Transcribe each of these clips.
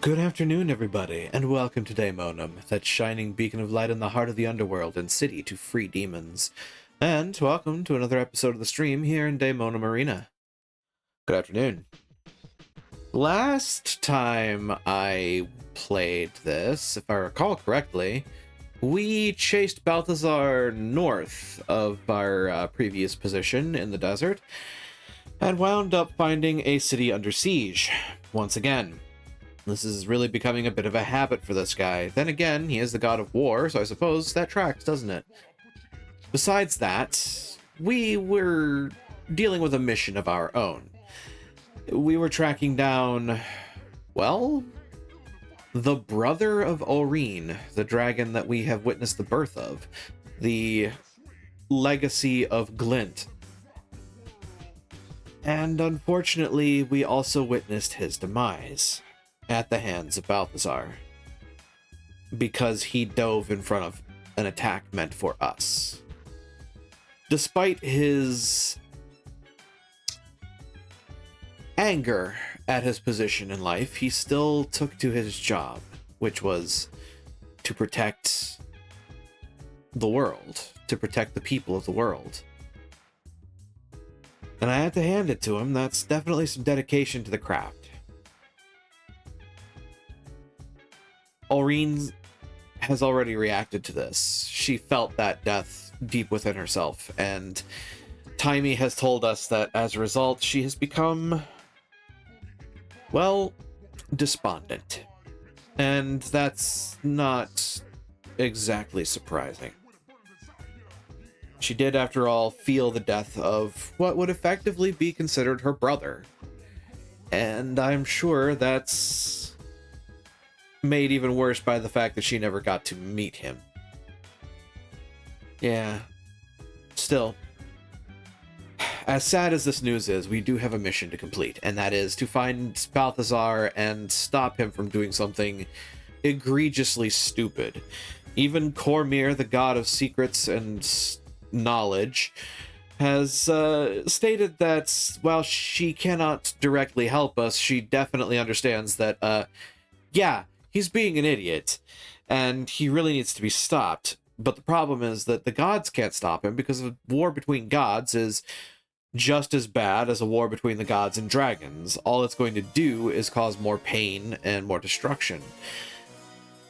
Good afternoon, everybody, and welcome to Daemonum, that shining beacon of light in the heart of the underworld and city to free demons. And welcome to another episode of the stream here in Daemonum Arena. Good afternoon. Last time I played this, if I recall correctly, we chased Balthazar north of our previous position in the desert, and wound up finding a city under siege, once again. This is really becoming a bit of a habit for this guy. Then again, he is the god of war, so I suppose that tracks, doesn't it? Besides that, we were dealing with a mission of our own. We were tracking down, well, the brother of Aurene, the dragon that we have witnessed the birth of, the legacy of Glint. And unfortunately, we also witnessed his demise at the hands of Balthazar, because he dove in front of an attack meant for us. Despite his anger at his position in life, he still took to his job, which was to protect the world, to protect the people of the world. And I had to hand it to him. That's definitely some dedication to the craft. Aurene has already reacted to this. She felt that death deep within herself, and Taimi has told us that as a result, she has become, well, despondent. And that's not exactly surprising. She did, after all, feel the death of what would effectively be considered her brother. And I'm sure that's made even worse by the fact that she never got to meet him. Yeah. Still, as sad as this news is, we do have a mission to complete, and that is to find Balthazar and stop him from doing something egregiously stupid. Even Cormyr, the god of secrets and knowledge, has stated that while she cannot directly help us, she definitely understands that, yeah, he's being an idiot, and he really needs to be stopped. But the problem is that the gods can't stop him, because a war between gods is just as bad as a war between the gods and dragons. All it's going to do is cause more pain and more destruction.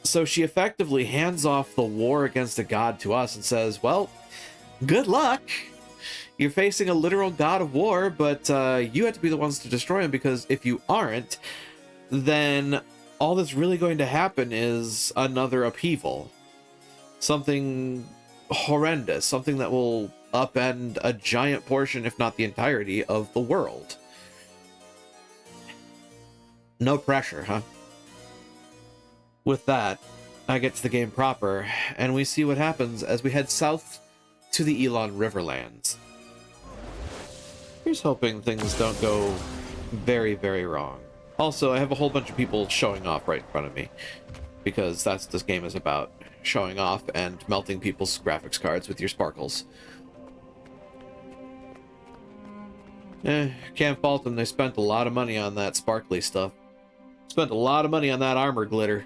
So she effectively hands off the war against a god to us and says, well, good luck. You're facing a literal god of war, but you have to be the ones to destroy him, because if you aren't, then all that's really going to happen is another upheaval. Something horrendous, something that will upend a giant portion, if not the entirety, of the world. No pressure, huh? With that, I get to the game proper, and we see what happens as we head south to the Elon Riverlands. Here's hoping things don't go very, very wrong. Also, I have a whole bunch of people showing off right in front of me, because that's what this game is about. Showing off and melting people's graphics cards with your sparkles. Can't fault them. They spent a lot of money on that sparkly stuff. Spent a lot of money on that armor glitter.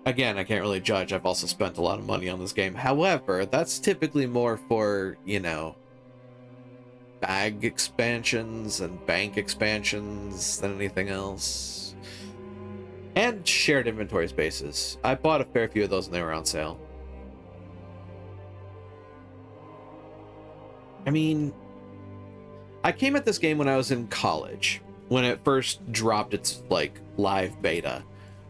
Again, I can't really judge. I've also spent a lot of money on this game. However, that's typically more for, you know, bag expansions and bank expansions than anything else. And shared inventory spaces. I bought a fair few of those when they were on sale. I mean, I came at this game when I was in college, when it first dropped its, like, live beta.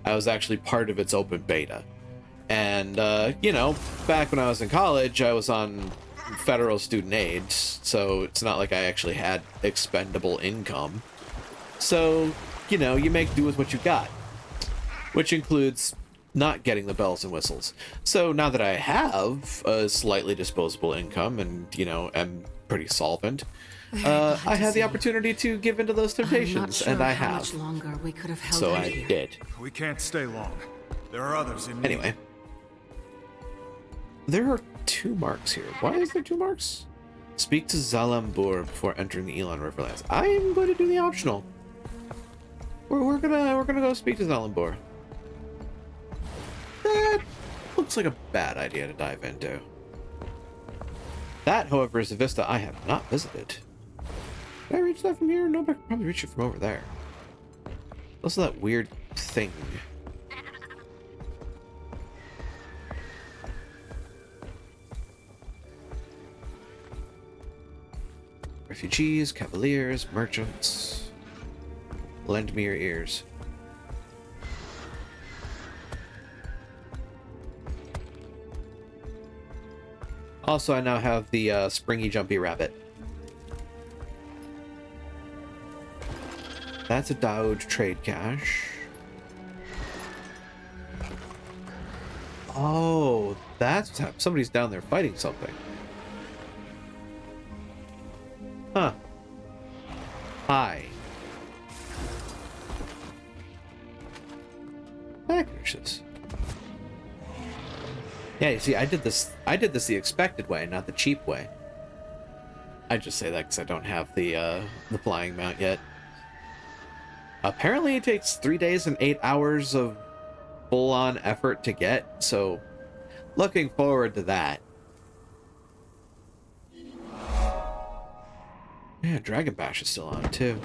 I was actually part of its open beta. And, you know, back when I was in college, I was on federal student aid, so it's not like I actually had expendable income. So, you know, you make do with what you got, which includes not getting the bells and whistles. So now that I have a slightly disposable income and, you know, am pretty solvent, I had the opportunity to give into those temptations, and I have. So I did. We can't stay long. There are others in need. Anyway. There are 2 marks here. Why is there 2 marks? Speak to Zalambur before entering the Elon Riverlands. I am going to do the optional. we're gonna go speak to Zellenbor. That looks like a bad idea to dive into. That, however, is a vista I have not visited. Can I reach that from here? No, but I can probably reach it from over there. Also, that weird thing. Refugees, cavaliers, merchants. Lend me your ears. Also, I now have the springy jumpy rabbit. That's a Dowd trade cache. Oh, that's what's happening. Somebody's down there fighting something. Huh. Hi. Actresses. Yeah, you see, I did this the expected way, not the cheap way. I just say that because I don't have the flying mount yet. Apparently it takes 3 days and 8 hours of full-on effort to get, so looking forward to that. Yeah, Dragon Bash is still on too.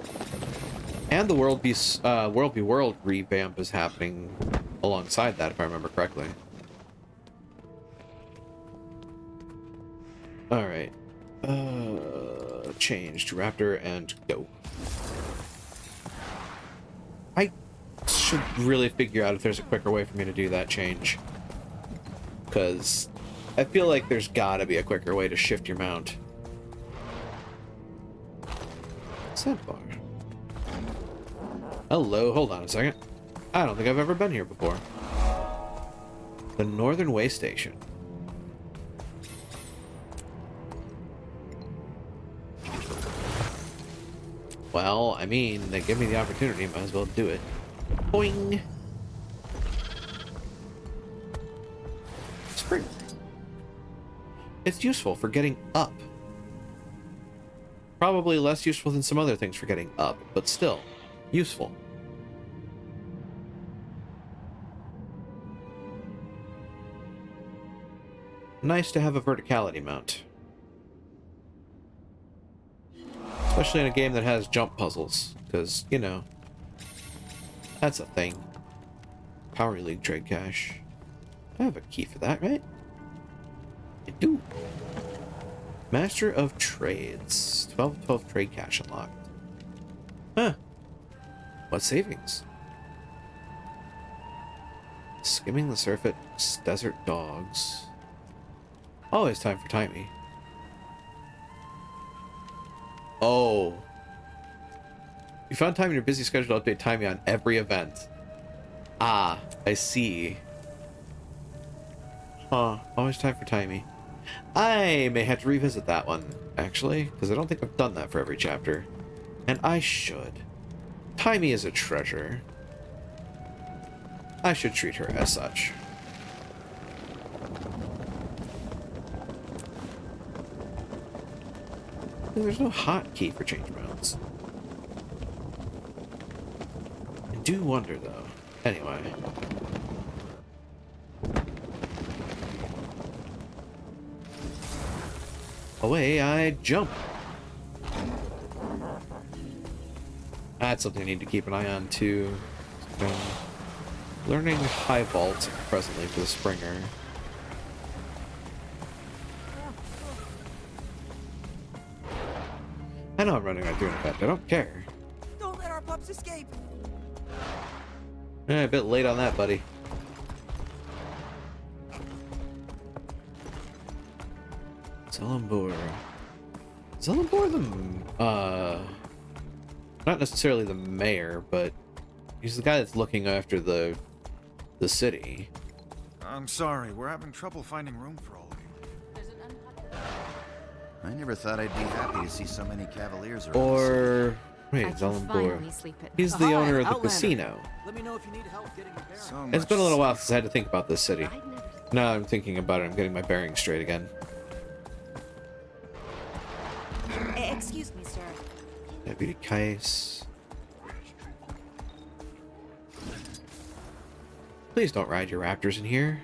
And the World v World revamp is happening alongside that, if I remember correctly. Alright. Change to Raptor and go. I should really figure out if there's a quicker way for me to do that change. Because I feel like there's gotta be a quicker way to shift your mount. Sandbar. Hello, hold on a second. I don't think I've ever been here before. The Northern Way Station. Well, I mean, they give me the opportunity, might as well do it. Boing! Spring. It's useful for getting up. Probably less useful than some other things for getting up, but still, useful. Nice to have a verticality mount. Especially in a game that has jump puzzles, because, you know, that's a thing. Power League trade cache. I have a key for that, right? I do. Master of Trades. 12 trade cache unlocked. Huh. What savings? Skimming the surface, desert dogs. Always time for Timey. Oh. You found time in your busy schedule to update Timey on every event. Ah, I see. Huh. Always time for Timey. I may have to revisit that one, actually, because I don't think I've done that for every chapter. And I should. Timey is a treasure. I should treat her as such. There's no hotkey for change mounts. I do wonder, though. Anyway. Away I jump. That's something I need to keep an eye on, too. Learning High Vault presently for the Springer. I know I'm running right through an event. I don't care. Don't let our pups escape. A bit late on that, buddy. Zellenbor. Zellenbor the not necessarily the mayor, but he's the guy that's looking after the city. I'm sorry, we're having trouble finding room for all of you. I never thought I'd be happy to see so many cavaliers around. Or wait, I can Zellenbor. finally sleep at He's the Hi, owner of the Outlander. casino. Let me know if you need help getting your bearings. So It's much been a little while stuff. since I had to think about this city. I've never seen Now I'm thinking about it. I'm getting my bearings straight again. Excuse me, sir. Deputy Case. Please don't ride your raptors in here.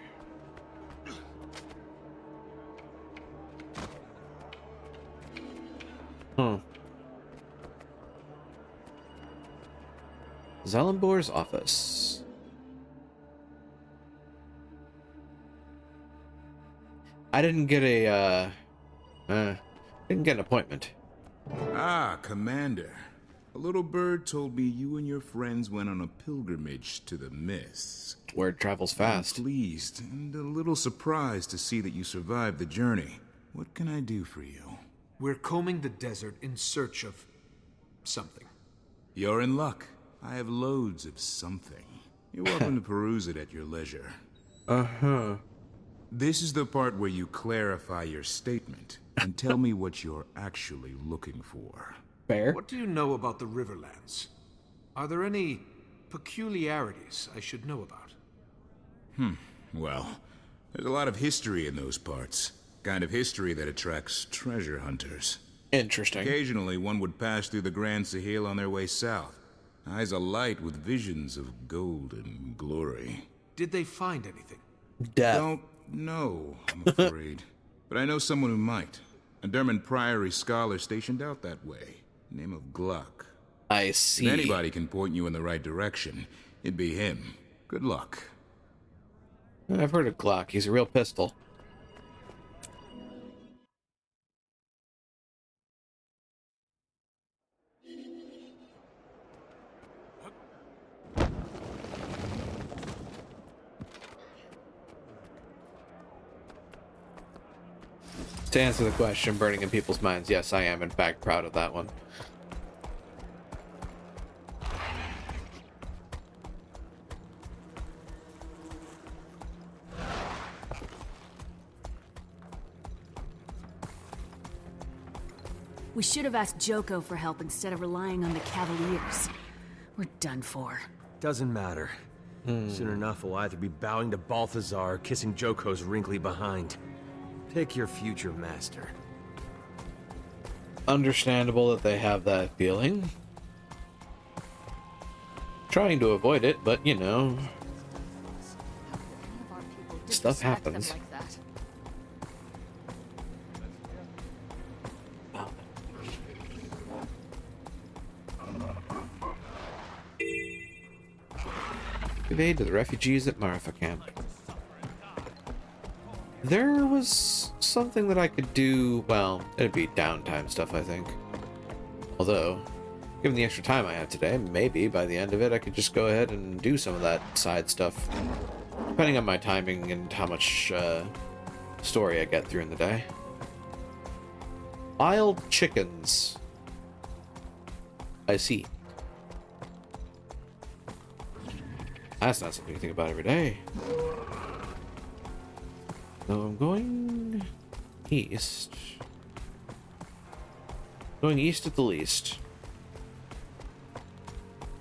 Zellenbor's office. I didn't get didn't get an appointment. Ah, Commander. A little bird told me you and your friends went on a pilgrimage to the Mists. Word travels fast. I'm pleased and a little surprised to see that you survived the journey. What can I do for you? We're combing the desert in search of something. You're in luck. I have loads of something. You're welcome to peruse it at your leisure. Uh-huh. This is the part where you clarify your statement and tell me what you're actually looking for. Fair. What do you know about the Riverlands? Are there any peculiarities I should know about? Well, there's a lot of history in those parts. Kind of history that attracts treasure hunters. Interesting. Occasionally, one would pass through the Grand Sahil on their way south. Eyes alight with visions of gold and glory. Did they find anything? Death. Don't know, I'm afraid. But I know someone who might. A Derman Priory scholar stationed out that way. Name of Gluck. I see. If anybody can point you in the right direction, it'd be him. Good luck. I've heard of Glock. He's a real pistol. To answer the question burning in people's minds, yes, I am in fact proud of that one. We should have asked Joko for help instead of relying on the Cavaliers. We're done for. Doesn't matter. Soon enough, we'll either be bowing to Balthazar or kissing Joko's wrinkly behind. Pick your future master. Understandable that they have that feeling. Trying to avoid it, but you know, stuff happens. Give aid to the refugees at Marfa camp. There was something that I could do, well, it'd be downtime stuff, I think. Although, given the extra time I have today, maybe by the end of it I could just go ahead and do some of that side stuff. Depending on my timing and how much story I get through in the day. Wild chickens. I see. That's not something you think about every day. So I'm going east. Going east at the least.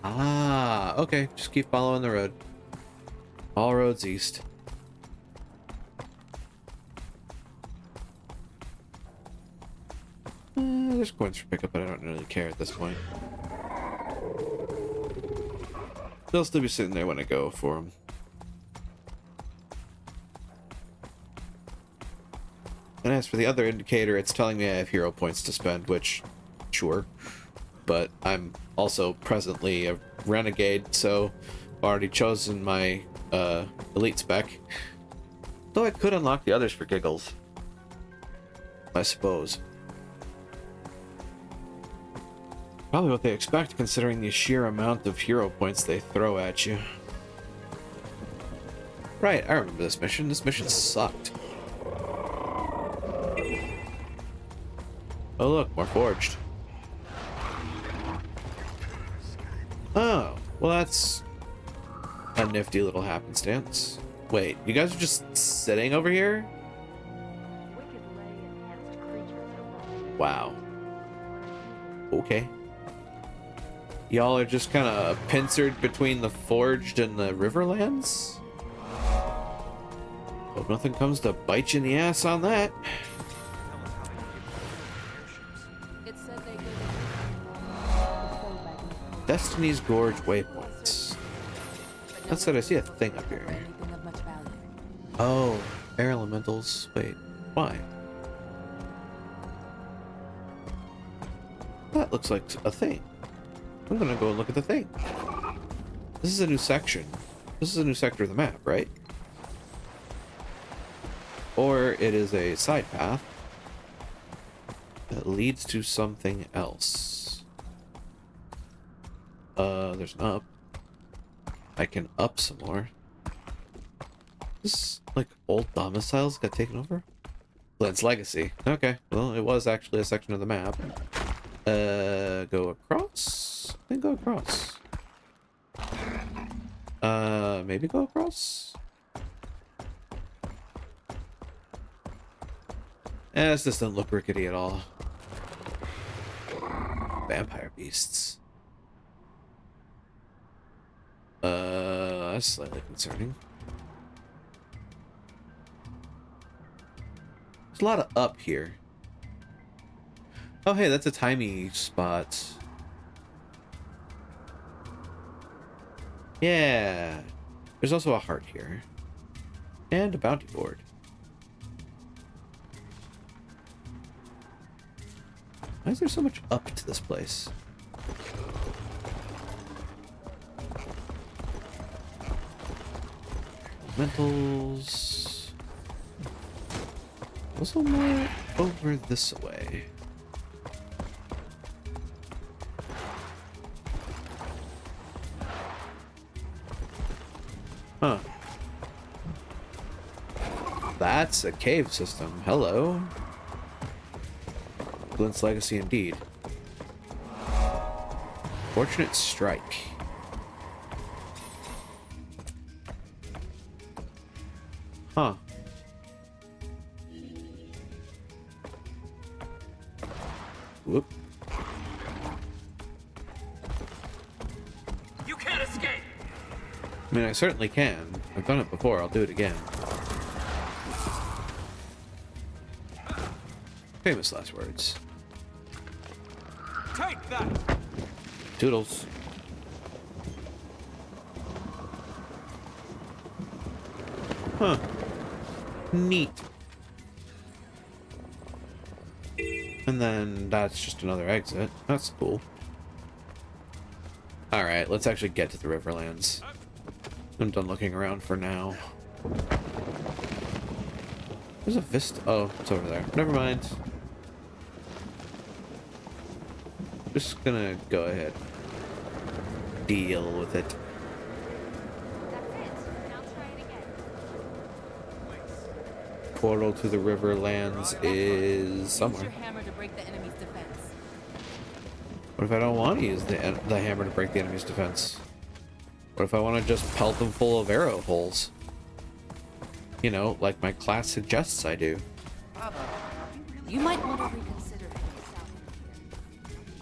Ah, okay. Just keep following the road. All roads east. There's coins for pickup, but I don't really care at this point. They'll still be sitting there when I go for them. And as for the other indicator, it's telling me I have hero points to spend, which, sure. But I'm also presently a renegade, so I've already chosen my elite spec. Though I could unlock the others for giggles. I suppose. Probably what they expect, considering the sheer amount of hero points they throw at you. Right, I remember this mission. This mission sucked. Oh look, more forged. Oh, well that's a nifty little happenstance. Wait, you guys are just sitting over here? Wow. Okay. Y'all are just kind of pincered between the Forged and the Riverlands? Hope nothing comes to bite you in the ass on that. Destiny's Gorge waypoints. That's what I see a thing up here. Anything of much value. Oh, air elementals. Wait, why? That looks like a thing. I'm gonna go and look at the thing. This is a new section. This is a new sector of the map, right? Or it is a side path that leads to something else. There's an up. I can up some more. This, like, old domiciles got taken over? Glenn's Legacy. Okay, well, it was actually a section of the map. Go across? I think go across. Maybe go across? This doesn't look rickety at all. Vampire beasts. That's slightly concerning. There's a lot of up here. Oh, hey, that's a timey spot. Yeah. There's also a heart here. And a bounty board. Why is there so much up to this place? Elementals. Also more over this way. Huh. That's a cave system. Hello. Glenn's Legacy indeed. Fortunate Strike. Huh. Whoop. You can't escape! I mean, I certainly can. I've done it before. I'll do it again. Famous last words. Take that! Toodles. Huh. Neat. And then that's just another exit. That's cool. Alright, let's actually get to the Riverlands. I'm done looking around for now. There's a vista. Oh, it's over there. Never mind. Just gonna go ahead. Deal with it. Portal to the Riverlands is somewhere. Use your hammer to break the enemy's defense. What if I don't want to use the hammer to break the enemy's defense? What if I want to just pelt them full of arrow holes? You know, like my class suggests I do. You might want to reconsider.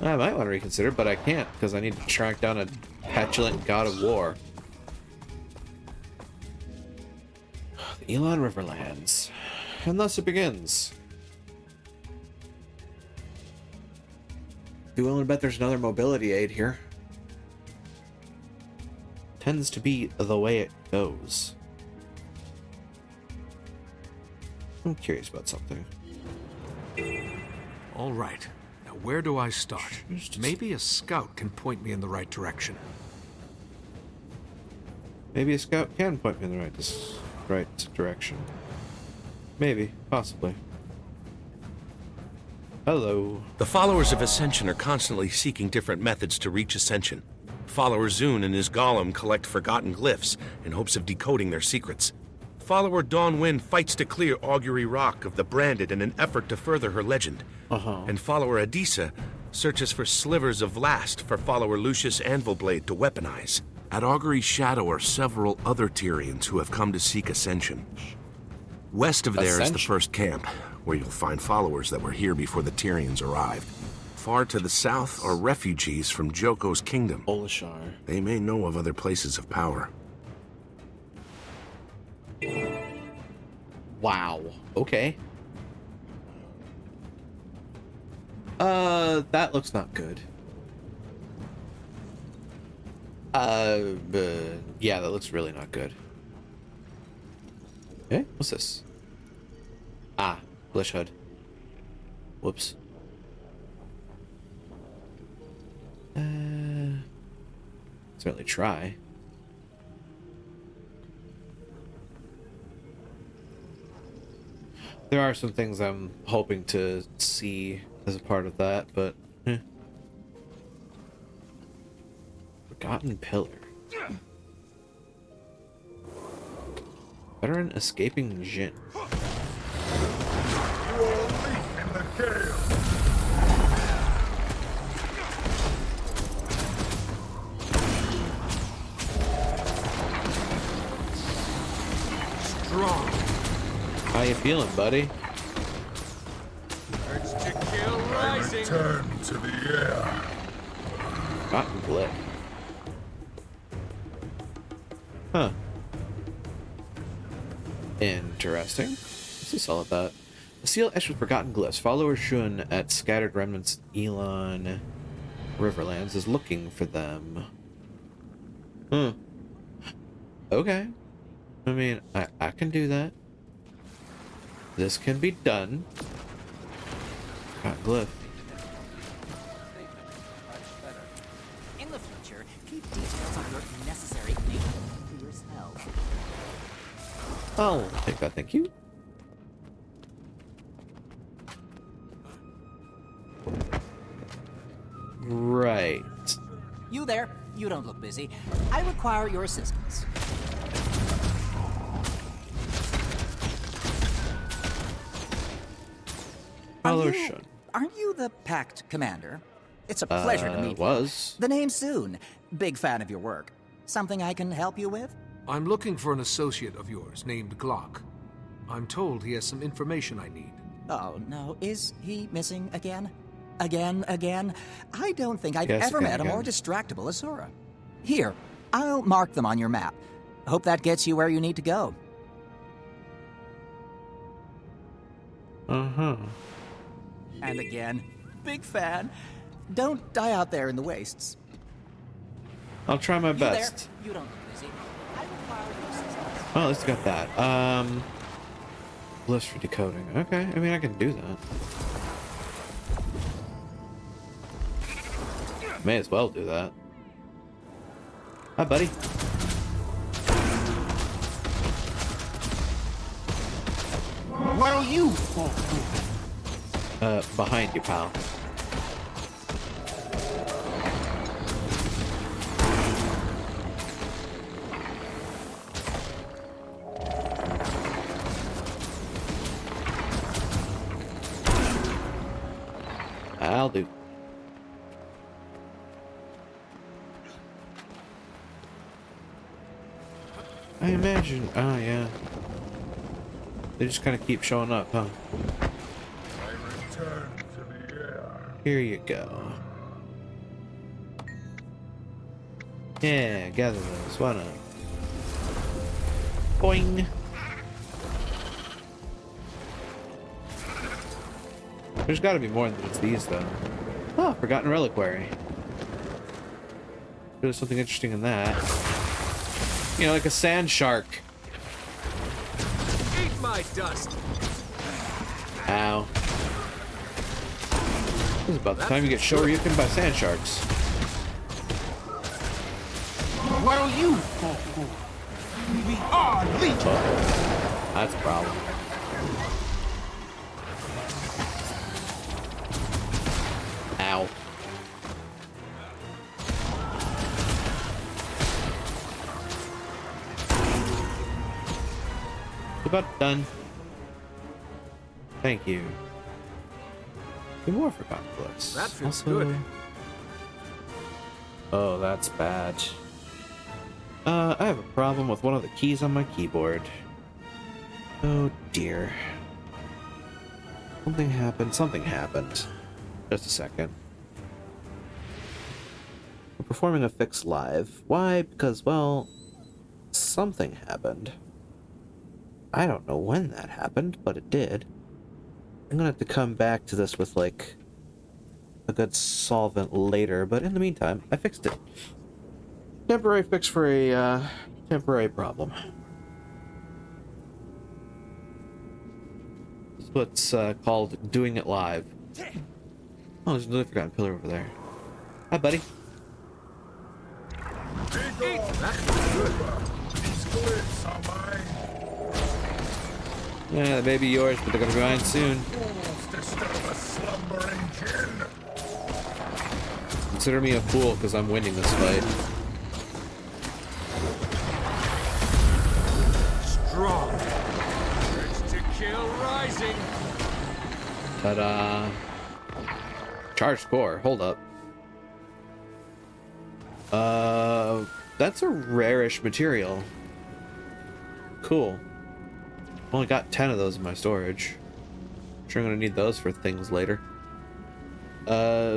I might want to reconsider, but I can't because I need to track down a petulant god of war. The Elon Riverlands. And thus it begins. Be willing to bet there's another mobility aid here. Tends to be the way it goes. I'm curious about something. All right. Now, where do I start? Maybe a scout can point me in the right direction. Maybe a scout can point me in the right direction. Maybe, possibly. Hello. The followers of Ascension are constantly seeking different methods to reach Ascension. Follower Zune and his golem collect forgotten glyphs in hopes of decoding their secrets. Follower Dawn Wind fights to clear Augury Rock of the Branded in an effort to further her legend. And follower Adisa searches for slivers of Last for follower Lucius Anvilblade to weaponize. At Augury's Shadow are several other Tyrians who have come to seek Ascension. West of there is the first camp, where you'll find followers that were here before the Tyrians arrived. Far to the south are refugees from Joko's kingdom. Olashar. They may know of other places of power. Wow. Okay. That looks not good. Yeah, that looks really not good. Okay, what's this? Ah, Blish Hood. Whoops. Certainly try. There are some things I'm hoping to see as a part of that, but Forgotten Pillar. Veteran escaping Jin. Strong. How you feeling, buddy? Urge to kill rising. Return to the air. Forgotten Glyph. Huh. Interesting. What's this all about? A seal etched with forgotten glyphs. Follower Shun at scattered remnants Elon Riverlands is looking for them. Okay. I mean, I can do that. This can be done. Forgotten glyph. In the future, keep details of your necessary nature to yourself. I'll take that, thank you. Right. You there? You don't look busy. I require your assistance. Follow Shun. Aren't you the Pact Commander? It's a pleasure to meet you. Was. The name's Soon. Big fan of your work. Something I can help you with? I'm looking for an associate of yours named Glock. I'm told he has some information I need. Oh, no. Is he missing again? Again? I don't think I've Yes, ever met a more distractible Asura. Here, I'll mark them on your map. Hope that gets you where you need to go. Uh-huh. And again, big fan. Don't die out there in the wastes. I'll try my You there? best. You don't look busy. I require your assistance. Well, at least I got that. Glyphs for decoding. Okay, I mean, I can do that. May as well do that. Hi, buddy. What are you? Behind you, pal. I'll do. I imagine. Oh, yeah. They just kind of keep showing up, huh? I return to the air. Here you go. Yeah, gather those. Why not? Boing. There's got to be more than just these, though. Oh, Forgotten Reliquary. There's something interesting in that. You know, like a sand shark. Eat my dust. Ow. This is about the time you get shoryuken by sand sharks. What are you? We are legion. Oh, that's a problem. Ow. About done. Thank you. Two more Forgotten Glyphs. That feels good. Oh, that's bad. I have a problem with one of the keys on my keyboard. Oh dear. Something happened. Just a second. We're performing a fix live. Why? Because, well, something happened. I don't know when that happened, but it did. I'm gonna have to come back to this with, like, a good solvent later, but in the meantime, I fixed it. Temporary fix for a temporary problem. This is what's called doing it live. Oh, there's another forgotten pillar over there. Hi, buddy. Yeah, they may be yours, but they're gonna be mine soon. Consider me a fool because I'm winning this fight. Strong. Urge to kill rising. Ta-da. Charge core. Hold up. That's a rarish material. Cool. Only got 10 of those in my storage. Sure I'm gonna need those for things later.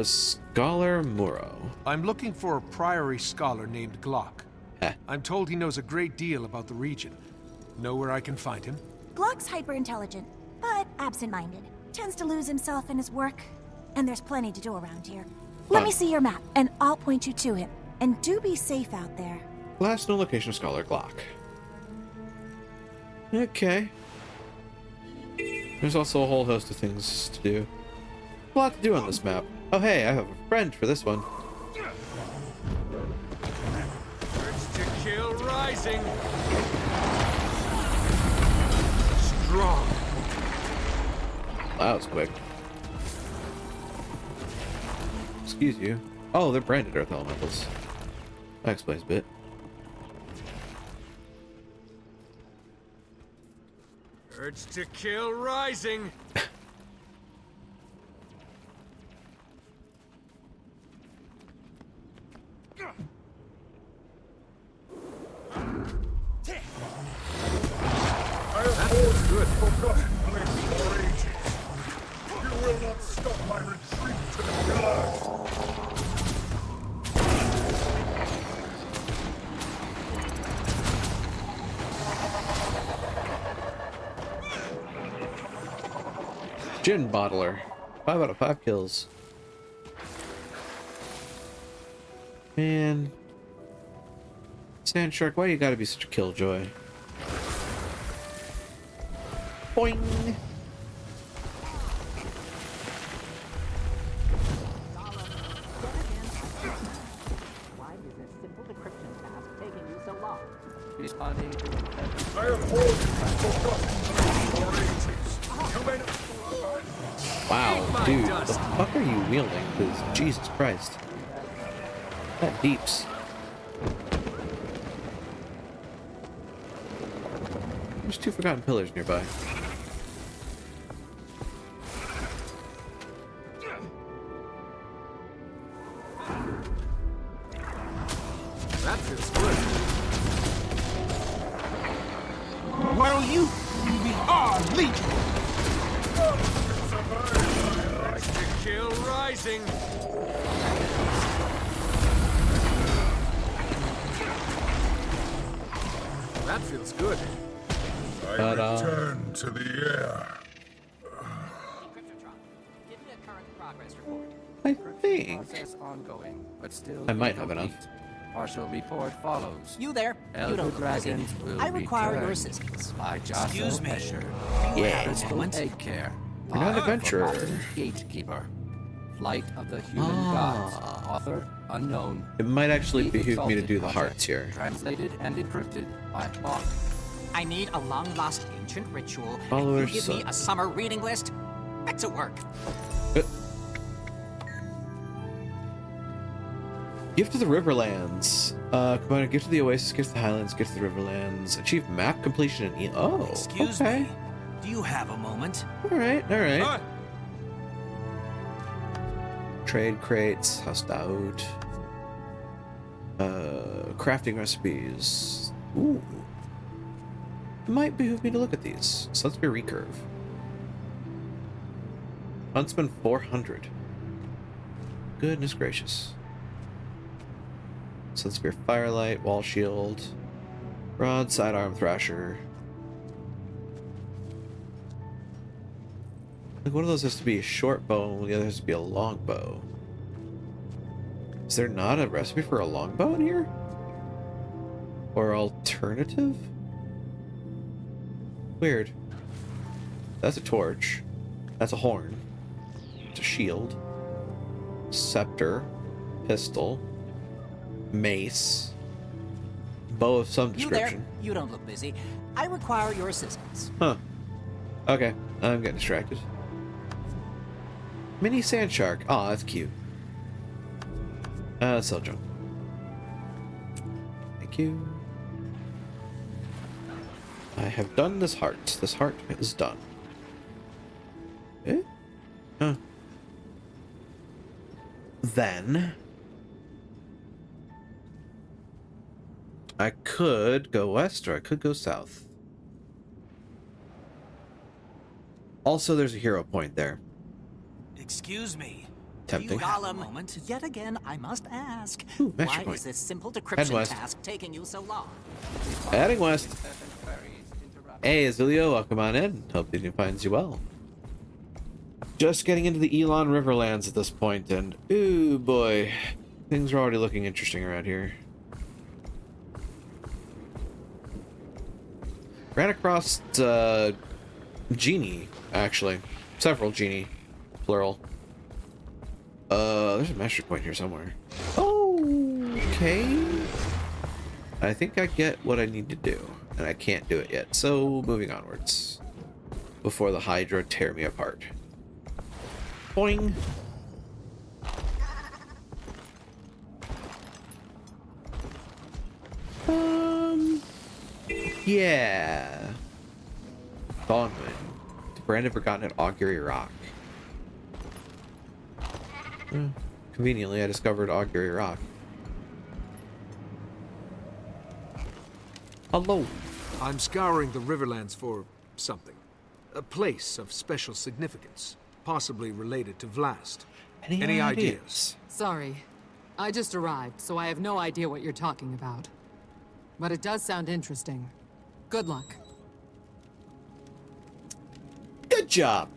Scholar Muro. I'm looking for a Priory scholar named Glock. Eh. I'm told he knows a great deal about the region. Know where I can find him? Glock's hyper-intelligent, but absent-minded. Tends to lose himself in his work. And there's plenty to do around here. Let me see your map, and I'll point you to him. And do be safe out there. Last known location of Scholar Glock. Okay. There's also a whole host of things to do. A lot to do on this map. Oh hey, I have a friend for this one. Urge to kill rising. Strong. That was quick. Excuse you. Oh, they're branded Earth Elementals. That explains a bit. Urge to kill rising. I have fought good forgotten place for ages. You will not stop my retreat to the pillars. Gin Bottler. 5 out of 5 kills. Man. Sand Shark, why you gotta be such a killjoy? Boing! Why is this simple decryption task taking you so long? I have fought forgotten place for ages. You may not... Wow, dude, the fuck are you wielding? Because Jesus Christ. That deeps. There's 2 forgotten pillars nearby. That feels good. While you are legion. Urge to kill rising. That feels good. I return to the air. Give me a current progress report. I think Process ongoing, but still I might have enough. Partial report follows. You there? Elder Dragons will I require return your assistance. by Excuse me. Yeah. Crystal Egg Care. You're not an adventurer. Forgotten Gatekeeper. Flight of the Human Gods. Author unknown. It might actually The behoove me to do the Exalted hearts here. Project, Translated and encrypted by Bach. I need a long-lost ancient ritual. Follower and you give me son. a summer reading list? Back to work. Gift of the Riverlands. Combine a gift of the Oasis, gift of the Highlands, gift of the Riverlands. Achieve map completion and oh, Excuse okay. me. Do you have a moment? Alright, alright. Trade crates, housed out. Crafting recipes. Ooh. It might behoove me to look at these. So let's be recurve. Huntsman 400. Goodness gracious. Sunspear Firelight, Wall Shield, Rod, Sidearm Thrasher. Like one of those has to be a short bow, and the other has to be a long bow. Is there not a recipe for a long bow in here? Or alternative? Weird. That's a torch. That's a horn. It's a shield. Scepter. Pistol. Mace. Bow of some description. You there? You don't look busy. I require your assistance. Huh. Okay. I'm getting distracted. Mini sand shark. Aw, that's cute. Sell junk. Thank you. I have done this heart. This heart is done. Eh? Huh. Then I could go west or I could go south. Also, there's a hero point there. Excuse me. Tempting. You have a moment. Yet again, I must ask. Ooh, why point. is this simple Head decryption west. task taking you so long? Heading west. Hey, Azulio, welcome on in. Hope the evening finds you well. Just getting into the Elon Riverlands at this point, and ooh boy, things are already looking interesting around here. Ran across genie, actually. Several genie, plural. There's a master point here somewhere. Oh, okay. I think I get what I need to do, and I can't do it yet. So moving onwards before the Hydra tear me apart. Boing. Yeah. Dawnwind. The brand of forgotten at Augury Rock. Conveniently, I discovered Augury Rock. Hello. I'm scouring the Riverlands for something. A place of special significance, possibly related to Vlast. Any ideas? Sorry. I just arrived, so I have no idea what you're talking about. But it does sound interesting. Good luck. Good job.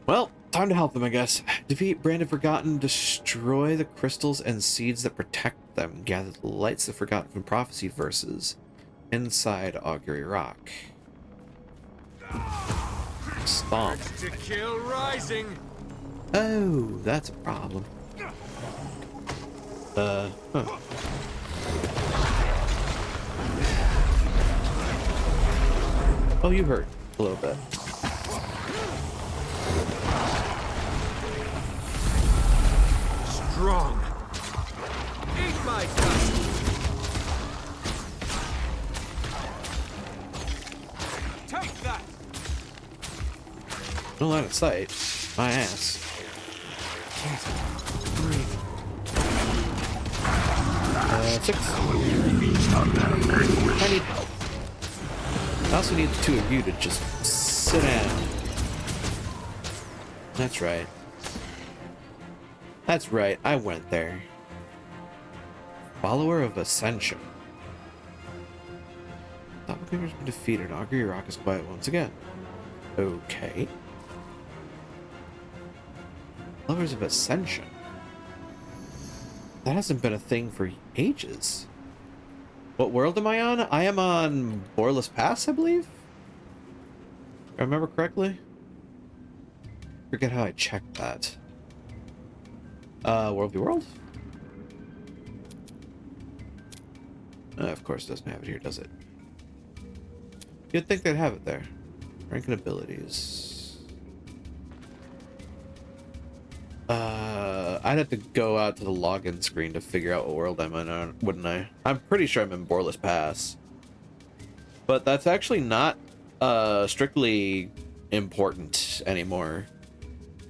Well, time to help them, I guess. Defeat Brand Forgotten, destroy the crystals and seeds that protect them, gather the lights of Forgotten from Prophecy verses inside Augury Rock. Stomp. To kill rising. Oh, that's a problem. Huh. Oh, you hurt a little bit. Strong. Eat my dust. Take that. No line of sight. My ass. Six. I need help. I also need the two of you to just sit down. That's right. That's right, I went there. Follower of Ascension. Doppelganger's been defeated. Augury Rock is quiet once again. Okay. Followers of Ascension. That hasn't been a thing for ages. What world am I on? I am on Borless Pass, I believe? If I remember correctly? Forget how I checked that. World v World? Of course it doesn't have it here, does it? You'd think they'd have it there. Rank and abilities. I'd have to go out to the login screen to figure out what world I'm in, wouldn't I? I'm pretty sure I'm in Borless Pass. But that's actually not strictly important anymore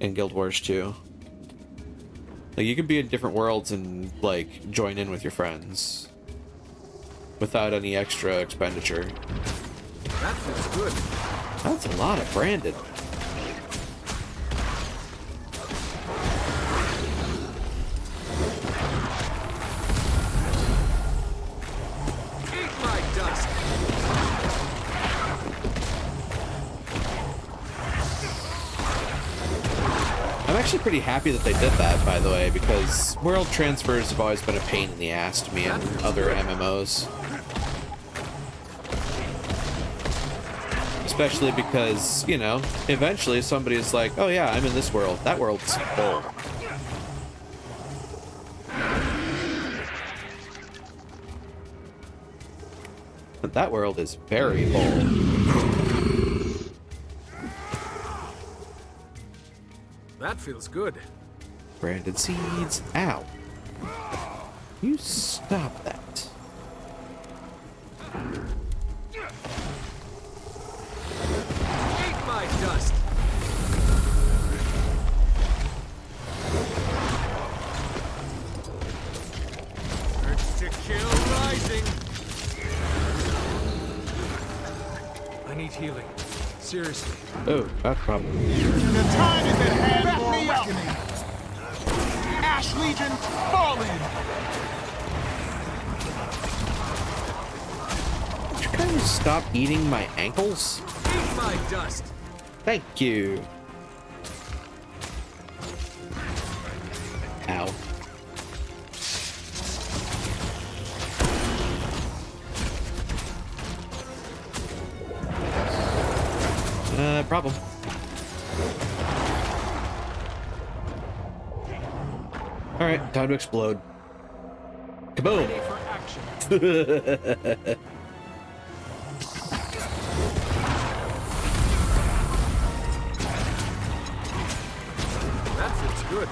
in Guild Wars 2. Like, you can be in different worlds and, like, join in with your friends without any extra expenditure. That feels good. That's a lot of branded. Eat my dust. I'm actually pretty happy that they did that, by the way, because world transfers have always been a pain in the ass to me in other MMOs. Especially because, you know, eventually somebody's like, oh yeah, I'm in this world. That world's full. But that world is very full. That feels good. Branded seeds. Ow. You stop that. Eat my dust. Urge to kill rising. I need healing. Seriously. Oh, bad problem. The time is at hand for reckoning. Ash Legion, fall in. Would you kind of stop eating my ankles? Eat my dust. Thank you. Ow. Problem. Alright, time to explode. Kaboom! Ready for action. That feels good.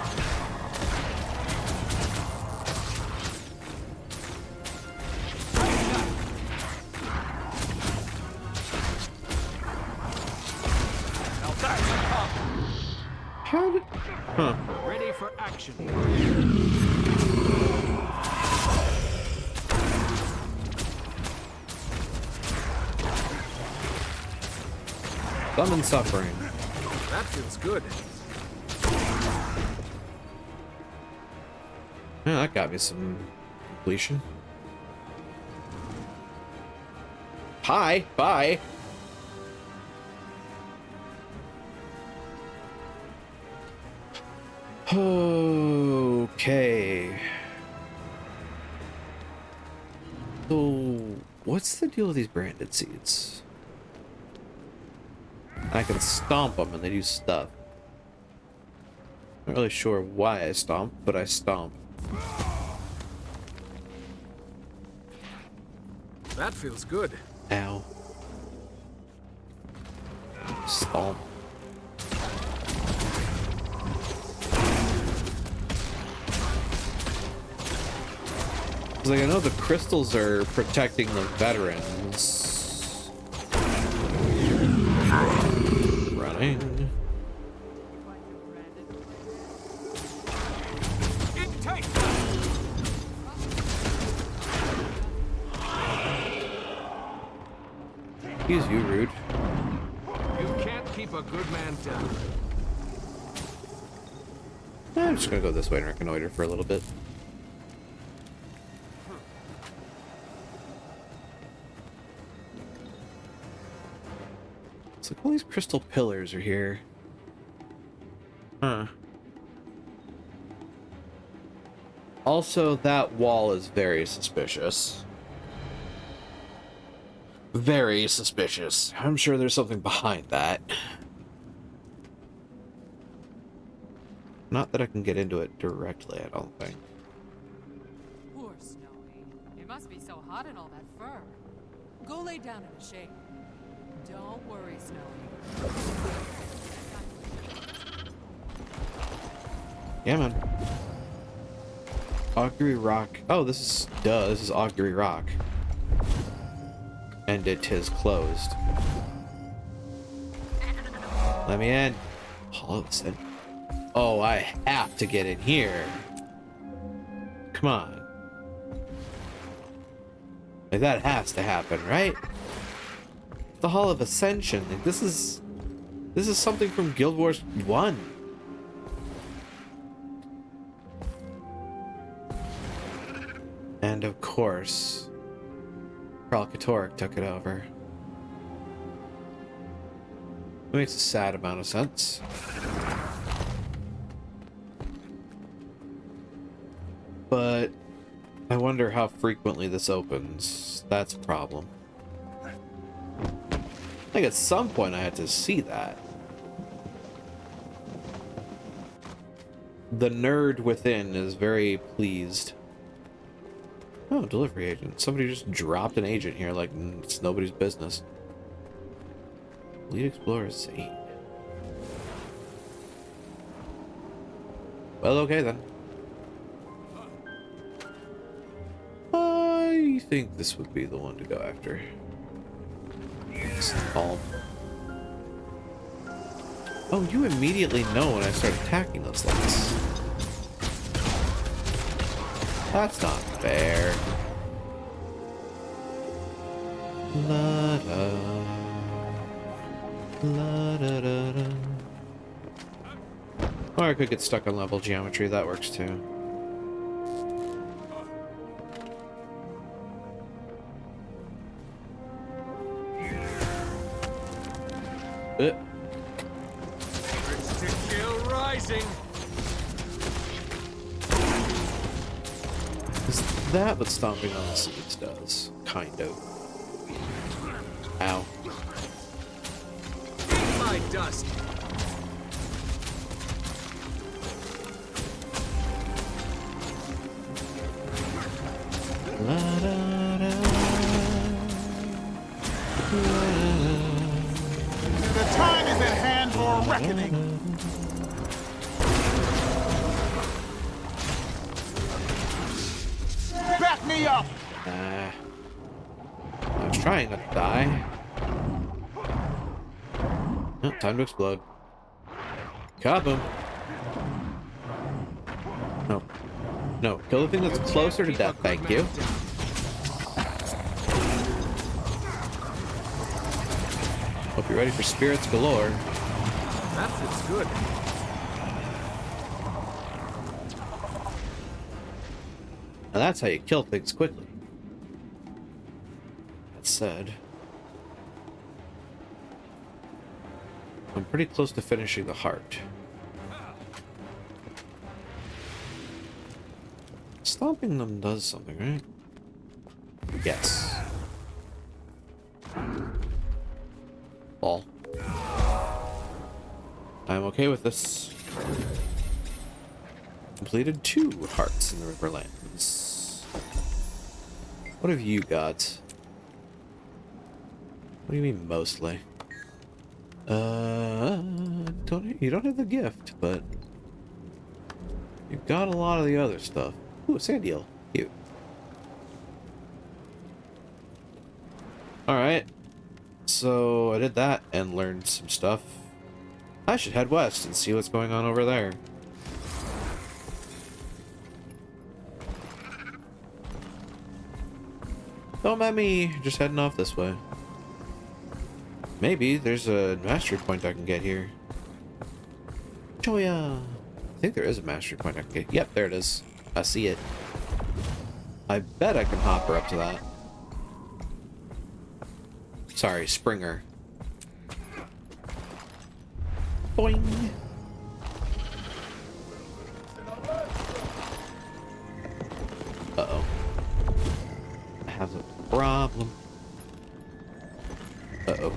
How did... Huh. Ready for action. Summon suffering. That feels good. Yeah, that got me some completion. Hi, bye. Okay. So, what's the deal with these branded seeds? I can stomp them and they do stuff. Not really sure why I stomp, but I stomp. That feels good. Ow. Stomp. Like, I know the crystals are protecting the veterans. Running. Excuse you, rude. You can't keep a good man down. I'm just gonna go this way and reconnoiter for a little bit. It's like all these crystal pillars are here. Huh. Also, that wall is very suspicious. Very suspicious. I'm sure there's something behind that. Not that I can get into it directly, I don't think. Poor Snowy. It must be so hot in all that fur. Go lay down in the shade. Don't worry, Snowy. Yeah, man. Augury Rock. Oh, this is... Duh, this is Augury Rock. And it is closed. Let me in. Hall of Ascension. Oh, I have to get in here. Come on. Like, that has to happen, right? The Hall of Ascension. Like, this is something from Guild Wars 1. And of course, Kralkatorrik took it over. It makes a sad amount of sense. But I wonder how frequently this opens. That's a problem. I think at some point I had to see that. The nerd within is very pleased. Oh, delivery agent. Somebody just dropped an agent here like it's nobody's business. Lead Explorer Zane. Well, okay then. I think this would be the one to go after. Palm. Oh, you immediately know when I start attacking those things. That's not fair. La da. La da da da. Or I could get stuck on level geometry, that works too. Still rising. Is that what stomping on the seeds does? Kind of. Ow. My dust. La, da, da, The time is at hand for reckoning. Back me up! I was trying not to die. Oh, time to explode. Kaboom. No. No, kill the thing that's closer to death, thank you. Hope you're ready for spirits galore. That feels good. Now that's how you kill things quickly. That said, I'm pretty close to finishing the heart. Stomping them does something, right? Yes. Ball. I'm okay with this. Completed 2 hearts in the Riverlands. What have you got? What do you mean mostly? You don't have the gift, but you've got a lot of the other stuff. Ooh, sand eel. Cute. Alright. So I did that and learned some stuff. I should head west and see what's going on over there. Don't mind me just heading off this way. Maybe there's a mastery point I can get here. Joya! I think there is a mastery point I can get. Yep, there it is. I see it. I bet I can hop her up to that. Sorry, Springer. Boing! Uh-oh. I have a problem. Uh-oh.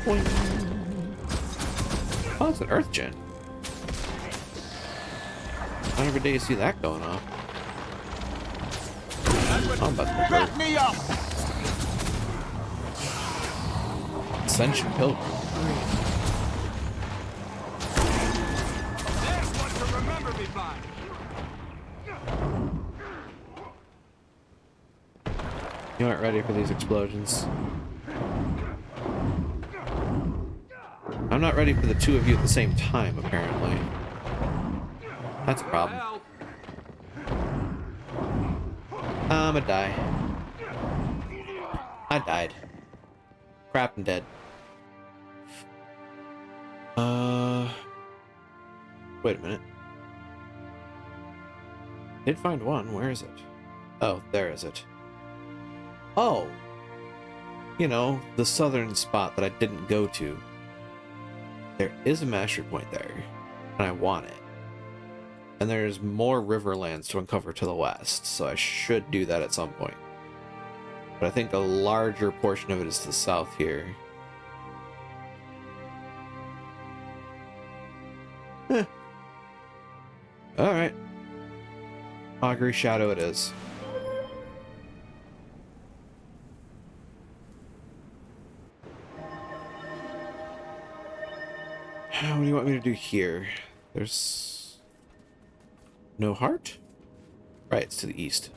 Boing! Oh, it's an Earth Gen. Not every day you see that going on. I'm about to Back me up! Ascension Pilgrim. There's one to remember me by. You aren't ready for these explosions. I'm not ready for the 2 of you at the same time, apparently. That's a problem. I'ma die. I died. Crap, I'm dead. Wait a minute. Did find one. Where is it? Oh, there is it. Oh! You know, the southern spot that I didn't go to. There is a mastery point there, and I want it. And there's more Riverlands to uncover to the west, so I should do that at some point. But I think a larger portion of it is to the south here. Alright. Augury Shadow it is. What do you want me to do here? There's no heart? Right, it's to the east.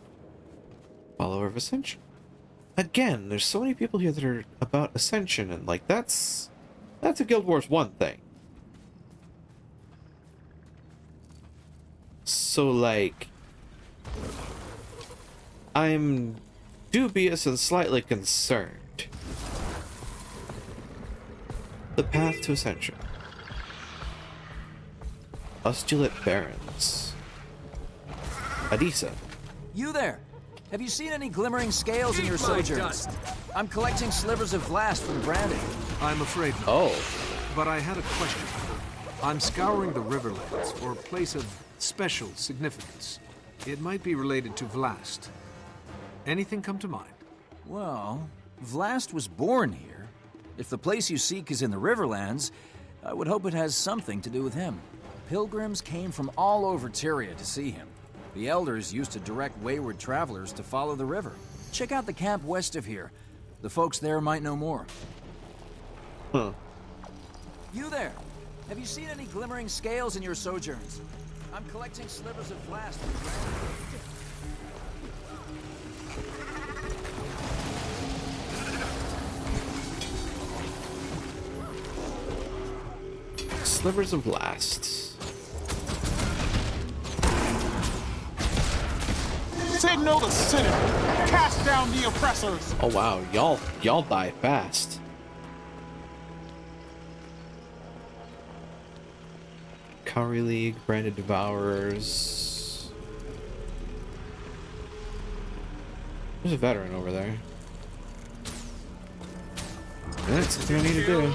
Follower of Ascension. Again, there's so many people here that are about Ascension, and like that's a Guild Wars 1 thing. So like I'm dubious and slightly concerned. The path to Ascension. Ustulate Barrens. Adisa. You there! Have you seen any glimmering scales in your sojourns? I'm collecting slivers of glass for the branding. I'm afraid not. Oh. But I had a question. I'm scouring the Riverlands for a place of special significance. It might be related to Vlast. Anything come to mind? Well, Vlast was born here. If the place you seek is in the Riverlands, I would hope it has something to do with him. Pilgrims came from all over Tyria to see him. The elders used to direct wayward travelers to follow the river. Check out the camp west of here. The folks there might know more. Huh. You there! Have you seen any glimmering scales in your sojourns? I'm collecting slivers of Vlast. Slivers of Vlast. Signal the Senate! Cast down the oppressors! Oh wow, y'all die fast. Kauri League, Branded Devourers. There's a veteran over there. That's something I need to do.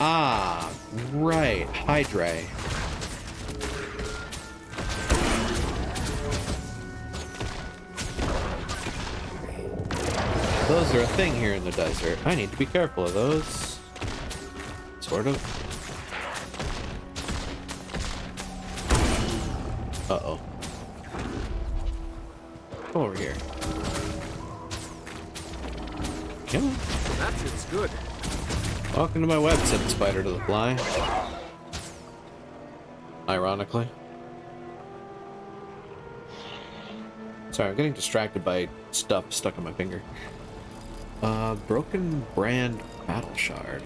Ah, right, Hydra. Those are a thing here in the desert. I need to be careful of those. Sort of. Uh-oh. Come over here. Come on. That feels good. Welcome to my web, said the spider to the fly. Ironically. Sorry, I'm getting distracted by stuff stuck on my finger. Broken Brand Battle Shard.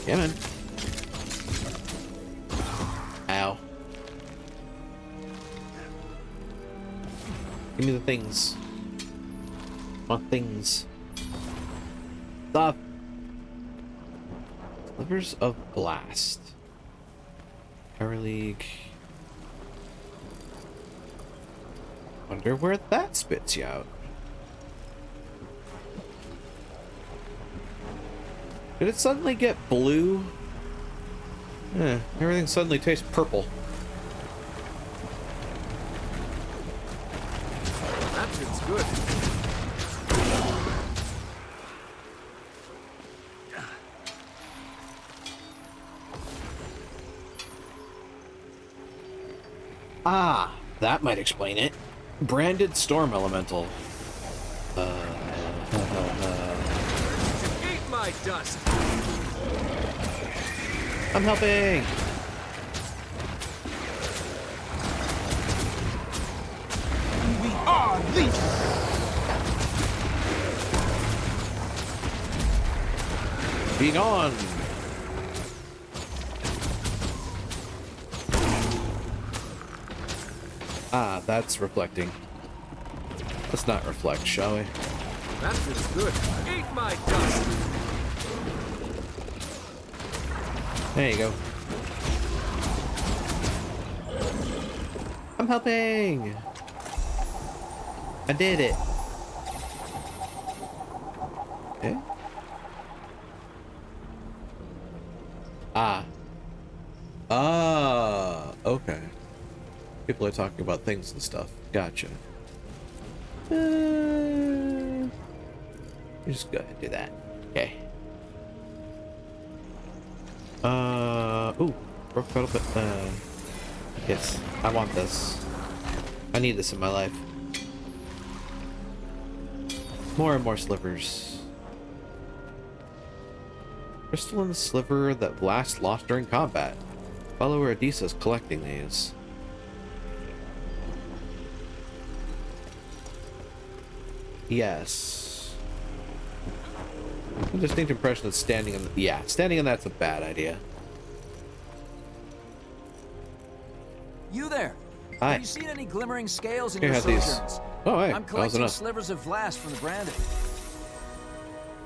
Yeah, man. Ow. Give me the things. I want things. Stop. Slivers of Blast. Power League. Wonder where that spits you out. Did it suddenly get blue? Yeah, everything suddenly tastes purple. That feels good. Ah, that might explain it. Branded Storm Elemental. Eat my dust. I'm helping! We are Legion! Be gone! Ah, that's reflecting. Let's not reflect, shall we? That feels good. Eat my dust. There you go. I'm helping! I did it! Okay. Ah. Ah, okay. People are talking about things and stuff. Gotcha. You just go ahead and do that. Okay. Ooh. Broke pedal, but, yes. I want this. I need this in my life. More and more slivers. Crystal in the sliver that Blast lost during combat. Follower Adisa is collecting these. Yes. A distinct impression that standing in the, yeah, standing in that's a bad idea. You there? Hi. Have you seen any glimmering scales in Here, your have these. sojourns? Oh, hey, I'm that was collecting enough. slivers of Vlast from the Branding.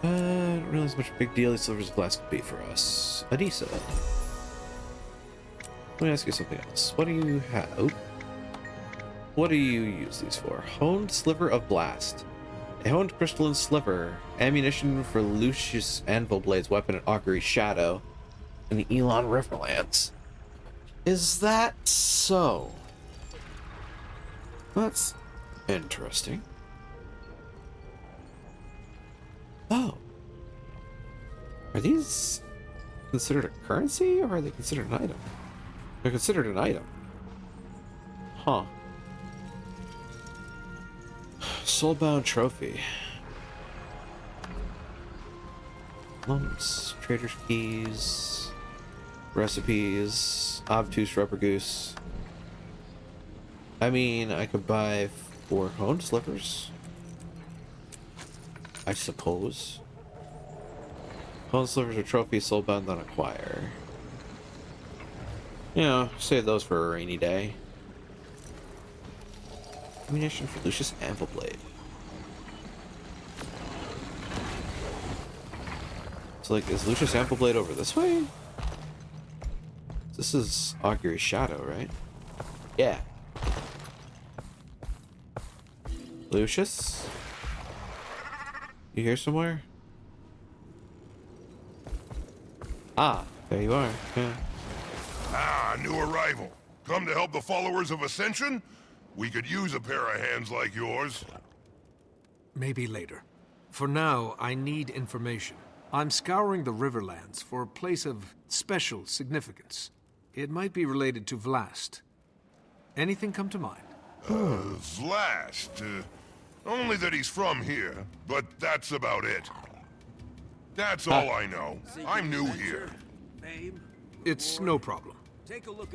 I don't realize how much big deal these slivers of glass could be for us. Adisa. Let me ask you something else. What do you have? Oh. What do you use these for? Honed Sliver of Blast. A honed crystalline sliver. Ammunition for Lucius Anvil Blade's weapon at Augury Shadow in the Elon Riverlands. Is that so? That's interesting. Oh. Are these considered a currency, or are they considered an item? They're considered an item. Huh. Soulbound Trophy. Lumps, Trader's Keys, Recipes, Obtuse Rubber Goose. I mean, I could buy 4 honed slivers. I suppose. Honed slivers are trophies soulbound on acquire. You know, save those for a rainy day. Ammunition for Lucius Anvil Blade. So, like, is Lucius Anvil Blade over this way? This is Augury Shadow, right? Yeah. Lucius? You here somewhere? Ah, there you are. Yeah. Ah, new arrival. Come to help the followers of Ascension? We could use a pair of hands like yours. Maybe later. For now, I need information. I'm scouring the Riverlands for a place of special significance. It might be related to Vlast. Anything come to mind? Vlast. Only that he's from here, but that's about it. That's all I know. I'm new here. It's no problem.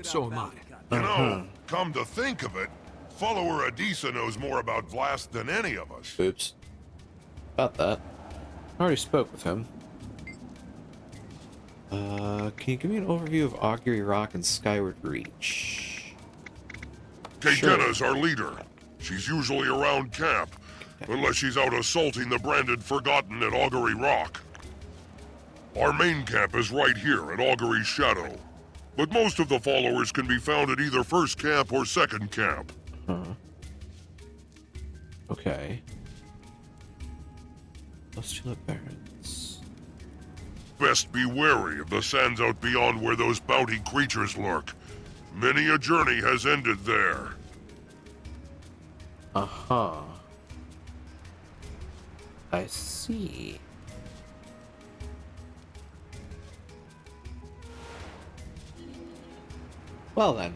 So am I. You know, come to think of it, follower Adisa knows more about Vlast than any of us. Oops. About that. I already spoke with him. Can you give me an overview of Augury Rock and Skyward Reach? Kaetenna's our leader. She's usually around camp, unless she's out assaulting the branded Forgotten at Augury Rock. Our main camp is right here at Augury Shadow, but most of the followers can be found at either first camp or second camp. Huh. Okay. Postulate Barrens. Best be wary of the sands out beyond where those bounty creatures lurk. Many a journey has ended there. Uh-huh. I see. Well then.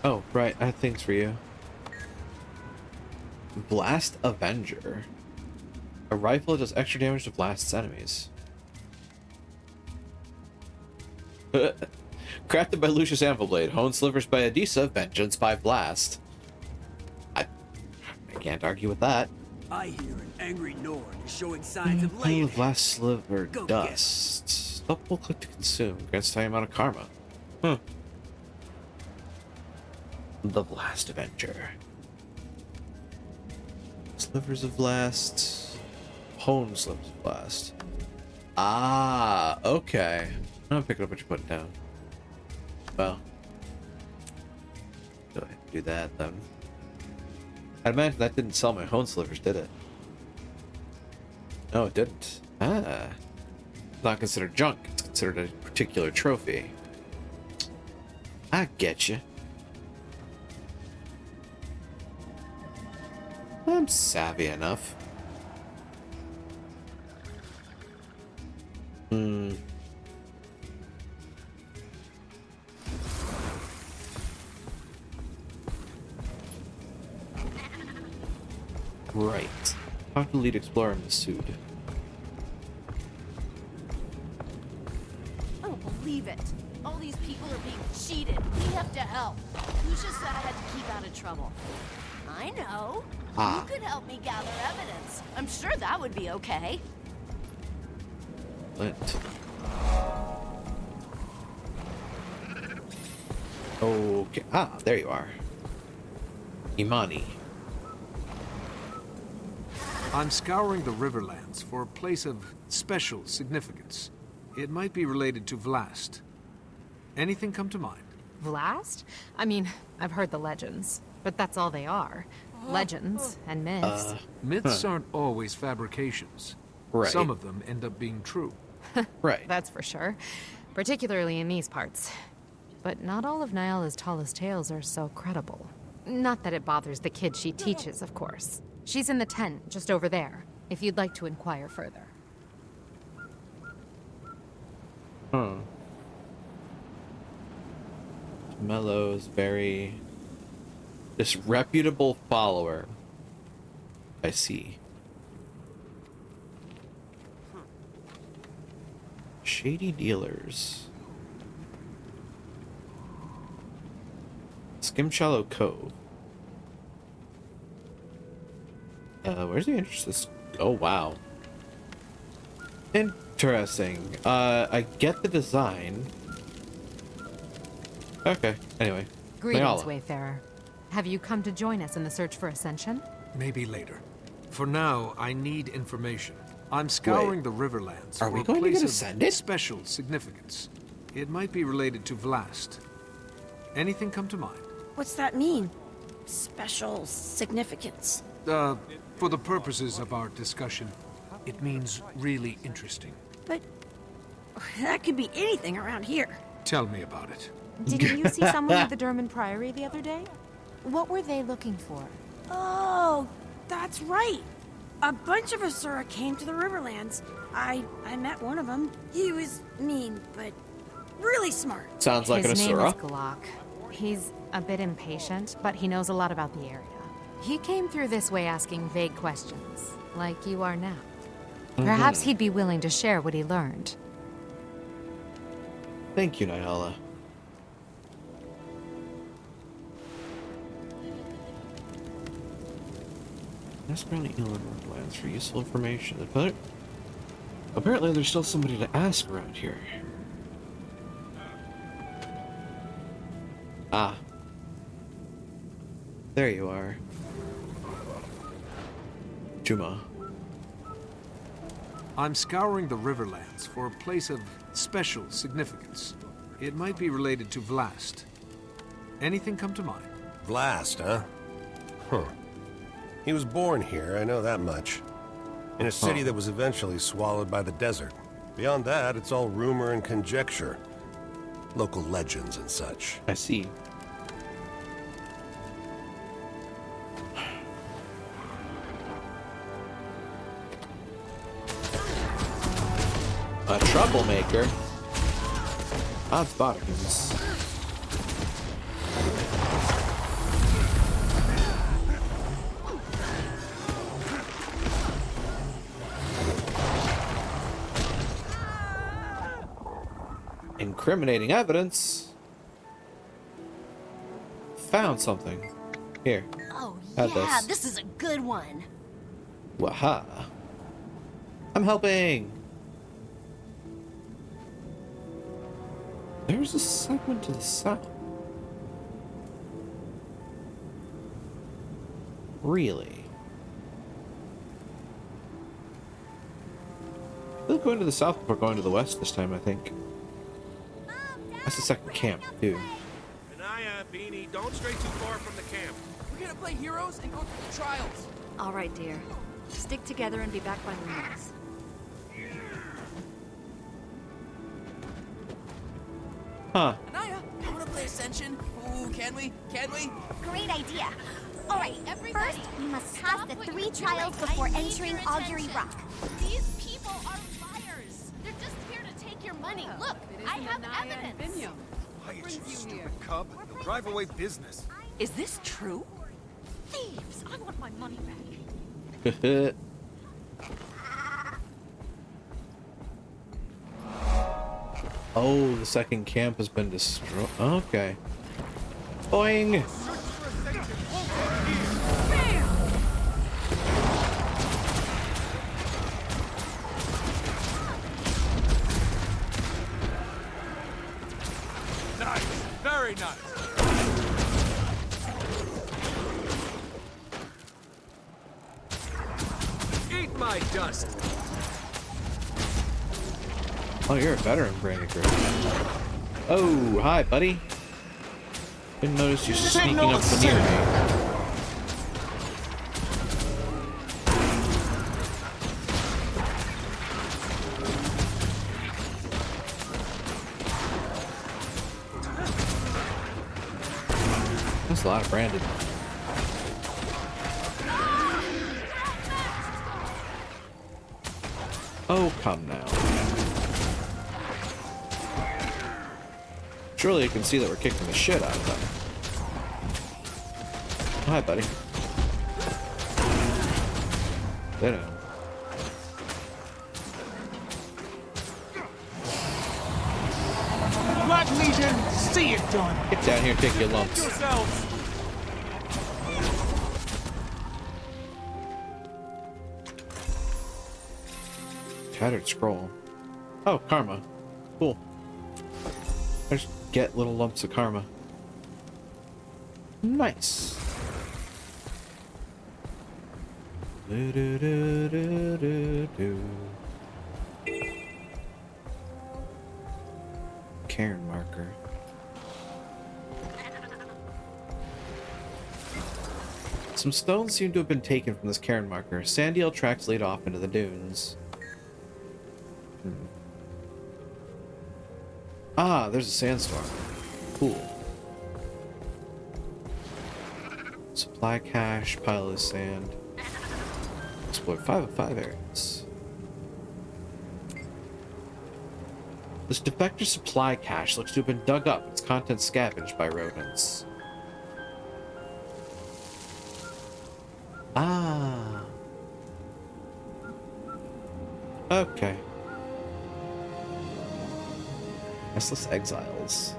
Oh, right, I have things for you. Blast Avenger. A rifle that does extra damage to Blast's enemies. Crafted by Lucius Anvilblade. Honed slivers by Adisa. Vengeance by Blast. I can't argue with that. I hear an angry Nord is showing signs of laying. Blast sliver Go dust. Double click to consume. Grants tiny amount of karma. Huh. The Blast Avenger. Slivers of Blast. Honed slivers of Blast. Ah, okay. I'm picking up what you're putting down. Well, do that then. I'd imagine that didn't sell my hone slivers, did it? No, it didn't. Ah. Not considered junk. It's considered a particular trophy. I get you. I'm savvy enough. Right. Talk to lead explorer Masood. I don't believe it. All these people are being cheated. We have to help. Lucia said I had to keep out of trouble. I know. Ah. You could help me gather evidence. I'm sure that would be okay. Flint. Okay. Ah, there you are. Imani. I'm scouring the Riverlands for a place of special significance. It might be related to Vlast. Anything come to mind? Vlast? I mean, I've heard the legends, but that's all they are. Legends and myths. Myths aren't always fabrications. Right. Some of them end up being true. Right. That's for sure. Particularly in these parts. But not all of Nyala's tallest tales are so credible. Not that it bothers the kid she teaches, of course. She's in the tent, just over there, if you'd like to inquire further. Mello's very disreputable follower. I see. Shady dealers. Skimshallow Cove. Where's the entrance? Oh, wow. Interesting. I get the design. Okay, anyway. Greetings, Nyala. Wayfarer. Have you come to join us in the search for Ascension? Maybe later. For now, I need information. I'm scouring the Riverlands Are for we a going to place get of ascended? special significance. It might be related to Vlast. Anything come to mind? What's that mean? Special significance. For the purposes of our discussion, it means really interesting. But that could be anything around here. Tell me about it. Didn't you see someone at the Derman Priory the other day? What were they looking for? Oh, that's right. A bunch of Asura came to the Riverlands. I met one of them. He was mean, but really smart. Sounds like an His name Asura. is Glock. He's a bit impatient, but he knows a lot about the area. He came through this way asking vague questions, like you are now. Perhaps he'd be willing to share what he learned. Thank you, Nyala. Ask around the Inland Riverlands for useful information. But apparently there's still somebody to ask around here. Ah. There you are. Juma. I'm scouring the Riverlands for a place of special significance. It might be related to Vlast. Anything come to mind? Vlast, huh? Huh. He was born here, I know that much. In a city that was eventually swallowed by the desert. Beyond that, it's all rumor and conjecture. Local legends and such. I see. A troublemaker. Odds bodkins. Incriminating evidence. Found something. Here. Oh, Have yeah, this. this is a good one. Waha. I'm helping. There's a segment to the south. Really? We'll go into the south before going to the west this time, I think. That's the second camp, too. Anaya, Beanie, don't stray too far from the camp. We're gonna play heroes and go through the trials. All right, dear. Stick together and be back by moonrise. Huh. Anaya, I wanna play Ascension. Ooh, can we? Can we? Great idea. All right, first we must pass the 3 trials before entering Augury Rock. These people are liars. They're just here to take your money. Look, I have evidence. Quiet, you stupid cub. They'll drive away business. Is this true? Thieves! I want my money back. Oh, the second camp has been destroyed. Okay. Boing! Nice. Very nice. Eat my dust. Oh, you're a veteran, Brandiger. Oh, hi, buddy. Didn't notice you sneaking up near me. That's a lot of branded. Oh, come now. Surely you can see that we're kicking the shit out of them. Hi, buddy. They know. Black Legion, see it done. Get down here and take your lumps. Yourselves. Tattered scroll. Oh, karma. Cool. I just get little lumps of karma. Nice. Do, do, do, do, do, do. Cairn marker. Some stones seem to have been taken from this cairn marker. Sandiel tracks lead off into the dunes. Ah, there's a sandstorm. Cool. Supply cache, pile of sand. Explore 5 of 5 areas. This defector supply cache looks to have been dug up, its contents scavenged by rodents. Ah. Okay. Restless exiles.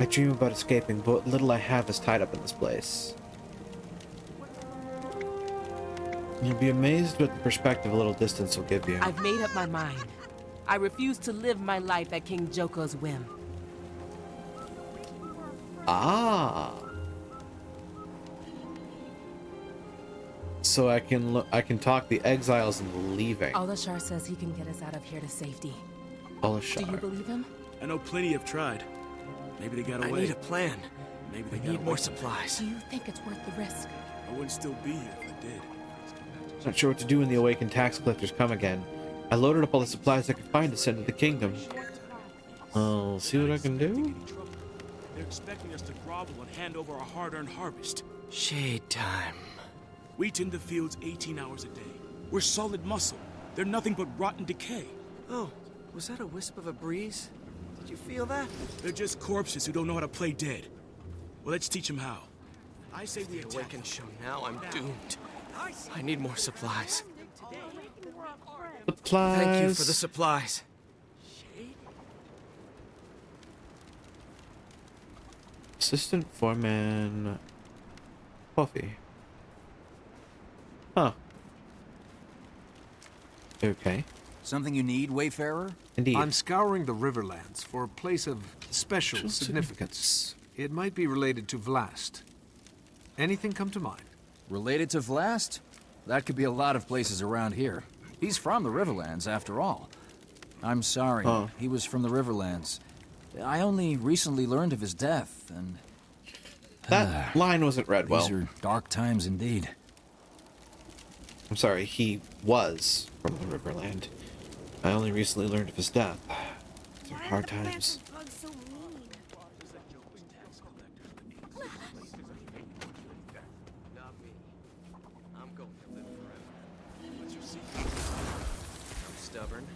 I dream about escaping, but what little I have is tied up in this place. You'll be amazed at the perspective a little distance will give you. I've made up my mind. I refuse to live my life at King Joko's whim. Ah. So I can talk the exiles into leaving. Alashar says he can get us out of here to safety. Alashar. Do you believe him? I know plenty have tried. Maybe they got away. I need a plan. Maybe they We got need away. more supplies. Do you think it's worth the risk? I wouldn't still be here if I did. Not sure what to do when the awakened tax collectors come again. I loaded up all the supplies I could find to send to the kingdom. I'll see what I can do. They're expecting us to grovel and hand over our hard-earned harvest. Shade time. We tend the fields 18 hours a day. We're solid muscle. They're nothing but rotten decay. Oh, was that a wisp of a breeze? Did you feel that? They're just corpses who don't know how to play dead. Well, let's teach them how. I say we The awakened show now. I'm doomed. I need more supplies. Supplies. Thank you for the supplies. Assistant foreman. Coffee. Huh. Okay. Something you need, Wayfarer? Indeed. I'm scouring the Riverlands for a place of special significance. It might be related to Vlast. Anything come to mind? Related to Vlast? That could be a lot of places around here. He's from the Riverlands, after all. I'm sorry. Oh. He was from the Riverlands. I only recently learned of his death, and... That line wasn't read well. These are dark times indeed. I'm sorry, he was from the Riverland. I only recently learned of his death. These are hard times. Stubborn.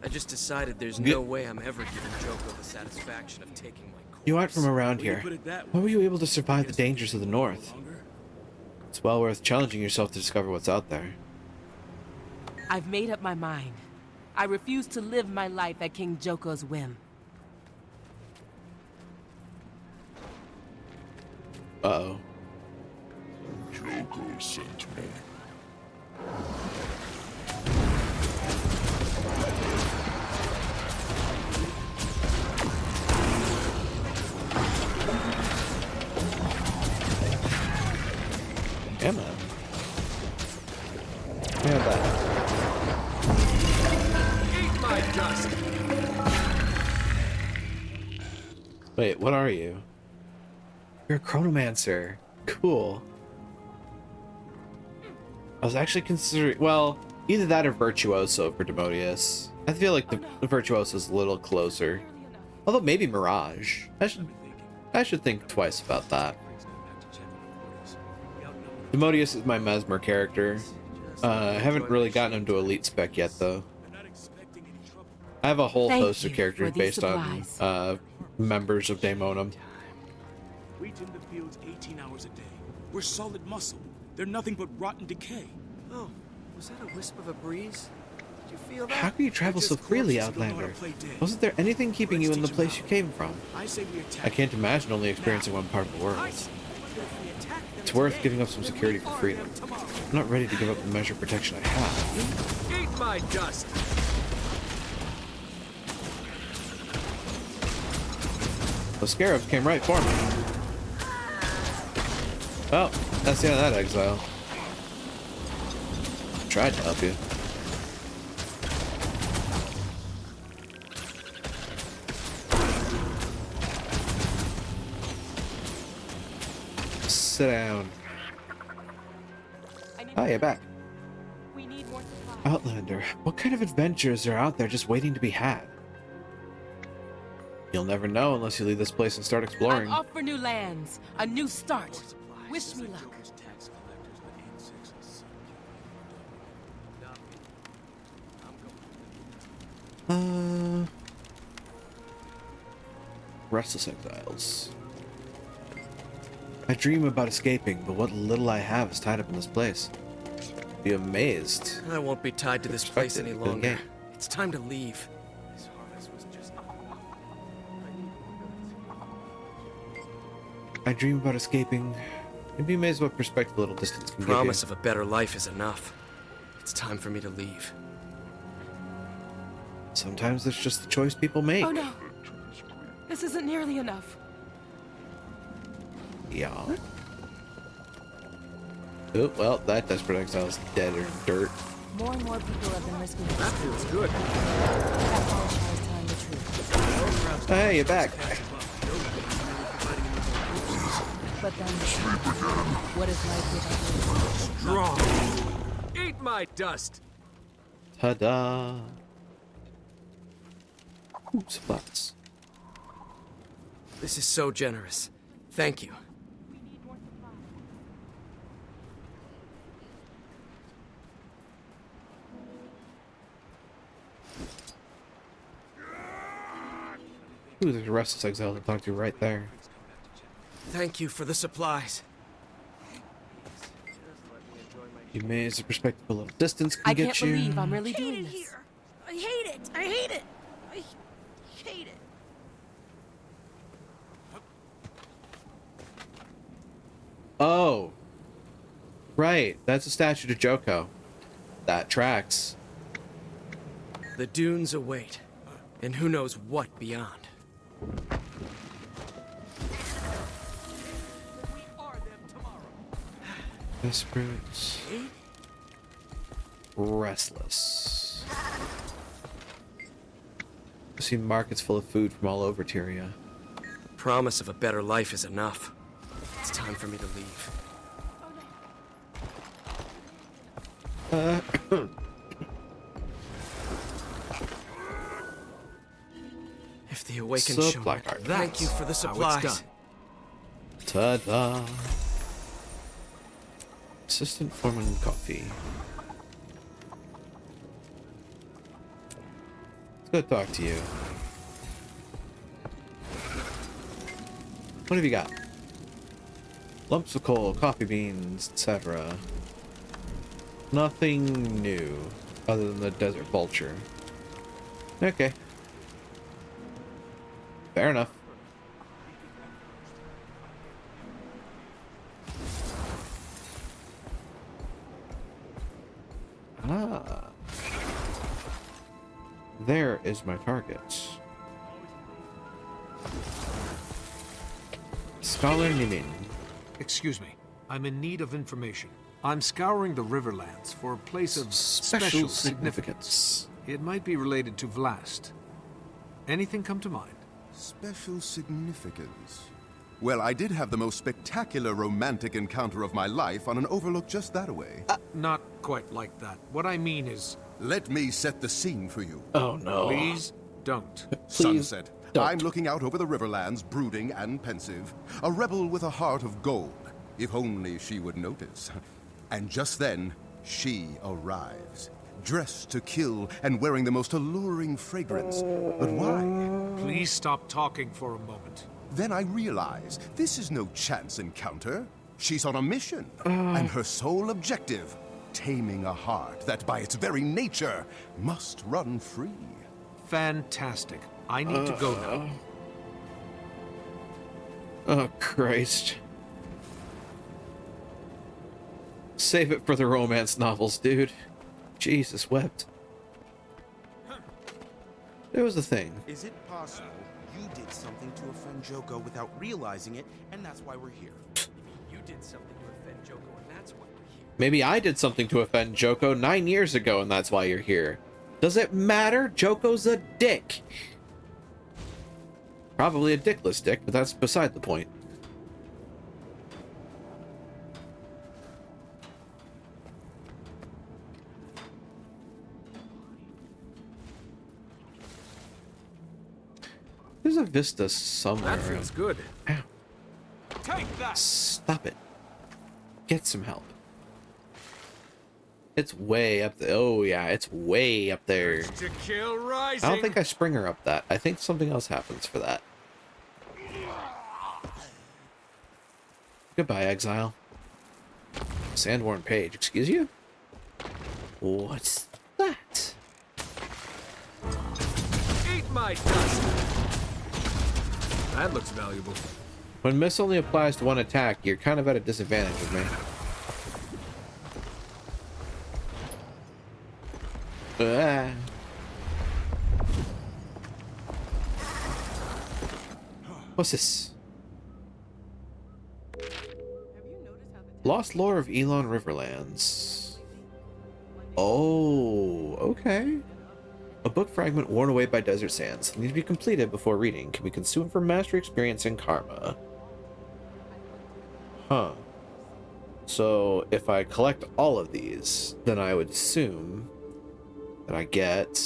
I just decided there's no way I'm ever giving Joko the satisfaction of taking my course. You aren't from around here. How were you able to survive the dangers of the North? It's well worth challenging yourself to discover what's out there. I've made up my mind. I refuse to live my life at King Joko's whim. Uh-oh. Joko sent me. Emma. Yeah, that. Eat my dust! Wait, what are you? You're a chronomancer. Cool. I was actually considering, well, either that or Virtuoso for Demodius. I feel like the Virtuoso is a little closer. Although maybe Mirage. I should think twice about that. Demodius is my Mesmer character. I haven't really gotten him to elite spec yet, though. I have a whole host of characters based on members of Daemonum. Wait in the fields 18 hours a day. We're solid muscle. They're nothing but rotten decay. Oh, was that a wisp of a breeze? Did you feel that? How can you travel so freely, Outlander? Wasn't there anything keeping you in the place you came from? I can't imagine only experiencing one part of the world. It's worth giving up some security for freedom. I'm not ready to give up the measure of protection I have. Eat my dust! The Scarabs came right for me. Well, that's the end of that exile. Tried to help you. Sit down. Oh, you're back. Outlander, what kind of adventures are out there just waiting to be had? You'll never know unless you leave this place and start exploring. I'm off for new lands, a new start. Wish me luck. Restless Exiles. I dream about escaping, but what little I have is tied up in this place. Be amazed. I won't be tied to this place any longer. It's time to leave. I dream about escaping. You'd be amazed what perspective a little distance can Promise give you. of a better life is enough. It's time for me to leave. Sometimes it's just the choice people make. Oh no! This isn't nearly enough. Yeah. Oh, well, that Desperate Exile is dead or dirt. More and more people have been risking That feels good. Hey, you're back. But then, what is life without Strong. Eat my dust. Ta-da. Ooh, supplies. This is so generous. Thank you. Ooh, there's a Restless Exile to talk to right there. Thank you for the supplies. You may, as a perspective, a little distance can I get can't you. believe I'm really doing this. Here. I hate it. I hate it. I hate it. Oh. Right, that's a statue to Joko. That tracks. The dunes await, and who knows what beyond. Desperate. restless. I've seen markets full of food from all over Tyria. Promise of a better life is enough. It's time for me to leave. If the Awakened show Supply cart. thank you for the supplies. Ta-da! Assistant Foreman Coffee. Let's go talk to you. What have you got? Lumps of coal, coffee beans, etc. Nothing new other than the desert vulture. Okay. Fair enough. Ah. There is my target. Scholar Nimin. Excuse me. I'm in need of information. I'm scouring the Riverlands for a place of special significance. It might be related to Vlast. Anything come to mind? Special significance? Well, I did have the most spectacular romantic encounter of my life on an overlook just that away. Not quite like that. What I mean is... Let me set the scene for you. Oh, no. Please don't. Sunset. I'm looking out over the Riverlands, brooding and pensive. A rebel with a heart of gold. If only she would notice. And just then, she arrives. Dressed to kill and wearing the most alluring fragrance. But why? Please stop talking for a moment. Then I realize this is no chance encounter. She's on a mission. And her sole objective, taming a heart that by its very nature must run free. Fantastic. I need to go now. Oh, Christ. Save it for the romance novels, dude. Jesus wept. There was a thing. Is it possible you did something to offend Joko without realizing it, and that's why we're here? You did something to offend Joko, and that's why we're here. Maybe I did something to offend Joko 9 years ago, and that's why you're here. Does it matter? Joko's a dick. Probably a dickless dick, but that's beside the point. There's a vista somewhere. That feels good. Ow. Take that. Stop it. Get some help. It's way up there. Oh yeah, it's way up there. To kill rising. I don't think I spring her up that. I think something else happens for that. Goodbye, exile. Sandworn page, excuse you? What's that? Eat my dust. That looks valuable. When miss only applies to one attack, you're kind of at a disadvantage with me. What's this? Lost lore of Elon Riverlands. Oh, okay. A book fragment worn away by desert sands. Need to be completed before reading. Can be consumed for mastery, experience, and karma. Huh. So if I collect all of these, then I would assume that I get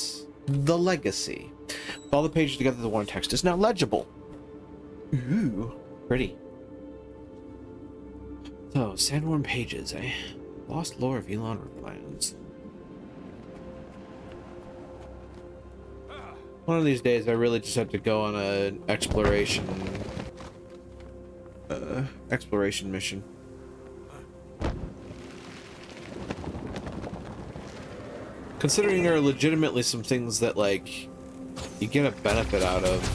the legacy. With all the pages together, the one text is now legible. Ooh, pretty. So, Sandworn pages, eh? Lost lore of Elon Riverlands. One of these days, I really just have to go on an exploration mission. Considering there are legitimately some things that, like, you get a benefit out of.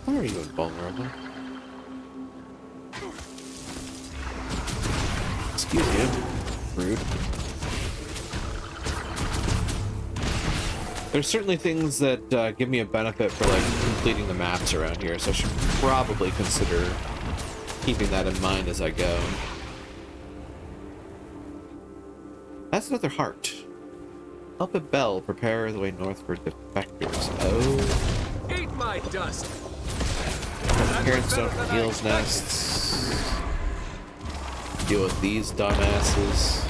Why are you invulnerable? Excuse you. Rude. There's certainly things that give me a benefit for, like, completing the maps around here, so I should probably consider Keeping that in mind as I go. That's another heart. Help a bell prepare the way north for defectors. Oh. Eat my dust. Cairnstone for Eel's nests. Deal with these dumbasses.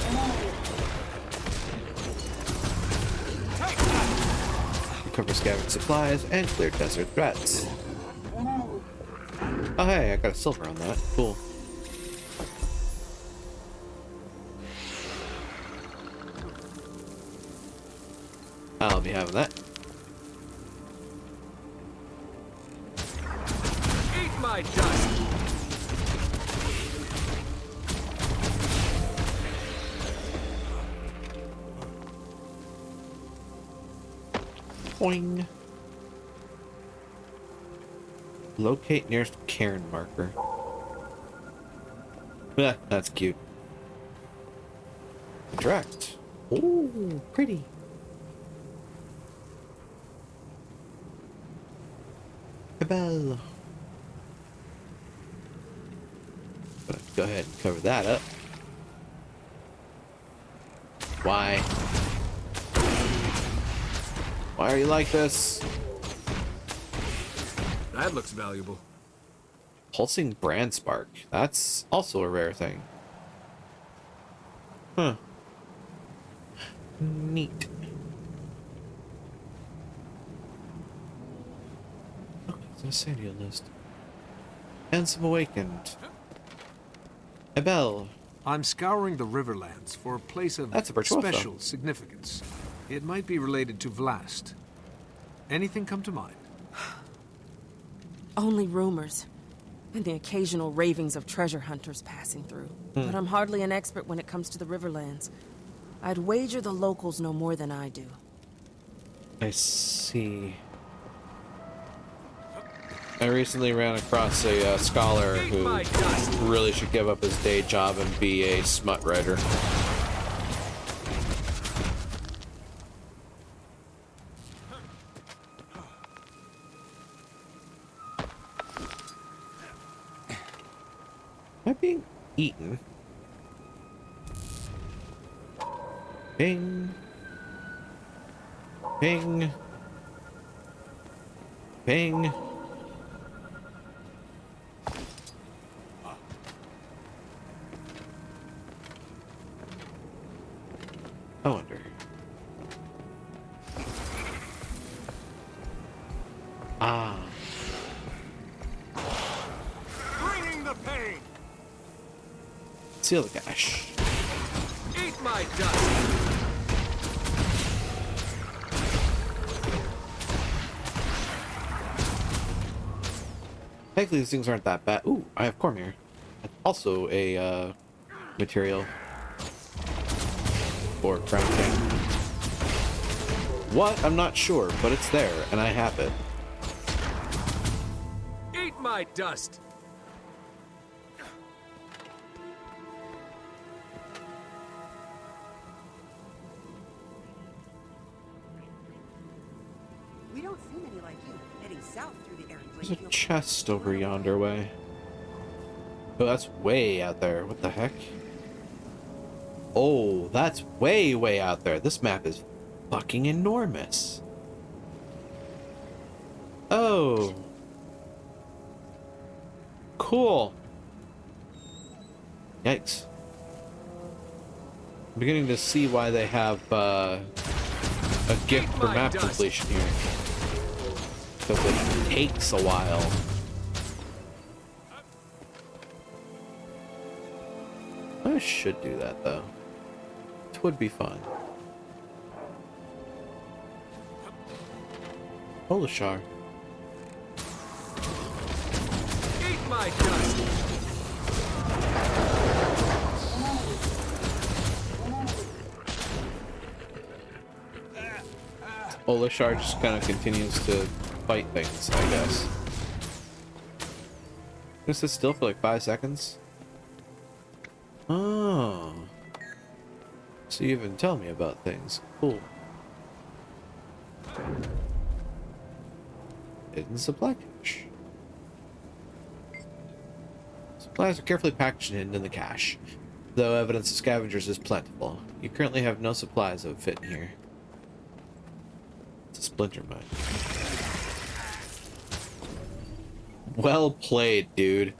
Recover scavenged supplies and clear desert threats. Oh hey, I got a silver on that. Cool. I'll be having that. Eat my dust. Boing. Locate nearest cairn marker. Ah, that's cute. Direct. Ooh, pretty. A bell. Go ahead and cover that up. Why? Why are you like this? That looks valuable. Pulsing brand spark. That's also a rare thing. Huh. Neat. Oh, it's a Sandia list. Handsome awakened. A bell. I'm scouring the Riverlands for a place of That's a virtuoso. special significance. It might be related to Vlast. Anything come to mind? Only rumors. And the occasional ravings of treasure hunters passing through. But I'm hardly an expert when it comes to the Riverlands. I'd wager the locals know more than I do. I see. I recently ran across a scholar who really should give up his day job and be a smut writer. Am I being eaten? Ping. Ping. Ping. I wonder. Ah. Bringing the pain. Seal the cache. Eat my dust. Technically, these things aren't that bad. Ooh, I have Cormier. Also a material for Crown King. What? I'm not sure, but it's there, and I have it. Eat my dust. We don't see many like you heading south through the arid There's a chest over yonder way. Oh, that's way out there. What the heck? Oh, that's way, way out there. This map is fucking enormous. Oh. Cool. Yikes. I'm beginning to see why they have a gift for map completion here. Because it takes a while. I should do that though. It would be fun. Olashar. Eat my dust. Olashar just kind of continues to fight things, I guess. Gonna sit still for like 5 seconds. Oh. So you even tell me about things. Cool. Hidden supply cache. Supplies are carefully packaged and hidden in the cache, though evidence of scavengers is plentiful. You currently have no supplies that would fit in here. It's a splinter mine. Well played, dude.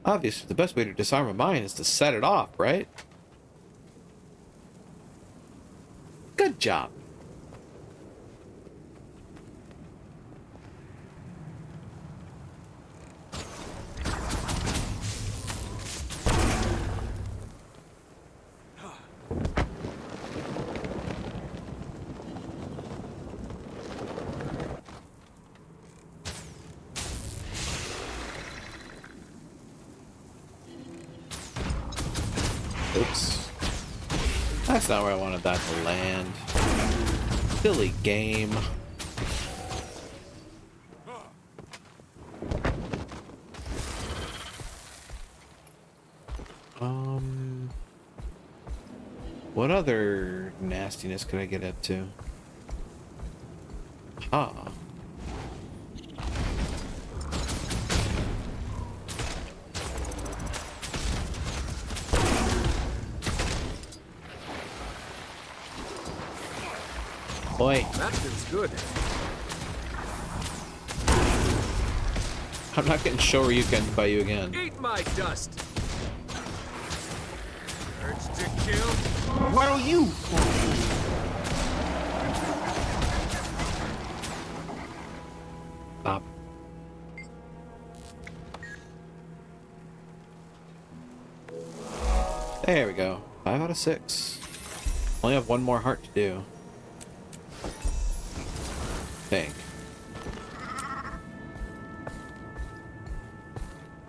Obviously, the best way to disarm a mine is to set it off, right? Good job. Oops. That's not where I wanted that to land. Silly game. What other nastiness could I get up to? Ah. Boy. That feels good. I'm not getting Shoryuken by you again. Eat my dust. Urge to kill. What are you? Stop. There we go. 5 out of 6. Only have one more heart to do. Think.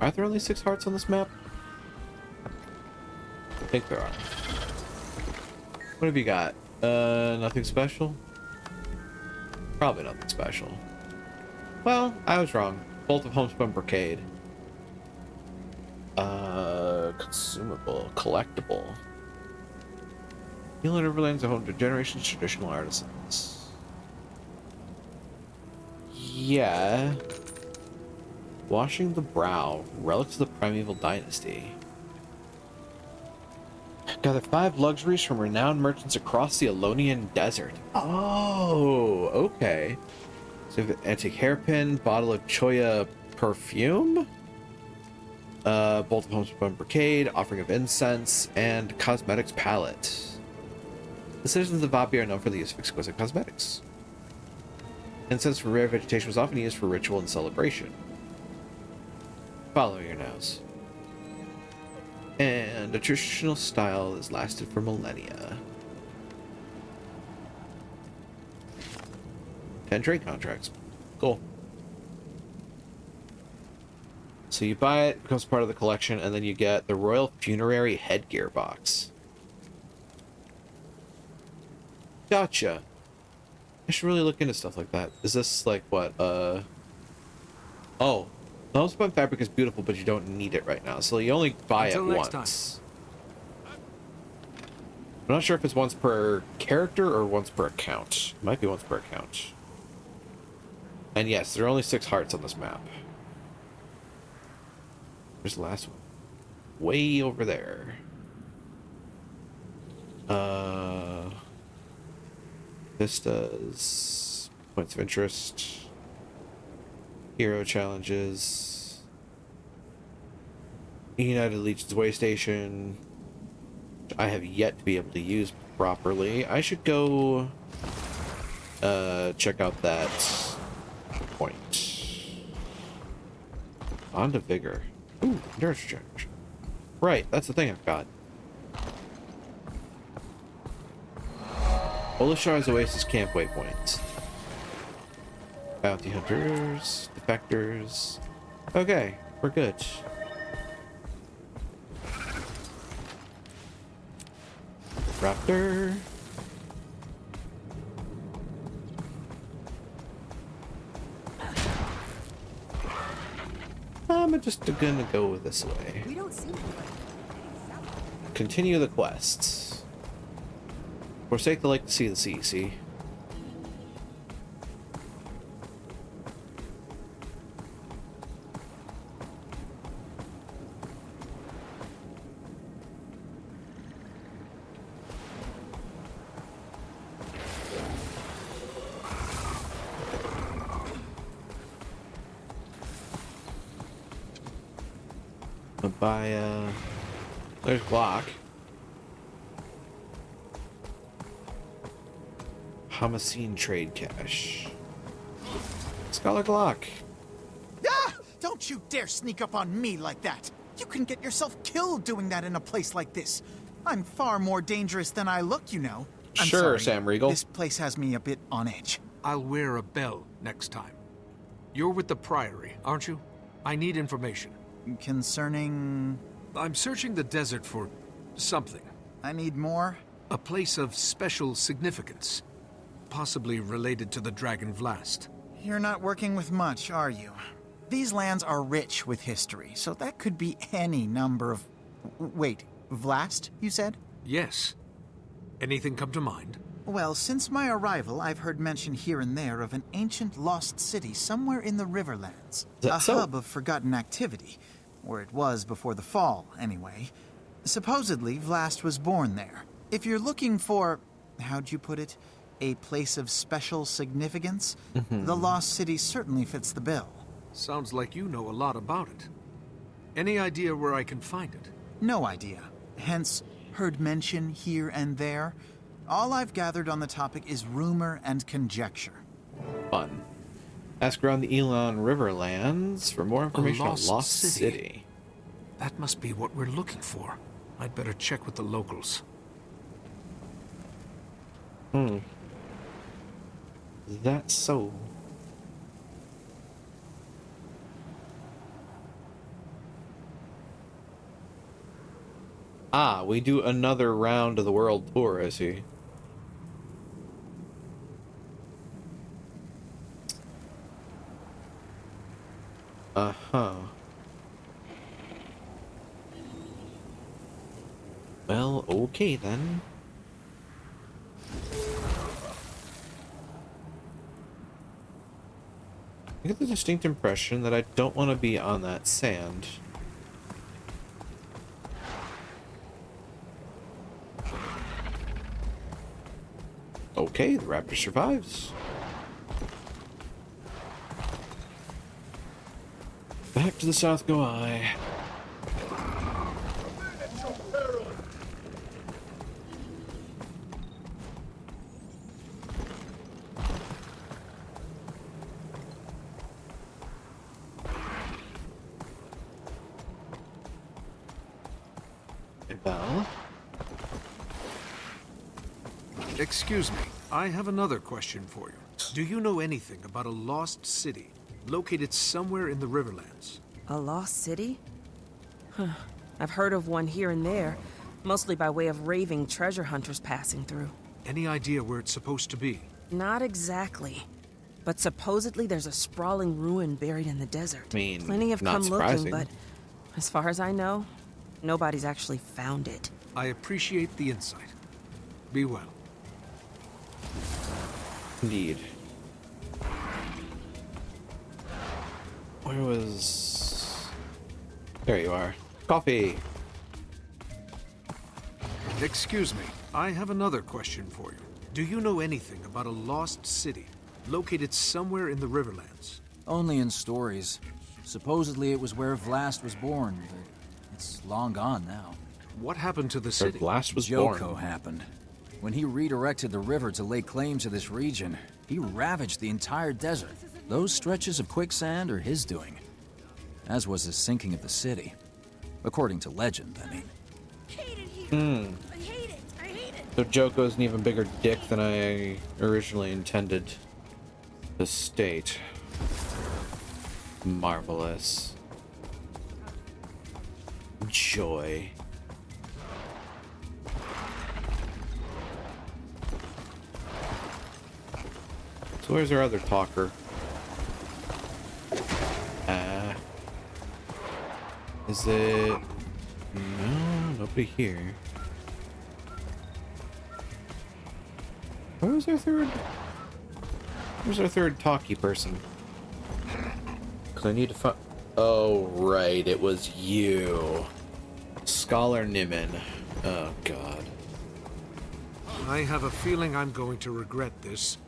Are there only 6 hearts on this map? I think there are. What have you got? Nothing special? Probably nothing special. Well, I was wrong. Bolt of Homespun Brigade. Consumable. Collectible. Healing Riverlands are home to generations of traditional artisans. Yeah. Washing the Brow. Relics of the Primeval Dynasty. Gather 5 luxuries from renowned merchants across the Alonian Desert. Oh, okay. So we have an antique hairpin, bottle of Choya perfume, bolt of homespun brigade, offering of incense, and cosmetics palette. The citizens of Vapi are known for the use of exquisite cosmetics. Incense from rare vegetation was often used for ritual and celebration. Follow your nose. And a traditional style has lasted for millennia. 10 trade contracts. Cool. So you buy it, becomes part of the collection, and then you get the Royal Funerary Headgear box. Gotcha. I should really look into stuff like that. Is this like what? Oh. The homespun fabric is beautiful, but you don't need it right now. So you only buy it once. I'm not sure if it's once per character or once per account. It might be once per account. And yes, there are only 6 hearts on this map. There's the last one. Way over there. Vistas. Points of interest. Hero challenges. United Legion's way station. I have yet to be able to use properly. I should go check out that point. On to Vigor. Ooh, endurance regeneration. Right, that's the thing I've got. Olashar's Oasis camp waypoints. Bounty hunters, defectors. Okay, we're good. Raptor. I'm just gonna go this way. We don't seem to Continue the quests. Forsake the lake to see the sea, see? By, there's Glock. Homicene trade cache. Scholar Glock. Ah! Don't you dare sneak up on me like that! You can get yourself killed doing that in a place like this. I'm far more dangerous than I look, you know. I'm Sure, sorry. Sam Riegel. This place has me a bit on edge. I'll wear a bell next time. You're with the Priory, aren't you? I need information. Concerning... I'm searching the desert for something. I need more? A place of special significance. Possibly related to the Dragon Vlast. You're not working with much, are you? These lands are rich with history, so that could be any number of... Wait, Vlast, you said? Yes. Anything come to mind? Well, since my arrival, I've heard mention here and there of an ancient lost city somewhere in the Riverlands. A hub of forgotten activity. Or it was before the fall, anyway. Supposedly, Vlast was born there. If you're looking for... how'd you put it? A place of special significance? The lost city certainly fits the bill. Sounds like you know a lot about it. Any idea where I can find it? No idea. Hence, heard mention here and there. All I've gathered on the topic is rumor and conjecture. Fun. Ask around the Elon Riverlands for more information on Lost City. That must be what we're looking for. I'd better check with the locals. Is that so? Ah, we do another round of the world tour, I see. Uh-huh. Well, okay then. I get the distinct impression that I don't want to be on that sand. Okay, the raptor survives. Back to the south go I. Bell. Excuse me, I have another question for you. Do you know anything about a lost city located somewhere in the Riverlands? A lost city? Huh. I've heard of one here and there, mostly by way of raving treasure hunters passing through. Any idea where it's supposed to be? Not exactly. But supposedly there's a sprawling ruin buried in the desert. I mean, plenty have not come surprising. looking, but as far as I know, nobody's actually found it. I appreciate the insight. Be well. Indeed. Where was... There you are. Coffee! Excuse me, I have another question for you. Do you know anything about a lost city located somewhere in the Riverlands? Only in stories. Supposedly it was where Vlast was born, but it's long gone now. What happened to the city? Vlast was Joko born. happened. When he redirected the river to lay claim to this region, he ravaged the entire desert. Those stretches of quicksand are his doing, as was the sinking of the city. According to legend, I mean. So Joko's an even bigger dick than I originally intended to state. Marvelous. Joy. So where's our other talker? Is it... No, nobody here. Where's our third... Where's our third talkie person? Because I need to find... Oh, right, it was you. Scholar Nimin. Oh, God. I have a feeling I'm going to regret this,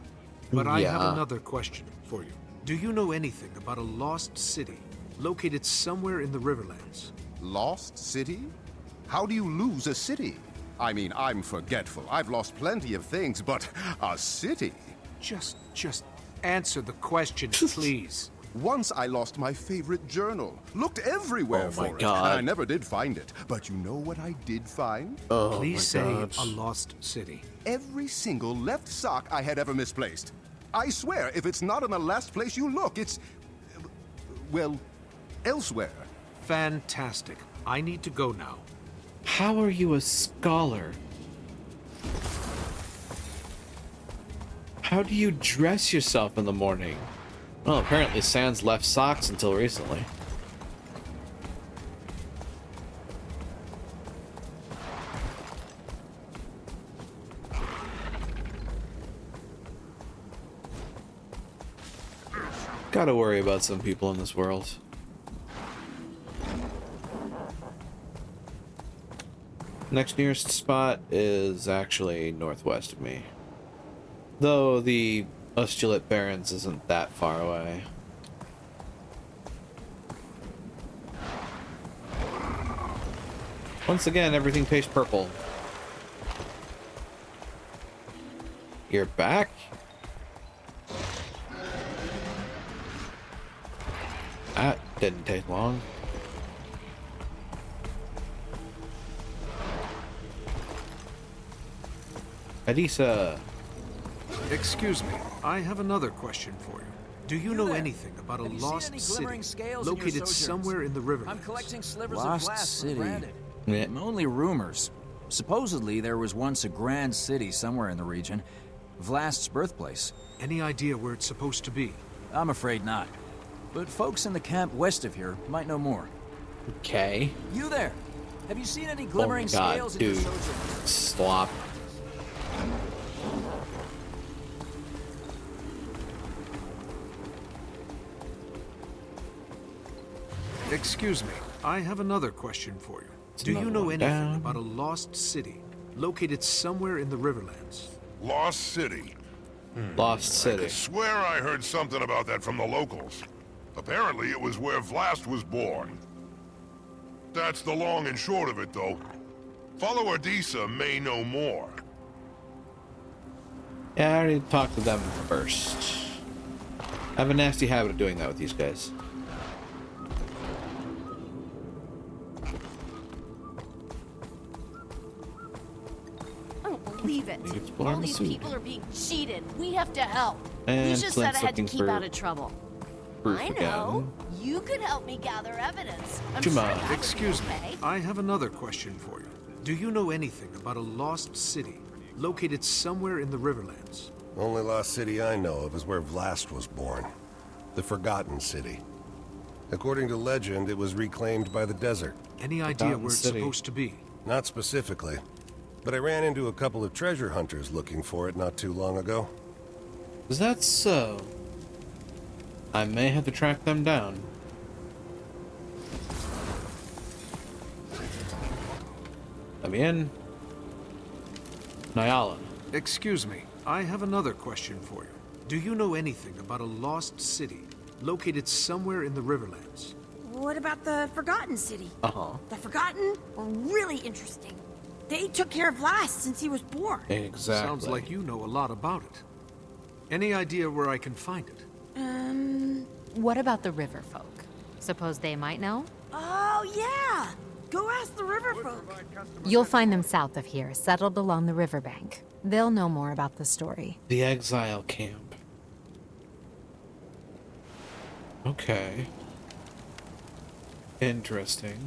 but I have another question for you. Do you know anything about a lost city located somewhere in the Riverlands? Lost city? How do you lose a city? I mean, I'm forgetful. I've lost plenty of things, but a city? Just answer the question, please. Once I lost my favorite journal. Looked everywhere for it, and I never did find it. But you know what I did find? Please say a lost city. Every single left sock I had ever misplaced. I swear, if it's not in the last place you look, it's... well, elsewhere. Fantastic. I need to go now. How are you a scholar? How do you dress yourself in the morning? Well, apparently Sans left socks until recently. Gotta worry about some people in this world. Next nearest spot is actually northwest of me. Though the Ustulate Barrens isn't that far away. Once again, everything tastes purple. You're back? That didn't take long. Adisa. Excuse me, I have another question for you. Do you know anything about a lost city located somewhere in the Riverlands? I'm collecting slivers of glass city. Only rumors. Supposedly there was once a grand city somewhere in the region. Vlast's birthplace. Any idea where it's supposed to be? I'm afraid not. But folks in the camp west of here might know more. Okay. You there? Have you seen any glimmering scales in your sojourn? Slop. Excuse me, I have another question for you. Do you know anything about a lost city located somewhere in the Riverlands? Lost City? Lost City. I could swear I heard something about that from the locals. Apparently it was where Vlast was born. That's the long and short of it, though. Follower Adisa may know more. Yeah, I already talked to them first. I have a nasty habit of doing that with these guys. Believe it. All these people are being cheated. We have to help. And You just said I had to looking keep for out of trouble. proof I know. You could help me gather evidence. I'm Come sure on. that would Excuse be me, okay. I have another question for you. Do you know anything about a lost city located somewhere in the Riverlands? Only lost city I know of is where Vlast was born. The Forgotten City. According to legend, it was reclaimed by the desert. Any idea where it's supposed to be? Not specifically. But I ran into a couple of treasure hunters looking for it not too long ago. Is that so? I may have to track them down. Let me in. Nyala. Excuse me, I have another question for you. Do you know anything about a lost city located somewhere in the Riverlands? What about the Forgotten City? The Forgotten were really interesting. They took care of Vlast since he was born. Exactly. Sounds like you know a lot about it. Any idea where I can find it? What about the river folk? Suppose they might know? Oh, yeah! Go ask the river folk. You'll find them south of here, settled along the riverbank. They'll know more about the story. The exile camp. Okay. Interesting.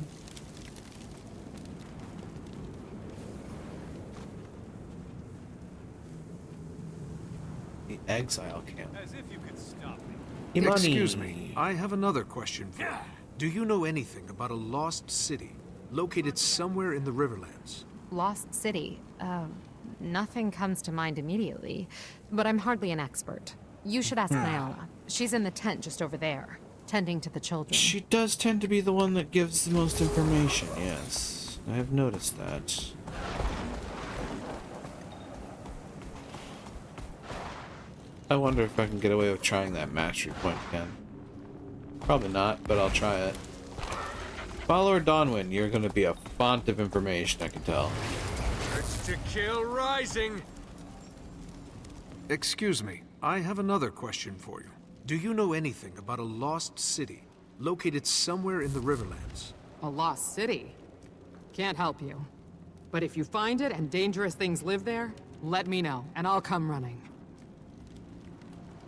The exile camp. As if you could stop me. Imani. Excuse me, I have another question for you. Do you know anything about a lost city located somewhere in the Riverlands? Lost City? Nothing comes to mind immediately, but I'm hardly an expert. You should ask Nyala. She's in the tent just over there, tending to the children. She does tend to be the one that gives the most information, yes. I have noticed that. I wonder if I can get away with trying that mastery point again. Probably not, but I'll try it. Follower Dawnwind, you're going to be a font of information, I can tell. Urge to kill rising. Excuse me, I have another question for you. Do you know anything about a lost city located somewhere in the Riverlands? A lost city? Can't help you. But if you find it and dangerous things live there, let me know, and I'll come running.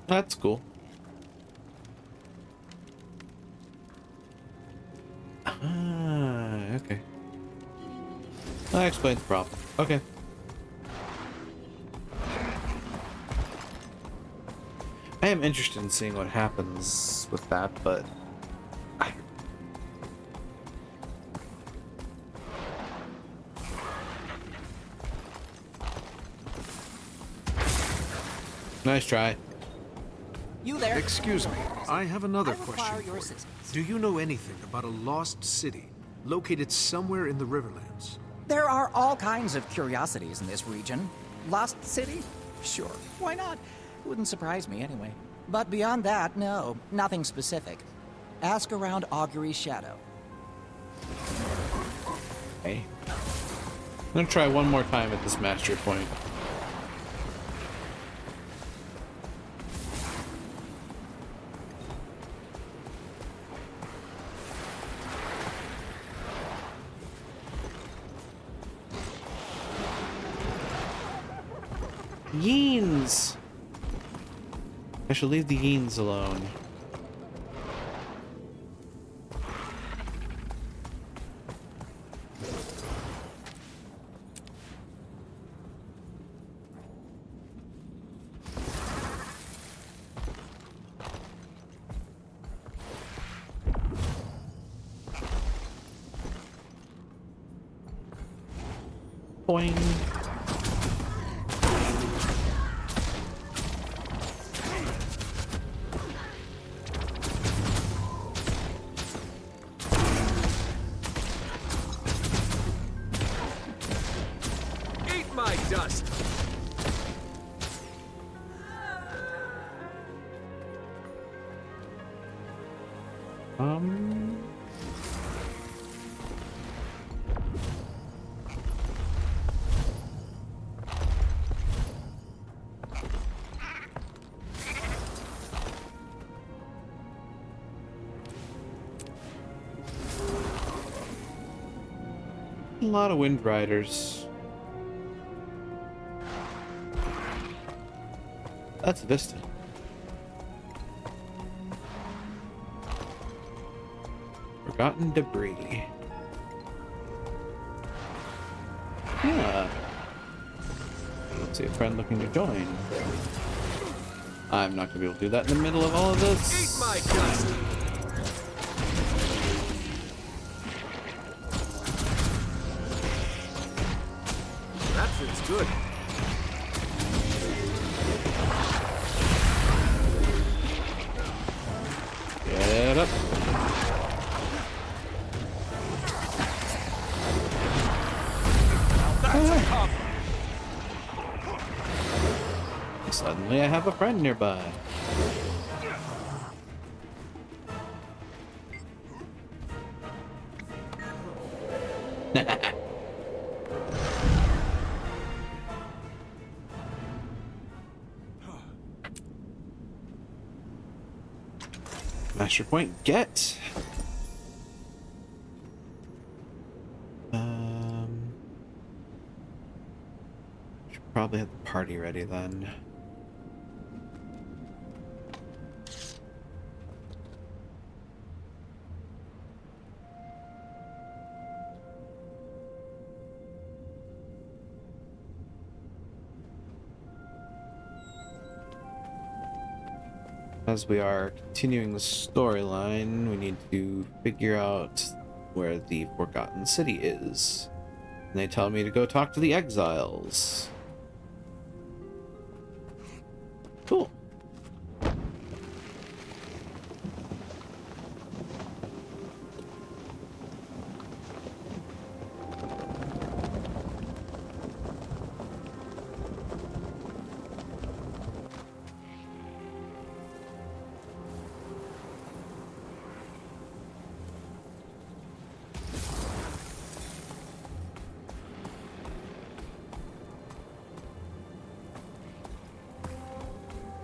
That's cool. Ah, okay. That explains the problem. Okay. I am interested in seeing what happens with that, but... Nice try. You there? Excuse me, I have another I require question your for assistance. you. Do you know anything about a lost city located somewhere in the Riverlands? There are all kinds of curiosities in this region. Lost city? Sure, why not? Wouldn't surprise me anyway. But beyond that, no, nothing specific. Ask around Augury's Shadow. Okay. I'm gonna try one more time at this mastery point. Yeens! I shall leave the Yeens alone. Boing. Eat my dust. A lot of Wind Riders. That's Vista. Forgotten debris. Yeah. Let's see, a friend looking to join. I'm not gonna be able to do that in the middle of all of this. Eat my dust. That feels good. Get up. Suddenly I have a friend nearby. Master point get. Should probably have the party ready then. As we are continuing the storyline, we need to figure out where the Forgotten City is. And they tell me to go talk to the exiles. Cool.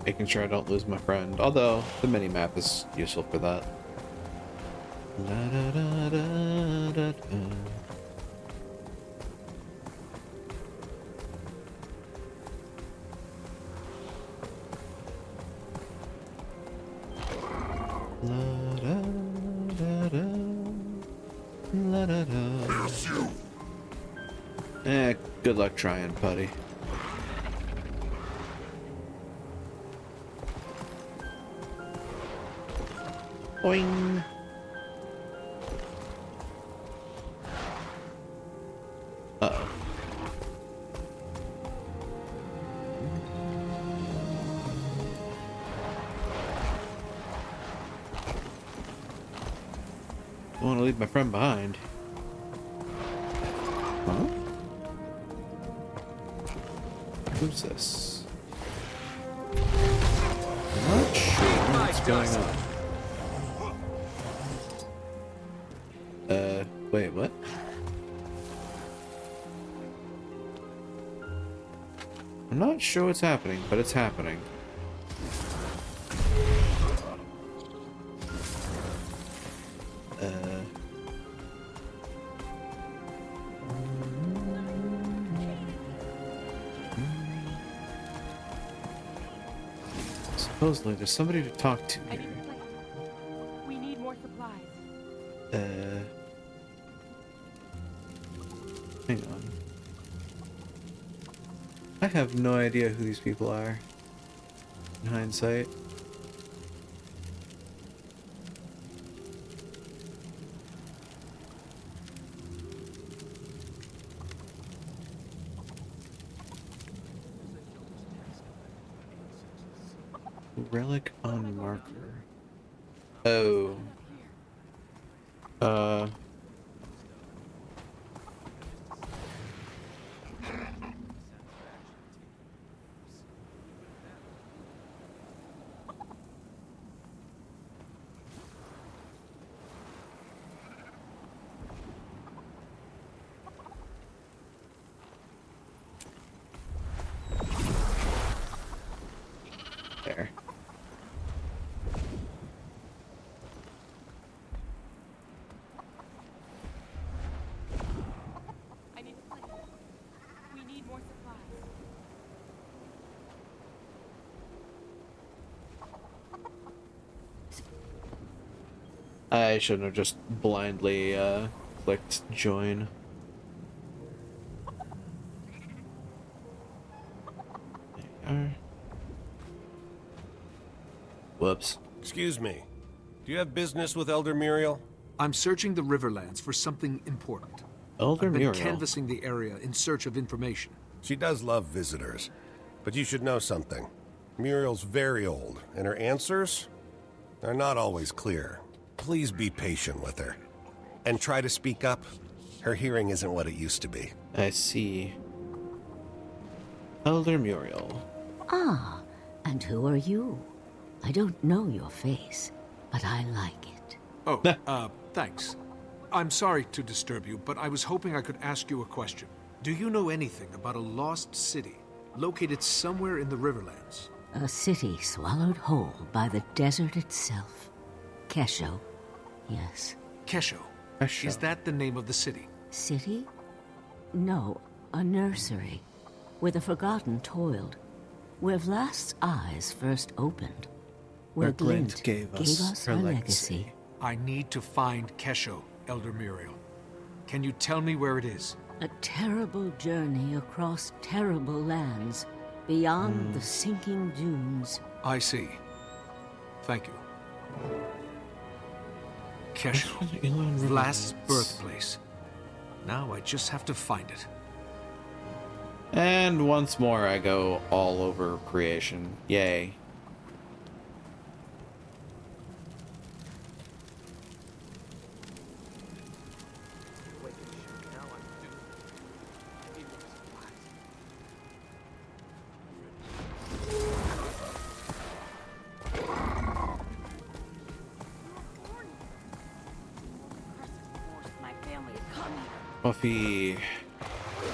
Making sure I don't lose my friend. Although, the mini-map is useful for that. La, da, da, da, da, da. La, da, da, da. La, da, da. Good luck trying, buddy. Boing. Uh-oh. I want to leave my friend behind. Huh? Who's this? I'm not sure what's going on. Wait, what? I'm not sure what's happening, but it's happening. Supposedly, there's somebody to talk to here. We need more supplies. Hang on. I have no idea who these people are. In hindsight. Relic on marker. Oh. There. I need a place. We need more supplies. I shouldn't have just blindly clicked join. There you are. Whoops. Excuse me. Do you have business with Elder Muriel? I'm searching the Riverlands for something important. Elder I've been Muriel. canvassing the area in search of information. She does love visitors. But you should know something. Muriel's very old, and her answers are not always clear. Please be patient with her. And try to speak up. Her hearing isn't what it used to be. I see. Elder Muriel. Ah, and who are you? I don't know your face, but I like it. Oh, thanks. I'm sorry to disturb you, but I was hoping I could ask you a question. Do you know anything about a lost city located somewhere in the Riverlands? A city swallowed whole by the desert itself. Kesho, yes. Kesho. Is that the name of the city? City? No, a nursery, where the Forgotten toiled, where Vlast's eyes first opened, where Glint gave us her legacy. I need to find Kesho, Elder Muriel. Can you tell me where it is? A terrible journey across terrible lands, beyond the sinking dunes. I see. Thank you. Kesho, Vlast's birthplace. Now I just have to find it. And once more I go all over creation. Yay. Buffy.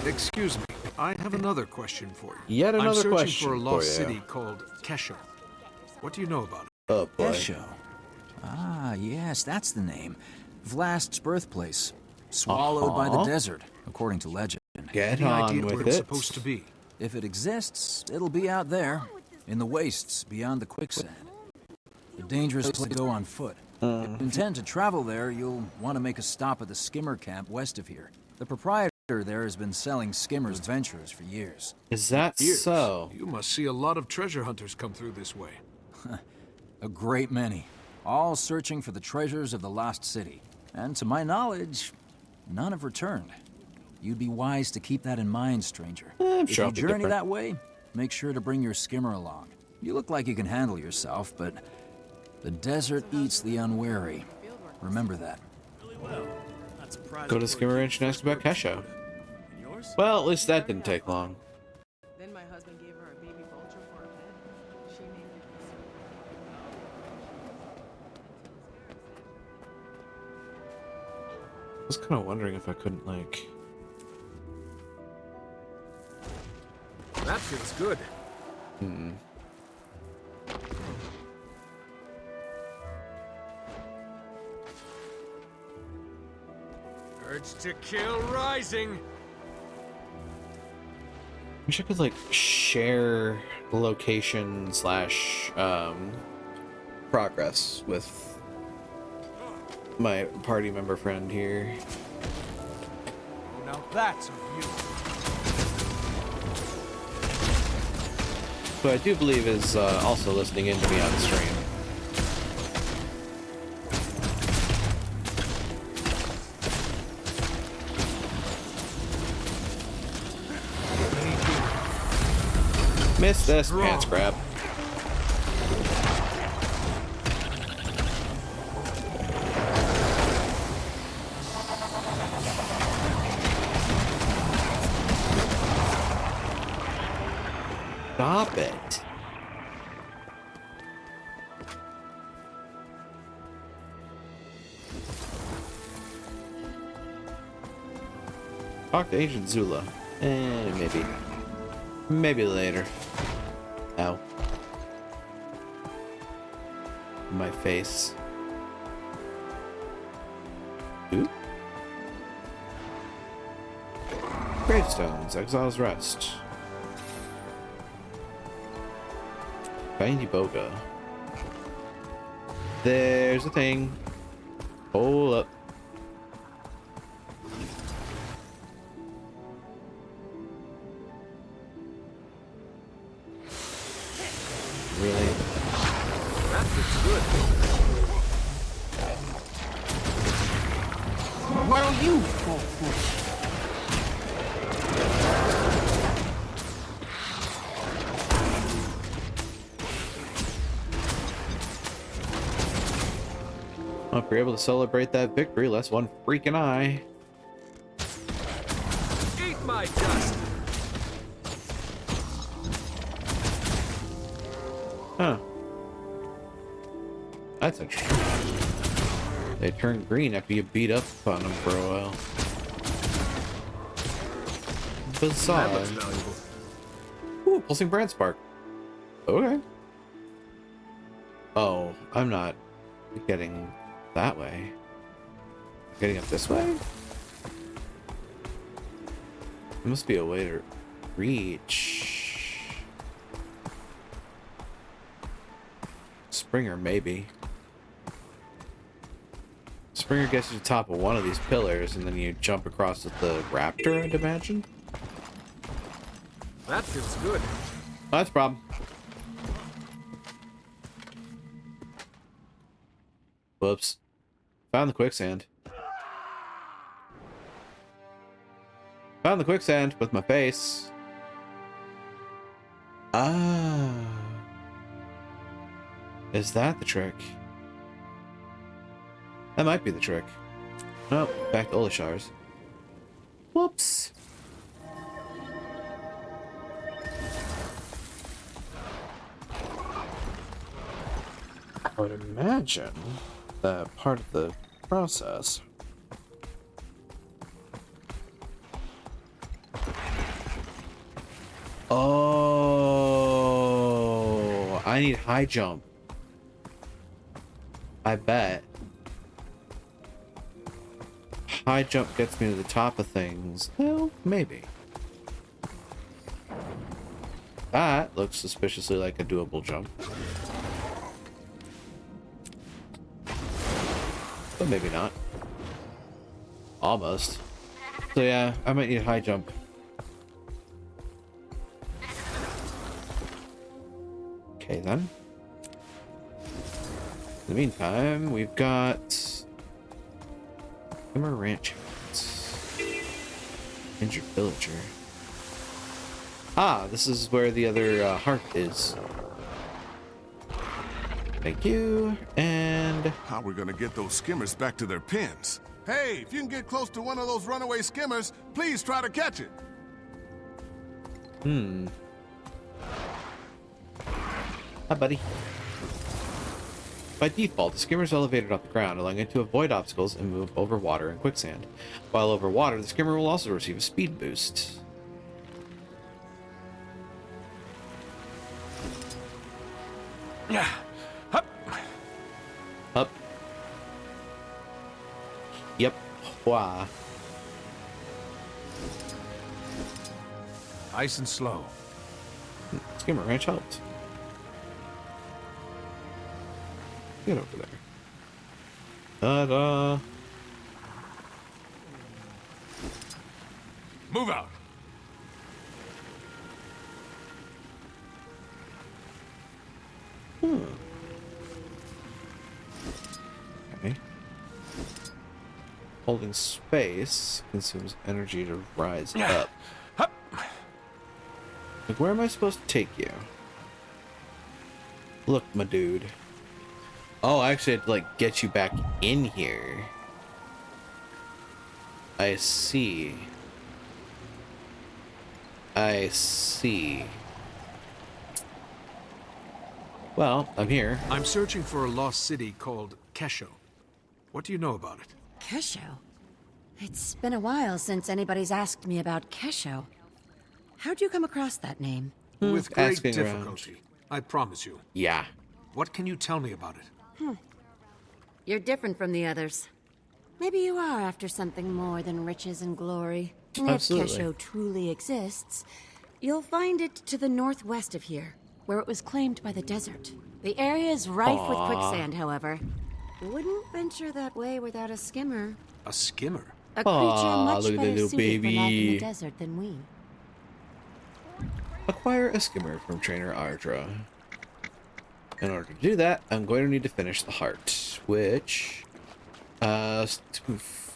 Excuse me, I have another question for you. Yet another I'm searching question for a lost for you. city called Kesho. What do you know about it? Oh boy. Esho. Ah, yes, that's the name. Vlast's birthplace. Swallowed by the desert, according to legend. Get Any on idea with where it. it's supposed to be? If it exists, it'll be out there, in the wastes beyond the quicksand. A dangerous place to go on foot. If you intend to travel there, you'll want to make a stop at the skimmer camp west of here. The proprietor there has been selling skimmers adventurers for years. Is that so? You must see a lot of treasure hunters come through this way. A great many, all searching for the treasures of the lost city. And to my knowledge, none have returned. You'd be wise to keep that in mind, stranger. I'm If sure you I'll be journey different. that way, make sure to bring your skimmer along. You look like you can handle yourself, but the desert eats the unwary. Remember that. Go to Skimmer Ranch and ask about Kesho. Well, at least that didn't take long. Then my husband gave her a baby vulture for a pet. She named it I was kind of wondering if I couldn't, like... That feels good. Urge to kill rising. Wish I could, like, share location slash, progress with my party member friend here. Now that's a view. Who I do believe is also listening in to me on stream. Miss this pants grab. Stop it. Talk to Agent Zula. Maybe. Maybe later. Ow. My face. Ooh. Gravestones, Exile's Rest. Bindy Boga. There's a thing. Hold up. Really? That looks good. Why don't you fall Well, if you're able to celebrate that victory, less one freaking eye. Eat my dust. Huh. That's interesting. They turn green after you beat up on them for a while. Bizarre. That looks valuable. Ooh, pulsing brand spark. Okay. Oh, I'm not getting that way. Getting up this way? There must be a way to reach. Springer, maybe. Springer gets you to the top of one of these pillars, and then you jump across with the raptor, I'd imagine. That feels good. Oh, that's a problem. Whoops. Found the quicksand. Found the quicksand with my face. Ah. Is that the trick? That might be the trick. Oh, back to Olishar's. Whoops. I would imagine that part of the process. Oh, I need high jump. I bet. High jump gets me to the top of things. Well, maybe. That looks suspiciously like a doable jump. But maybe not. Almost. So yeah, I might need a high jump. Okay then. In the meantime, we've got Skimmer Ranch. Injured villager. Ah, this is where the other heart is. Thank you. And how are we gonna get those skimmers back to their pens? Hey, if you can get close to one of those runaway skimmers, please try to catch it. Hi, buddy. By default, the skimmer is elevated off the ground, allowing it to avoid obstacles and move over water and quicksand. While over water, the skimmer will also receive a speed boost. Hup. Up. Yep. Wow. Nice and slow. Skimmer Ranch helped. Get over there. Ta-da! Move out. Okay. Holding space consumes energy to rise up. Like, where am I supposed to take you? Look, my dude. Oh, I actually had to, like, get you back in here. I see. I see. Well, I'm here. I'm searching for a lost city called Kesho. What do you know about it? Kesho? It's been a while since anybody's asked me about Kesho. How'd you come across that name? With great Asking difficulty, around. I promise you. Yeah. What can you tell me about it? You're different from the others. Maybe you are after something more than riches and glory. Absolutely. If Kesho truly exists, you'll find it to the northwest of here, where it was claimed by the desert. The area is rife with quicksand, however. Wouldn't venture that way without a skimmer. A skimmer? A creature much look at better that little suited for life in the baby. desert than we. Acquire a skimmer from Trainer Ardra. In order to do that, I'm going to need to finish the heart, which...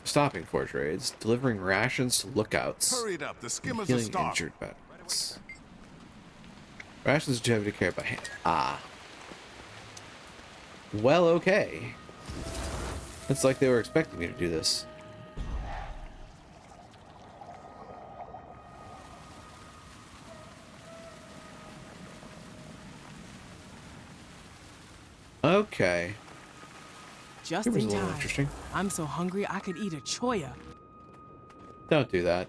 stopping forge raids, delivering rations to lookouts, Hurry it up, the skimmers are healing starved. injured veterans. Rations do have to carry by hand. Ah. Well, okay. It's like they were expecting me to do this. Okay. Just It was in a little time. interesting. I'm so hungry I could eat a choya. Don't do that.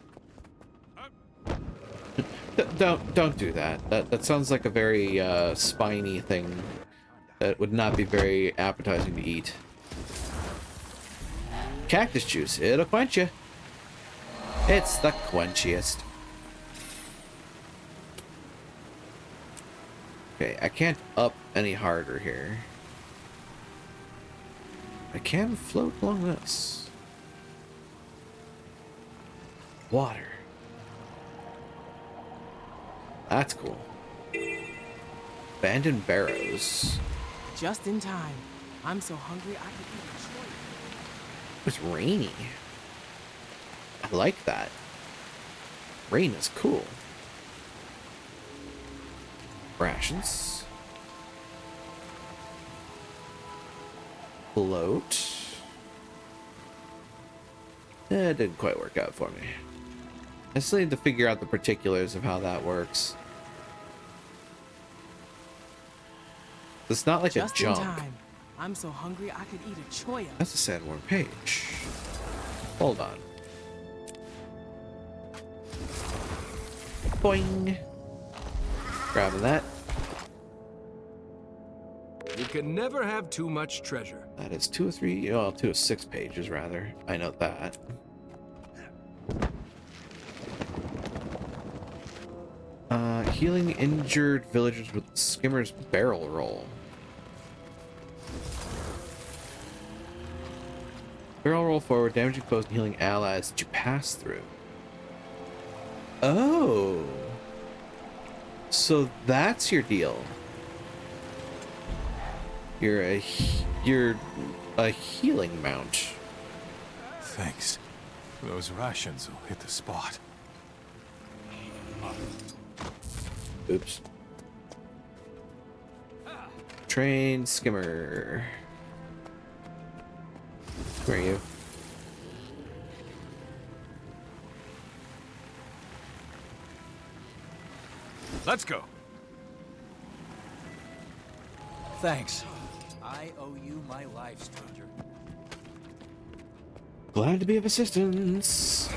Don't do that. That sounds like a very spiny thing that would not be very appetizing to eat. Cactus juice, it'll quench you. It's the quenchiest. Okay, I can't up any harder here. I can float along this. Water. That's cool. Abandoned barrows. Just in time. I'm so hungry I could eat a choya. It's rainy. I like that. Rain is cool. Rations. Float. It didn't quite work out for me. I still need to figure out the particulars of how that works. It's not like Just a jump. in time. I'm so hungry I could eat a choya. That's a Sandworm page. Hold on. Boing. Grabbing that. You can never have too much treasure. That is 2 or 3, well, 2 or 6 pages rather. I know that. Healing injured villagers with Skimmer's barrel roll. Barrel roll forward, damaging foes and healing allies that you pass through. Oh. So that's your deal. You're a healing mount. Thanks. Those rations will hit the spot. Oops. Train Skimmer. Where are you? Let's go. Thanks. I owe you my life, stranger. Glad to be of assistance.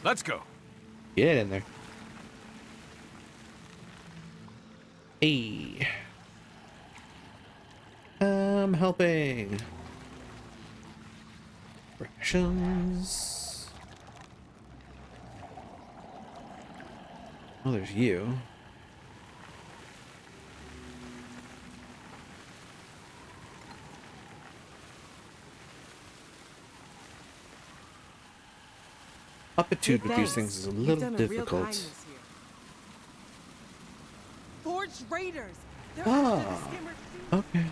Let's go. Get in there. Hey. I'm helping. Rations. Oh, there's you. Aptitude with these things is a little difficult. Forged raiders. Ah, okay.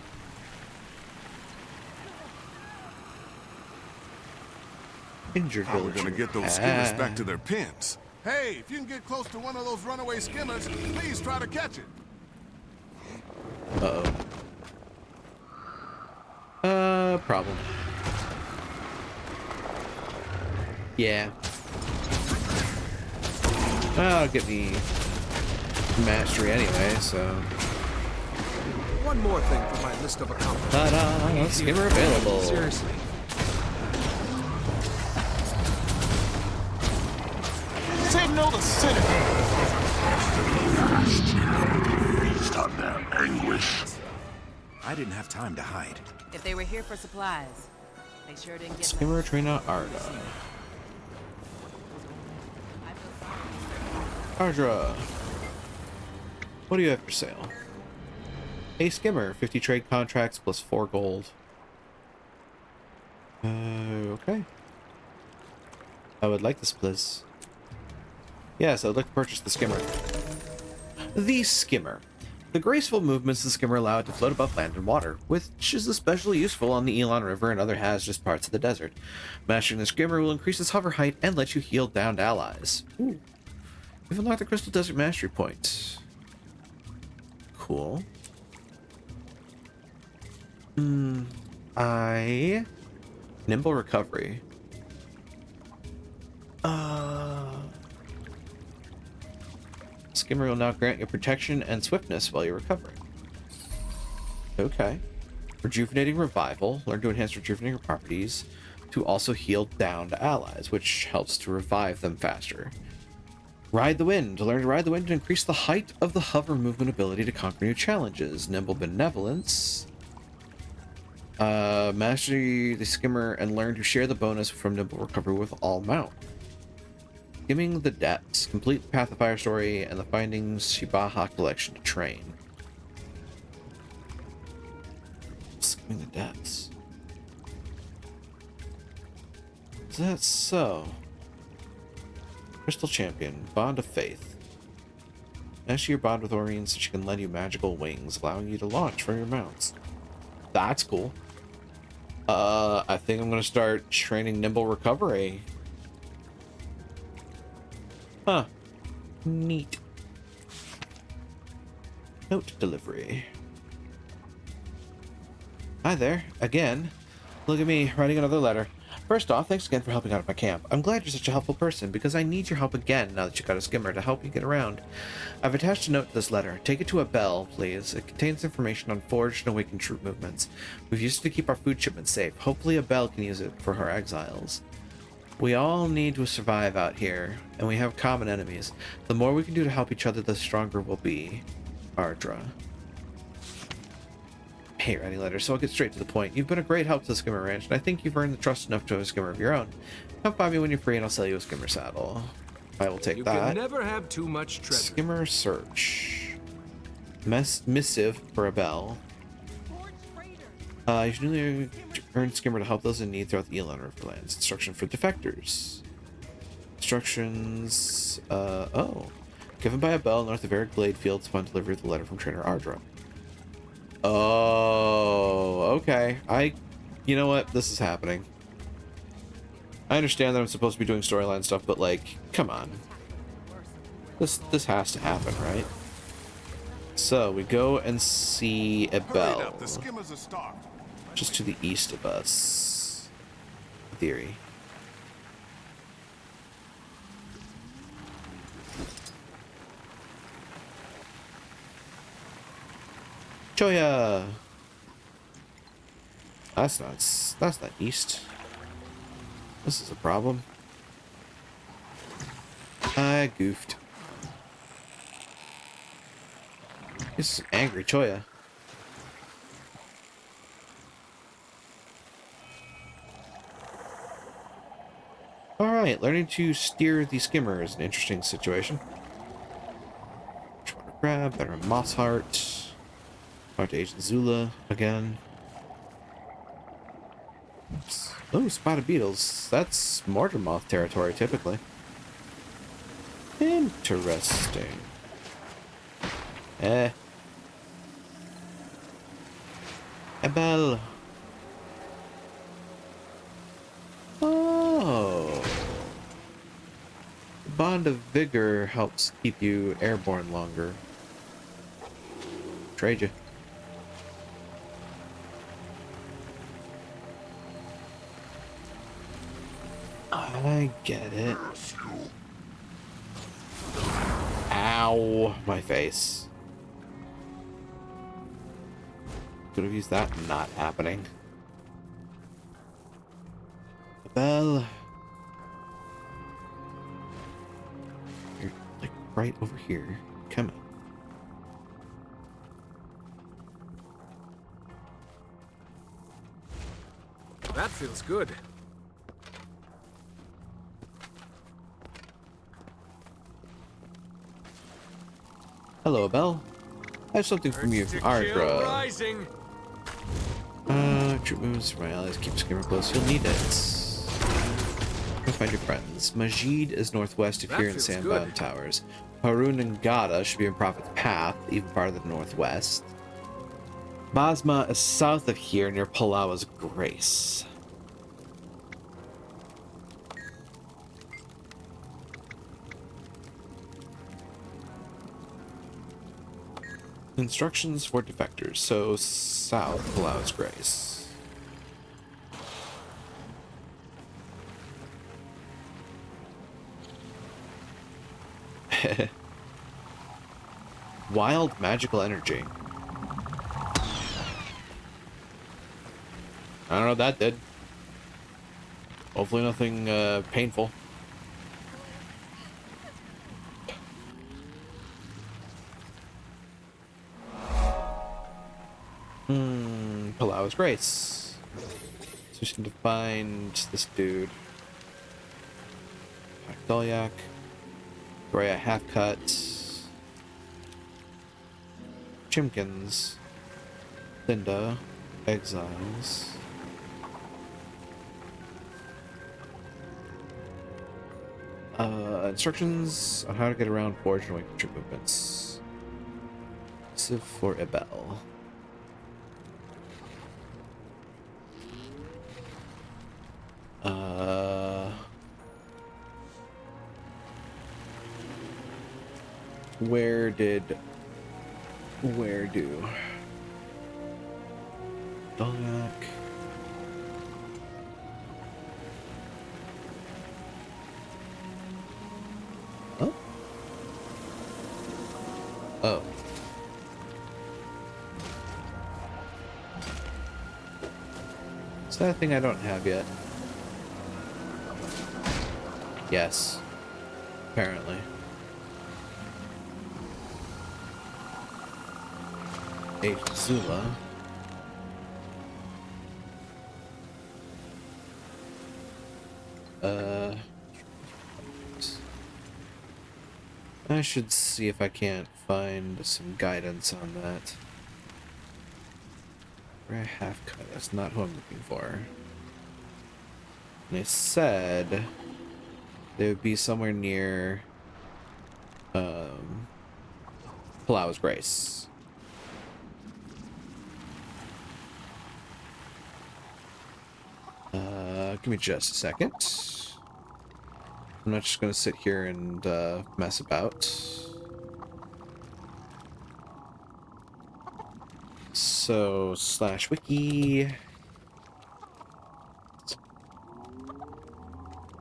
Injured How are we villager. gonna get those skimmers back to their pens? Hey, if you can get close to one of those runaway skimmers, please try to catch it. Uh-oh. Problem. Yeah. Well, I'll get the mastery anyway, so. One more thing for my list of accomplishments. Ta-da! Skimmer available. Seriously. Say no to centipedes. Feast on their anguish. I didn't have time to hide. If they were here for supplies, they sure didn't get Skimmer Trina Arda. Ardra. What do you have for sale? A skimmer, 50 trade contracts plus 4 gold. Okay. I would like this, please. Yes, I would like to purchase the skimmer. The skimmer. The graceful movements of the skimmer allow it to float above land and water, which is especially useful on the Elon River and other hazardous parts of the desert. Mastering the skimmer will increase its hover height and let you heal downed allies. Ooh. You've unlocked the Crystal Desert Mastery Point. Cool. Nimble Recovery. Skimmer will now grant you protection and swiftness while you're recovering. Okay. Rejuvenating Revival. Learn to enhance rejuvenating properties to also heal downed allies, which helps to revive them faster. Ride the Wind. Learn to ride the wind to increase the height of the hover movement ability to conquer new challenges. Nimble Benevolence. Master the skimmer and learn to share the bonus from Nimble Recovery with all mount. Skimming the Depths. Complete the Path of Fire story and the Findings Shibaha collection to train. Skimming the Depths. Is that so? Crystal Champion. Bond of Faith. Master your bond with Orion so she can lend you magical wings, allowing you to launch from your mounts. That's cool. I think I'm gonna start training Nimble Recovery. Huh. Neat. Note delivery. Hi there, again. Look at me, writing another letter. First off, thanks again for helping out at my camp. I'm glad you're such a helpful person, because I need your help again now that you got a skimmer to help you get around. I've attached a note to this letter. Take it to Abel, please. It contains information on forged and awakened troop movements. We've used it to keep our food shipments safe. Hopefully Abel can use it for her exiles. We all need to survive out here, and we have common enemies. The more we can do to help each other, the stronger we'll be. Ardra. Hey, writing letters, so I'll get straight to the point. You've been a great help to the Skimmer Ranch, and I think you've earned the trust enough to have a skimmer of your own. Come find me when you're free, and I'll sell you a skimmer saddle. I will take that. You can never have too much treasure. Skimmer search. Missive for a bell. You should newly earn skimmer to help those in need throughout the Elon Riverlands. Instruction for defectors. Instructions. Oh. Given by a bell north of Eric Glade Fields upon delivery of the letter from Trainer Ardra. Oh, okay. You know what? This is happening. I understand that I'm supposed to be doing storyline stuff, but like, come on. This has to happen, right? So we go and see a bell, just to the east of us. In theory. Choya. That's not east. This is a problem. I goofed. This is angry Choya. Alright, learning to steer the skimmer is an interesting situation. Trying to grab, better Moss Heart. Talk to Agent Zula again. Oops. Oh, spotted beetles. That's mortar moth territory, typically. Interesting. A bell. Oh. The bond of vigor helps keep you airborne longer. Trade you. I get it. Ow, my face. Could have used that, not happening. A bell. You're like right over here. Come on. That feels good. Hello, Abel. I have something from you, Ardra. Troop moves from my allies. Keep Skimmer close. You'll need it. Go find your friends. Majid is northwest of here in Sandbound Towers. Harun and Gada should be in Prophet's Path, even farther northwest. Basma is south of here near Palawa's Grace. Instructions for defectors. So south, Palawa's Grace. Wild magical energy. I don't know what that did. Hopefully nothing painful. Palawa's Grace. So we just need to find this dude. Dolyak. Raya Halfcut. Chimkins. Linda. Exiles. Instructions on how to get around Forge and Awakened troop movements. Civ for Ebel. Where do Dolyak. Oh. Oh. Is that a thing I don't have yet? Yes. Apparently. Agent Zula. I should see if I can't find some guidance on that. Rare half cut. That's not who I'm looking for. They said they would be somewhere near Palau's Grace. Give me just a second. I'm not just gonna sit here and mess about. So /wiki.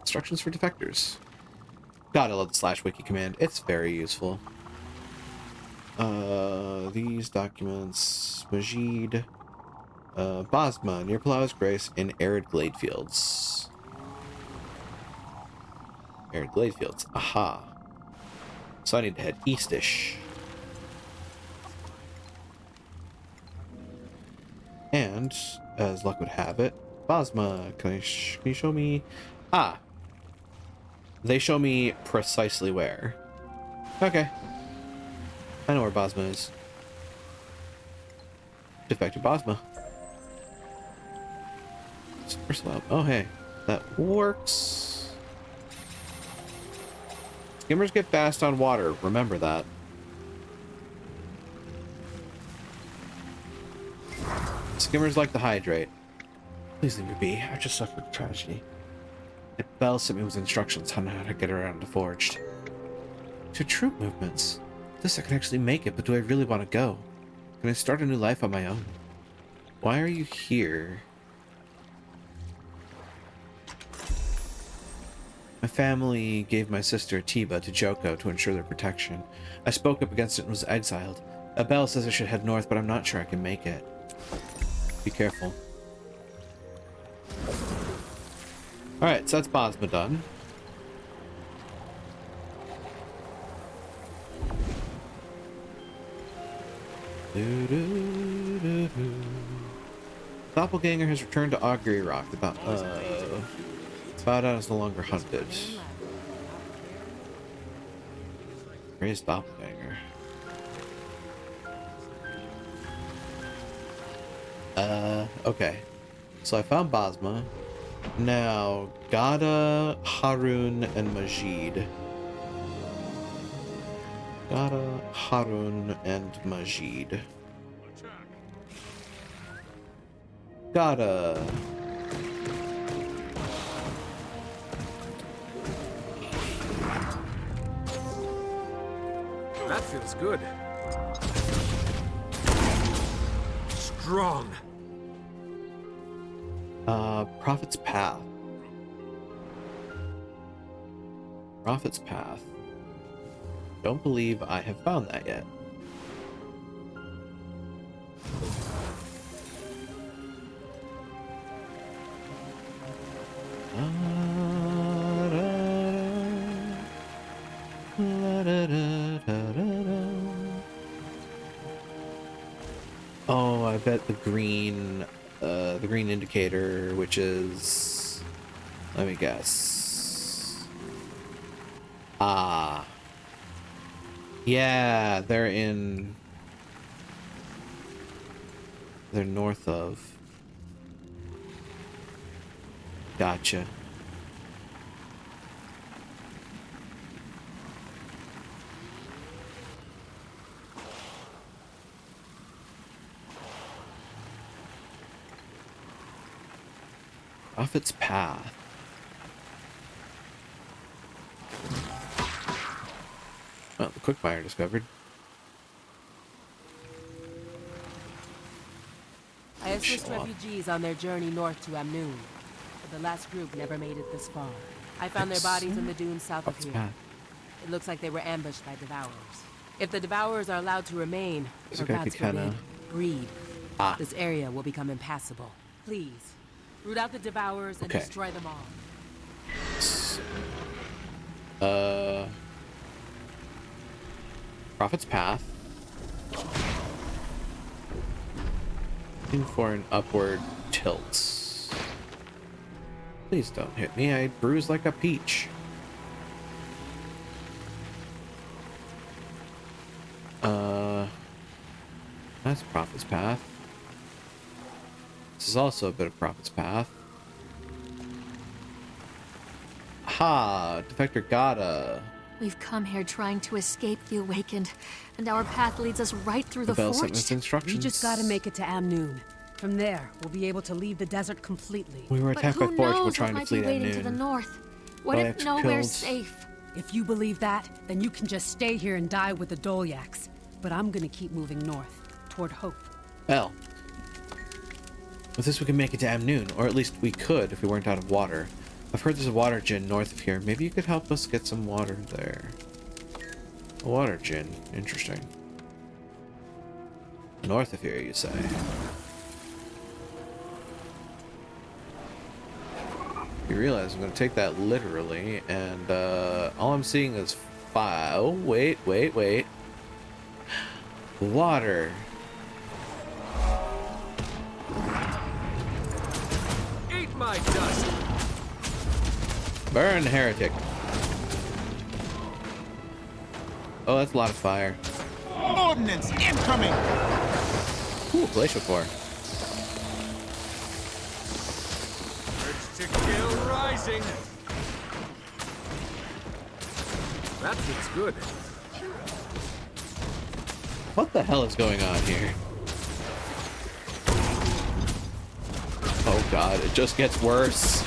Instructions for defectors. God, I love the /wiki command. It's very useful. These documents. Majid. Bosma, near Palau's Grace in arid glade fields. Arid glade fields. Aha. So I need to head eastish. And, as luck would have it, Bosma, can you show me? Ah. They show me precisely where. Okay. I know where Bosma is. Defective Bosma. First lab. Oh, hey. That works. Skimmers get fast on water. Remember that. Skimmers like to hydrate. Please leave me be. I just suffered a tragedy. Belle sent me with instructions on how to get around to Forged. To troop movements. This I can actually make it, but do I really want to go? Can I start a new life on my own? Why are you here? My family gave my sister Tiba to Joko to ensure their protection. I spoke up against it and was exiled. Abel says I should head north, but I'm not sure I can make it. Be careful. Alright, so that's Bosma done. Doppelganger has returned to Augury Rock. Bada is no longer hunted. Where is Doppelganger? Okay. So I found Bosma. Now, Gada, Harun, and Majid. Gada, Harun, and Majid. Gada. That feels good. Strong. Prophet's Path. Prophet's Path. Don't believe I have found that yet. Oh, I bet the green indicator, which is, let me guess. Ah. Yeah, they're north of. Gotcha. Prophet's Path. Well, the Quickfire discovered. I assist refugees on their journey north to Amnoon, but the last group never made it this far. I found their bodies in the dunes south of here. It looks like they were ambushed by Devourers. If the Devourers are allowed to remain, or God's forbid, breed, this area will become impassable. Please, root out the Devourers and destroy them all. Prophet's Path. Looking for an upward tilt. Please don't hit me. I bruise like a peach. That's Prophet's Path. This is also a bit of Prophet's Path. Ha! Defector Gata. We've come here trying to escape the Awakened, and our path leads us right through the Bell sent forge. us instructions. We just gotta make it to Amnoon. From there, we'll be able to leave the desert completely. We were attacked by Forge. We're trying to flee waiting to the north. What if nowhere's safe? If you believe that, then you can just stay here and die with the Dolyaks. But I'm gonna keep moving north, toward hope. Well, with this we can make it to Amnoon, or at least we could if we weren't out of water. I've heard there's a water gin north of here. Maybe you could help us get some water there. A water gin. Interesting. North of here, you say? You realize I'm going to take that literally, and all I'm seeing is fire. Oh, wait. Water. Eat my dust. Burn, heretic. Oh, that's a lot of fire. Ordnance incoming! Ooh, glacial core. Urge to kill rising. That looks good. What the hell is going on here? Oh god, it just gets worse.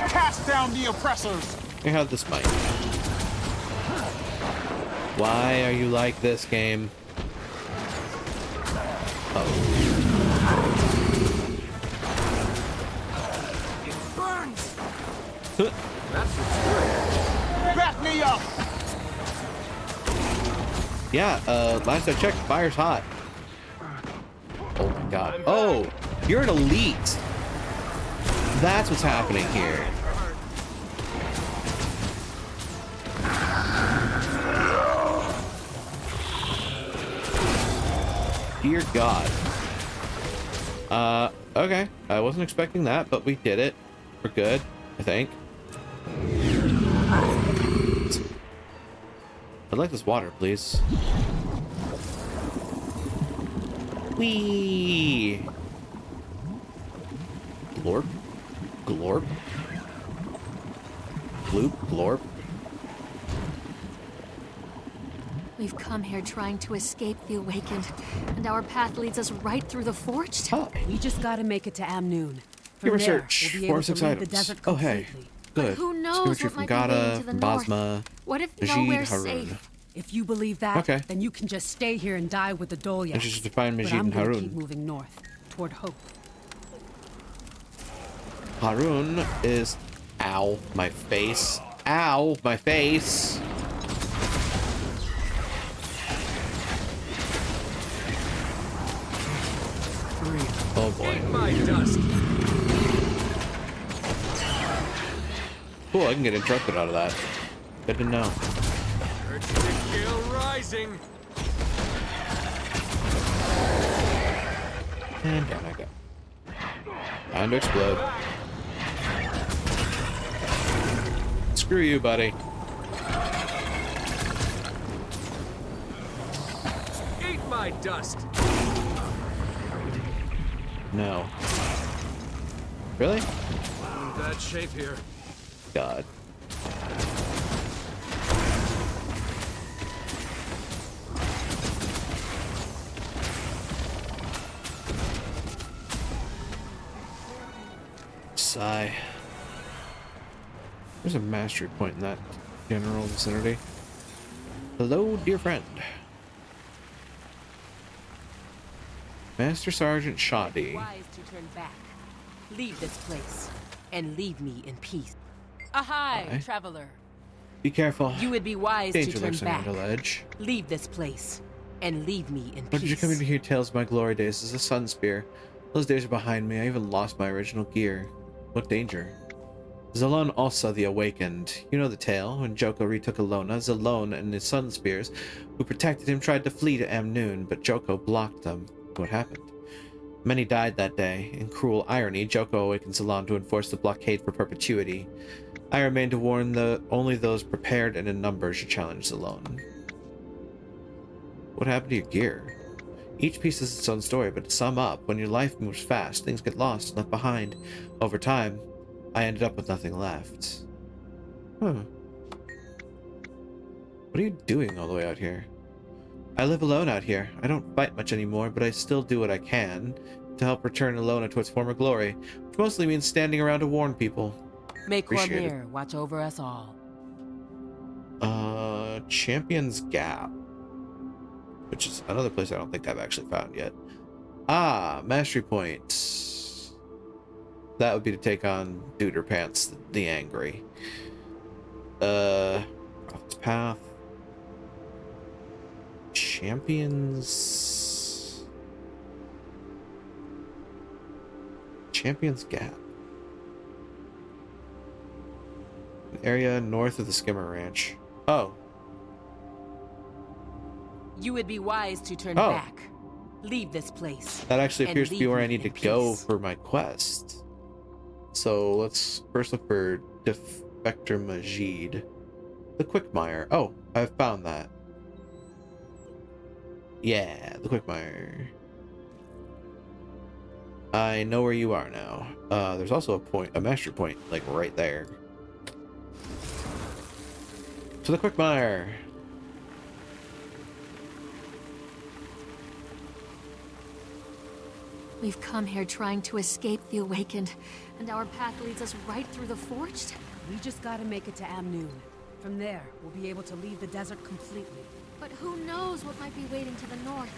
Cast down the oppressors! I have this mic. Why are you like this, game? Oh. It burns. That looks good. Back me up! Yeah, last I checked, fire's hot. Oh my god. Oh, you're an elite. That's what's happening here. Dear God. Okay. I wasn't expecting that, but we did it. We're good, I think. I'd like this water, please. Whee! Glorp? Glorp? Gloop? Glorp? We've come here trying to escape the Awakened, and our path leads us right through the forge. We just gotta make it to Amnoon. From Your there, research. we'll be 4 or able to 6 leave the items. desert Oh, hey. completely. Good. Who knows Symmetry what from might be waiting Gata, to the from north? Basma, What if Majid, nowhere's Harun. safe? If you believe that, Okay. then you can just stay here and die with the Dolyaks. Let's just define But Majid I'm and gonna Harun. keep moving north, toward hope. Harun is... Ow, my face. Ow, my face. Oh boy. Eat my dust. Cool, I can get interrupted out of that. Good to know. Urge to kill rising. And down I go. Time to explode. Screw you, buddy. Eat my dust. No. Really? I'm in bad shape here. God. Sigh. There's a mastery point in that general vicinity. Hello, dear friend. Master Sergeant Shoddy. Wise to turn back. Leave this place, and leave me in peace. Ahai, Aye. traveler. Be careful. You would be wise Danger to turn lurks on back. the ledge. Leave this place, and leave me in When did you peace. come in to hear tales of my glory days as a sun spear? Those days are behind me. I even lost my original gear. What danger? Zalone also the Awakened. You know the tale. When Joko retook Alona, Zalone and his sun spears, who protected him, tried to flee to Amnoon, but Joko blocked them. What happened? Many died that day. In cruel irony, Joko awakens Alon to enforce the blockade for perpetuity. I remain to warn only those prepared and in numbers should challenge Alon. What happened to your gear? Each piece has its own story, but to sum up, when your life moves fast, things get lost and left behind. Over time, I ended up with nothing left. Huh. What are you doing all the way out here? I live alone out here. I don't fight much anymore, but I still do what I can to help return Alona to its former glory, which mostly means standing around to warn people. May Cormyr watch over us all. Champion's Gap. Which is another place I don't think I've actually found yet. Ah, Mastery Point. That would be to take on Duder Pants the Angry. Prophet's Path. Champion's Gap. An area north of the Skimmer Ranch. Oh. You would be wise to turn back. Leave this place. That actually appears to be where I need to go for my quest. So let's first look for Defector Majid. The Quickmire. Oh, I've found that. Yeah, the Quickmire. I know where you are now. There's also a mastery point, like right there. To the Quickmire. We've come here trying to escape the Awakened, and our path leads us right through the Forged? We just gotta make it to Amnoon. From there, we'll be able to leave the desert completely. But who knows what might be waiting to the north?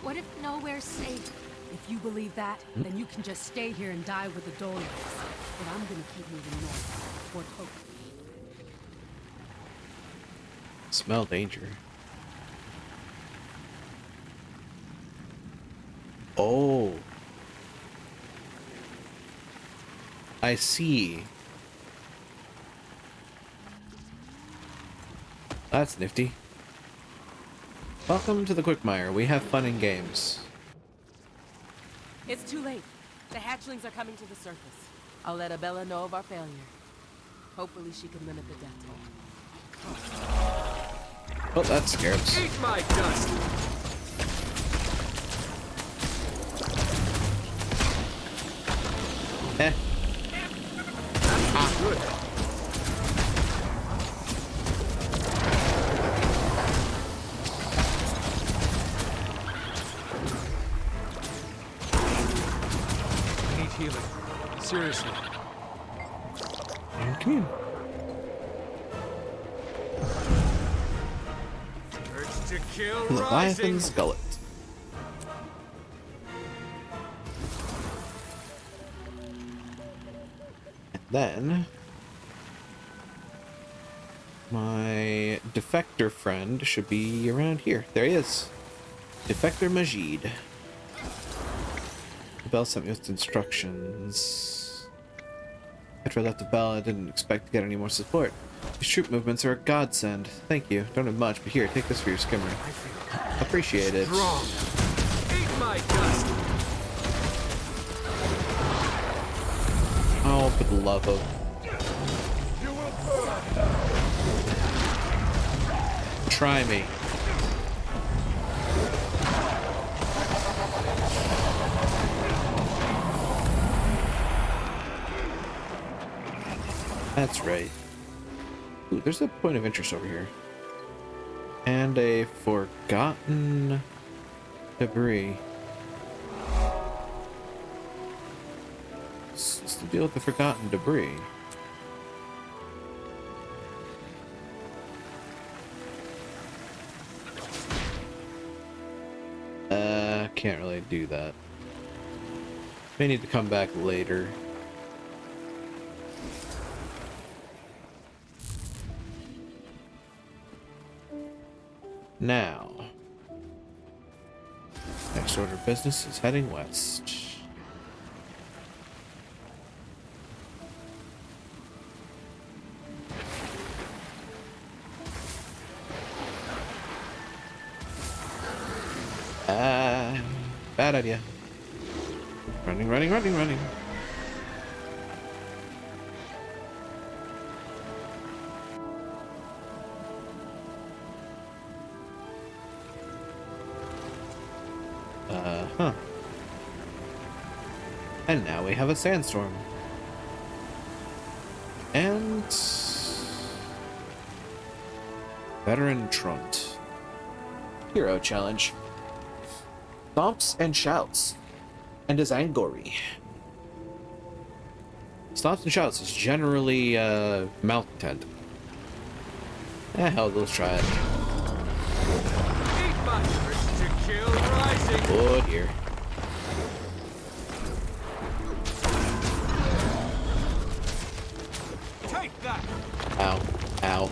What if nowhere's safe? If you believe that, then you can just stay here and die with the Dolians. But I'm gonna keep moving north, toward hope. Smell danger. Oh. I see. That's nifty. Welcome to the Quickmire. We have fun in games. It's too late. The hatchlings are coming to the surface. I'll let Abella know of our failure. Hopefully she can limit the death toll. Oh, that scares. Eat my dust! Eh. That's good. I need healing. Seriously. Come in. Urge to kill Leviathan rising. Skullet. Then my defector friend should be around here. There he is. Defector Majid. The bell sent me with instructions. After I left the bell, I didn't expect to get any more support. These troop movements are a godsend. Thank you. Don't have much, but here, take this for your skimmer. Appreciate it. Strong. Eat my dust. Oh, for the love of... Try me. That's right. Ooh, there's a point of interest over here. And a forgotten debris. What's the deal with the forgotten debris? Can't really do that. May need to come back later. Now, next order of business is heading west. Bad idea. running, running, running. Huh. And now we have a sandstorm. And... Veteran Trunt. Hero challenge. Stomps and shouts. And is Angori. Stomps and shouts is generally malcontent. Hell, let's try it. Eat my urge to kill rising. Oh dear. Take that. Ow. Ow.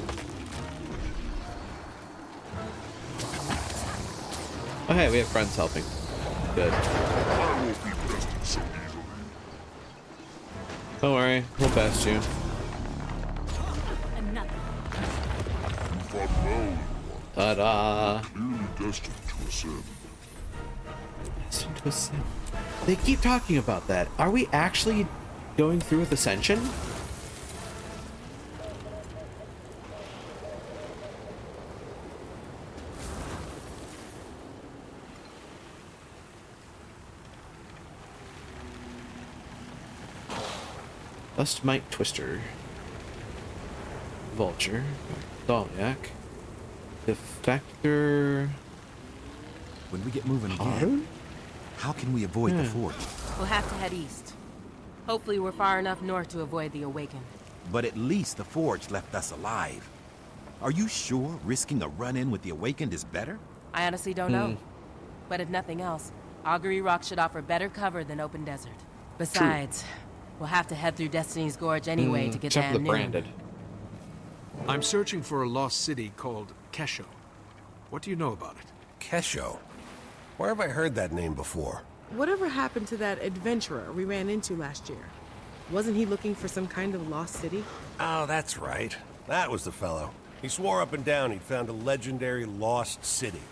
Oh hey, we have friends helping. Good. Don't worry, we'll best you. Ta-da! Clearly destined to ascend. Destined to ascend. They keep talking about that. Are we actually going through with Ascension? Dust Mite Twister. Vulture. Doliac. Defector. When we get moving again, how can we avoid the forge? We'll have to head east. Hopefully we're far enough north to avoid the Awakened. But at least the forge left us alive. Are you sure risking a run-in with the Awakened is better? I honestly don't know. But if nothing else, Augury Rock should offer better cover than open desert. Besides, we'll have to head through Destiny's Gorge anyway to get to Amnoon. Branded. I'm searching for a lost city called Kesho. What do you know about it? Kesho? Where have I heard that name before? Whatever happened to that adventurer we ran into last year? Wasn't he looking for some kind of lost city? Oh, that's right. That was the fellow. He swore up and down he'd found a legendary lost city.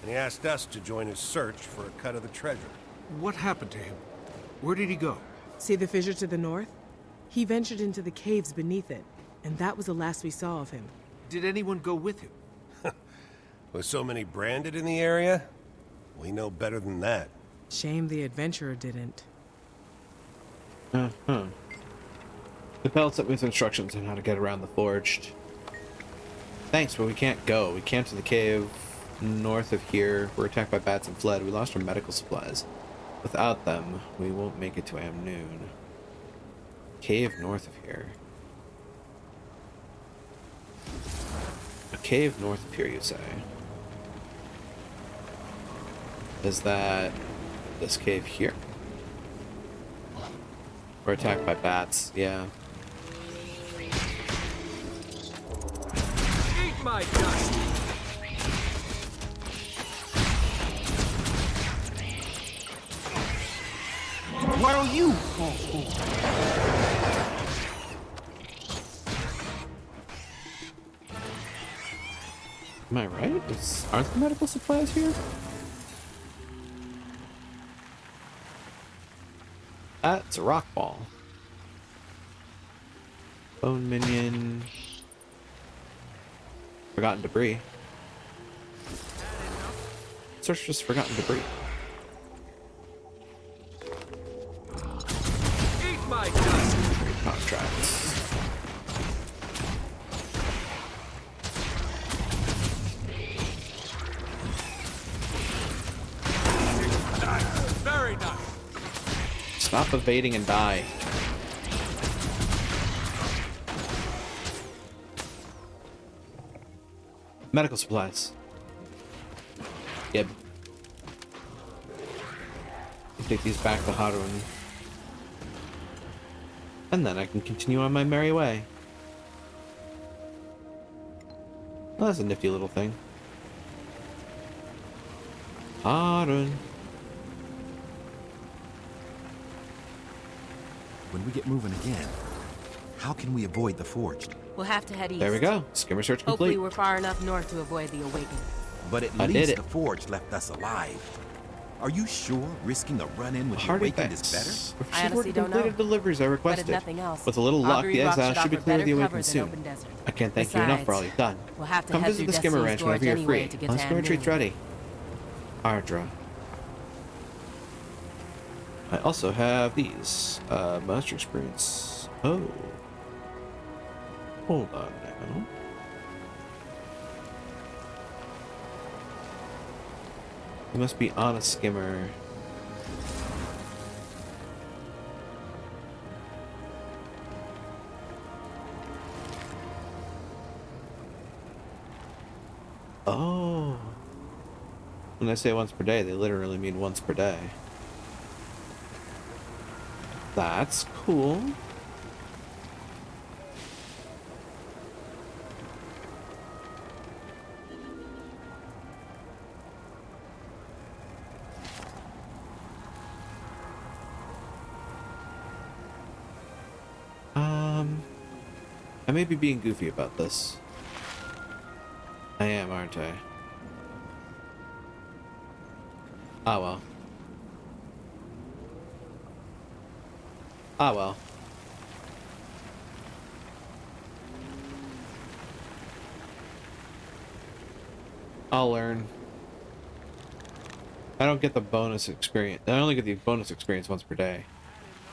And he asked us to join his search for a cut of the treasure. What happened to him? Where did he go? See the fissure to the north? He ventured into the caves beneath it, and that was the last we saw of him. Did anyone go with him? With so many branded in the area, we know better than that. Shame the adventurer didn't. The pelt sent me with instructions on how to get around the forged. Thanks, but we can't go. We camped in the cave north of here. We're attacked by bats and fled. We lost our medical supplies. Without them, we won't make it to Amnoon. Cave north of here. A cave north of here, you say? Is that this cave here? We're attacked by bats, yeah. Eat my dust. What are you? Am I right? Aren't the medical supplies here? That's a rock ball. Bone minion. Forgotten debris. Search just forgotten debris. Eat my dust. Contracts. Very nice. Stop evading and die. Medical supplies. Yep. Take these back to Harun. And then I can continue on my merry way. Well, that's a nifty little thing. Harun. When we get moving again, how can we avoid the forged? We'll have to head east. There we go. Skimmer search complete. Hopefully we're far enough north to avoid the Awakened. But at least the forge left us alive. Are you sure risking a run-in with the Awakened is better? I honestly don't know. Deliveries I requested. But if nothing else, With a little luck, Augury the Rock exiles should be offer clear of the better Awakened cover than soon. open desert. I can't thank you enough for all you've done. We'll have to Come head visit through the Skimmer Destiny's Ranch whenever Gorge you're anyway free. to get Let's to go retreat Amnoon. ready. Ardra. I also have these. Master Experience. Oh. Hold on now. You must be on a skimmer. Oh. When I say once per day, they literally mean once per day. That's cool. I may be being goofy about this. I am, aren't I? Ah, well. Ah, well. I'll learn. I don't get the bonus experience. I only get the bonus experience once per day.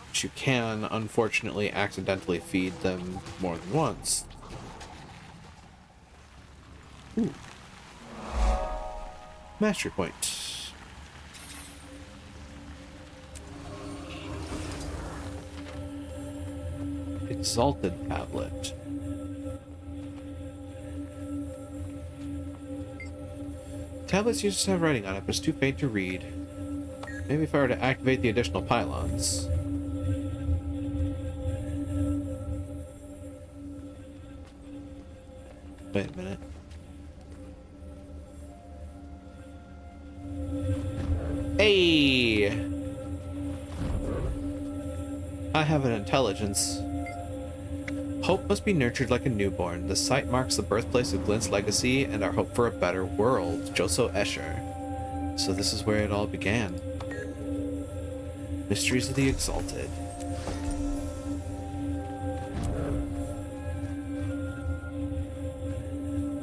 But you can, unfortunately, accidentally feed them more than once. Ooh. Mastery point. Exalted tablet. Tablets used to have writing on it, but it's too faint to read. Maybe if I were to activate the additional pylons. Wait a minute. Hey! I have an intelligence. Hope must be nurtured like a newborn. The site marks the birthplace of Glint's legacy and our hope for a better world. Joso Escher. So this is where it all began. Mysteries of the Exalted.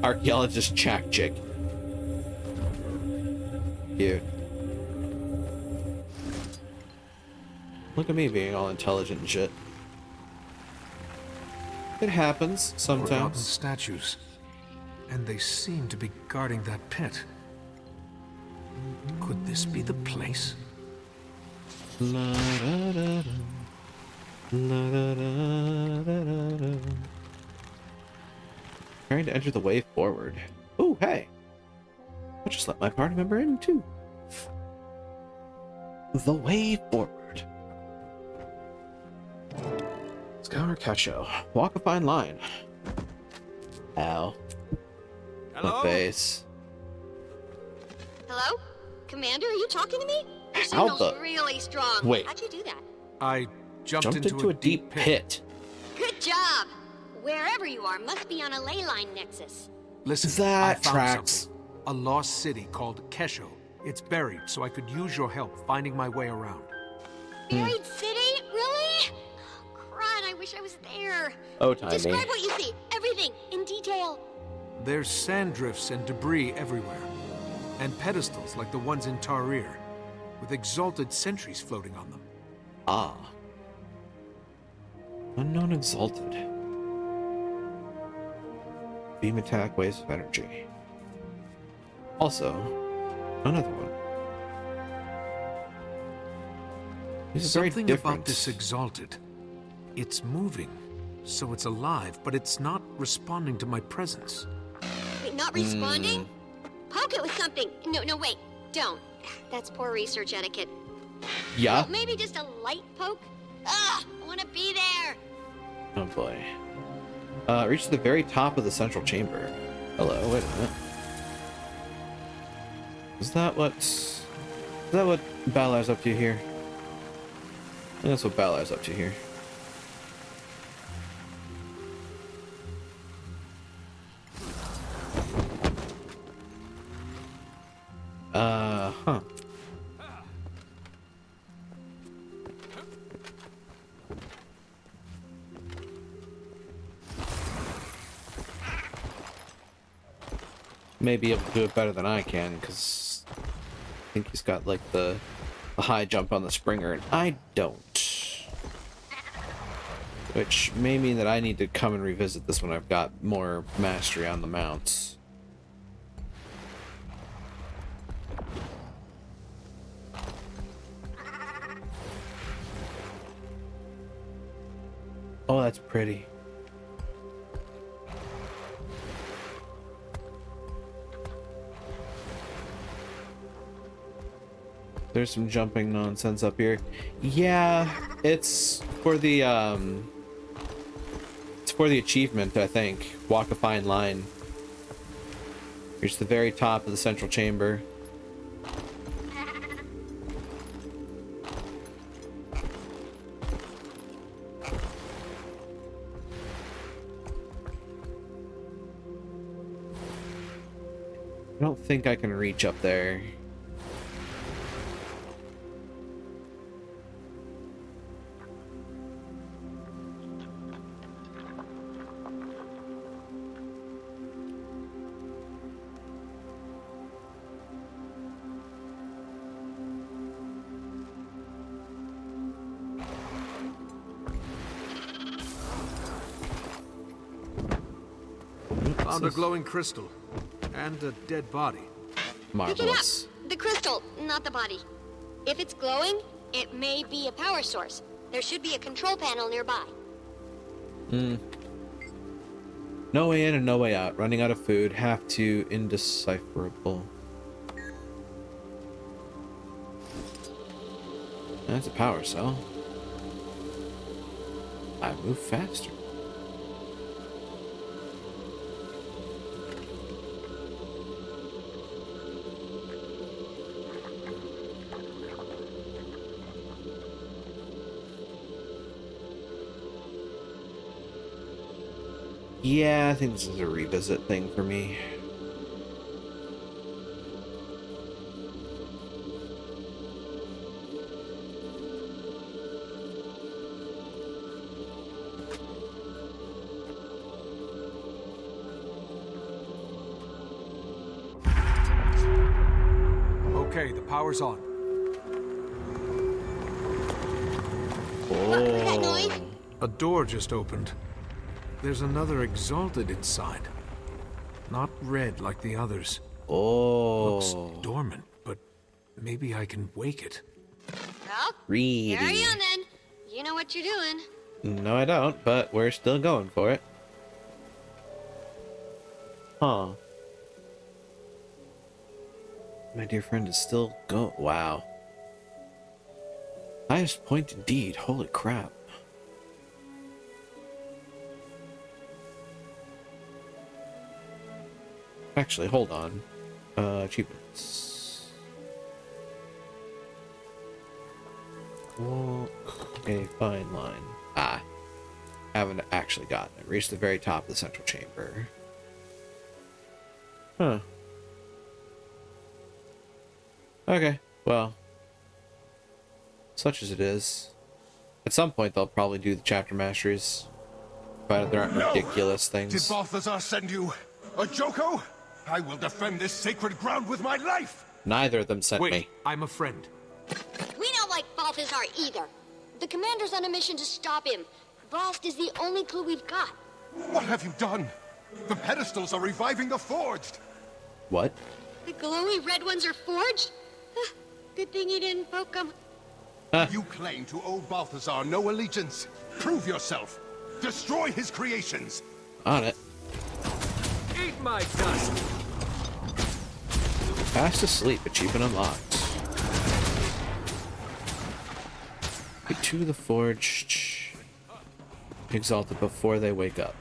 Archaeologist Chakchik. Cute. Look at me being all intelligent and shit. It happens sometimes. Forgotten statues. And they seem to be guarding that pit. Could this be the place? La, da, da, da. La, da, da, da, da, da. Trying to enter the way forward. Oh, hey. I'll just let my party member in too. The way forward. Scour Cacho. Walk a fine line. Ow. Hello? My face. Hello? Commander, are you talking to me? Your How signal's the- really strong. Wait. How'd you do that? I jumped into a deep pit. Good job. Wherever you are must be on a ley line nexus. Listen, That I found tracks. something. A lost city called Kesho. It's buried, so I could use your help finding my way around. Buried city? Really? Crud, I wish I was there. Oh, timing. Describe what you see. Everything, in detail. There's sand drifts and debris everywhere. And pedestals like the ones in Tarir, with exalted sentries floating on them. Ah. Unknown Exalted. Beam attack, waves of energy. Also, another one. These are very Something different. about this exalted. It's moving, so it's alive, but it's not responding to my presence. Wait, not responding? Poke it with something. No, wait. Don't. That's poor research etiquette. Yeah. Well, maybe just a light poke? Ugh, I want to be there. Oh boy. Reach the very top of the central chamber. Hello, wait a minute. Is that what Balar's up to here? I think that's what Balar's up to here. Huh. may be able to do it better than I can, because I think he's got, like, the high jump on the Springer, and I don't. Which may mean that I need to come and revisit this when I've got more mastery on the mounts. Oh, that's pretty. There's some jumping nonsense up here. Yeah, it's for the achievement, I think. Walk a fine line. Reach the very top of the central chamber. I don't think I can reach up there. Found a glowing crystal and a dead body. Marvelous. Pick it up. The crystal, not the body. If it's glowing, it may be a power source. There should be a control panel nearby. No way in and no way out. Running out of food. Have to indecipherable. That's a power cell. I move faster. Yeah, I think this is a revisit thing for me. Okay, the power's on. What was that noise? A door just opened. There's another Exalted inside. Not red like the others. Oh. Looks dormant, but maybe I can wake it. Well, Reedy. carry on then. You know what you're doing. No, I don't, but we're still going for it. Huh. My dear friend is still go. Wow. Highest point indeed. Holy crap. Actually, hold on. Achievements. Walk a fine line. Ah. Haven't actually gotten it. Reach the very top of the central chamber. Huh. Okay, well. Such as it is. At some point, they'll probably do the chapter masteries. Provided there aren't ridiculous things. Did Balthazar send you a Joko? I will defend this sacred ground with my life! Neither of them sent me. I'm a friend. We don't like Balthazar either. The commander's on a mission to stop him. Bast is the only clue we've got. What have you done? The pedestals are reviving the forged! What? The glowy red ones are forged? Good thing you didn't poke them. You claim to owe Balthazar no allegiance. Prove yourself. Destroy his creations. On it. Eat my dust. Fast asleep. Achievement unlocked. Get to the forged Exalted before they wake up.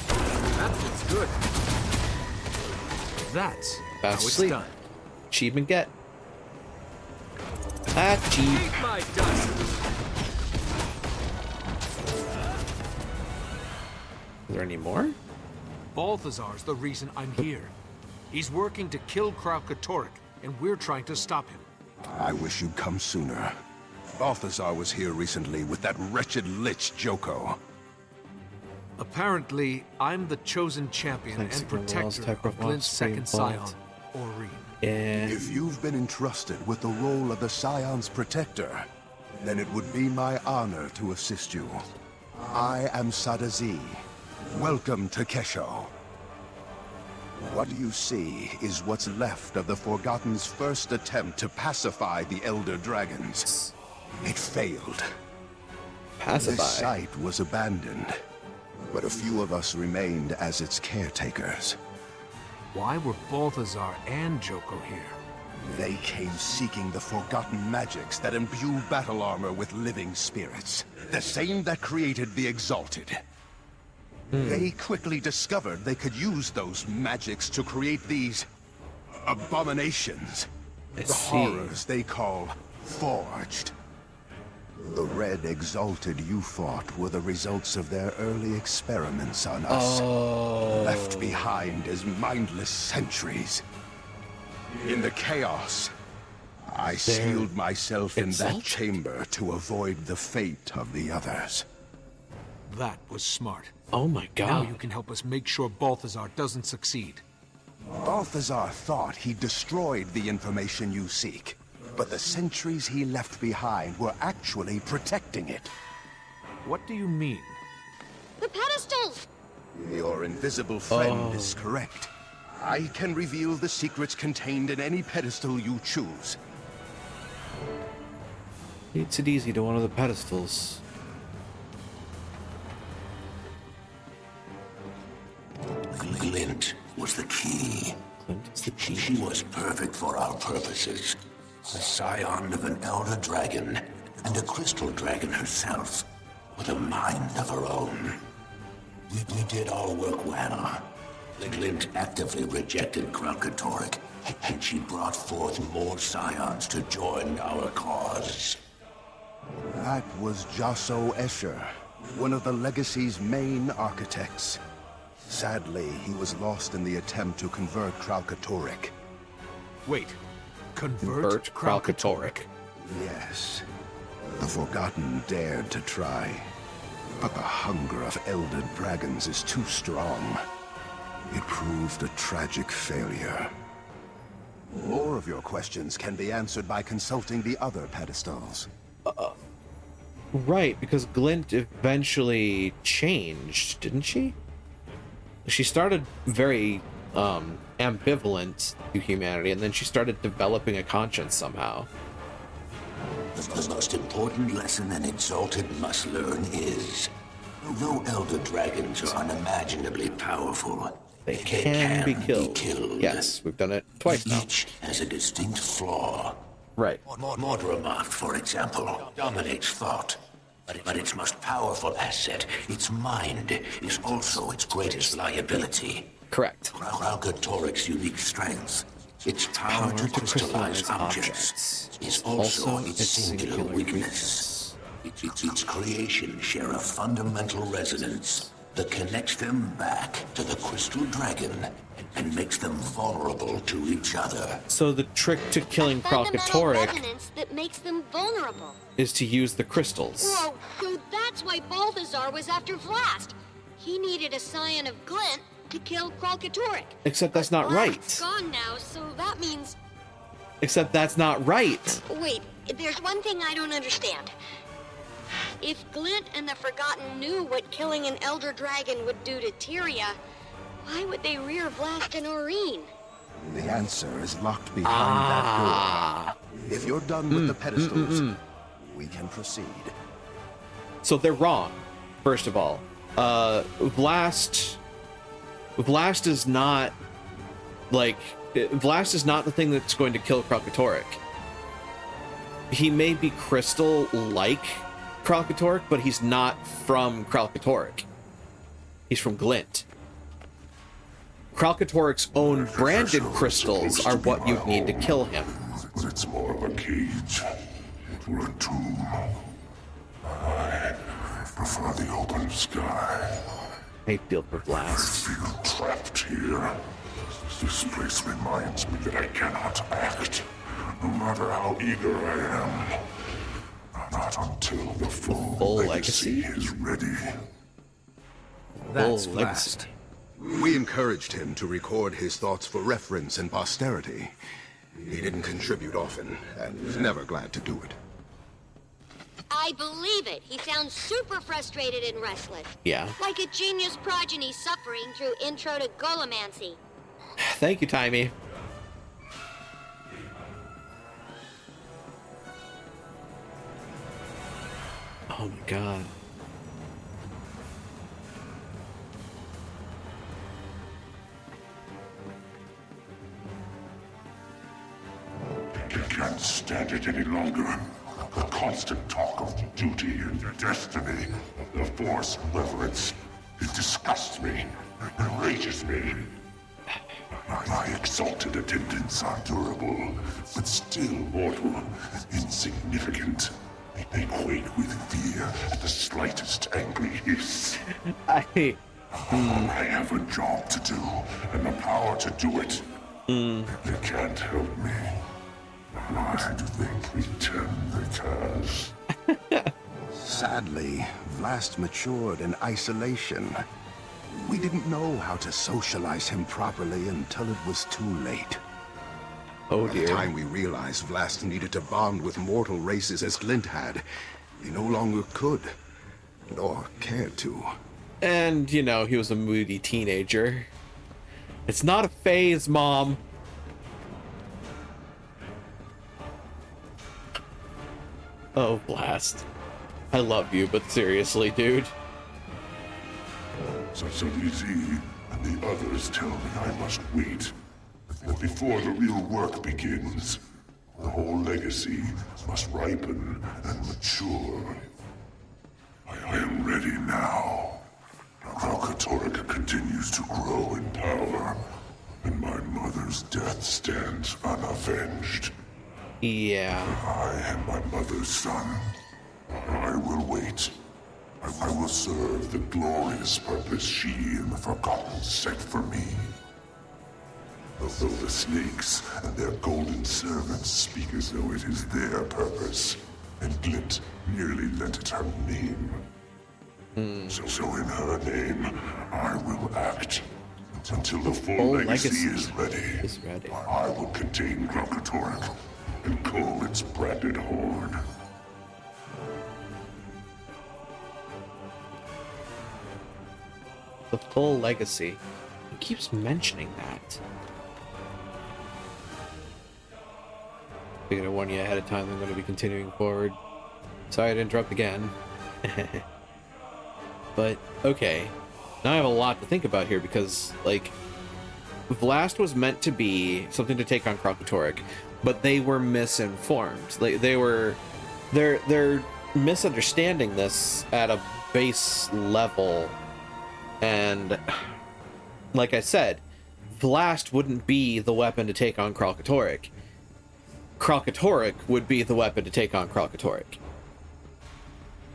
That looks good. That's Fast how it's asleep. done. Achievement get. Achieve. Eat my dust. Is there any more? Balthazar's the reason I'm here. He's working to kill Kralkatorrik, and we're trying to stop him. I wish you'd come sooner. Balthazar was here recently with that wretched lich Joko. Apparently, I'm the chosen champion and protector of Glint's second scion, Aurene. If you've been entrusted with the role of the Scion's protector, then it would be my honor to assist you. I am Sadazi. Welcome to Kesho. What you see is what's left of the Forgotten's first attempt to pacify the Elder Dragons. It failed. Pacify? This site was abandoned, but a few of us remained as its caretakers. Why were Balthazar and Joko here? They came seeking the forgotten magics that imbue battle armor with living spirits. The same that created the Exalted. They quickly discovered they could use those magics to create these abominations. The horrors they call Forged. The Red Exalted you fought were the results of their early experiments on us. Left behind as mindless sentries. In the chaos, I sealed myself in that chamber to avoid the fate of the others. That was smart. Oh my god. Now you can help us make sure Balthazar doesn't succeed. Balthazar thought he destroyed the information you seek. But the sentries he left behind were actually protecting it. What do you mean? The pedestals! Your invisible friend is correct. I can reveal the secrets contained in any pedestal you choose. Leads it easy to one of the pedestals. Glint was the key. She was perfect for our purposes. A scion of an elder dragon, and a crystal dragon herself, with a mind of her own. We did our work well. The Glint actively rejected Kralkatorrik, and she brought forth more scions to join our cause. That was Josso Escher, one of the Legacy's main architects. Sadly, he was lost in the attempt to convert Kralkatorrik. Wait. Convert Kralkatorrik? Yes. The Forgotten dared to try. But the hunger of Elder Dragons is too strong. It proved a tragic failure. More of your questions can be answered by consulting the other pedestals. Right, because Glint eventually changed, didn't she? She started very ambivalent to humanity, and then she started developing a conscience somehow. The most important lesson an Exalted must learn is, though Elder Dragons are unimaginably powerful, they can be killed. Yes, we've done it twice now. Each has a distinct flaw. Right. Mordramoth, for example, dominates thought. But its most powerful asset, its mind, is also its greatest liability. Correct. Kralkatorrik's unique strength, its power to crystallize objects, is also its singular weakness. Its creations share a fundamental resonance that connects them back to the Crystal Dragon and makes them vulnerable to each other. So the trick to killing Kralkatorrik resonance that makes them vulnerable is to use the crystals. Whoa, so that's why Balthazar was after Vlast. He needed a scion of Glint to kill Kralkatorrik. Except that's not right. Vlast's gone now, so that means... Except that's not right. Wait, there's one thing I don't understand. If Glint and the Forgotten knew what killing an Elder Dragon would do to Tyria, why would they rear Vlast and Aurene? The answer is locked behind that door. If you're done with the pedestals, we can proceed. So they're wrong, first of all. Vlast is not, like... Vlast is not the thing that's going to kill Kralkatorrik. He may be crystal-like Kralkatorrik, but he's not from Kralkatorrik. He's from Glint. Kralkatorrik's own branded crystals are what you'd need to kill him. But it's more of a cage or a tomb. I prefer the open sky. I feel for Vlast. I feel trapped here. This place reminds me that I cannot act, no matter how eager I am. Not until the full legacy is ready. That's Vlast. We encouraged him to record his thoughts for reference and posterity. He didn't contribute often, and was never glad to do it. I believe it. He sounds super frustrated and restless. Yeah. Like a genius progeny suffering through Intro to Golomancy. Thank you, Timey. Oh my god. I can't stand it any longer. The constant talk of duty and destiny, the force reverence. It disgusts me, enrages me. My exalted attendants are durable, but still mortal, insignificant. They quake with fear at the slightest angry hiss. I have a job to do, and the power to do it. They can't help me. Why do they pretend they can? Sadly, Vlast matured in isolation. We didn't know how to socialize him properly until it was too late. Oh dear. By the dear. time we realized Vlast needed to bond with mortal races as Glint had, he no longer could, nor cared to. And, you know, he was a moody teenager. It's not a phase, Mom. Oh, Blast. I love you, but seriously, dude. So Lizzie and the others tell me I must wait. That before the real work begins, the whole legacy must ripen and mature. I am ready now. Kralkatorrik continues to grow in power, and my mother's death stands unavenged. Yeah. I am my mother's son. I will wait. I will serve the glorious purpose she and the Forgotten set for me. Although the snakes and their golden servants speak as though it is their purpose, and Glint merely lent it her name. So in her name, I will act. Until the full legacy is ready. I will contain Kralkatorrik and cull its branded horn. The full legacy. He keeps mentioning that. Figured I warn you ahead of time I'm going to be continuing forward. Sorry to interrupt again. But, okay. Now I have a lot to think about here because, like, Vlast was meant to be something to take on Kralkatorrik, but they were misinformed. They're misunderstanding this at a base level. And, like I said, Vlast wouldn't be the weapon to take on Kralkatorrik. Kralkatorrik would be the weapon to take on Kralkatorrik.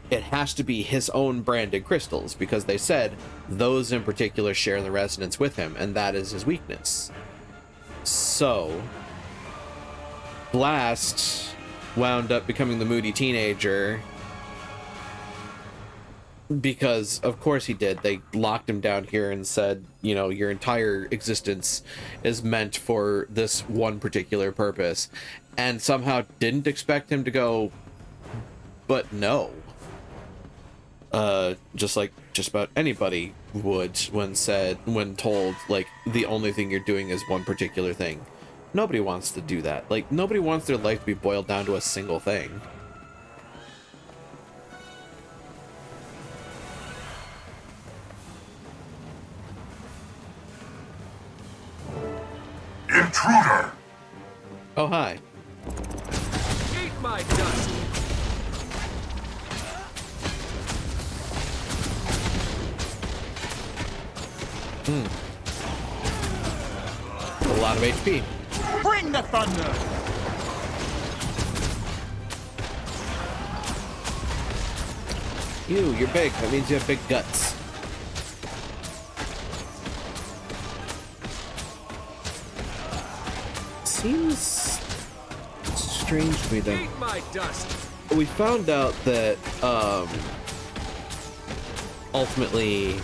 It has to be his own branded crystals, because they said those in particular share the resonance with him, and that is his weakness. So, Vlast wound up becoming the moody teenager because, of course he did. They locked him down here and said, you know, your entire existence is meant for this one particular purpose, and somehow didn't expect him to go, but no. Just like just about anybody would when told, like, the only thing you're doing is one particular thing. Nobody wants to do that. Like, nobody wants their life to be boiled down to a single thing. Intruder! Oh, hi. Eat my dust! A lot of HP. Bring the thunder! Ew, you're big. That means you have big guts. Seems strange to me that Eat my dust! we found out that ultimately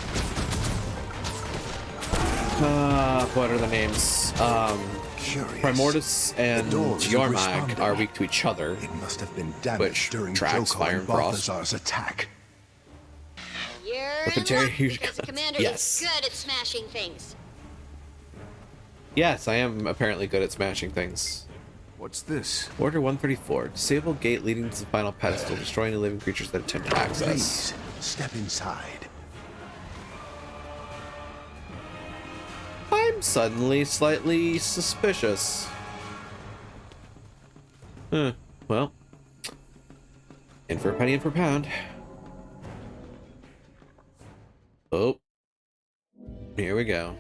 What are the names? Primordus and Jormag are weak to each other. It must have been damaged during tracks Joko fire and and frost. Balthazar's attack. You're Look at in Jerry, luck here's- because the commander Yes. is good at smashing things. Yes, I am apparently good at smashing things. What's this? Order 134. Disable gate leading to the final pedestal, destroying the living creatures that attempt to access. Please, step inside. I'm suddenly slightly suspicious. Well. In for a penny, in for a pound. Oh. Here we go.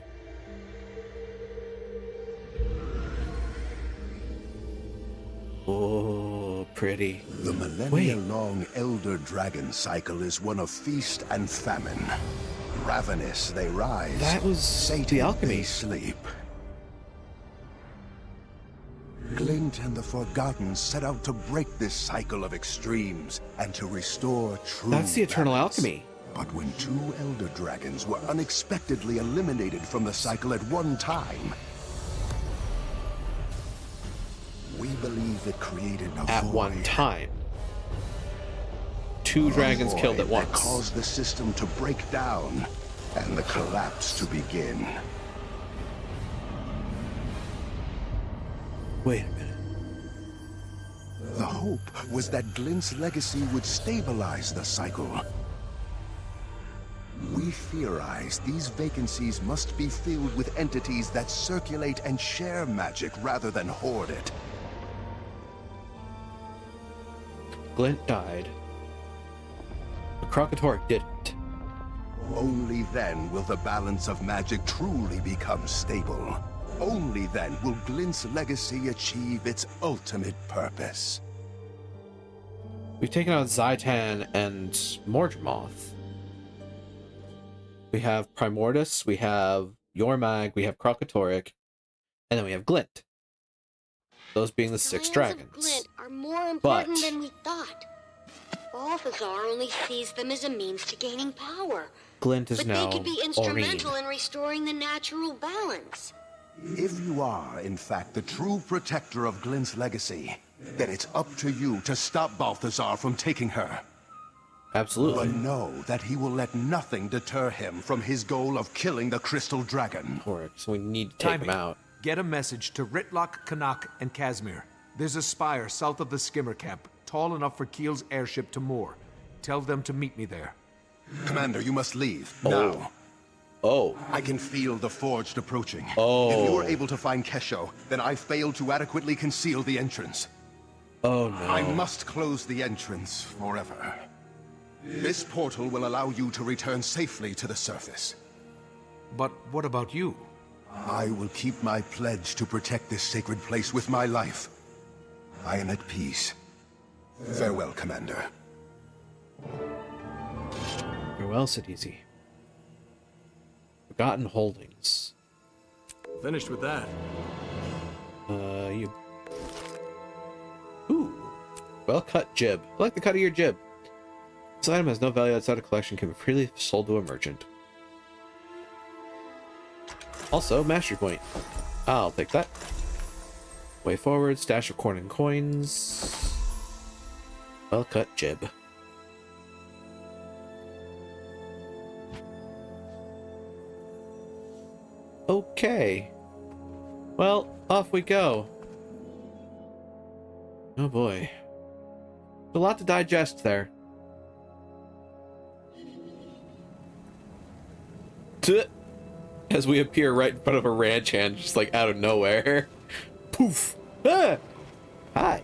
Oh, pretty. The millennia-long Elder Dragon cycle is one of feast and famine. Ravenous they rise. That was sated the alchemy. they sleep. Glint and the Forgotten set out to break this cycle of extremes and to restore true That's the eternal balance. alchemy. But when two Elder Dragons were unexpectedly eliminated from the cycle at one time, we believe it created a At void. one time. Two dragons killed at That once. caused the system to break down and the collapse to begin. Wait a minute. The hope was that Glint's legacy would stabilize the cycle. We theorize these vacancies must be filled with entities that circulate and share magic rather than hoard it. Glint died. The Krokatoric didn't. Only then will the balance of magic truly become stable. Only then will Glint's legacy achieve its ultimate purpose. We've taken out Zaitan and Mordremoth. We have Primordus, we have Jormag, we have Krokatoric, and then we have Glint. Those being the six dragons. Glint are more important But- than we thought. Balthazar only sees them as a means to gaining power. Glint is But now they could be Aurene. instrumental in restoring the natural balance. If you are, in fact, the true protector of Glint's legacy, then it's up to you to stop Balthazar from taking her. Absolutely. But know that he will let nothing deter him from his goal of killing the Crystal Dragon. Correct. So we need to take him out. Get a message to Ritlock, Kanak, and Casimir. There's a spire south of the skimmer camp, tall enough for Keel's airship to moor. Tell them to meet me there. Commander, you must leave. Now. Oh. I can feel the Forged approaching. Oh. If you are able to find Kesho, then I failed to adequately conceal the entrance. Oh no. I must close the entrance forever. This portal will allow you to return safely to the surface. But what about you? I will keep my pledge to protect this sacred place with my life. I am at peace. Farewell, Commander. Farewell, Sidisi. Forgotten Holdings. Finished with that. You. Ooh. Well cut jib. I like the cut of your jib. This item has no value outside a collection, can be freely sold to a merchant. Also, mastery point. I'll take that. Way forward, stash of corn and coins. Well cut jib. Okay. Well, off we go. Oh boy. A lot to digest there. As we appear right in front of a ranch hand, just like out of nowhere. Poof! Ah! Hi.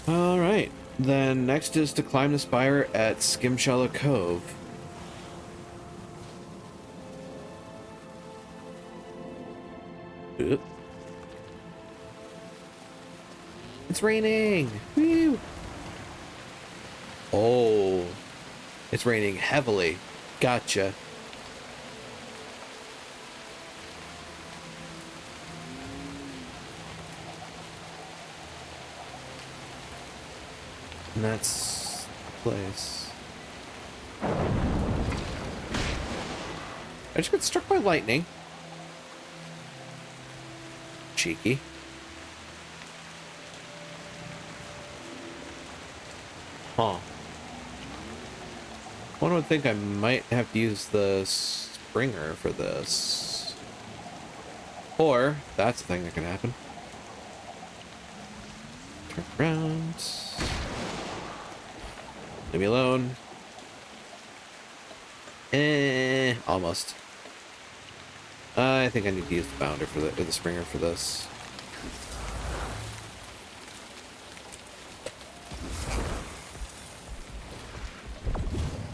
Alright. Then next is to climb the spire at Skimshallow Cove. It's raining! Woo! Oh, it's raining heavily. Gotcha. And that's the place. I just got struck by lightning. Cheeky. Huh. One would think I might have to use the Springer for this. Or, that's a thing that can happen. Turn around. Leave me alone. Almost. I think I need to use the Bounder for the Springer for this.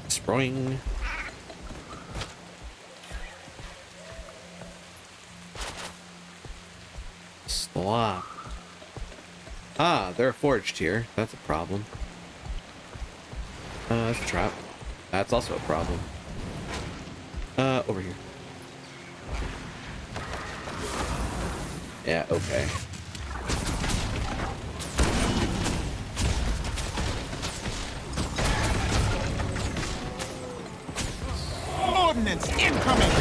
Spring. Slop. Ah, they're forged here. That's a problem. That's a trap. That's also a problem. Over here. Yeah, okay. Ordnance incoming!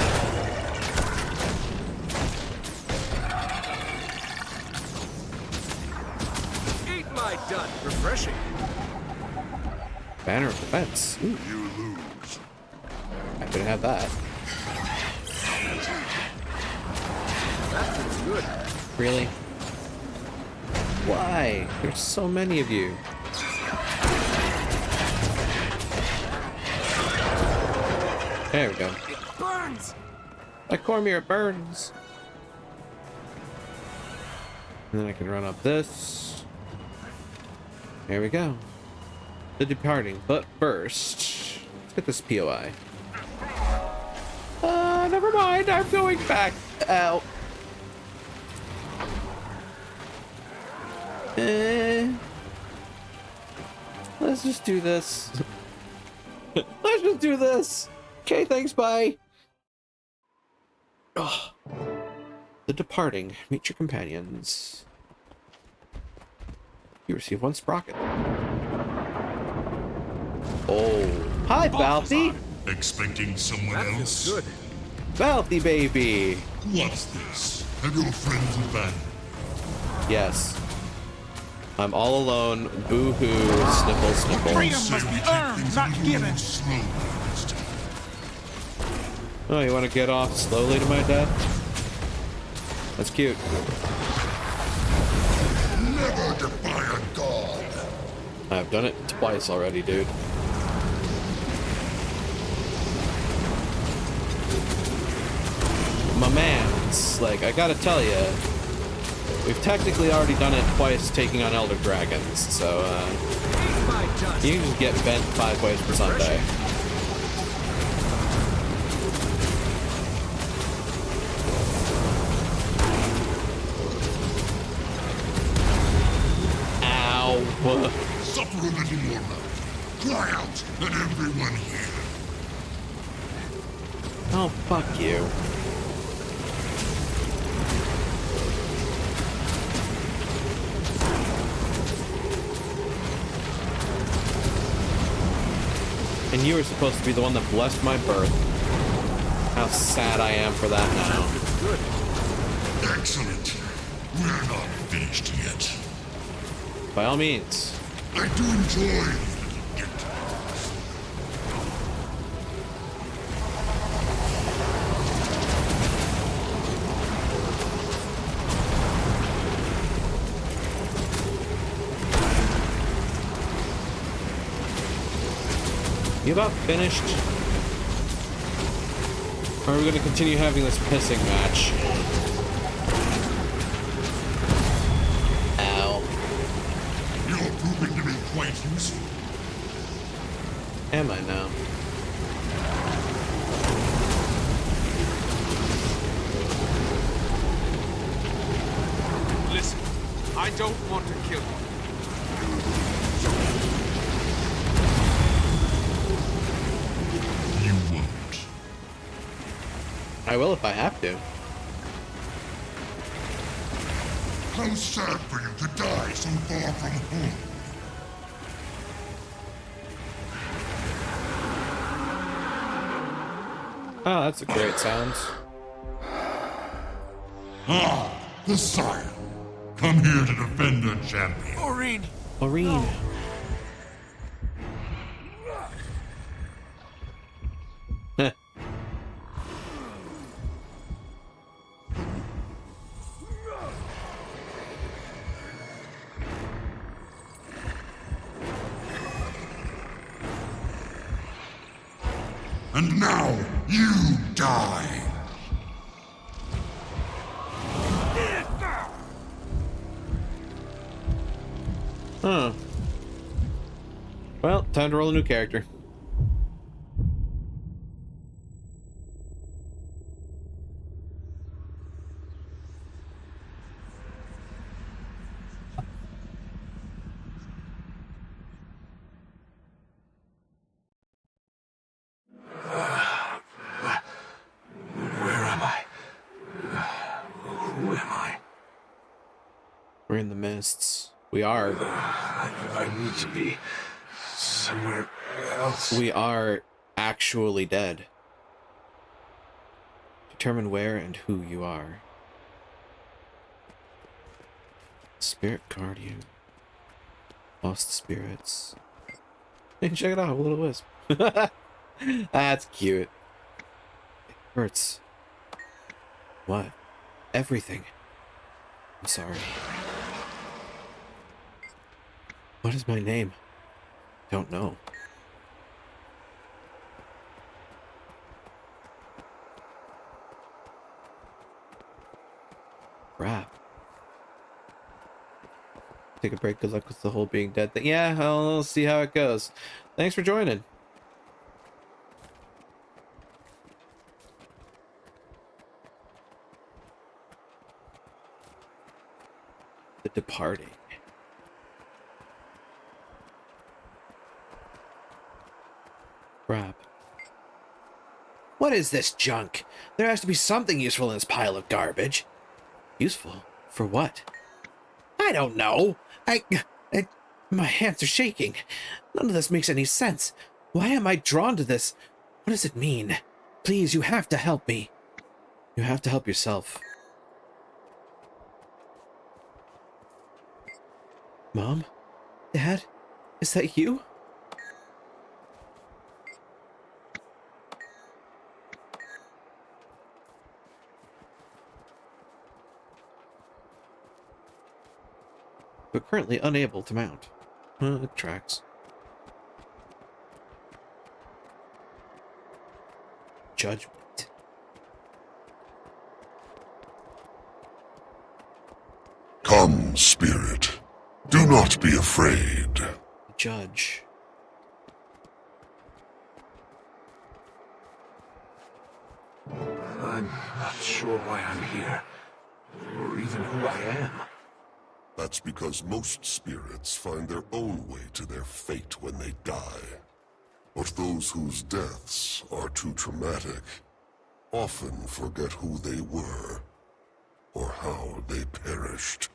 Eat my dust. Refreshing. Banner of Defense. Ooh. You lose. I could have that. That feels good. Really? Why? There's so many of you. There we go. It burns! Like Cormier, it burns. And then I can run up this. There we go. The Departing. But first, let's get this POI. Never mind. I'm going back out. Let's just do this. Let's just do this. Okay, thanks, bye. Oh. The Departing. Meet your companions. You receive 1 sprocket. Oh. Hi, Balthy. Expecting someone else? Good. Balthy, baby. What's this? Have your friends abandoned? Yes. I'm all alone. Boo-hoo. Sniffle, sniffle. Freedom must be earned, not given. Oh, you want to get off slowly to my death? That's cute. Never defy a god. I've done it twice already, dude. My man's, like, I gotta tell you, we've technically already done it twice taking on Elder Dragons, so, you can just get bent 5 ways per Sunday. Ow! Suffer a little more love. Cry out, and everyone hear. Oh, fuck you. And you were supposed to be the one that blessed my birth. How sad I am for that now. Excellent. We're not finished yet. By all means. I do enjoy these little get-togethers. You about finished? Or are we going to continue having this pissing match? Ow. You're proving to be quite useful. Am I now? Listen, I don't want to kill you. You won't. I will if I have to. How sad for you to die so far from home. Oh, that's a great sound. Ah, the Scion. Come here to defend a champion. Maureen! Maureen. And now, you die! Huh. Well, time to roll a new character. We're in the mists. We are. I need to be somewhere else. We are actually dead. Determine where and who you are. Spirit guardian. Lost spirits. Hey, check it out, Will O Wisp. That's cute. It hurts. What? Everything. I'm sorry. What is my name? Don't know. Crap. Take a break. Good luck with the whole being dead thing. Yeah, I'll see how it goes. Thanks for joining. The Departing. Crap. What is this junk? There has to be something useful in this pile of garbage. Useful? For what? I don't know. My hands are shaking. None of this makes any sense. Why am I drawn to this? What does it mean? Please, you have to help me. You have to help yourself. Mom? Dad? Is that you? But currently unable to mount. It tracks. Judgment. Come, spirit. Do not be afraid. Judge. I'm not sure why I'm here, or even who I am. That's because most spirits find their own way to their fate when they die. But those whose deaths are too traumatic often forget who they were, or how they perished.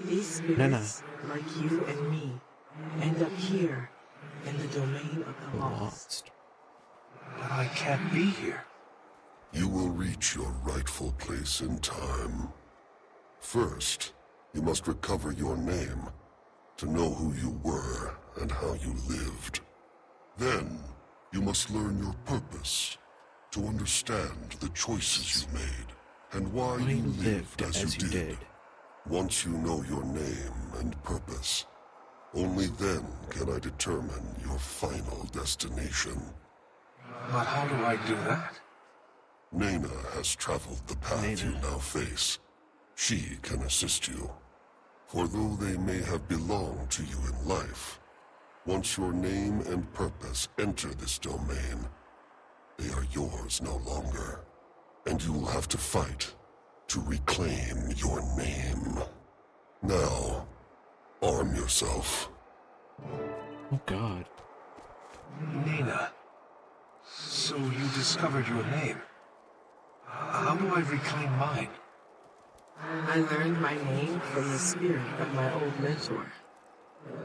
These spirits, like you and me, end up here, in the domain of the lost. But I can't be here. You will reach your rightful place in time. First, you must recover your name, to know who you were and how you lived. Then, you must learn your purpose, to understand the choices you made, and why you lived as you did. Once you know your name and purpose, only then can I determine your final destination. But how do I do that? Nena has traveled the path you now face. She can assist you. For though they may have belonged to you in life, once your name and purpose enter this domain, they are yours no longer. And you will have to fight to reclaim your name. Now, arm yourself. Oh God. Nena. So you discovered your name. How do I reclaim mine? I learned my name from the spirit of my old mentor,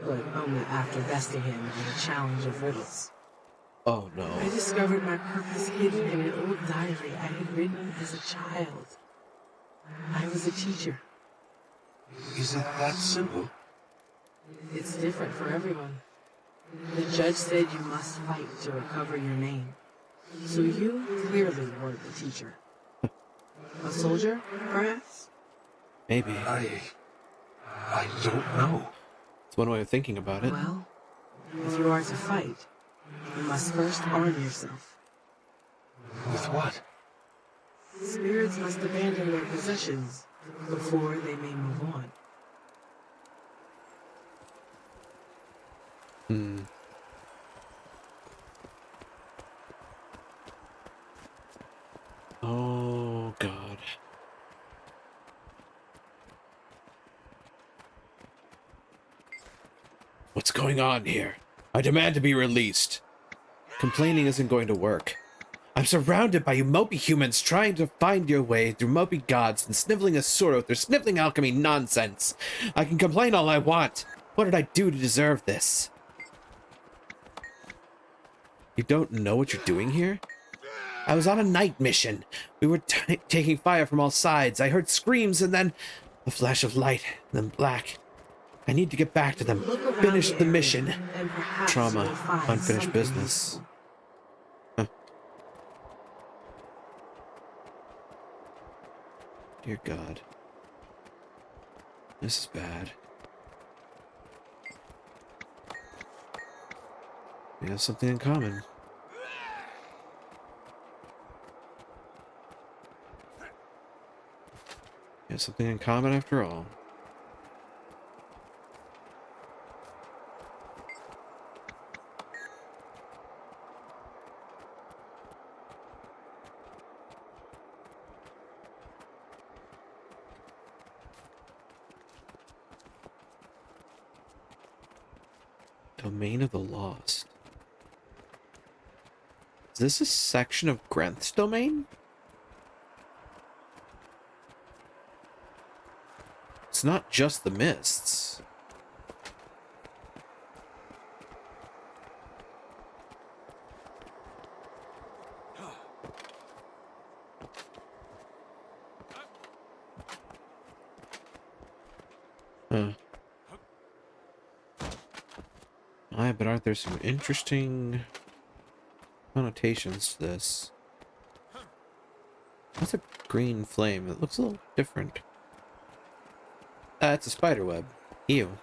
but only after besting him in a challenge of riddles. Oh no. I discovered my purpose hidden in an old diary I had written as a child. I was a teacher. Is it that simple? It's different for everyone. The judge said you must fight to recover your name. So you clearly weren't the teacher. A soldier, perhaps? Maybe. I don't know. It's one way of thinking about it. Well, if you are to fight, you must first arm yourself. With what? Spirits must abandon their possessions before they may move on. Oh, God. What's going on here? I demand to be released. Complaining isn't going to work. I'm surrounded by you mopey humans trying to find your way through mopey gods and sniveling a sword with their sniveling alchemy nonsense. I can complain all I want. What did I do to deserve this? You don't know what you're doing here? I was on a night mission. We were taking fire from all sides. I heard screams and then a flash of light, and then black. I need to get back to them. Finish the mission. Trauma. Unfinished business. Huh. Dear God. This is bad. We have something in common. We have something in common after all. Domain of the Lost. Is this a section of Grenth's domain? It's not just the mists. Huh. But aren't there some interesting connotations to this? That's a green flame. It looks a little different. It's a spider web. Ew.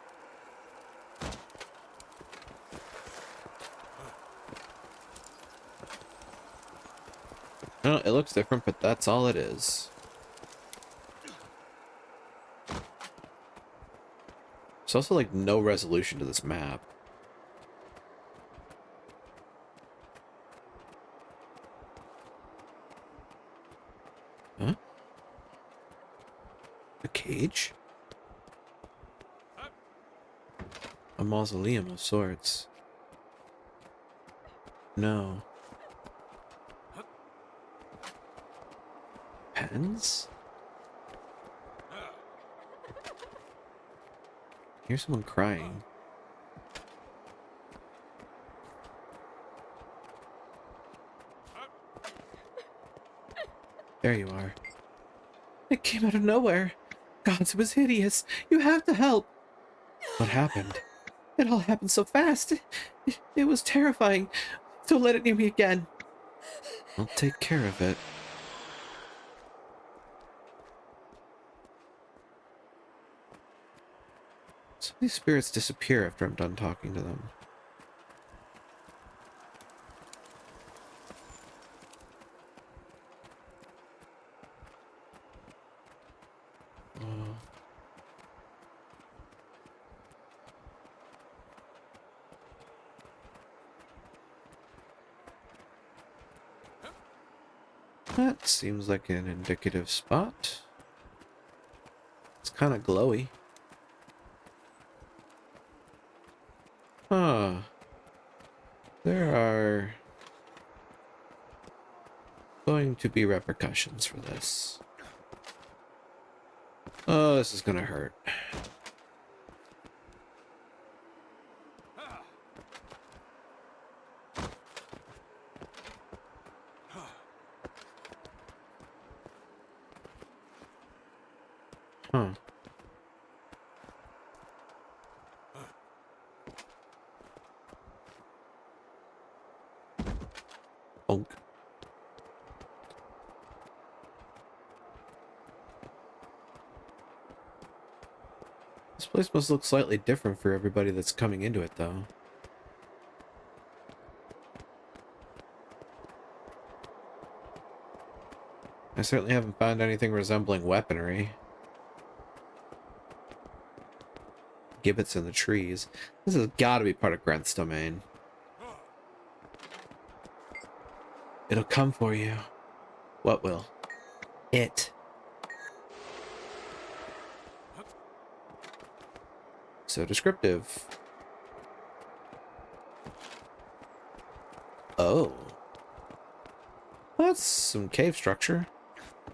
No, it looks different, but that's all it is. There's also like no resolution to this map. Huh? A cage? A mausoleum of sorts. No. Pens? Here's someone crying. There you are. It came out of nowhere. Gods, it was hideous. You have to help. What happened? It all happened so fast. It was terrifying. Don't let it near me again. I'll take care of it. Some of these spirits disappear after I'm done talking to them. That seems like an indicative spot. It's kind of glowy. Huh. There are going to be repercussions for this. Oh, this is gonna hurt. Huh. Bonk. This place must look slightly different for everybody that's coming into it, though. I certainly haven't found anything resembling weaponry. Gibbets in the trees. This has got to be part of Grenth's domain. It'll come for you. What will? It. So descriptive. Oh. That's some cave structure.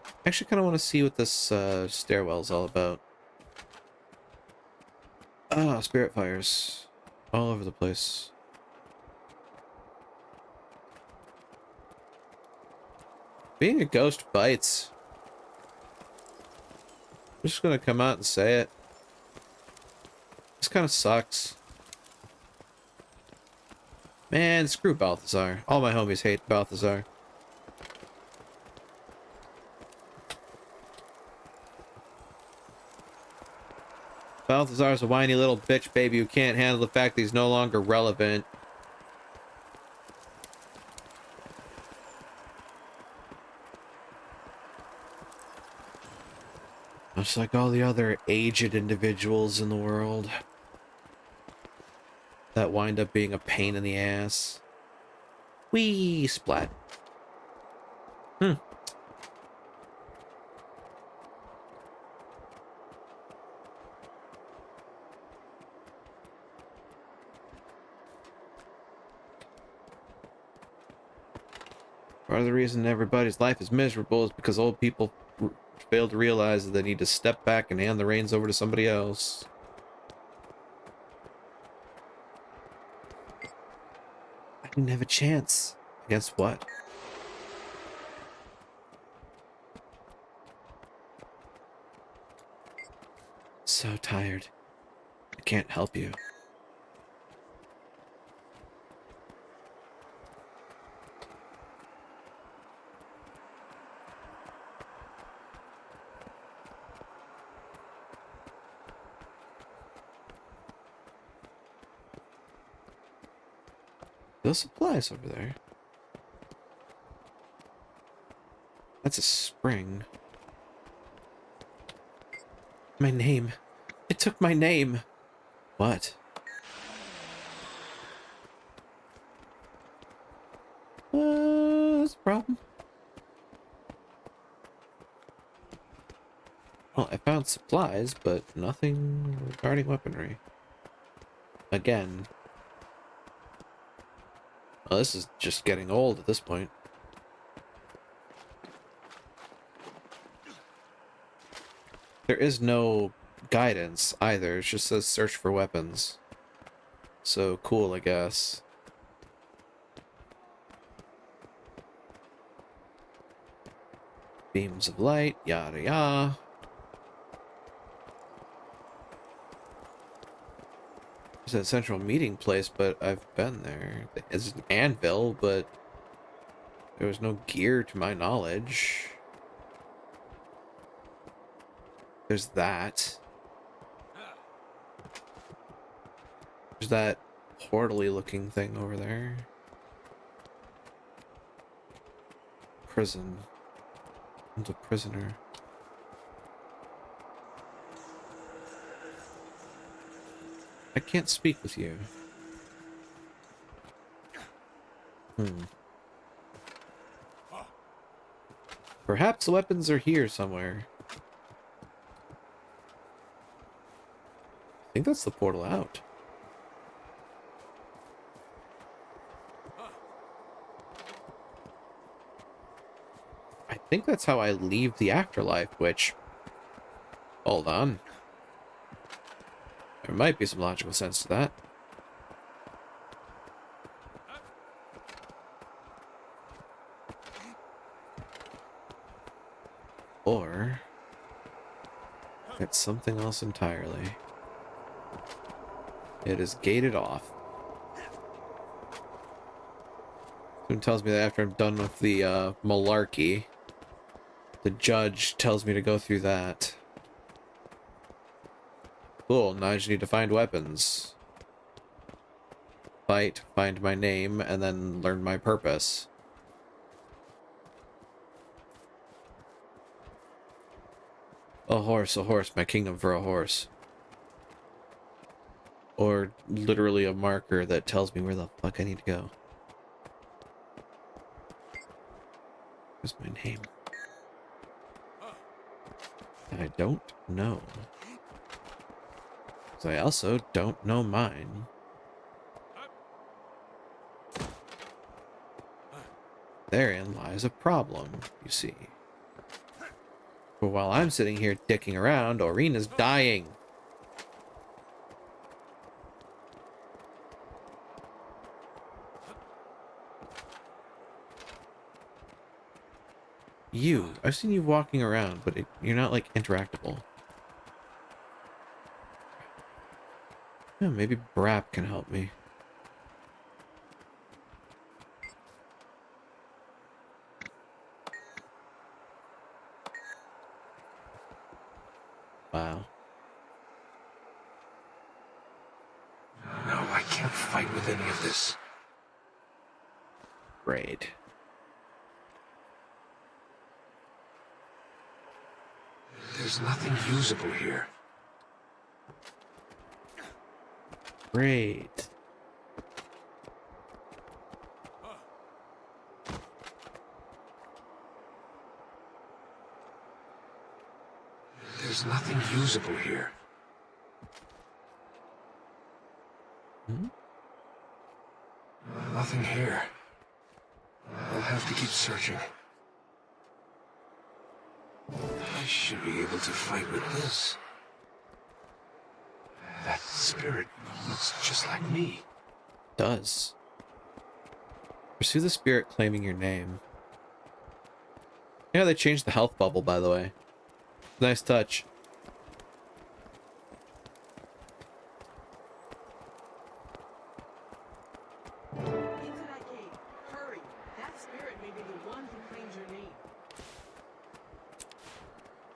I actually kind of want to see what this stairwell is all about. Ah, spirit fires. All over the place. Being a ghost bites. I'm just gonna come out and say it. This kind of sucks. Man, screw Balthazar. All my homies hate Balthazar. Balthazar's a whiny little bitch baby who can't handle the fact that he's no longer relevant. Just like all the other aged individuals in the world that wind up being a pain in the ass. Whee! Splat. Part of the reason everybody's life is miserable is because old people fail to realize that they need to step back and hand the reins over to somebody else. I didn't have a chance. Against what? So tired. I can't help you. Those supplies over there. That's a spring. My name. It took my name. What? That's a problem. Well, I found supplies, but nothing regarding weaponry. Again. Well, this is just getting old at this point. There is no guidance either. It just says search for weapons. So cool, I guess. Beams of light, yada yada. It's a central meeting place, but I've been there. It's an anvil, but there was no gear to my knowledge. There's that. There's that portal-y looking thing over there. Prison. I'm a prisoner. I can't speak with you. Perhaps the weapons are here somewhere. I think that's the portal out. I think that's how I leave the afterlife, which... Hold on. There might be some logical sense to that. Or... It's something else entirely. It is gated off. Someone tells me that after I'm done with the malarkey, the judge tells me to go through that. Cool, now I just need to find weapons. Fight, find my name, and then learn my purpose. A horse, my kingdom for a horse. Or literally a marker that tells me where the fuck I need to go. What's my name? I don't know. So I also don't know mine. Therein lies a problem, you see. But while I'm sitting here dicking around, Aurene is dying. I've seen you walking around, but you're not, like, interactable. Yeah, maybe Brap can help me. Wow. No, I can't fight with any of this. Great. There's nothing usable here. Great. There's nothing usable here. Hmm? Nothing here. I'll have to keep searching. I should be able to fight with this. That spirit looks just like me. Does. Pursue the spirit claiming your name. Yeah, they changed the health bubble, by the way. Nice touch. Into that gate. Hurry. That spirit may be the one who claims your name.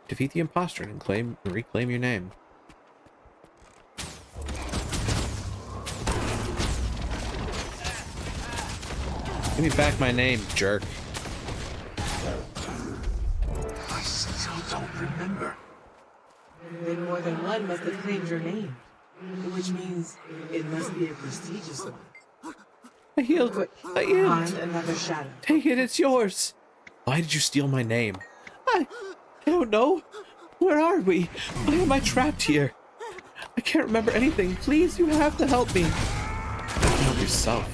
Defeat the imposter and reclaim your name. Give me back my name, jerk. I still don't remember. Then more than one must have claimed your name. Which means it must be a prestigious one. I healed. I healed. Find another shadow. Take it, it's yours. Why did you steal my name? I don't know. Where are we? Why am I trapped here? I can't remember anything. Please, you have to help me. Help yourself.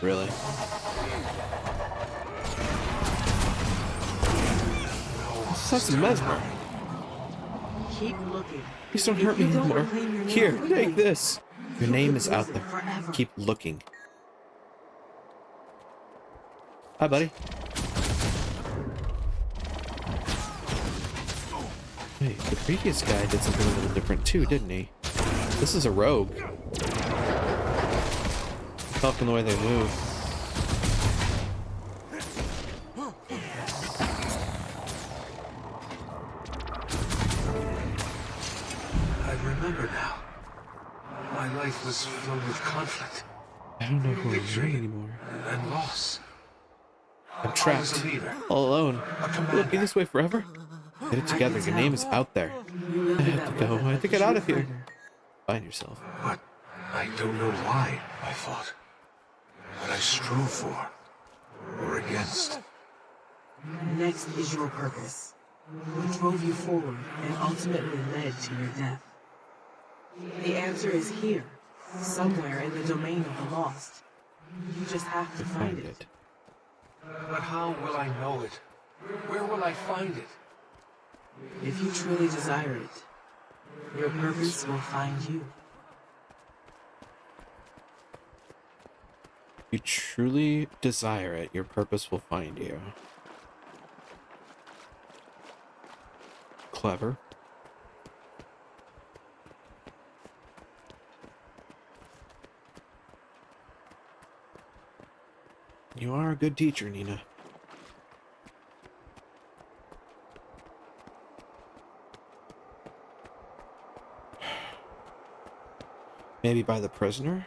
Really? That's Mesmer. Keep looking. Please don't hurt me anymore. Here, take this. Your name is out there. Keep looking. Hi, buddy. Hey, the previous guy did something a little different too, didn't he? This is a rogue. Tough in the way they move. I remember now. My life was filled with conflict. I don't know who I am anymore. And loss. I'm trapped. All alone. Will it be this way forever? Get it together. Your name is out there. I have to go. I have to get out of here. Find yourself. But I don't know why I fought. What I strove for. Or against. Next is your purpose. What drove you forward and ultimately led to your death? The answer is here. Somewhere in the domain of the lost. You just have to find it. But how will I know it? Where will I find it? If you truly desire it, your purpose will find you. You truly desire it, your purpose will find you. Clever. You are a good teacher, Nina. Maybe by the prisoner?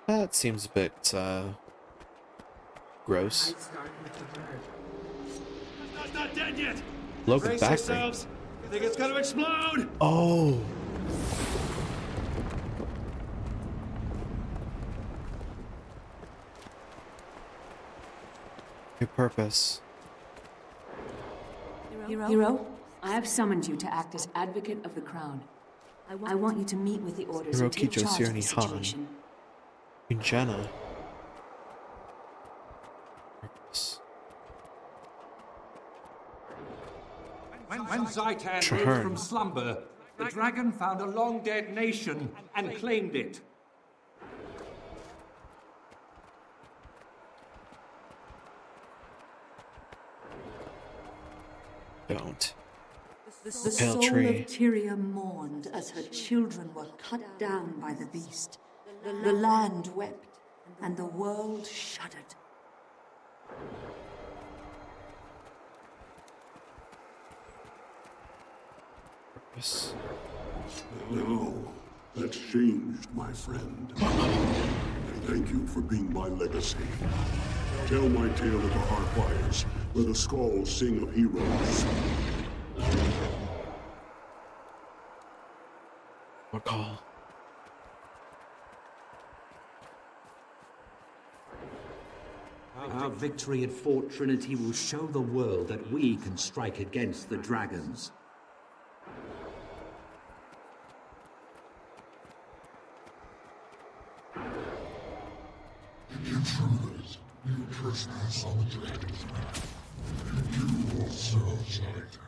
That seems a bit, gross. It's not dead yet! Logan Brace back yourselves! You think it's gonna explode? Oh! Your purpose. Hero, I have summoned you to act as advocate of the crown. I want you to meet with the orders and take charge of the situation. Jenna. Purpose. When Zaitan Traherne. woke from slumber, the dragon found a long-dead nation and claimed it. Don't. The soul of Tyria mourned as her children were cut down by the beast. The land wept, and the world shuddered. Purpose. No, that's changed, my friend. And thank you for being my legacy. Tell my tale at the Heartfires, where the Skalls sing of heroes. Recall. Our victory at Fort Trinity will show the world that we can strike against the dragons. Intruders, you trespass on the dragon's land, and you will serve Zaitan.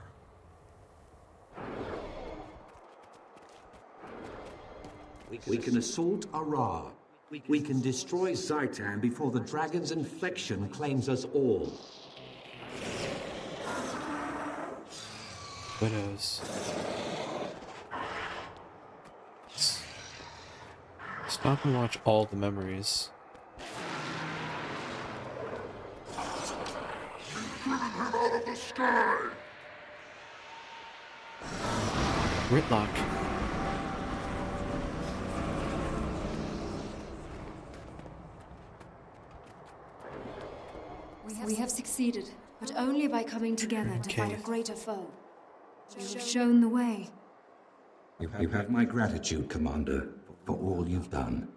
We can assault Arar. We can destroy Zaitan before the dragon's infection claims us all. Widows. Stop and watch all the memories. Out of the sky! Ritlock. We have succeeded, but only by coming together to fight a greater foe. You've shown the way. You have my gratitude, Commander, for all you've done.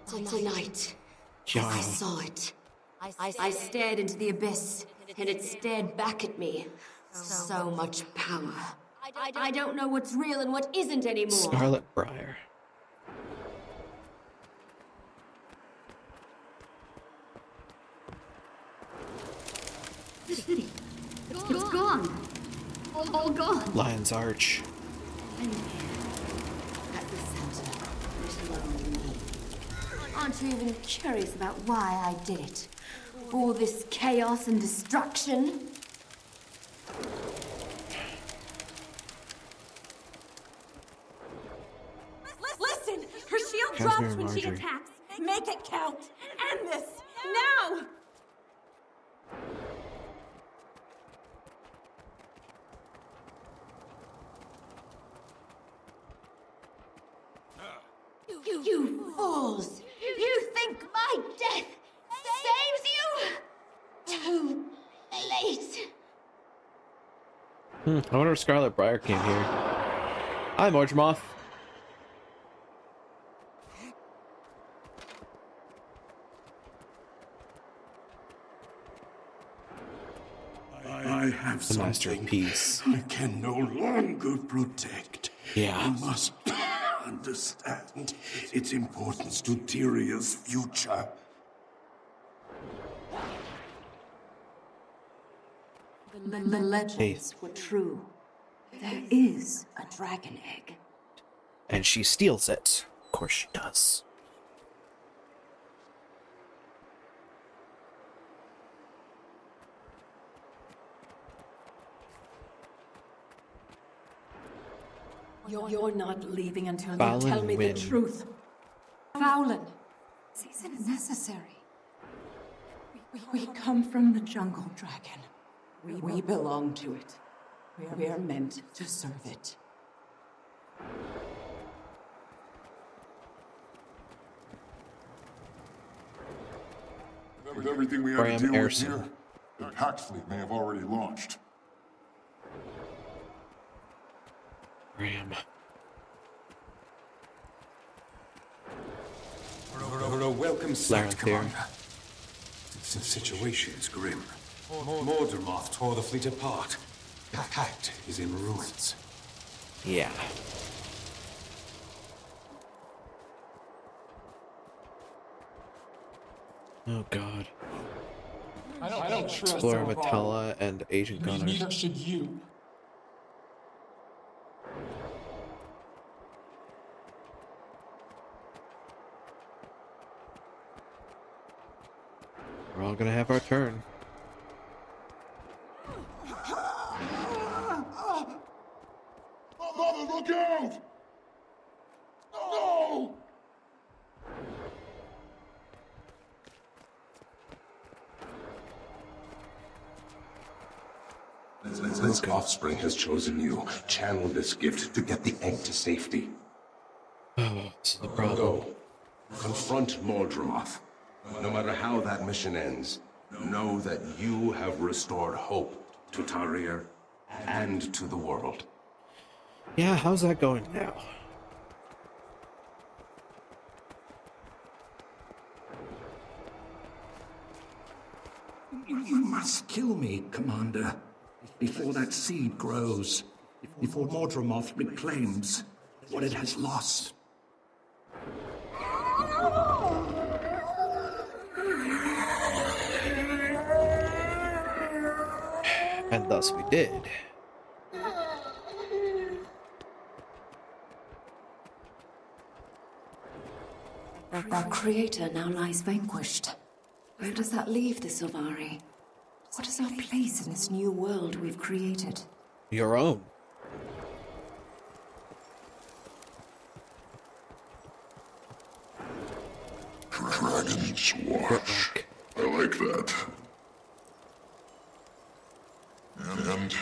Tonight, I saw it. I stared into the abyss, and it stared back at me. So much power. I don't know what's real and what isn't anymore. Scarlet Briar. The city. It's gone. All gone. Lion's Arch. And here, at the center, there's lonely me. Aren't you even curious about why I did it? All this chaos and destruction? Listen! Her shield drops when she attacks. Make it count. End this. Now! You fools! You think my death saves you? Too late. I wonder if Scarlet Briar came here. Hi, Morgemoth. I have The Master of something Peace. I can no longer protect. Yeah. You must understand its importance to Tyria's future. The legends were true. There is a dragon egg. And she steals it. Of course she does. You're not leaving until Fowlin you tell me win. the truth. Fowlin, this isn't necessary. We come from the jungle, dragon. We belong to it. We're meant to serve it. With everything we have Graham to deal with Airson. here, the Pact fleet may have already launched. Graham. Welcome, Larry Sight here. Commander. The situation's grim. Mordramoth tore the fleet apart. The Pact is in ruins. Yeah. Oh god. I don't trust Explorer Aurora. Metella and Agent Gunner. Neither should you. We're all gonna have our turn. Mother, look out! No! This offspring has chosen you. Channel this gift to get the egg to safety. Oh, this is the problem. Go. Confront Mordramoth. No matter how that mission ends, know that you have restored hope to Tarir and to the world. Yeah, how's that going now? You must kill me, Commander, before that seed grows, before Mordramoth reclaims what it has lost. And thus we did. Our creator now lies vanquished. Where does that leave the Sylvari? What is our place in this new world we've created? Your own. Dragon's Wash. I like that. And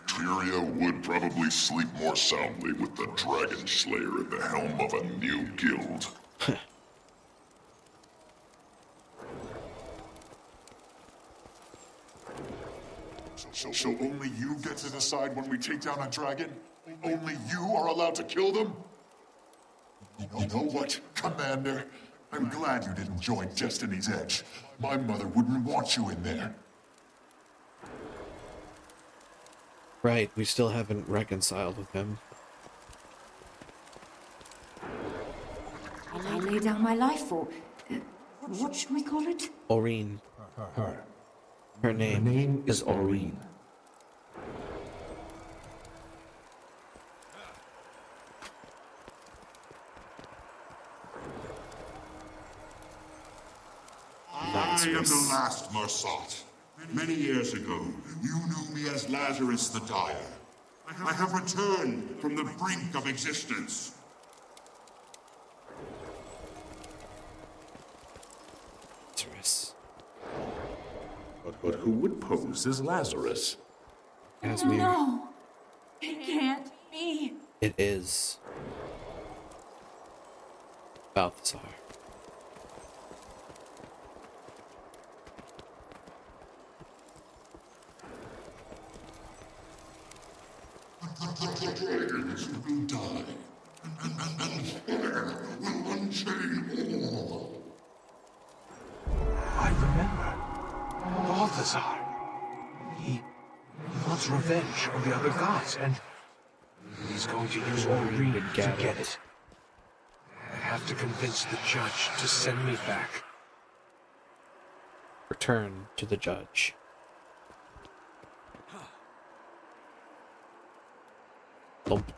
Tyria would probably sleep more soundly with the Dragon Slayer at the helm of a new guild. So only you get to decide when we take down a dragon? Only you are allowed to kill them? You know what, Commander? I'm glad you didn't join Destiny's Edge. My mother wouldn't want you in there. Right, we still haven't reconciled with him. I lay down my life for... what should we call it? Aurene. Her name. Her name is Aurene. I am the last Mersat. Many years ago, you knew me as Lazarus the Dire. I have returned from the brink of existence. Lazarus. But who would pose as Lazarus? Casimir. No, it can't be. It is. Balthazar. The dragons will die, and fire will unchain all. I remember. Balthazar. He wants revenge of the other gods, and he's going to use Aurene to get it. I have to convince the judge to send me back. Return to the judge. Lump.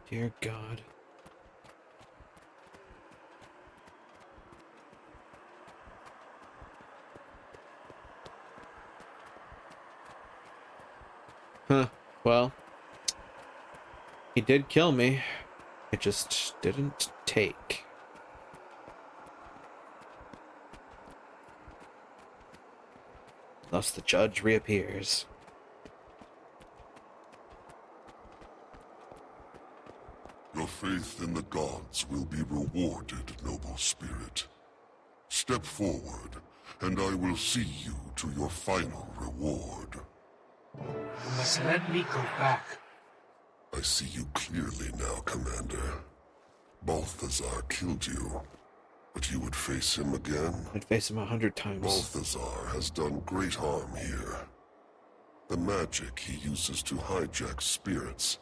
Dear God. Huh. Well, he did kill me. It just didn't take. Thus the judge reappears. Your faith in the gods will be rewarded, noble spirit. Step forward, and I will see you to your final reward. You must let me go back. I see you clearly now, Commander. Balthazar killed you, but you would face him again? I'd face him 100 times. Balthazar has done great harm here. The magic he uses to hijack spirits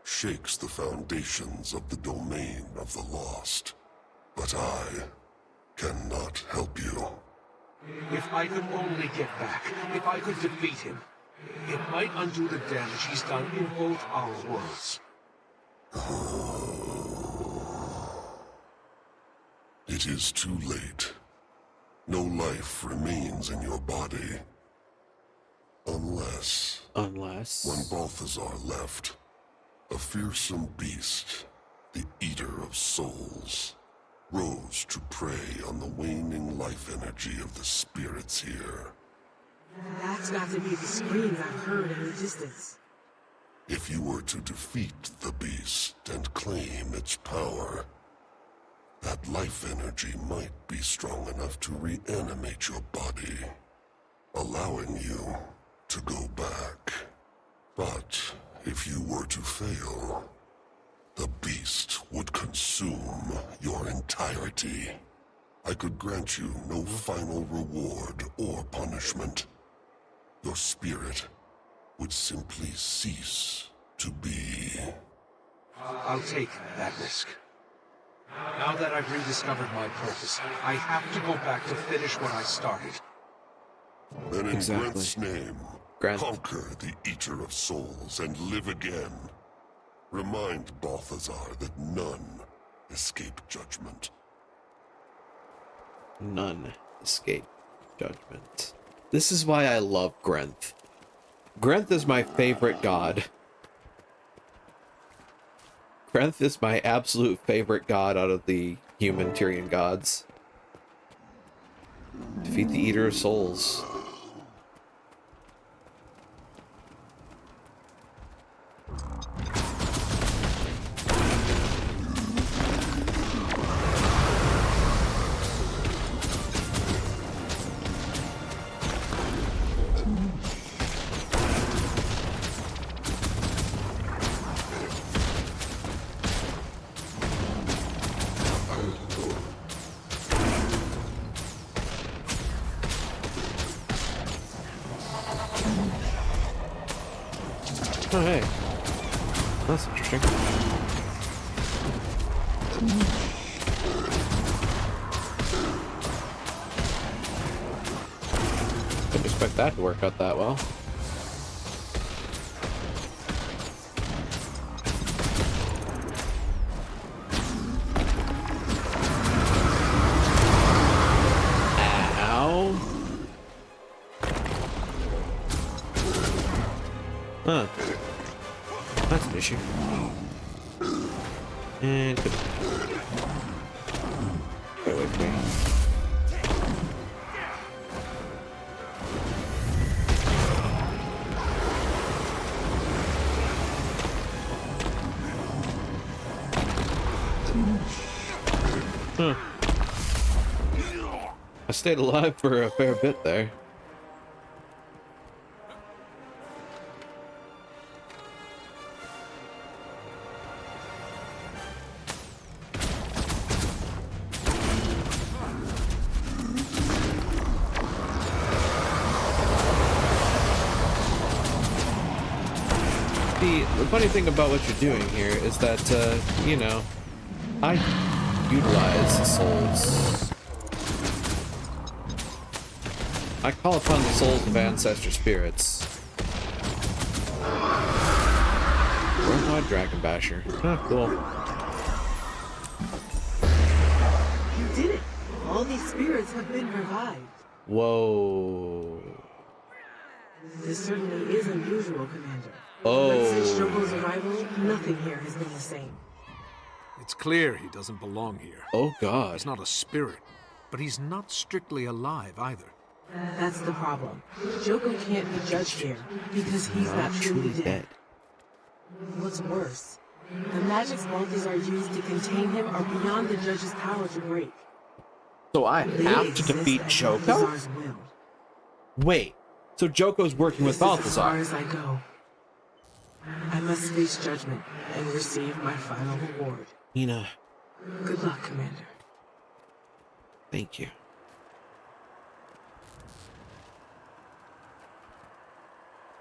shakes the foundations of the domain of the lost. But I cannot help you. If I could only get back, if I could defeat him, it might undo the damage he's done in both our worlds. It is too late. No life remains in your body. Unless... When Balthazar left, a fearsome beast, the Eater of Souls, rose to prey on the waning life energy of the spirits here. That's got to be the screams I've heard in the distance. If you were to defeat the beast and claim its power, that life energy might be strong enough to reanimate your body, allowing you to go back. But if you were to fail, the beast would consume your entirety. I could grant you no final reward or punishment. Your spirit would simply cease to be. I'll take that risk. Now that I've rediscovered my purpose, I have to go back to finish what I started. Then in Grenth's name, conquer the Eater of Souls and live again. Remind Balthazar that none escape judgment. None escape judgment. This is why I love Grenth. Grenth is my favorite god. Grenth is my absolute favorite god out of the human Tyrian gods. Defeat the Eater of Souls. Oh, hey. That's interesting. Didn't expect that to work out that well. Ow. Huh. That's an issue. And get away from me. Huh. I stayed alive for a fair bit there. The funny thing about what you're doing here is that, you know, I utilize souls I call upon the souls of ancestor spirits. Worldwide Dragon Basher. Cool. You did it! All these spirits have been revived. Whoa. This certainly is unusual, Commander. Oh. But since Joko's arrival, nothing here has been the same. It's clear he doesn't belong here. Oh, God. He's not a spirit, but he's not strictly alive either. That's the problem. Joko can't be judged here because he's not truly dead. What's worse, the magics Balthazar used to contain him are beyond the judge's power to break. So I They have to exist defeat at Joko? Balthazar's will. Wait, so Joko's working with This is as far Balthazar? as I go. I must face judgment and receive my final reward. Nina, Good luck, Commander. thank you.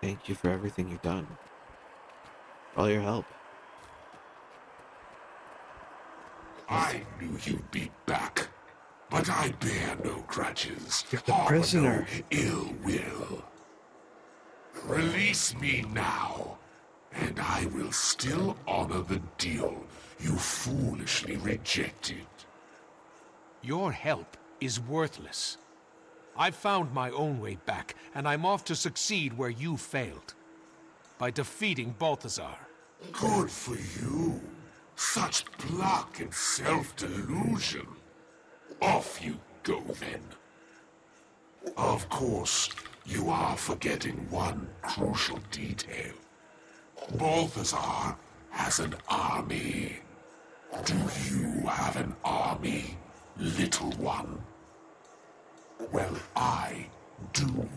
Thank you for everything you've done. All your help. I knew you'd be back, but I bear no grudges. You're the prisoner. No ill will. Release me now, and I will still honor the deal you foolishly rejected. Your help is worthless. I've found my own way back, and I'm off to succeed where you failed. By defeating Balthazar. Good for you. Such pluck and self-delusion. Off you go, then. Of course, you are forgetting one crucial detail. Balthazar has an army. Do you have an army, little one? Well, I do.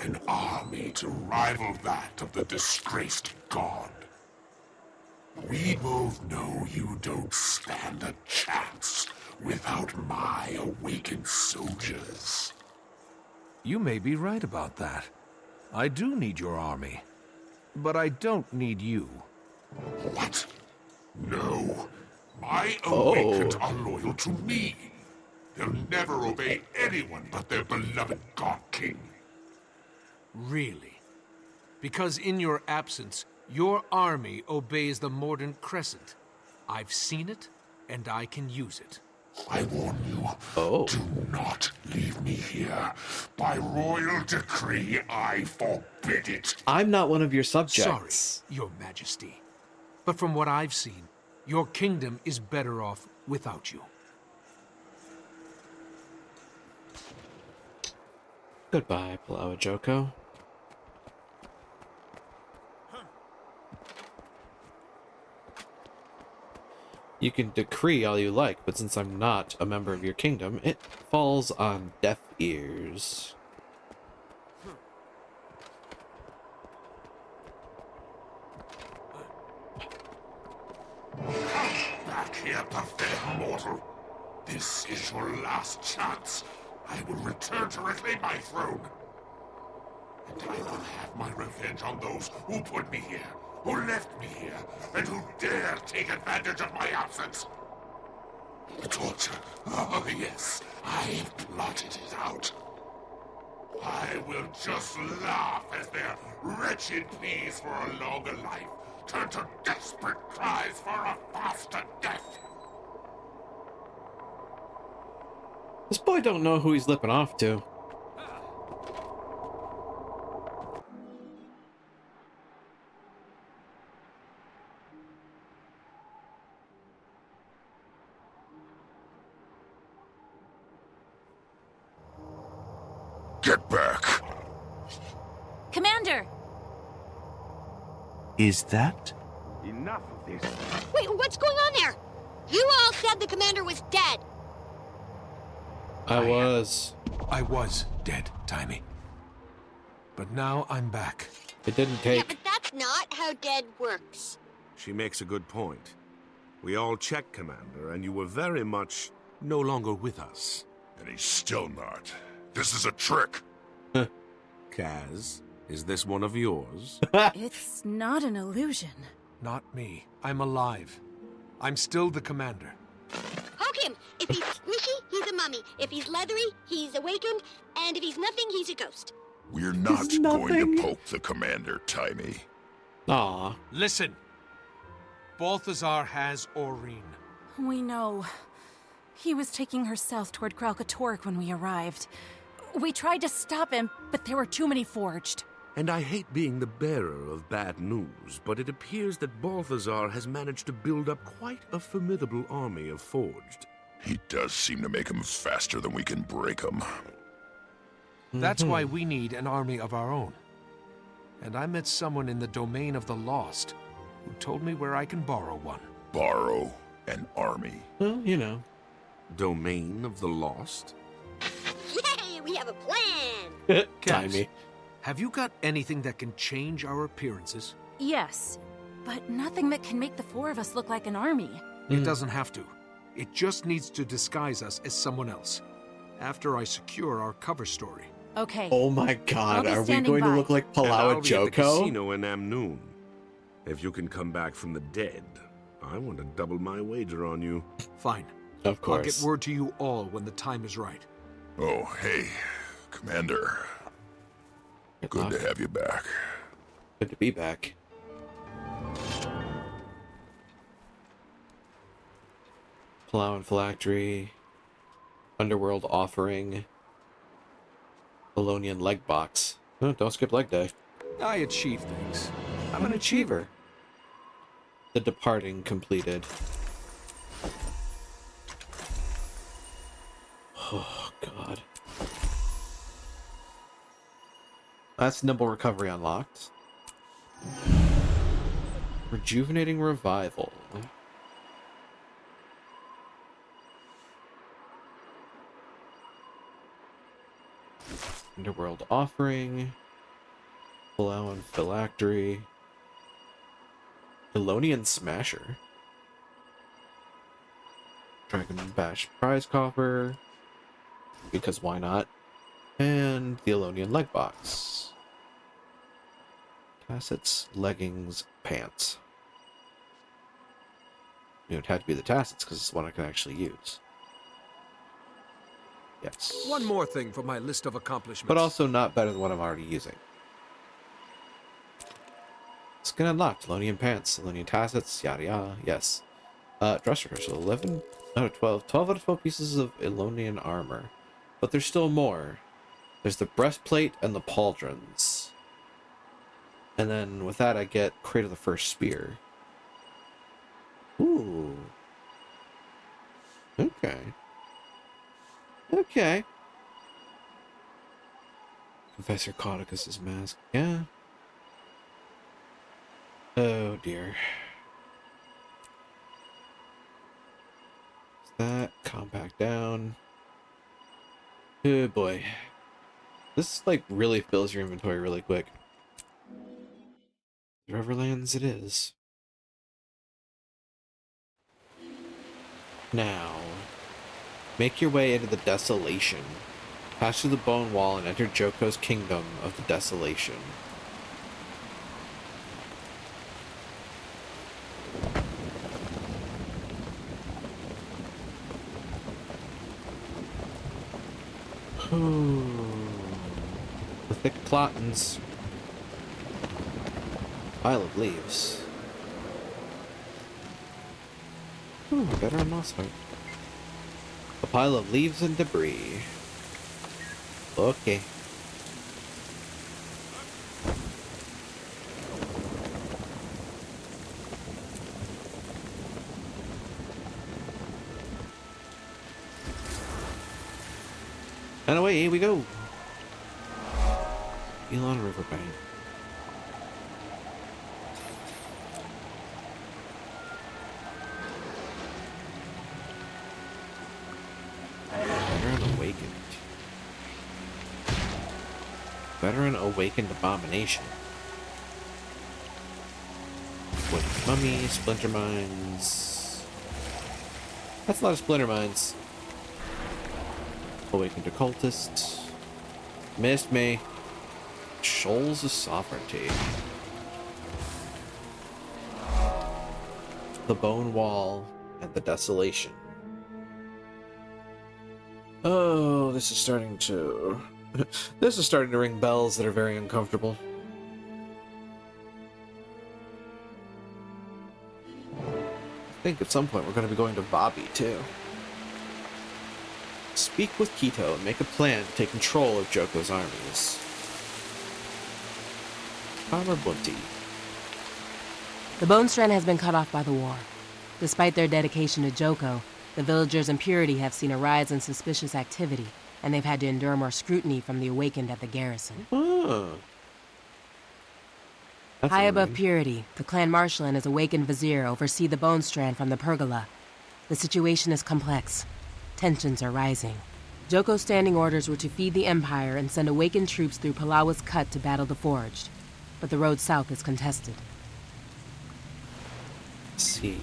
An army to rival that of the disgraced god. We both know you don't stand a chance without my awakened soldiers. You may be right about that. I do need your army. But I don't need you. What? No. My awakened are loyal to me. They'll never obey anyone but their beloved God King. Really? Because in your absence, your army obeys the Mordant Crescent. I've seen it, and I can use it. I warn you, do not leave me here. By royal decree, I forbid it. I'm not one of your subjects. Sorry, Your Majesty. But from what I've seen, your kingdom is better off without you. Goodbye, Palawa Joko. You can decree all you like, but since I'm not a member of your kingdom, it falls on deaf ears. Back here, pathetic mortal. This is your last chance. I will return to reclaim my throne. And I will have my revenge on those who put me here, who left me here, and who dare take advantage of my absence. The torture. Oh, yes, I have plotted it out. I will just laugh as their wretched pleas for a longer life turn to desperate cries for a faster death. This boy don't know who he's lipping off to. Get back. Commander! Is that? Enough of this. Wait, what's going on there? You all said the commander was dead. I was dead, Timey. But now I'm back. It didn't Yeah, take... but that's not how dead works. She makes a good point. We all checked, Commander, and you were very much no longer with us. And he's still not. This is a trick. Kaz, is this one of yours? It's not an illusion. Not me. I'm alive. I'm still the commander. Poke him! If he's squishy, he's a mummy. If he's leathery, he's awakened, and if he's nothing, he's a ghost. We're not going to poke the commander, Timey. Aw. Listen. Balthazar has Aurene. We know. He was taking her south toward Kralkatork when we arrived. We tried to stop him, but there were too many forged. And I hate being the bearer of bad news, but it appears that Balthazar has managed to build up quite a formidable army of forged. He does seem to make them faster than we can break them. That's why we need an army of our own. And I met someone in the Domain of the Lost who told me where I can borrow one. Borrow an army? Well, you know. Domain of the Lost? Yay, we have a plan! Timey. Have you got anything that can change our appearances? Yes, but nothing that can make the four of us look like an army. It doesn't have to. It just needs to disguise us as someone else. After I secure our cover story. Okay. Oh my god, are we going to look like And Palau I'll and be at the Joko? casino in Amnoon. If you can come back from the dead, I want to double my wager on you. Fine. Of course. I'll get word to you all when the time is right. Oh, hey, Commander. Good to have you back. Good to be back. Palau and Phylactery. Underworld Offering. Elonian Leg Box. Oh, don't skip leg day. I achieve things. I'm an achiever. The Departing completed. Oh, God. That's Nimble Recovery unlocked. Rejuvenating Revival. Underworld Offering. Palau and Phylactery. Elonian Smasher. Dragon Bash Prize Coffer. Because why not? And the Elonian Leg Box. Tassets, leggings, pants. It would have to be the tassets because it's one I can actually use. Yes. One more thing for my list of accomplishments. But also not better than what I'm already using. Skin unlocked. Elonian pants, Elonian tassets, yada yada. Yes. Dress rehearsal. 11 out of 12. 12 out of 12 pieces of Elonian armor. But there's still more. There's the breastplate and the pauldrons. And then with that I get Crate of the First Spear. Ooh. Okay. Okay. Professor Caudicus's mask. Yeah. Oh dear. Is that compact down? Oh boy. This like really fills your inventory really quick. Riverlands it is. Now, make your way into the Desolation. Pass through the Bone Wall and enter Joko's Kingdom of the Desolation. The thick plottins. Pile of leaves. Ooh, better on moss heart. A pile of leaves and debris. Okay. And away, here we go. Elon Riverbank. Veteran Awakened. Veteran Awakened Abomination. Wooden Mummy, Splinter Mines. That's a lot of Splinter Mines. Awakened Occultist. Missed me. Shoals of Sovereignty. The Bone Wall and the Desolation. Oh, this is starting to ring bells that are very uncomfortable. I think at some point we're going to be going to Bobby, too. Speak with Quito and make a plan to take control of Joko's armies. Farmer Bunty. The Bone Strand has been cut off by the war. Despite their dedication to Joko, the villagers in Purity have seen a rise in suspicious activity, and they've had to endure more scrutiny from the Awakened at the garrison. Oh. High above Purity, the Clan Marshal and his Awakened Vizier oversee the Bone Strand from the pergola. The situation is complex. Tensions are rising. Joko's standing orders were to feed the Empire and send Awakened troops through Palawa's Cut to battle the Forged, but the road south is contested. Let's see.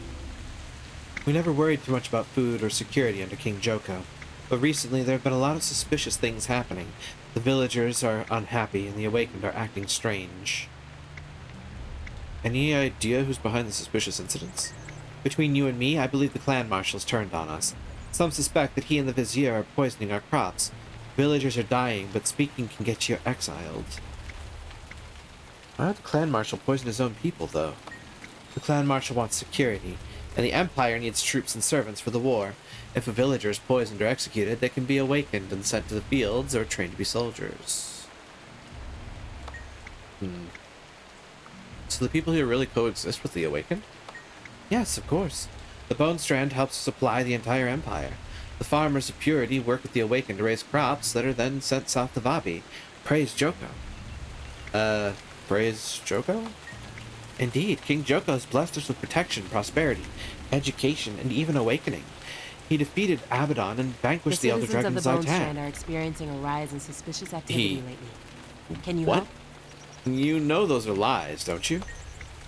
We never worried too much about food or security under King Joko, but recently there have been a lot of suspicious things happening. The villagers are unhappy and the Awakened are acting strange. Any idea who's behind the suspicious incidents? Between you and me, I believe the Clan Marshal's turned on us. Some suspect that he and the Vizier are poisoning our crops. Villagers are dying, but speaking can get you exiled. Why would the Clan Marshal poison his own people, though? The Clan Marshal wants security, and the Empire needs troops and servants for the war. If a villager is poisoned or executed, they can be awakened and sent to the fields or trained to be soldiers. So the people here really coexist with the Awakened? Yes, of course. The Bone Strand helps supply the entire Empire. The farmers of Purity work with the Awakened to raise crops that are then sent south to Vabi. Praise Joko. Praise Joko? Indeed, King Joko has blessed us with protection, prosperity, education, and even awakening. He defeated Abaddon and vanquished the Elder Dragon The citizens of the Bone Zaitan. Strand are experiencing a rise in suspicious activity lately. Can you What? help? You know those are lies, don't you?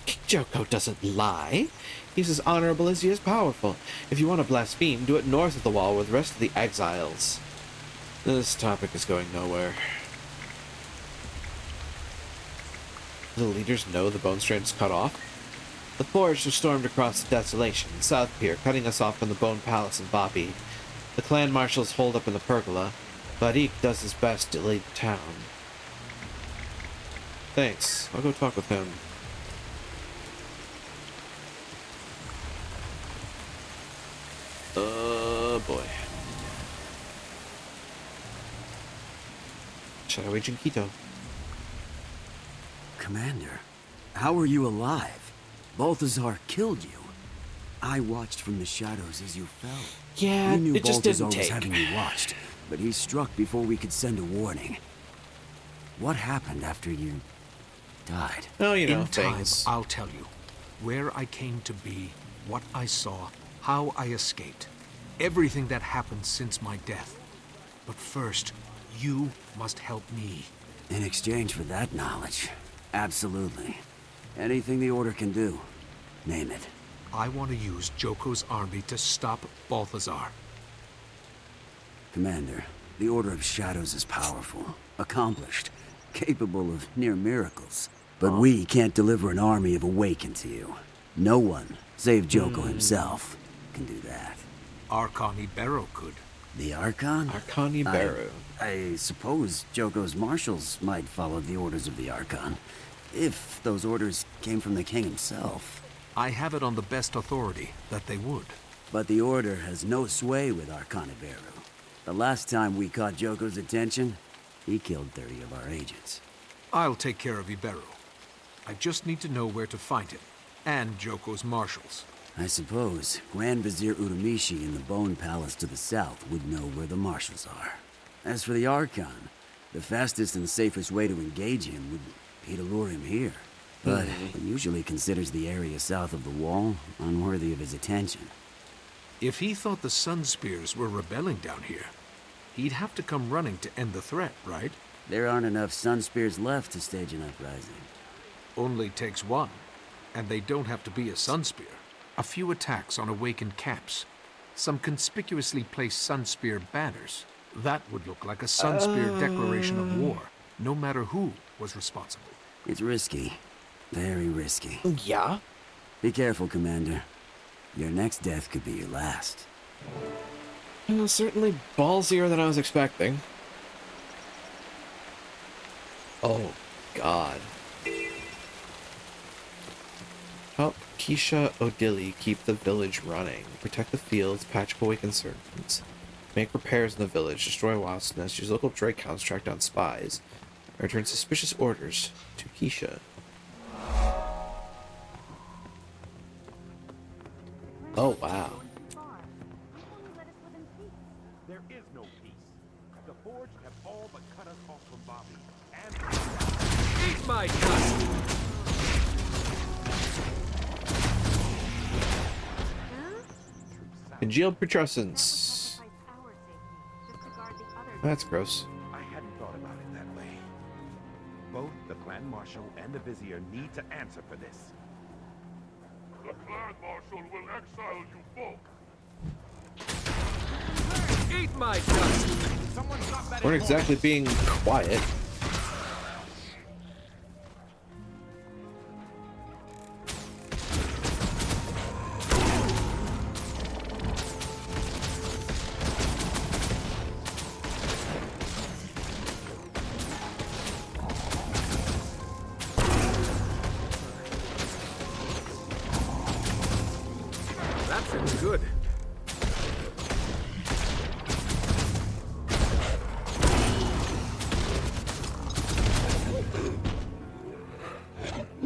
King Joko doesn't lie. He's as honorable as he is powerful. If you want to blaspheme, do it north of the wall with the rest of the exiles. This topic is going nowhere. Do the leaders know the Bone Strand is cut off? The Forged have stormed across the desolation, south pier, cutting us off from the Bone Palace in Vabi. The Clan Marshals hold up in the pergola. Barik does his best to lead the town. Thanks. I'll go talk with him. Boy. Shadow Agent Quito. Commander, how are you alive? Balthazar killed you. I watched from the shadows as you fell. Yeah, we knew it just Balthazar didn't was take. having you watched, but he struck before we could send a warning. What happened after you died? Oh, you know, In time, things. I'll tell you. Where I came to be, what I saw, how I escaped. Everything that happened since my death. But first, you must help me. In exchange for that knowledge, absolutely. Anything the Order can do, name it. I want to use Joko's army to stop Balthazar. Commander, the Order of Shadows is powerful, accomplished, capable of near miracles. But we can't deliver an army of Awakened to you. No one, save Joko himself, can do that. Archon Ibero could. The Archon? Archon Ibero. I suppose Joko's marshals might follow the orders of the Archon, if those orders came from the king himself. I have it on the best authority that they would. But the Order has no sway with Archon Ibero. The last time we caught Joko's attention, he killed 30 of our agents. I'll take care of Ibero. I just need to know where to find him, and Joko's marshals. I suppose Grand Vizier Uramishi in the Bone Palace to the south would know where the marshals are. As for the Archon, the fastest and safest way to engage him would be to lure him here. But he usually considers the area south of the wall unworthy of his attention. If he thought the Sunspears were rebelling down here, he'd have to come running to end the threat, right? There aren't enough Sunspears left to stage an uprising. Only takes one, and they don't have to be a Sunspear. A few attacks on Awakened camps. Some conspicuously placed Sunspear banners. That would look like a Sunspear declaration of war, no matter who was responsible. It's risky. Very risky. Yeah? Be careful, Commander. Your next death could be your last. Well, certainly ballsier than I was expecting. Oh, God. Help Keisha O'Dilly keep the village running. Protect the fields, patch up awakened servants. Make repairs in the village. Destroy wasp nests. Use local Drake counts to track down spies. And return suspicious orders to Keisha. Oh, wow. There is no peace. The Forged have all but cut us off from Bobby. And Eat my dust! Congealed putrescence. That's gross. I hadn't thought about it that way. Both the Clan Marshal and the Vizier need to answer for this. The Clan Marshal will exile you both. Eat my dust! Weren't exactly being quiet. That feels good.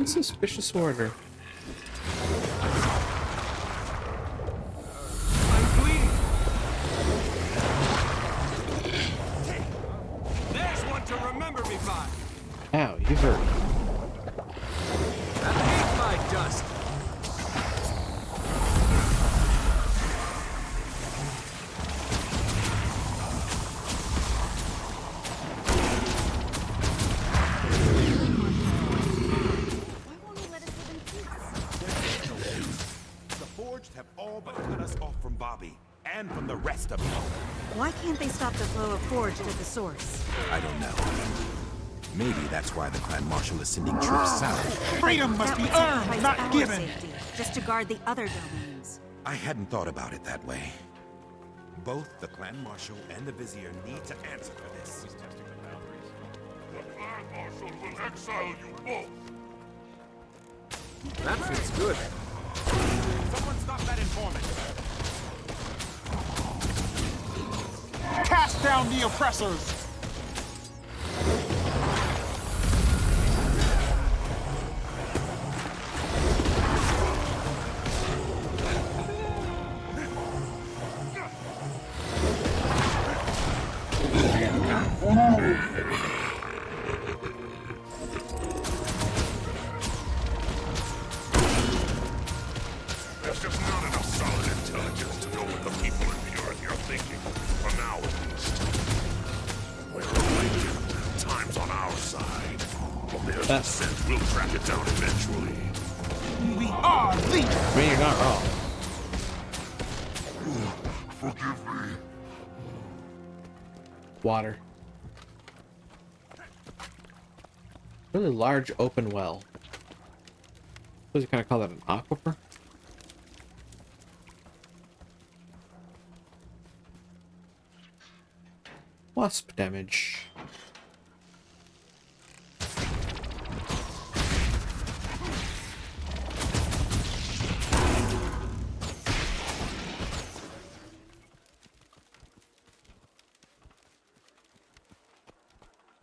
Suspicious order. I'm bleeding. There's one to remember me by. Ow, you hurt. Eat my dust. Have all but cut us off from Bobby and from the rest of them. Why can't they stop the flow of Forged at the source? I don't know. Maybe that's why the Clan Marshal is sending troops south. Freedom must be earned, not given. Safety, just to guard the other domains. I hadn't thought about it that way. Both the Clan Marshal and the Vizier need to answer for this. The Clan Marshal will exile you both. That feels good. Someone stop that informant! Cast down the oppressors! There's just not enough solid intelligence to know what the people in Purity are thinking, for now at least. We're awakened. Time's on our side. From their descent, we'll track it down eventually. We are the... I mean, you're not wrong. Forgive me. Water. Really large open well. Suppose you kind of call that an aquifer? Wasp damage.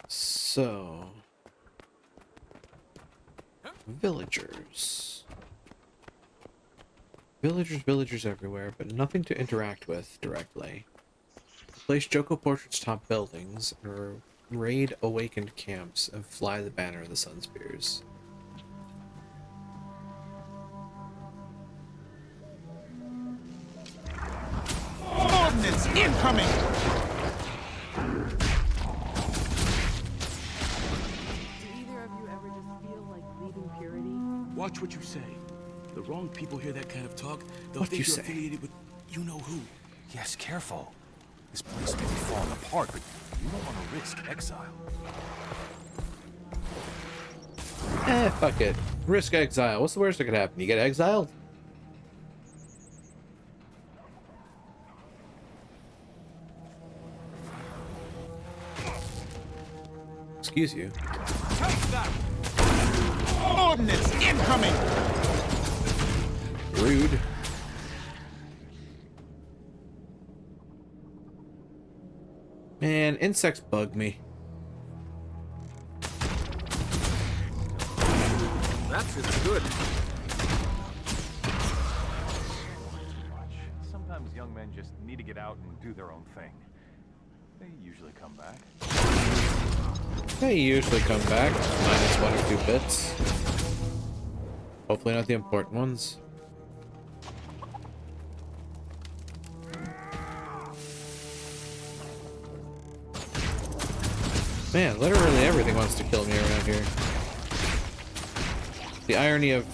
So, villagers. Villagers everywhere, but nothing to interact with directly. Place Joko portraits atop buildings, or raid awakened camps, and fly the banner of the Sun Spears. Ordnance incoming! Watch what you say. The wrong people hear that kind of talk, they'll What think you you're say? affiliated with you-know-who. Yes, careful. This place may be falling apart, but you don't want to risk exile. Fuck it. Risk exile. What's the worst that could happen? You get exiled? excuse you. Take that! Ordnance incoming! Rude. Man, insects bug me. That feels good. Sometimes young men just need to get out and do their own thing. They usually come back. They usually come back, minus 1 or 2 bits. Hopefully not the important ones. Man, literally everything wants to kill me around here. The irony of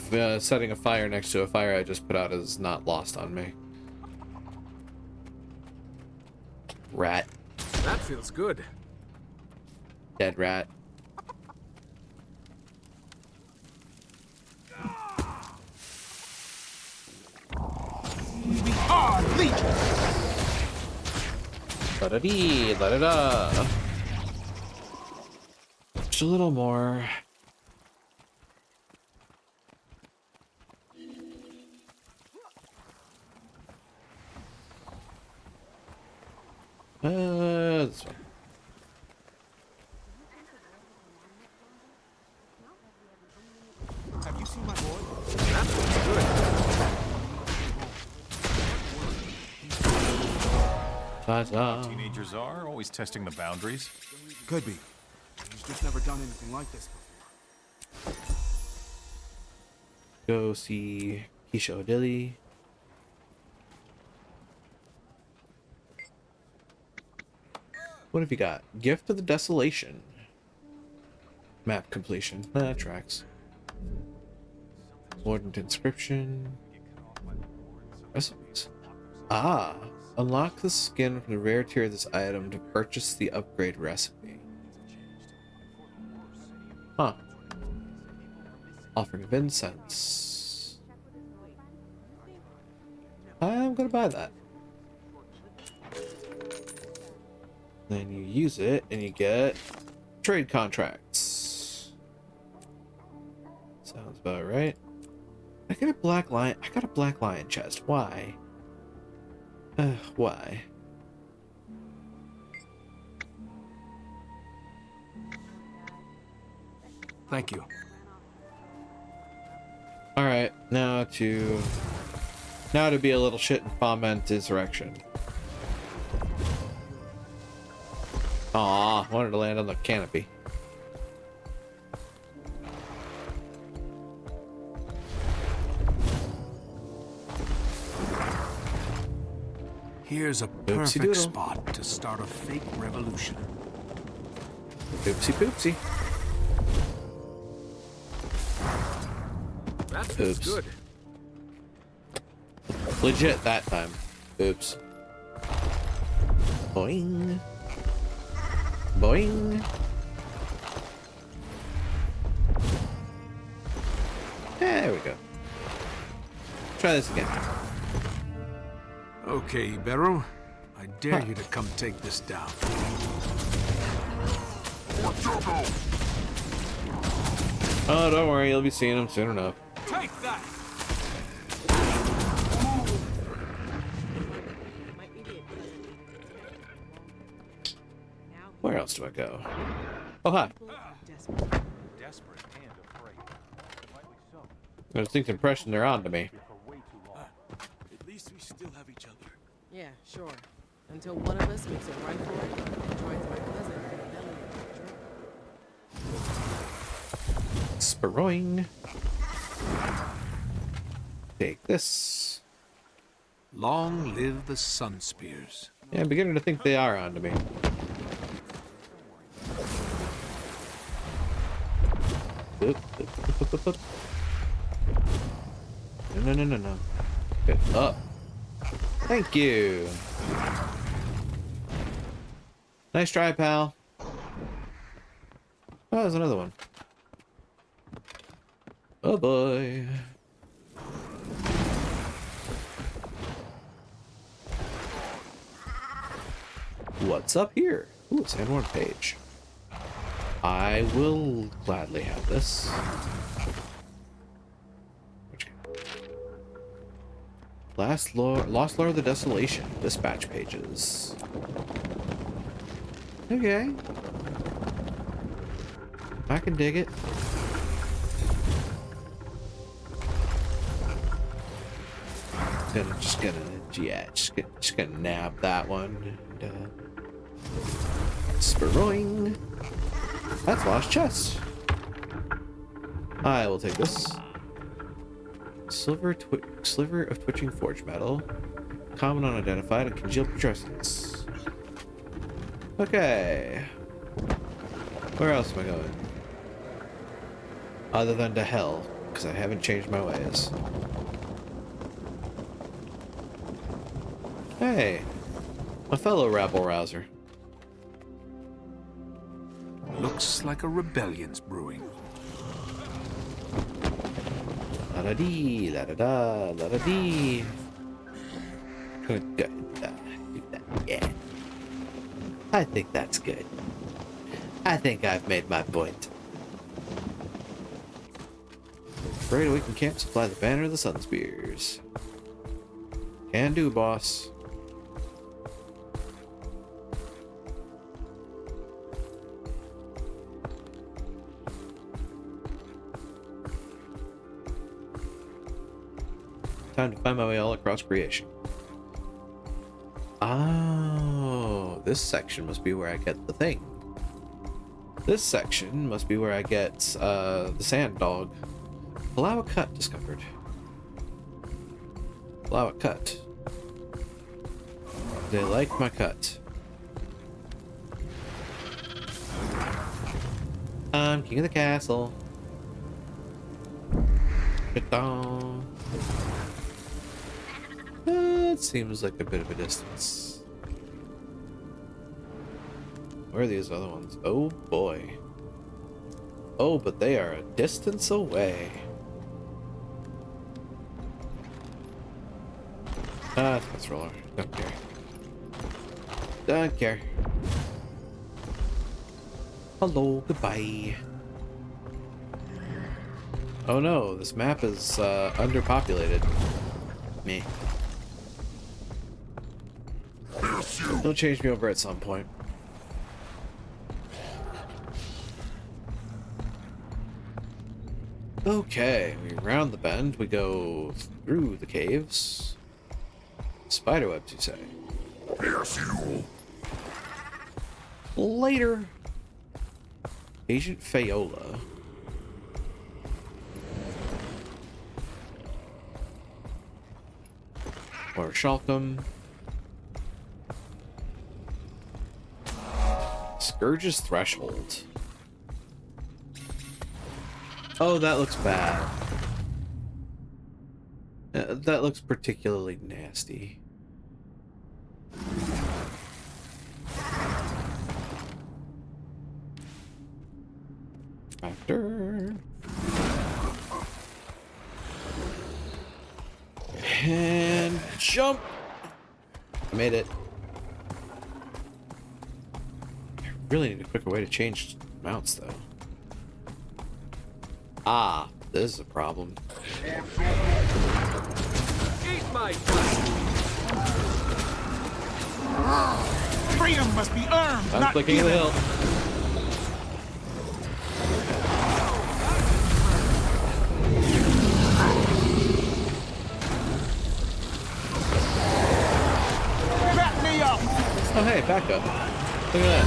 setting a fire next to a fire I just put out is not lost on me. Rat. That feels good. Dead rat. We are legion! Da-da-dee, da-da-da. Just a little more. This one. Have you seen my boy? That feels good. Ta-ta. Teenagers are always testing the boundaries. Could be. He's just never done anything like this before. Go see Keisha O'Dilly. What have you got? Gift of the Desolation. Map completion. That tracks. Mordant inscription. Recipes. Ah! Unlock the skin from the rare tier of this item to purchase the upgrade recipe. Huh. Offering of incense. I'm gonna buy that. Then you use it and you get trade contracts. Sounds about right. I got a black lion. I got a black lion chest. Why? Why? Thank you. All right, now to be a little shit and foment insurrection. Aw, wanted to land on the canopy. Here's a perfect spot to start a fake revolution. Oopsie poopsie. That feels Oops. good. Legit that time. Oops. Boing. Boing. There we go. Try this again. Okay, Barrow. I dare you to come take this down. Oh, don't worry. You'll be seeing him soon enough. Take that! Where else do I go? Oh, hi. Desperate and afraid. Rightly so. I just think the impression they're on to me. At least we still have each other. Yeah, sure. Until one of us makes a right for it and joins my cousin in a belly. Sparoing. Take this. Long live the Sun Spears. Yeah, I'm beginning to think they are onto me. No. Get up. Thank you. Nice try, pal. Oh, there's another one. Oh boy. What's up here? Ooh, Sandworn page. I will gladly have this. Lost Lore of the Desolation. Dispatch pages. Okay. I can dig it. Just gonna nab that one. And, Sparroing. That's lost chest. I will take this. Sliver of twitching forge metal. Common unidentified and congealed putrescence. Okay. Where else am I going? Other than to hell, because I haven't changed my ways. Hey, a fellow rabble-rouser. Looks like a rebellion's brewing. La-da-dee, la-da-da, la-da-dee. Good. Do that, yeah. I think that's good. I think I've made my point. Great Awakened Camp, supply the banner of the Sun Spears. Can do, boss. Time to find my way all across creation. Oh, this section must be where I get the thing. This section must be where I get the sand dog. Allow a cut discovered. Allow a cut. They like my cut. I'm king of the castle. It seems like a bit of a distance. Where are these other ones? Oh boy. Oh, but they are a distance away. Ah, it's my roller. Don't care. Don't care. Hello, goodbye. Oh no, this map is underpopulated. Me. They'll change me over at some point. Okay, we round the bend, we go through the caves. Spiderwebs, you say? Yes, you. Later. Agent Fayola. Or Shalcom. Scourge's Threshold. Oh, that looks bad. That looks particularly nasty. After. And jump! I made it. I really need a quicker way to change mounts, though. Ah, this is a problem. Eat my freedom must be earned, I'm not clicking given. the hill. Back me up. Oh, hey, back up. Look at that.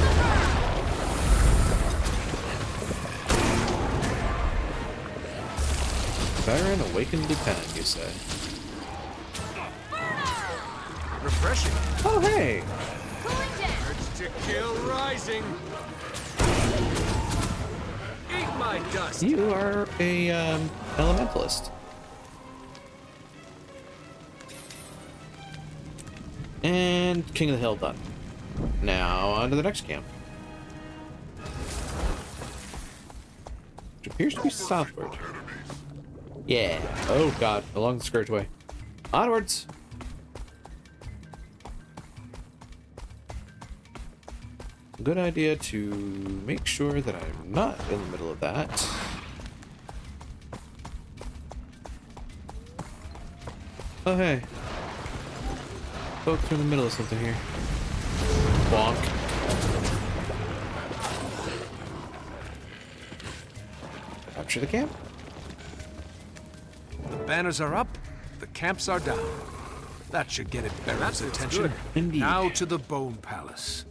Baron Awakened Lieutenant, you say? Refreshing. Oh, hey! Urge to kill rising. Eat my dust. You are a elementalist. And King of the Hill done. Now on to the next camp. Which appears to be southward. Yeah. Oh god, along the Scourge Way. good idea to make sure that I'm not in the middle of that. Oh, hey. Folks are in the middle of something here. Bonk. Capture the camp. The banners are up, the camps are down. That should get it Barrett's attention. Good. Indeed. Now to the Bone Palace.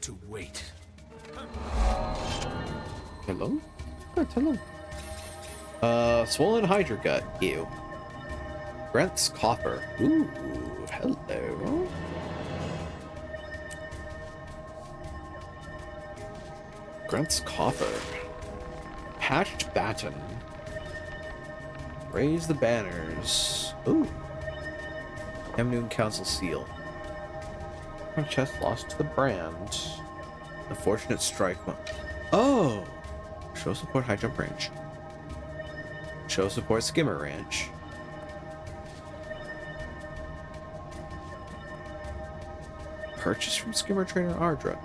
To wait. Hello? What? Hello. Swollen Hydra Gut. Ew. Brent's Copper. Ooh, hello. Grant's Coffer. Patched Baton. Raise the banners. Ooh. Amnoon Council Seal. Our chest lost to the brand. Unfortunate strike. Oh! Show support High Jump Range. Show support Skimmer Ranch. Purchase from Skimmer Trainer Ardra.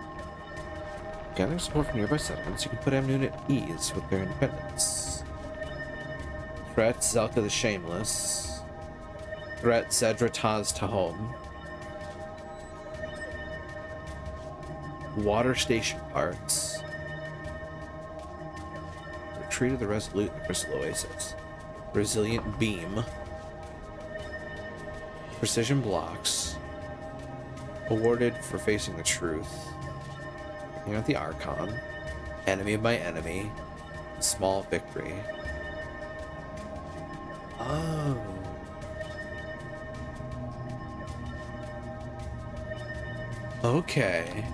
Gathering support from nearby settlements, you can put Amnoon at ease with their independence. Threat Zelka the Shameless. Threat Zedra Taz Tahom. Water Station Parts. Retreat of the Resolute in the Crystal Oasis. Resilient Beam. Precision Blocks. Awarded for facing the truth. Picking out the Archon. Enemy of my enemy. Small victory. Oh. Okay.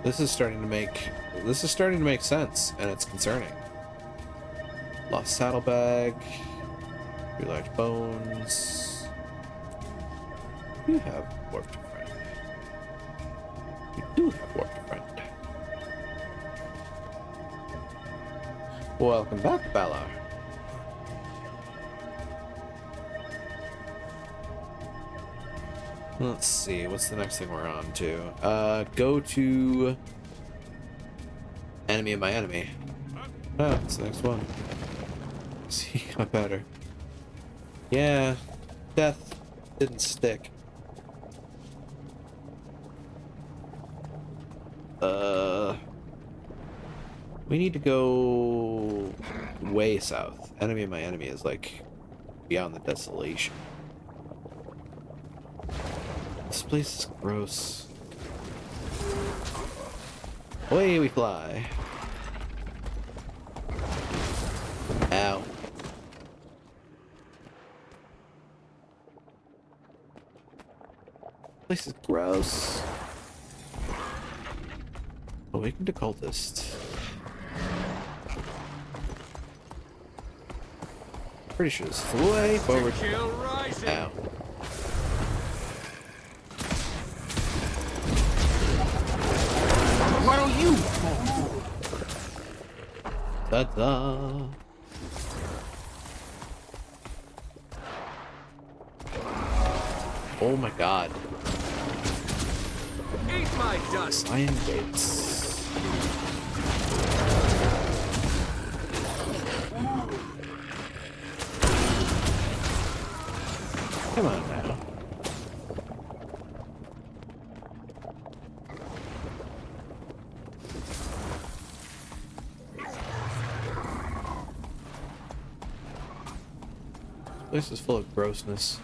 This is starting to make sense, and it's concerning. Lost saddlebag. 3 large bones. You have warped a friend. You do have warped a friend. Welcome back, Balar. Let's see, what's the next thing we're on to? Go to Enemy of my enemy. Oh, that's the next one. See, got better. Yeah, death didn't stick. We need to go way south. Enemy of my enemy is like beyond the desolation. This place is gross. Away we fly. Ow. This place is gross. Awakened occultist. Pretty sure this is the way forward. Ow. Why don't you? Ta-da. Oh my god. Eat my dust. Iron gates. Come on now. This is full of grossness.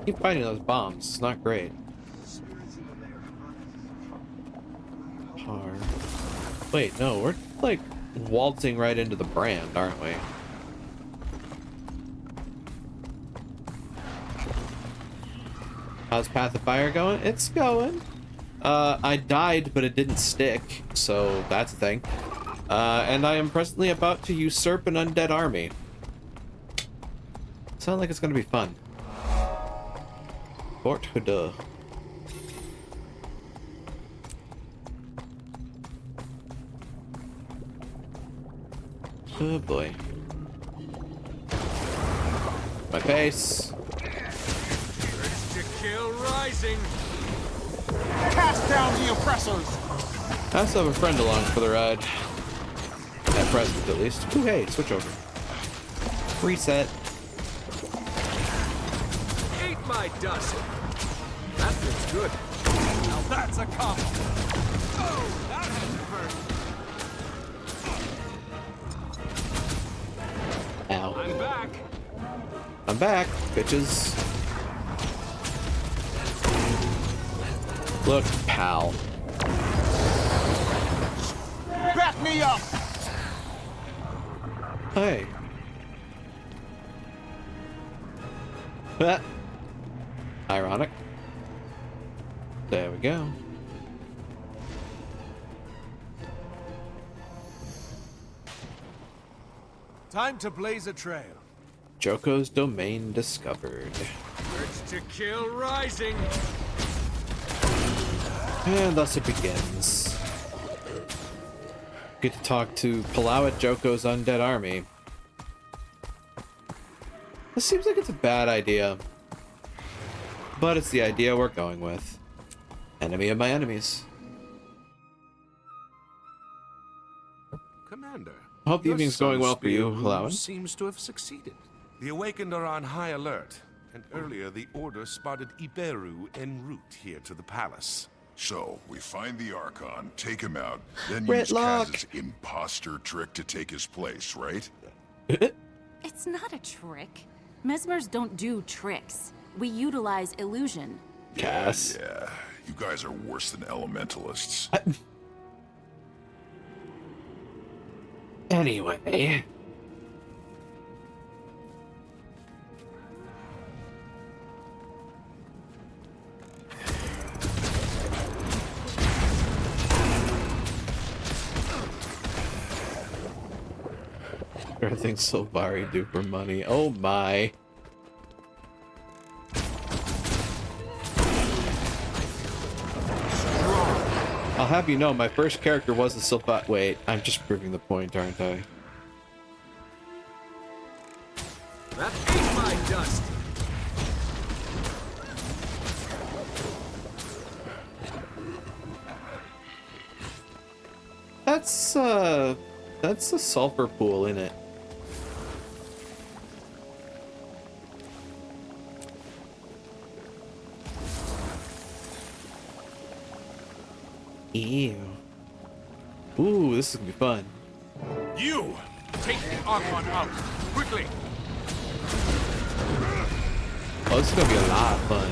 Keep fighting those bombs. It's not great. Par. Wait, no, we're like waltzing right into the brand, aren't we? How's Path of Fire going? It's going. I died, but it didn't stick, so that's a thing. And I am presently about to usurp an undead army. Sounds like it's gonna be fun. Fort Huda. Oh boy. My face. Urge to kill rising. Cast down the oppressors. I also have a friend along for the ride. At present, at least. Ooh, hey, switch over. Reset. Eat my dust. That feels good. Now that's a combo. Oh, that had to hurt. Ow. I'm back. I'm back, bitches. Look, pal. Back me up. Hey. Ironic. There we go. Time to blaze a trail. Joko's domain discovered. Urge to kill rising. And thus it begins. Get to talk to Palauet Joko's undead army. This seems like it's a bad idea. But it's the idea we're going with. Enemy of my enemies. Commander, I hope the your evening's going well for you, son's Palauet. seems to have succeeded. The Awakened are on high alert, and earlier the Order spotted Iberu en route here to the palace. So, we find the Archon, take him out, then Red use lock. Kaz's imposter trick to take his place, right? It's not a trick. Mesmers don't do tricks. We utilize illusion. Cass. Yeah, you guys are worse than elementalists. Anyway. Everything's Sylvari do for money. Oh my. I'll have you know, my first character was a Sylvari. Wait, I'm just proving the point, aren't I? That ate my dust. That's a sulfur pool in it. Ew. Ooh, this is gonna be fun. You take the Archon out quickly. Oh, this is gonna be a lot of fun.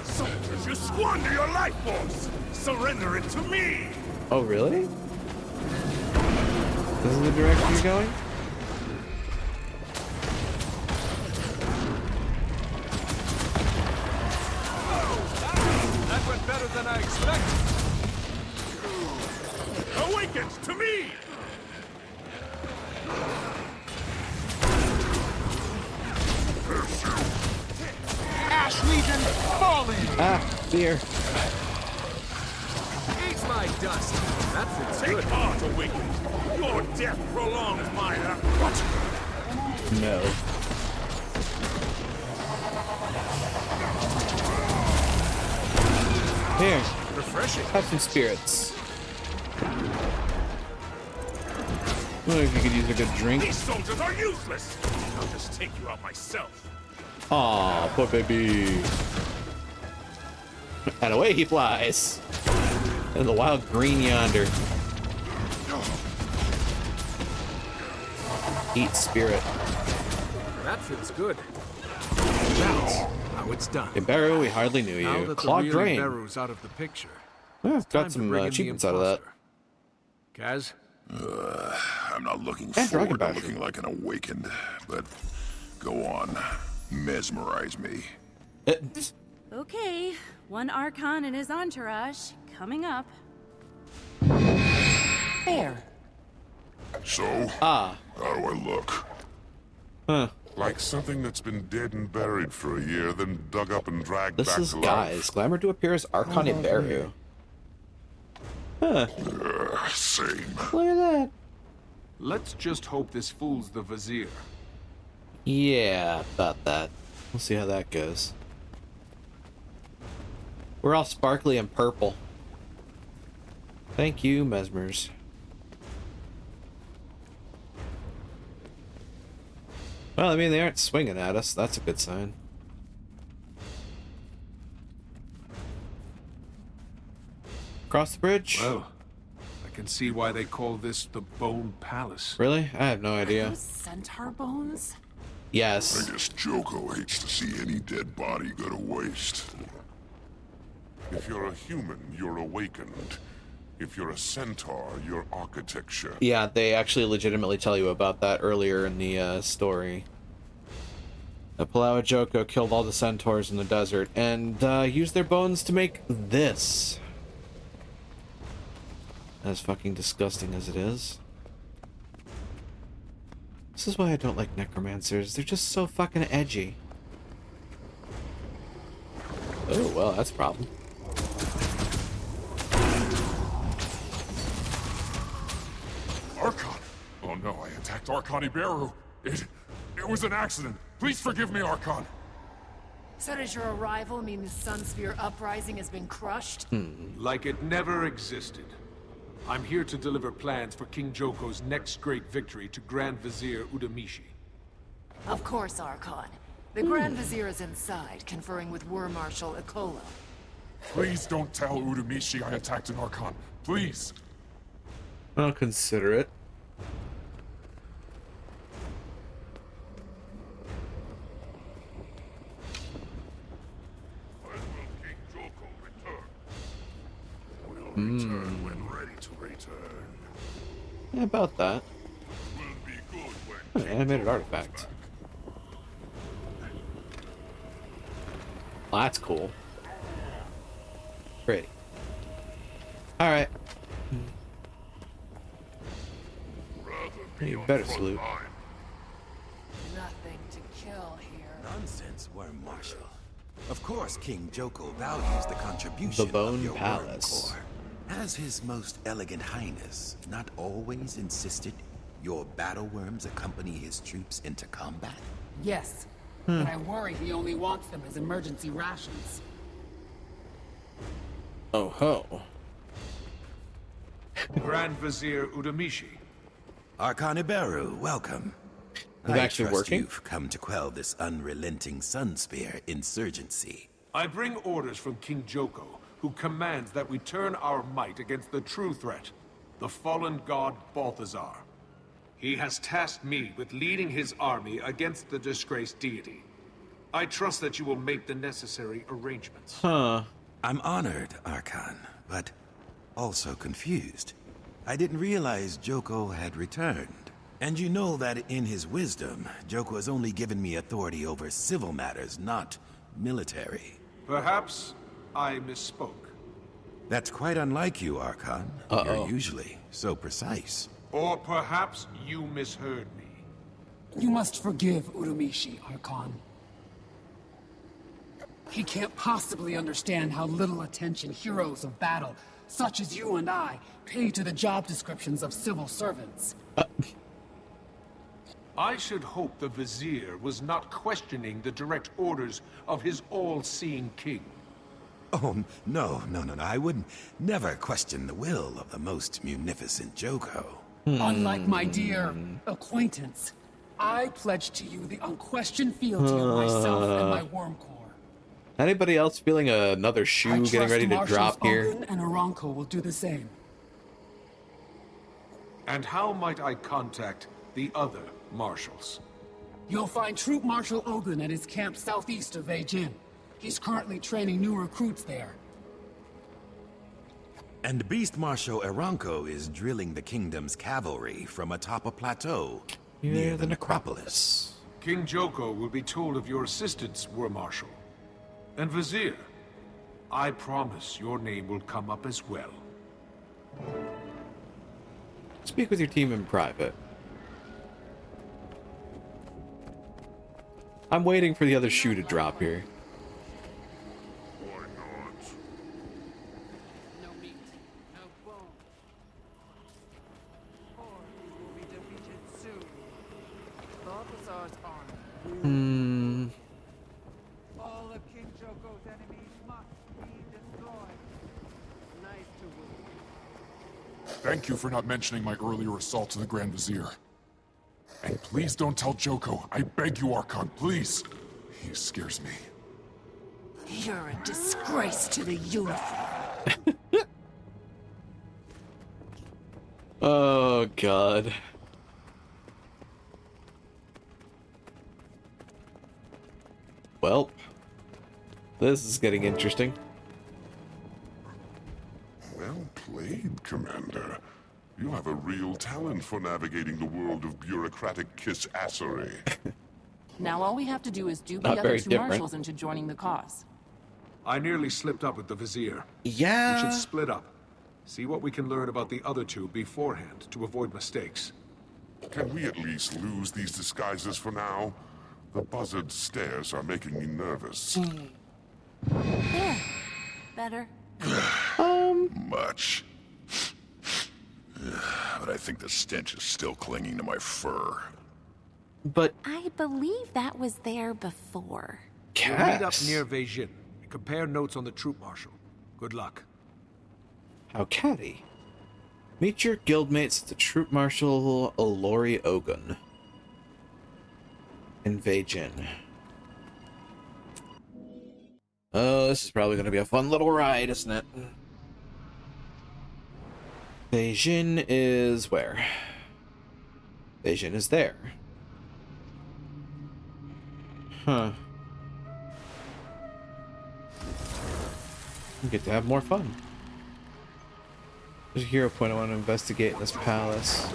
Soldiers, you squander your life force. Surrender it to me. Oh, really? This is the direction you're going? That went better than I expected. Awakened to me. Ash Legion falling. Ah, fear. Eat my dust. That feels good. Take heart, Awakened. Your death prolongs my... What? No. Here. Refreshing. Have some spirits. Well, if you could use a good drink. These soldiers are useless. I'll just take you out myself. Aw, poor baby. And away he flies. In the wild green yonder. Eat spirit. That feels good. That's how it's done. Iberu, we hardly knew Now you. that Claude the real Drain. Iberu's out of the picture. Yeah, it's time got to some bring in the achievements out of that. Kaz? I'm not looking And Dragon forward to Basher. looking like an Awakened, but go on. Mesmerize me. Okay, one Archon and his entourage coming up. There. So? Ah. How do I look? Huh. Like something that's been dead and buried for a year, then dug up and dragged This back is to life. Guys. Glamour to appear as Archon Iberu. Huh. Same. Look at that. Let's just hope this fools the Vizier. Yeah, about that. We'll see how that goes. We're all sparkly and purple. Thank you, Mesmers. Well, I mean, they aren't swinging at us. That's a good sign. Cross the bridge? Well, I can see why they call this the Bone Palace. Really? I have no idea. Those centaur bones? Yes. I guess Joko hates to see any dead body go to waste. If you're a human, you're awakened. If you're a centaur, you're architecture. Yeah, they actually legitimately tell you about that earlier in the story. The Palawa Joko killed all the centaurs in the desert and used their bones to make this. As fucking disgusting as it is. This is why I don't like necromancers. They're just so fucking edgy. Oh, well, that's a problem. Archon! Oh no, I attacked Archon Iberu. It was an accident. Please forgive me, Archon. So does your arrival mean the Sunsphere uprising has been crushed? Like it never existed. I'm here to deliver plans for King Joko's next great victory to Grand Vizier Udamishi. Of course, Archon. The Grand Vizier is inside, conferring with War Marshal Ikola. Please don't tell Udamishi I attacked an Archon. Please. I'll consider it. Return when ready to return. Yeah, about that. Oh, animated artifact. Well, that's cool. Pretty. Alright. You better salute. Nothing to kill here. Nonsense, Worm Marshal. Of course, King Joko values the contribution The Bone of your Palace. Worm Corps. Has His Most Elegant Highness not always insisted your battle worms accompany his troops into combat? Yes, but I worry he only wants them as emergency rations. Oh ho. Grand Vizier Udamishi. Archon Iberu, welcome. Is it actually working? You've come to quell this unrelenting Sunspear insurgency. I bring orders from King Joko, who commands that we turn our might against the true threat, the fallen god Balthazar. He has tasked me with leading his army against the disgraced deity. I trust that you will make the necessary arrangements. Huh. I'm honored, Archon, but also confused. I didn't realize Joko had returned. And you know that in his wisdom, Joko has only given me authority over civil matters, not military. Perhaps I misspoke. That's quite unlike you, Archon. You're usually so precise. Or perhaps you misheard me. You must forgive Uramishi, Archon. He can't possibly understand how little attention heroes of battle, such as you and I, pay to the job descriptions of civil servants. I should hope the Vizier was not questioning the direct orders of his all-seeing king. Oh, no. I would never question the will of the most munificent Joko. Unlike my dear acquaintance, I pledge to you the unquestioned fealty of myself and my Worm Corps. Anybody else feeling another shoe getting ready to drop here? Ogun and Aranko will do the same. And how might I contact the other marshals? You'll find Troop Marshal Ogun at his camp southeast of Beijing. He's currently training new recruits there. And Beast Marshal Aranko is drilling the kingdom's cavalry from atop a plateau near the necropolis. King Joko will be told of your assistance, War Marshal. And Vizier, I promise your name will come up as well. Speak with your team in private. I'm waiting for the other shoe to drop here. Thank you for not mentioning my earlier assault to the Grand Vizier. And please don't tell Joko. I beg you, Archon, please. He scares me. You're a disgrace to the uniform. Oh, God. Well, this is getting interesting. Well played, Commander. You have a real talent for navigating the world of bureaucratic kiss-assery. Now all we have to do is dupe the Not other very two different. marshals into joining the cause. I nearly slipped up with the Vizier. Yeah. We should split up. See what we can learn about the other two beforehand to avoid mistakes. Can we at least lose these disguises for now? The buzzard stares are making me nervous. There. Better. Much. But I think the stench is still clinging to my fur. But I believe that was there before. We'll meet up near Veijin and compare notes on the troop marshal. Good luck. how catty. Meet your guildmates at the Troop Marshal Olori Ogun in Veijin. Oh, this is probably going to be a fun little ride, isn't it? Veijin is where? Veijin is there. Huh. We get to have more fun. There's a hero point I want to investigate in this palace.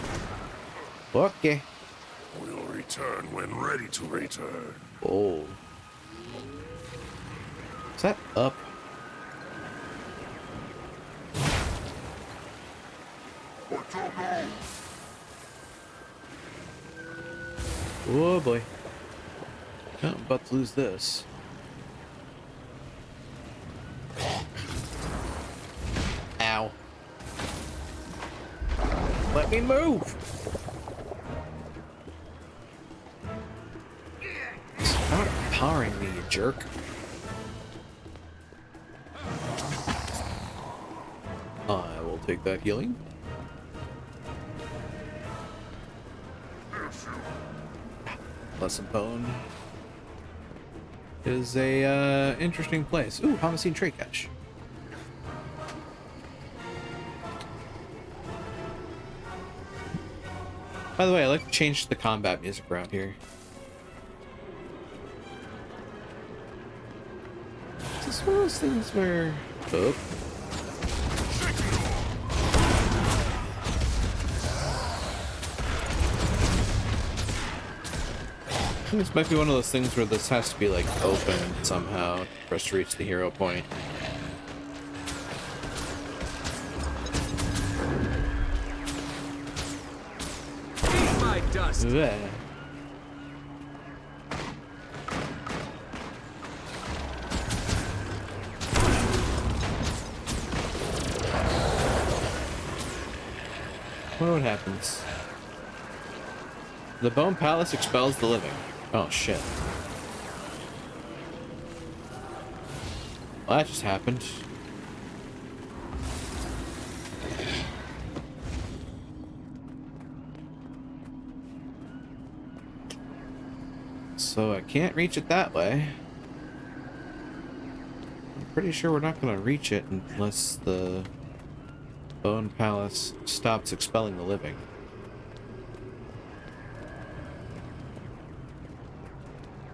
Okay. We'll return when ready to return. Oh. Is that up? Oh boy. Oh, I'm about to lose this. Ow. Let me move! Stop powering me, you jerk. I will take that healing. Lesson Bone is a interesting place. Ooh, Hamasine Trade Cache. By the way, I like to change the combat music around here. Is this one of those things where... Oh. I think this might be one of those things where this has to be like open somehow for us to reach the hero point. Eat my dust. Bleh. I wonder what happens. The Bone Palace expels the living. Oh shit. Well, that just happened. So I can't reach it that way. I'm pretty sure we're not going to reach it unless the Bone Palace stops expelling the living.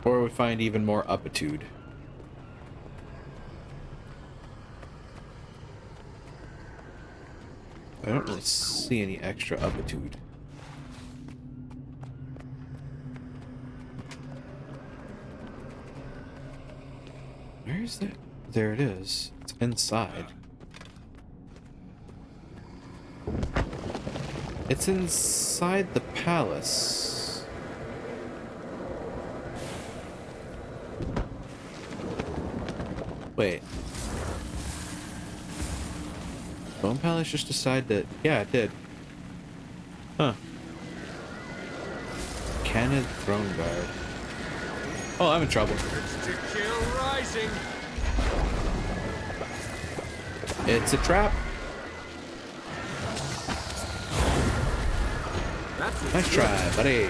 Or we find even more uppitude. I don't really see any extra uppitude. Where is it? There it is. It's inside. It's inside the palace. Wait. Bone Palace just decided that... Yeah, it did. Huh. Cannon Throne Guard. Oh, I'm in trouble. It's to kill rising. It's a trap. Nice try, buddy.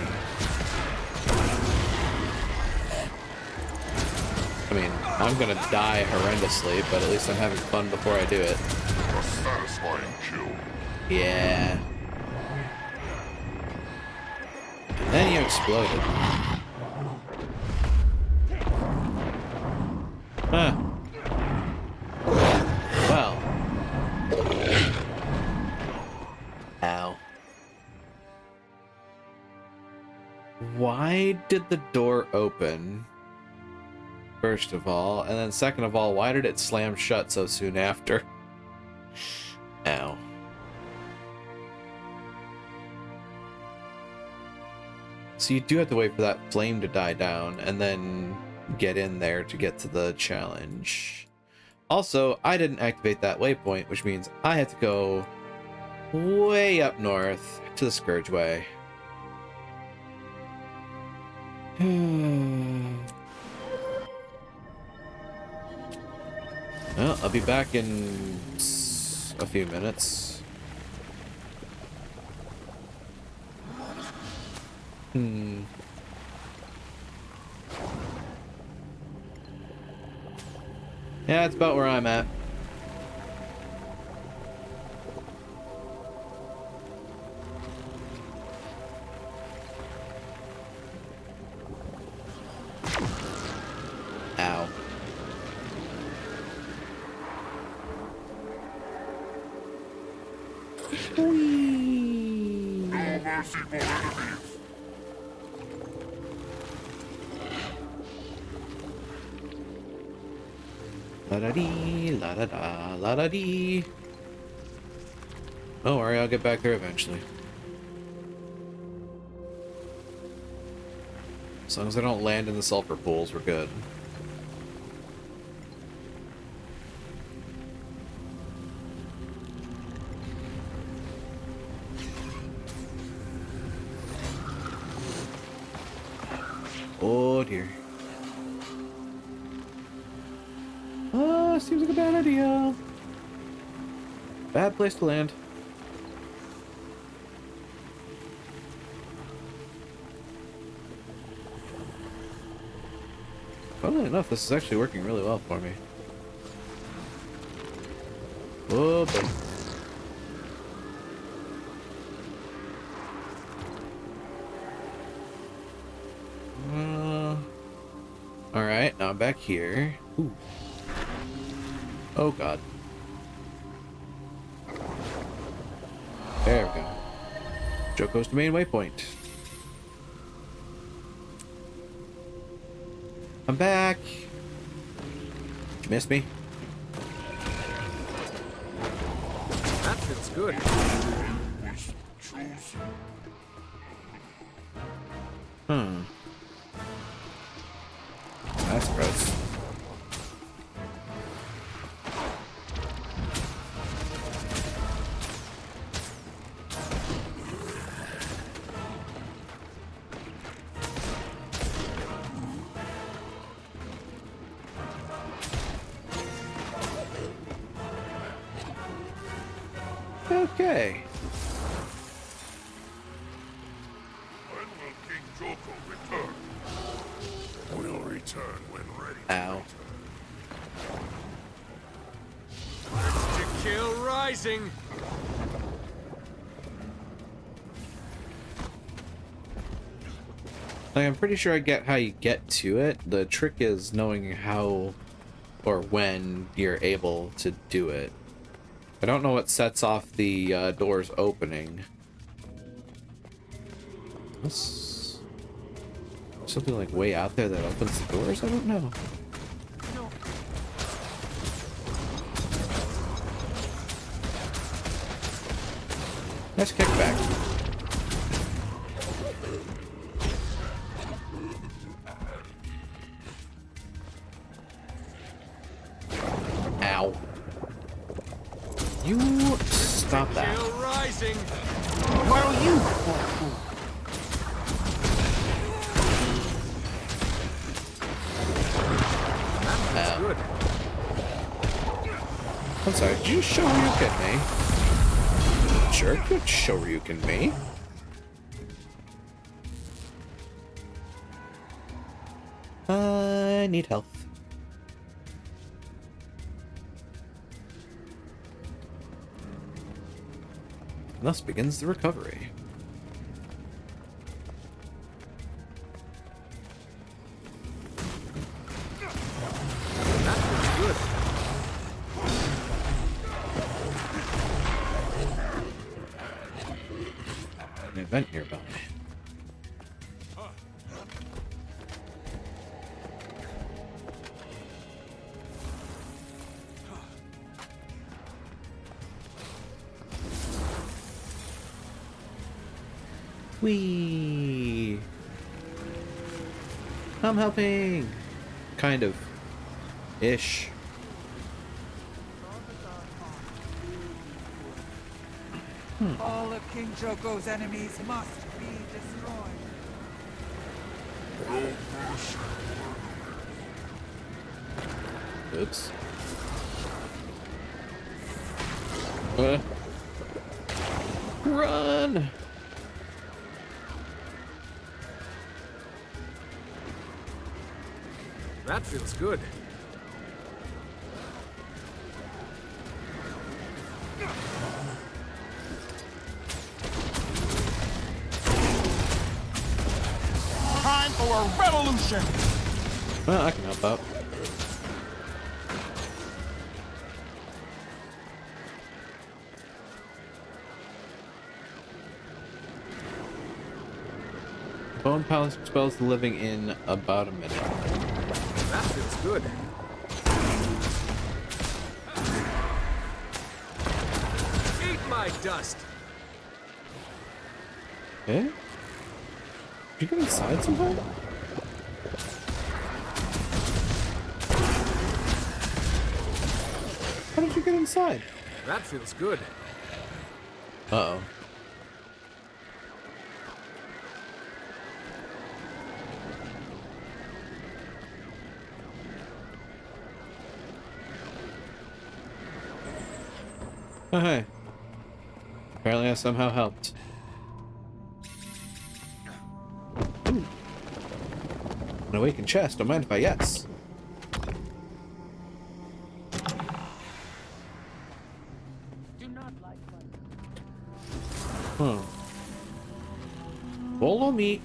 I mean, I'm gonna die horrendously, but at least I'm having fun before I do it. A satisfying kill. Yeah. And then you exploded. Huh. Well. Ow. Why did the door open? First of all, and then second of all, why did it slam shut so soon after? Ow. So you do have to wait for that flame to die down and then get in there to get to the challenge. Also, I didn't activate that waypoint, which means I have to go way up north to the Scourge Way. Well, I'll be back in a few minutes. Yeah, that's about where I'm at. Ow. No mercy for enemies. La-da-dee, la-da-da, la-da-dee. Don't worry, I'll get back there eventually. As long as I don't land in the sulfur pools, we're good. Oh dear. Seems like a bad idea. Bad place to land. Funnily enough, this is actually working really well for me. Oh boy. Alright, now I'm back here. Ooh. Oh god. There we go. Joko's main waypoint. I'm back. Miss me? That feels good. That's gross. Okay. When will King Joko return? We'll return when ready. Ow. To kill rising. Like, I'm pretty sure I get how you get to it. The trick is knowing how or when you're able to do it. I don't know what sets off the doors opening. What's something like way out there that opens the doors? I don't know. Nice kickback. Ow. You stop that. Kill rising. Where are you, poor fool? That's good. I'm sorry, did you Shoryuken me? Jerk, you Shoryuken me. I need health. And thus begins the recovery. That feels good. An event nearby. Whee! I'm helping! Kind of. Ish. All of King Joko's enemies must be destroyed. Oops. Run! That feels good. Time for a revolution! Well, I can help out. Bone Palace expels the living in about a minute. That feels good. Eat my dust. Eh? Did you get inside somehow? How did you get inside? That feels good. Uh-oh. Oh, hey. Apparently I somehow helped. Ooh. An awakened chest. Don't mind if I yes. Huh. Follow me.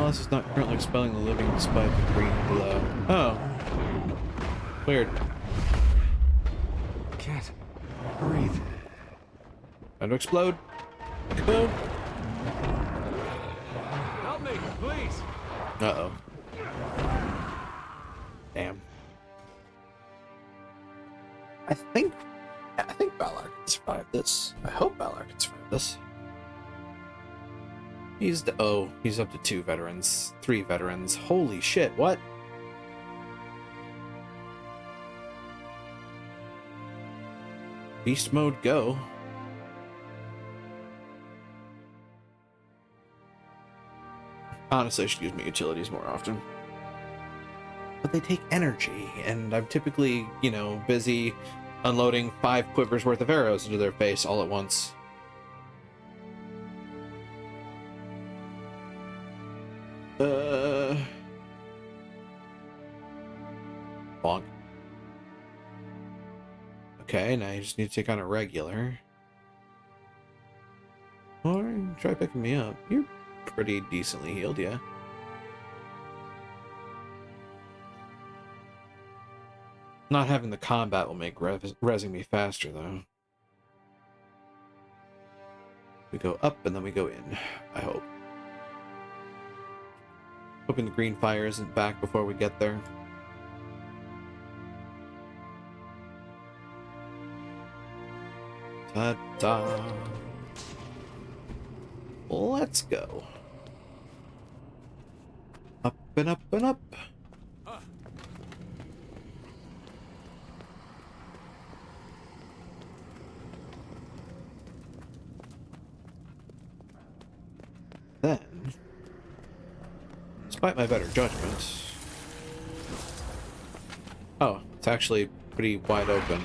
Is not currently expelling the living despite the green glow. Oh. Weird. Can't breathe. Time to explode. Explode. Help me, please. Uh-oh. Damn. I think Valar can survive this. I hope Valar can survive this. He's up to 2 veterans. 3 veterans. Holy shit, what? Beast mode go. Honestly, I should use my utilities more often. But they take energy, and I'm typically, you know, busy unloading 5 quivers worth of arrows into their face all at once. Bonk. Okay, now you just need to take on a regular. Or try picking me up. You're pretty decently healed, yeah. Not having the combat will make resing me faster, though. We go up and then we go in, I hope. Hoping the green fire isn't back before we get there. Ta-da! Let's go. Up and up and up. Then, despite my better judgment... Oh, it's actually pretty wide open.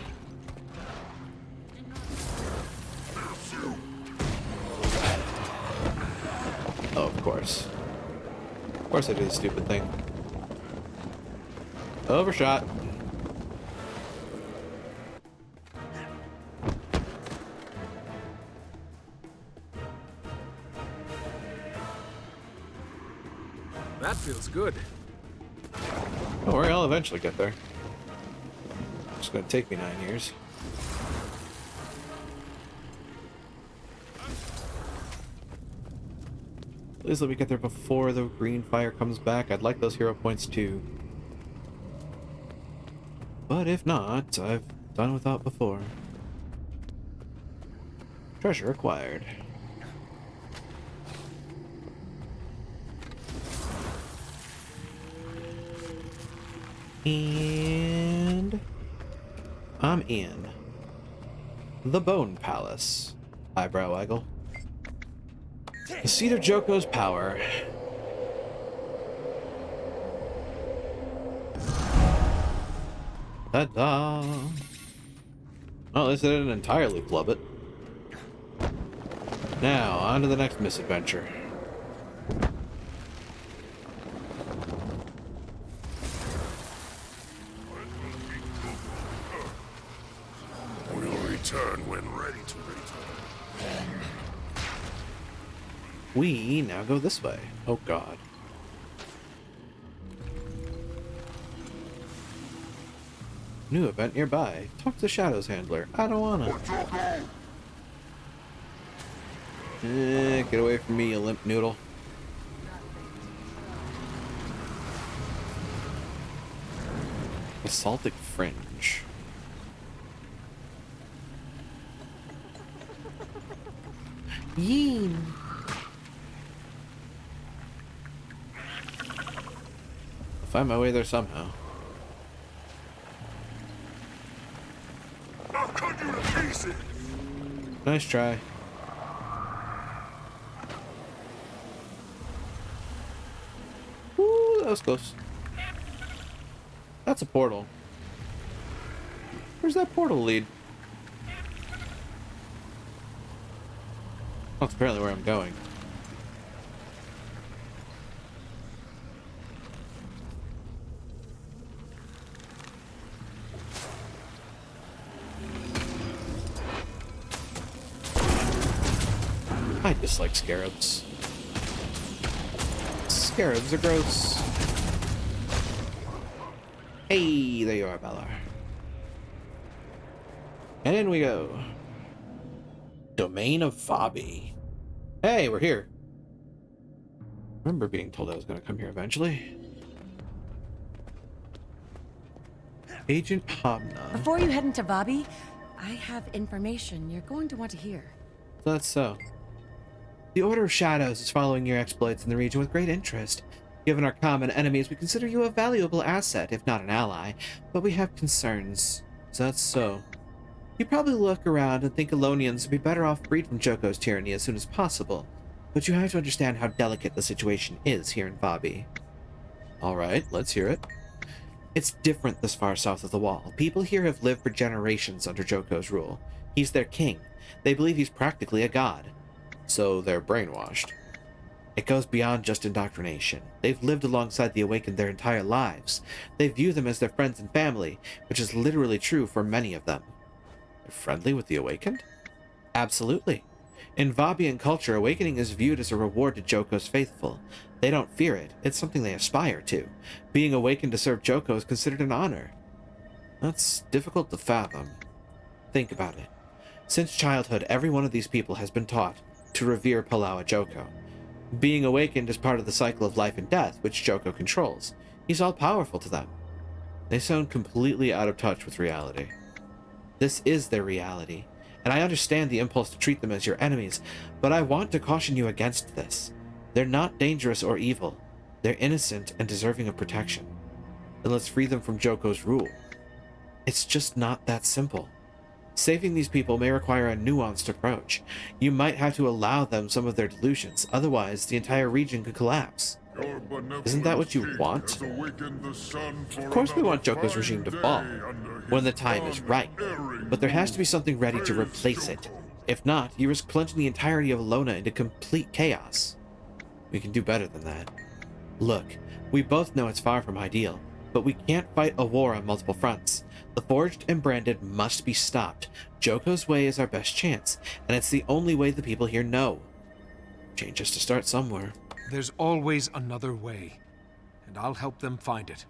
Oh, of course. Of course I do the stupid thing. Overshot. That feels good. Don't worry, I'll eventually get there. It's gonna take me 9 years. Please let me get there before the green fire comes back. I'd like those hero points too. But if not, I've done without before. Treasure acquired. And I'm in the Bone Palace. Eyebrow waggle. The seat of Joko's power. Ta-da! Well, this didn't entirely flub it. Now, on to the next misadventure. We'll return when ready to return. We now go this way. Oh god. New event nearby. Talk to the Shadows handler. I don't wanna. Get away from me, you limp noodle. Basaltic fringe. Yeen. I'll find my way there somehow. I'll cut you to pieces. Nice try. Ooh, that was close. That's a portal. Where's that portal lead? That's apparently where I'm going. I dislike scarabs. Scarabs are gross. Hey, there you are, Balor. And in we go. Domain of Vabi. Hey, we're here. Remember being told I was going to come here eventually. Agent Hamna. Before you head into Vabi, I have information you're going to want to hear. That's so. The Order of Shadows is following your exploits in the region with great interest. Given our common enemies, we consider you a valuable asset, if not an ally, but we have concerns. That's so. You probably look around and think Elonians would be better off freed from Joko's tyranny as soon as possible, but you have to understand how delicate the situation is here in Vabi. Alright, let's hear it. It's different this far south of the wall. People here have lived for generations under Joko's rule. He's their king. They believe he's practically a god. So they're brainwashed. It goes beyond just indoctrination. They've lived alongside the Awakened their entire lives. They view them as their friends and family, which is literally true for many of them. They're friendly with the Awakened? Absolutely. In Vabian culture, awakening is viewed as a reward to Joko's faithful. They don't fear it. It's something they aspire to. Being awakened to serve Joko is considered an honor. That's difficult to fathom. Think about it. Since childhood, every one of these people has been taught to revere Palawa Joko. Being awakened is part of the cycle of life and death, which Joko controls. He's all-powerful to them. They sound completely out of touch with reality. This is their reality, and I understand the impulse to treat them as your enemies, but I want to caution you against this. They're not dangerous or evil. They're innocent and deserving of protection. Then let's free them from Joko's rule. It's just not that simple. Saving these people may require a nuanced approach. You might have to allow them some of their delusions, otherwise the entire region could collapse. Isn't that what you want? Of course we want Joko's regime to fall, when the time is right. But there has to be something ready to replace it. If not, you risk plunging the entirety of Elona into complete chaos. We can do better than that. Look, we both know it's far from ideal, but we can't fight a war on multiple fronts. The Forged and Branded must be stopped. Joko's way is our best chance, and it's the only way the people here know. Change has to start somewhere. There's always another way, and I'll help them find it.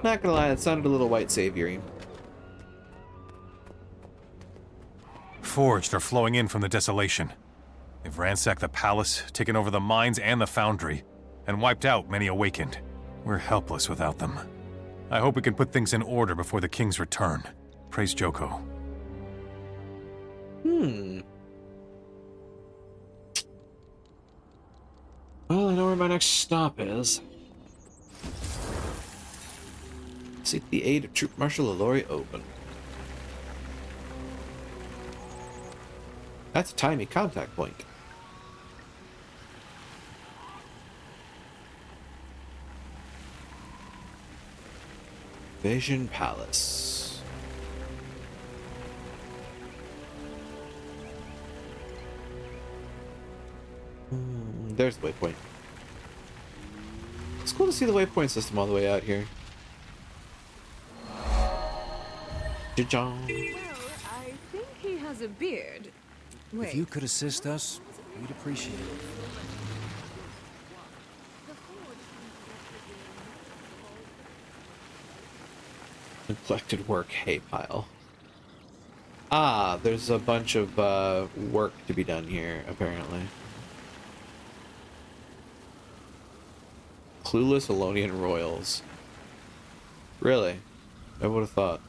Not gonna lie, it sounded a little white saviory. Forged are flowing in from the Desolation. They've ransacked the palace, taken over the mines and the foundry, and wiped out many Awakened. We're helpless without them. I hope we can put things in order before the King's return. Praise Joko. Well, I know where my next stop is. Seek the aid of Troop Marshal Elori Ogun. That's a timely contact point. Vision Palace. There's the waypoint. It's cool to see the waypoint system all the way out here. Well, I think he has a beard. Wait. If you could assist us, we'd appreciate it. Neglected work hay pile. Ah, there's a bunch of work to be done here, apparently. Clueless Elonian royals. Really? I would have thought.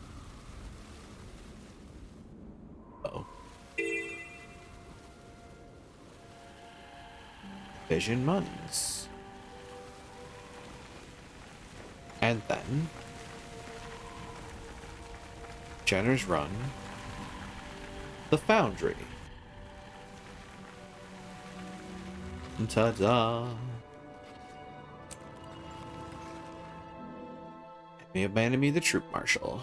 Uh-oh. Vision Muns. And then Jenner's Run. The Foundry. Ta-da! May abandon me the Troop Marshal.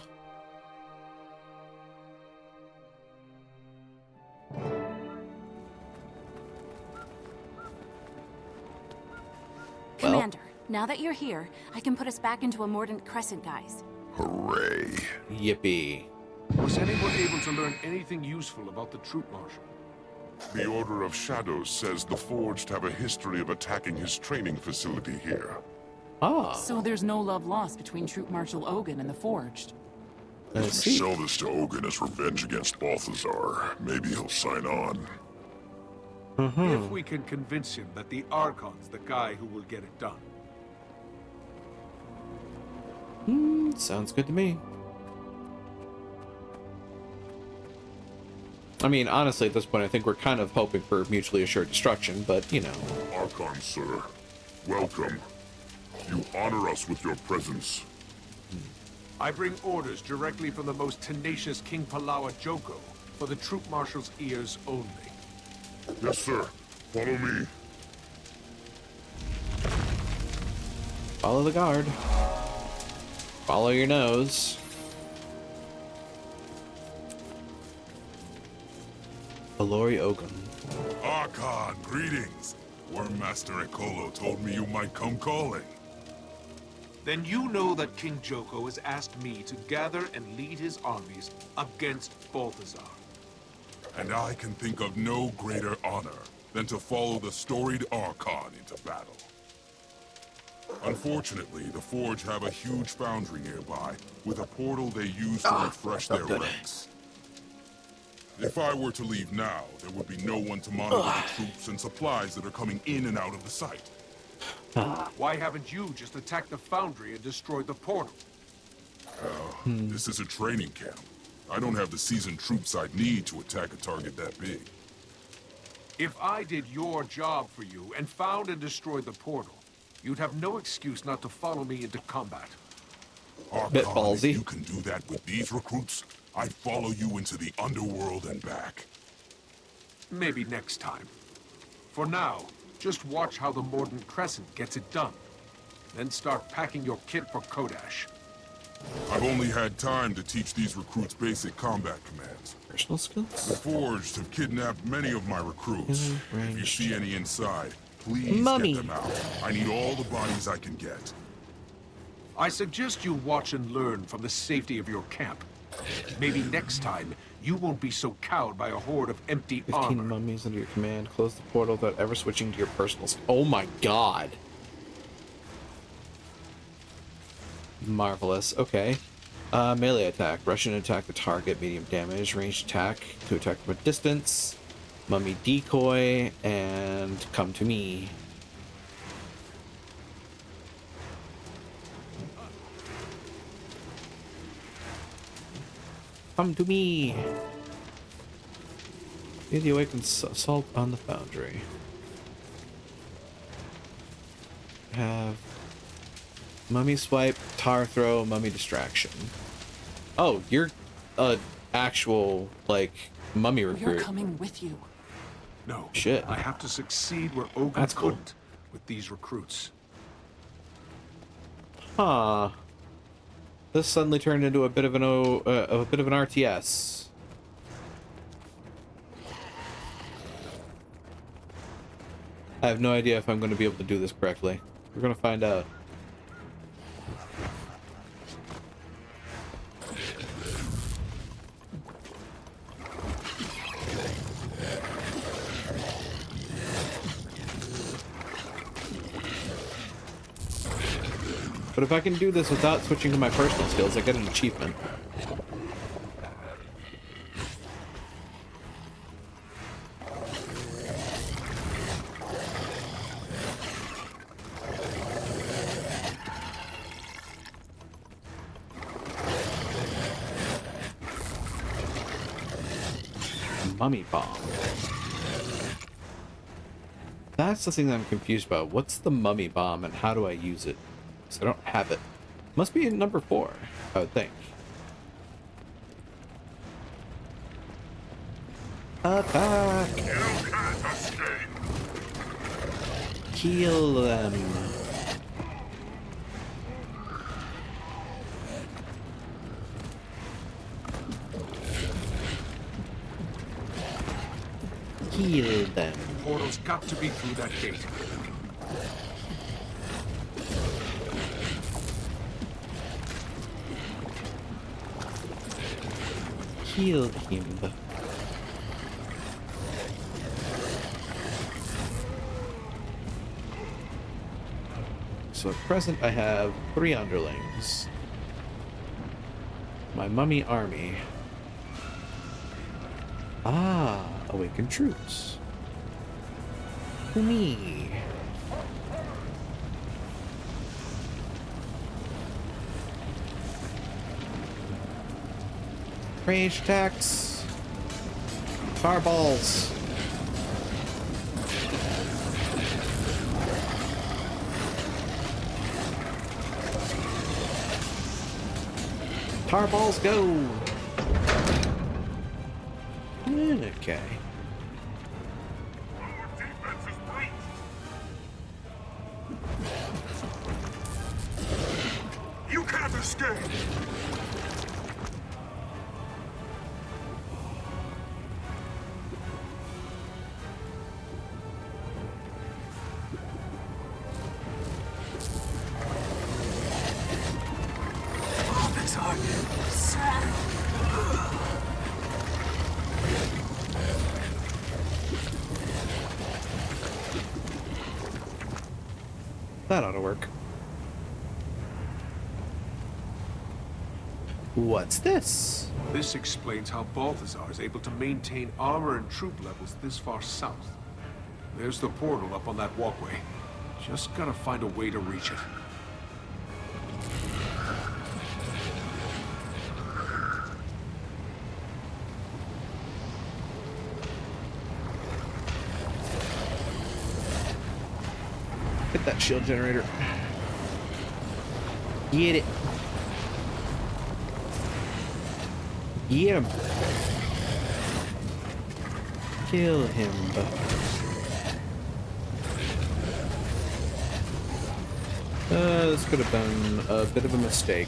Commander, now that you're here, I can put us back into a Mordant Crescent, guys. Hooray. Yippee. Was anyone able to learn anything useful about the Troop Marshal? The Order of Shadows says the Forged have a history of attacking his training facility here. Ah. So there's no love lost between Troop Marshal Ogun and the Forged. If we sell this to Ogun as revenge against Balthazar, maybe he'll sign on. If we can convince him that the Archon's the guy who will get it done. Sounds good to me. I mean, honestly, at this point, I think we're kind of hoping for mutually assured destruction, but, you know. Archon, sir. Welcome. You honor us with your presence. I bring orders directly from the most tenacious King Palawa Joko for the Troop Marshal's ears only. Yes, sir. Follow me. Follow the guard. Follow your nose. Elori Ogun. Archon, greetings. Wormmaster Ekolo told me you might come calling. Then you know that King Joko has asked me to gather and lead his armies against Balthazar. And I can think of no greater honor than to follow the storied Archon into battle. Unfortunately, the Forge have a huge foundry nearby, with a portal they use to refresh their ranks. If I were to leave now, there would be no one to monitor the troops and supplies that are coming in and out of the site. Why haven't you just attacked the foundry and destroyed the portal? This is a training camp. I don't have the seasoned troops I'd need to attack a target that big. If I did your job for you and found and destroyed the portal, you'd have no excuse not to follow me into combat. Bit ballsy. If you can do that with these recruits, I'd follow you into the underworld and back. Maybe next time. For now, just watch how the Mordant Crescent gets it done. Then start packing your kit for Kodash. I've only had time to teach these recruits basic combat commands. Personal skills? The Forged have kidnapped many of my recruits. If you see any inside, please Mummy. get them out. I need all the bodies I can get. I suggest you watch and learn from the safety of your camp. Maybe next time, you won't be so cowed by a horde of empty 15 armor. mummies under your command. Close the portal without ever switching to your personal Oh my god. Marvelous. Okay. Melee attack. Rush and attack the target. Medium damage. Ranged attack to attack from a distance. Mummy decoy. And come to me. Come to me. Hear the awakened assault on the foundry. Have mummy swipe, tar throw, mummy distraction. Oh, you're actual like mummy recruit. We're coming with you. No. Shit. I have to succeed where Ogun That's cool. couldn't with these recruits. Huh. This suddenly turned into a bit of an RTS. I have no idea if I'm going to be able to do this correctly. We're going to find out. But if I can do this without switching to my personal skills, I get an achievement. Mummy bomb. That's the thing that I'm confused about. What's the mummy bomb and how do I use it? Because I don't have it. Must be in number 4, I would think. Attack! Kill them. Kill them. The portal's got to be through that gate. Kill him. So at present I have 3 underlings. My mummy army. Ah, awakened troops. Me. Range attacks. Fireballs. Tarballs go. Okay. You can't escape! That ought to work. What's this? This explains how Balthazar is able to maintain armor and troop levels this far south. There's the portal up on that walkway. Just gotta find a way to reach it. Hit that shield generator. Get it. Yeah. Kill him. This could have been a bit of a mistake.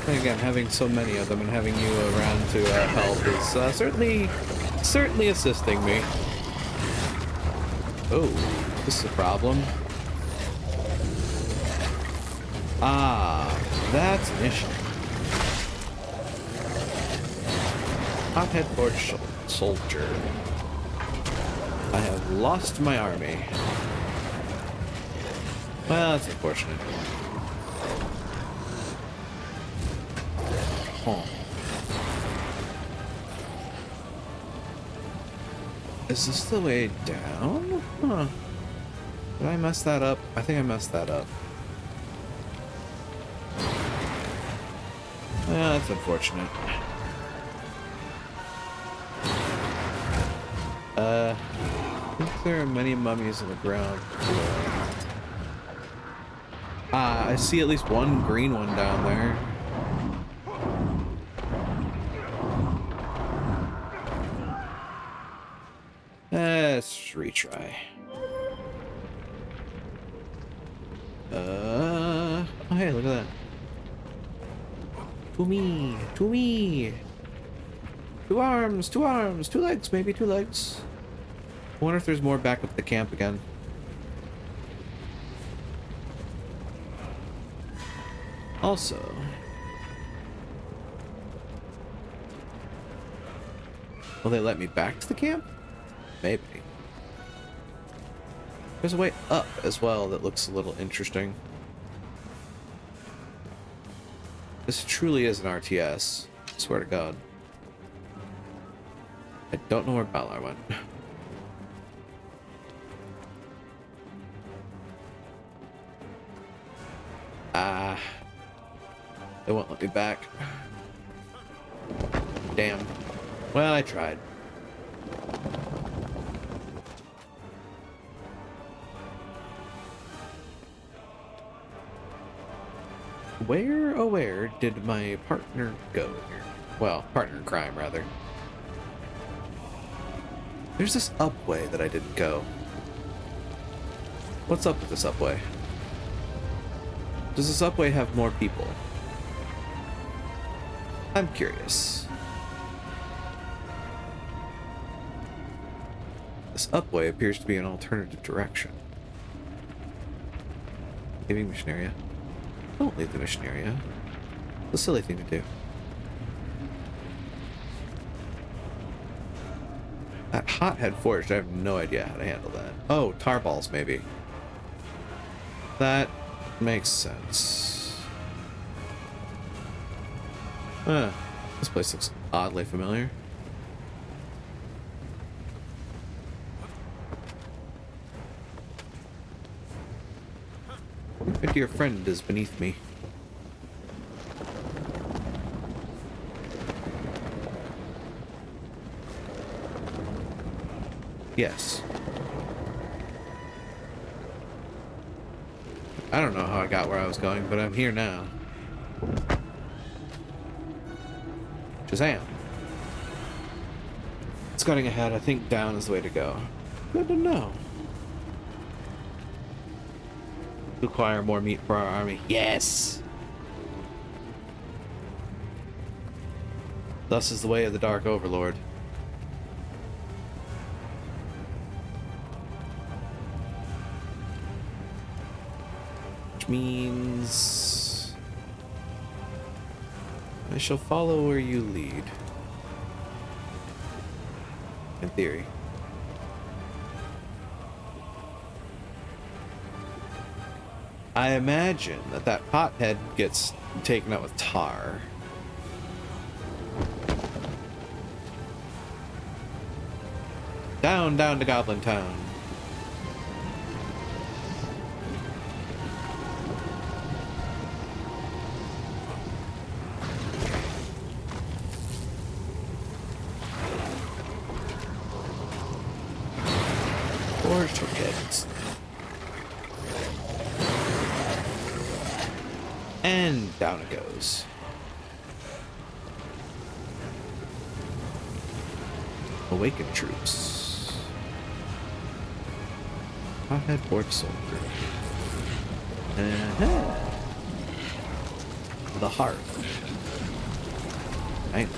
And again, having so many of them and having you around to help is certainly assisting me. Oh, this is a problem. Ah, that's an issue. Hothead Forge soldier. I have lost my army. Well, that's unfortunate. Oh. Is this the way down? Huh. Did I mess that up? I think I messed that up. Well, that's unfortunate. I think there are many mummies on the ground. I see at least one green one down there. Let's retry. Oh, hey, look at that. To me, to me. 2 arms, 2 arms, 2 legs, maybe 2 legs. I wonder if there's more back up at the camp again. Also, will they let me back to the camp? Maybe. There's a way up as well that looks a little interesting. This truly is an RTS. I swear to God. I don't know where Balar went. They won't let me back. Damn. Well, I tried. Where, oh where, did my partner go here? Well, partner in crime, rather. There's this upway that I didn't go. What's up with this upway? Does this upway have more people? I'm curious. This upway appears to be an alternative direction. Leaving mission area. Don't leave the mission area. It's a silly thing to do. That Hothead Forge, I have no idea how to handle that. Oh, tar balls, maybe. That makes sense. This place looks oddly familiar. My dear friend is beneath me. Yes. I don't know how I got where I was going, but I'm here now. Shazam. Scouting ahead, I think down is the way to go. Good to know. Acquire more meat for our army. Yes! Thus is the way of the Dark Overlord. Which means I shall follow where you lead. In theory. I imagine that that pothead gets taken out with tar. Down to Goblin Town. Forged heads. And down it goes. Awakened troops. Hothead board soldier. The heart. Right.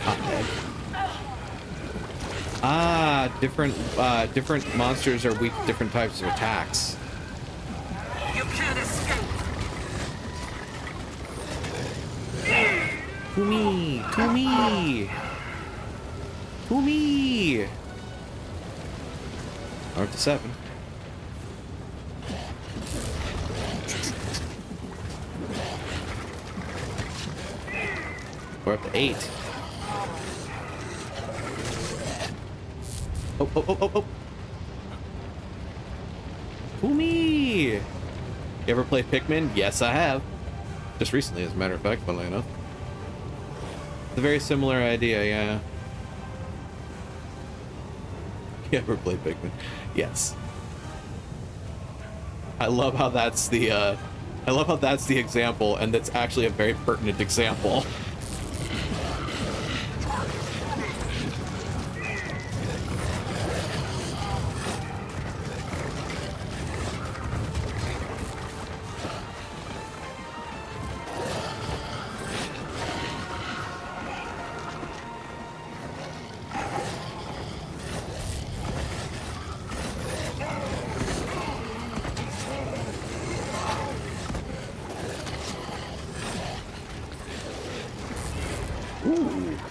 Hothead. Ah, different monsters are weak to different types of attacks. You can't escape. To me! To me! To me! We're up to 7. We're up to 8. Oh, oh, oh, oh, oh. To me! You ever play Pikmin? Yes, I have. Just recently, as a matter of fact, funnily enough. It's a very similar idea, yeah. You ever played Pikmin? Yes. I love how that's the example, and that's actually a very pertinent example.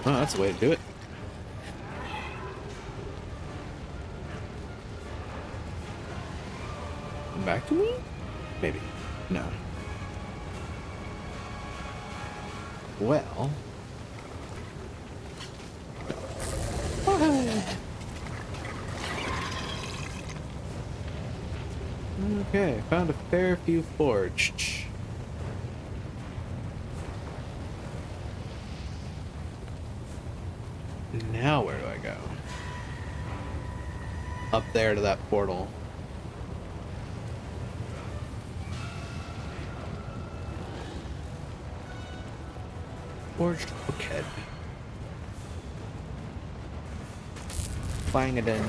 Oh, that's the way to do it. Back to me? Maybe. No. Well. Okay, found a Fairview Forge. Now where do I go? Up there to that portal. Forged Hookhead. Flying it in.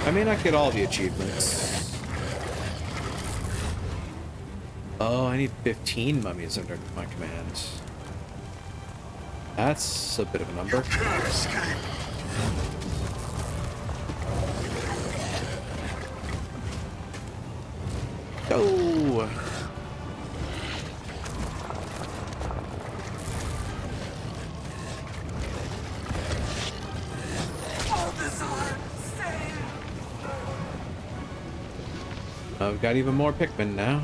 I may not get all the achievements. Oh, I need 15 mummies under my command. That's a bit of a number. Go! I've got even more Pikmin now.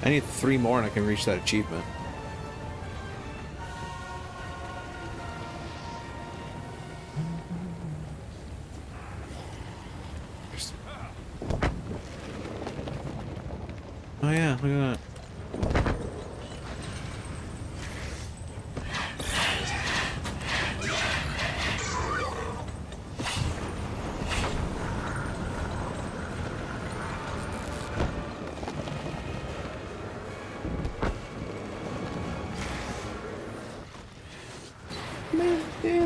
I need 3 more and I can reach that achievement. Oh yeah, look at that.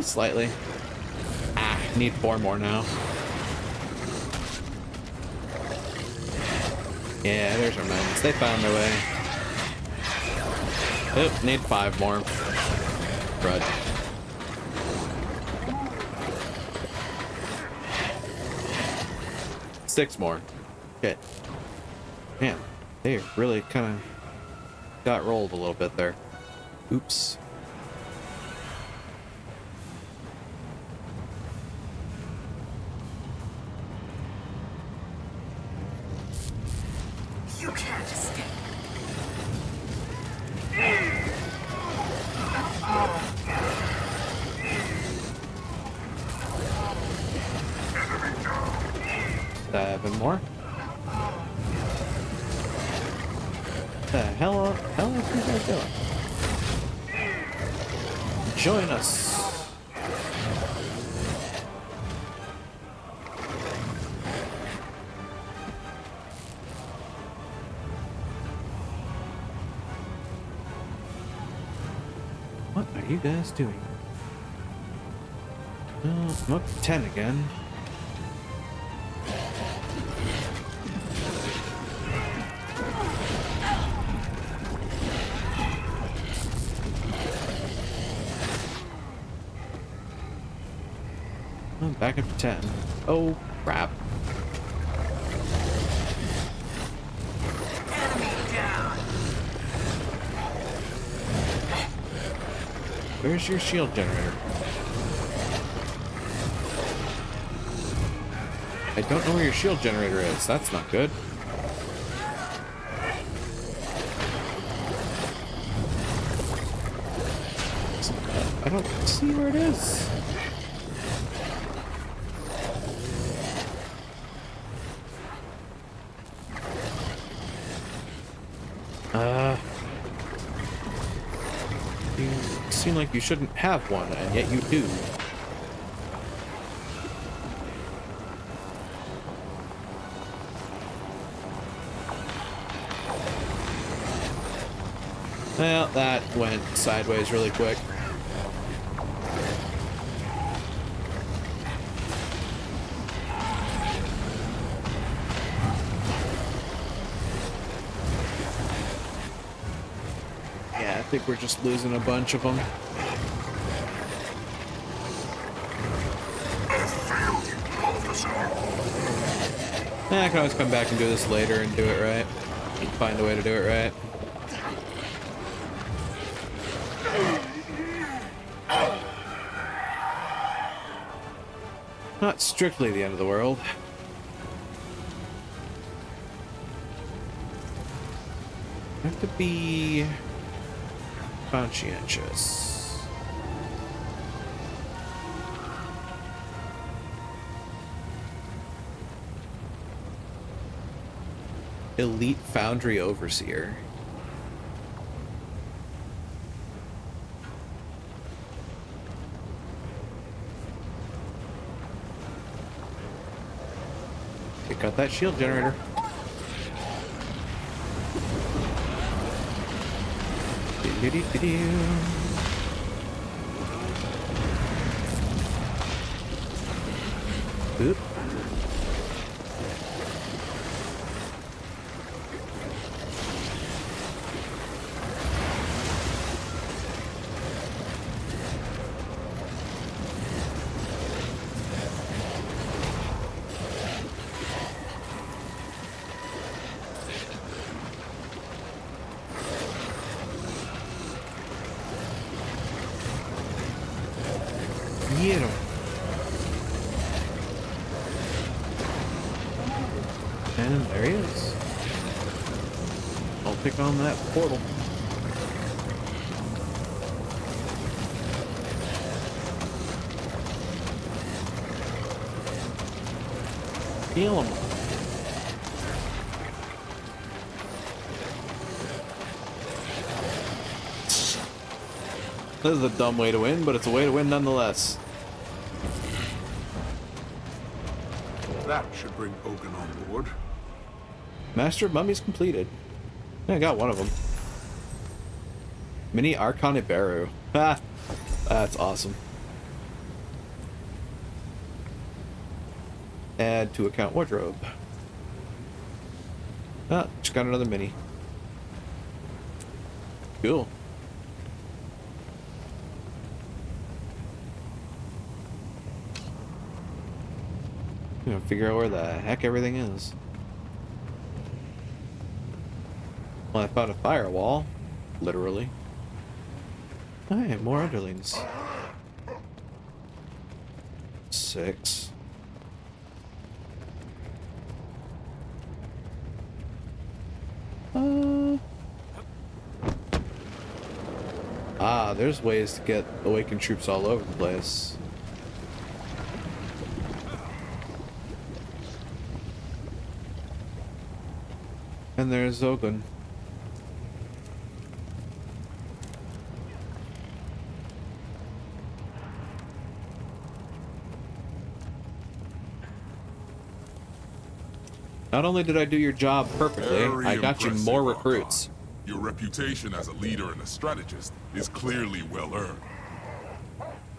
Slightly. Ah, need 4 more now. Yeah, there's our mountains. They found their way. Oop, need 5 more. Crud. Six more. Okay. Man, they really kind of got rolled a little bit there. Oops. join us. What are you guys doing? Oh, I'm up to 10 again. I'm back up to 10. Oh, crap. Where's your shield generator? I don't know where your shield generator is. That's not good. I don't see where it is. You seem like you shouldn't have one, and yet you do. Well, that went sideways really quick. Yeah, I think we're just losing a bunch of them. I can always come back and do this later and do it right. Find a way to do it right. Not strictly the end of the world. I have to be conscientious. Elite Foundry Overseer. Pick up that shield generator. Oop. Get him. And there he is. I'll pick on that portal. Heal him. This is a dumb way to win, but it's a way to win nonetheless. That should bring Ogun on board. Master of Mummies completed. I got one of them. Mini Archon Iberu. Ha! That's awesome. Add to account wardrobe. Ah, just got another mini. Cool. I'm gonna figure out where the heck everything is. Well, I found a firewall, literally. Hey, more underlings. 6. Ah, there's ways to get awakened troops all over the place. And there's Ogun. Not only did I do your job perfectly, Very I got you impressive, more Archon. recruits. Your reputation as a leader and a strategist is clearly well earned.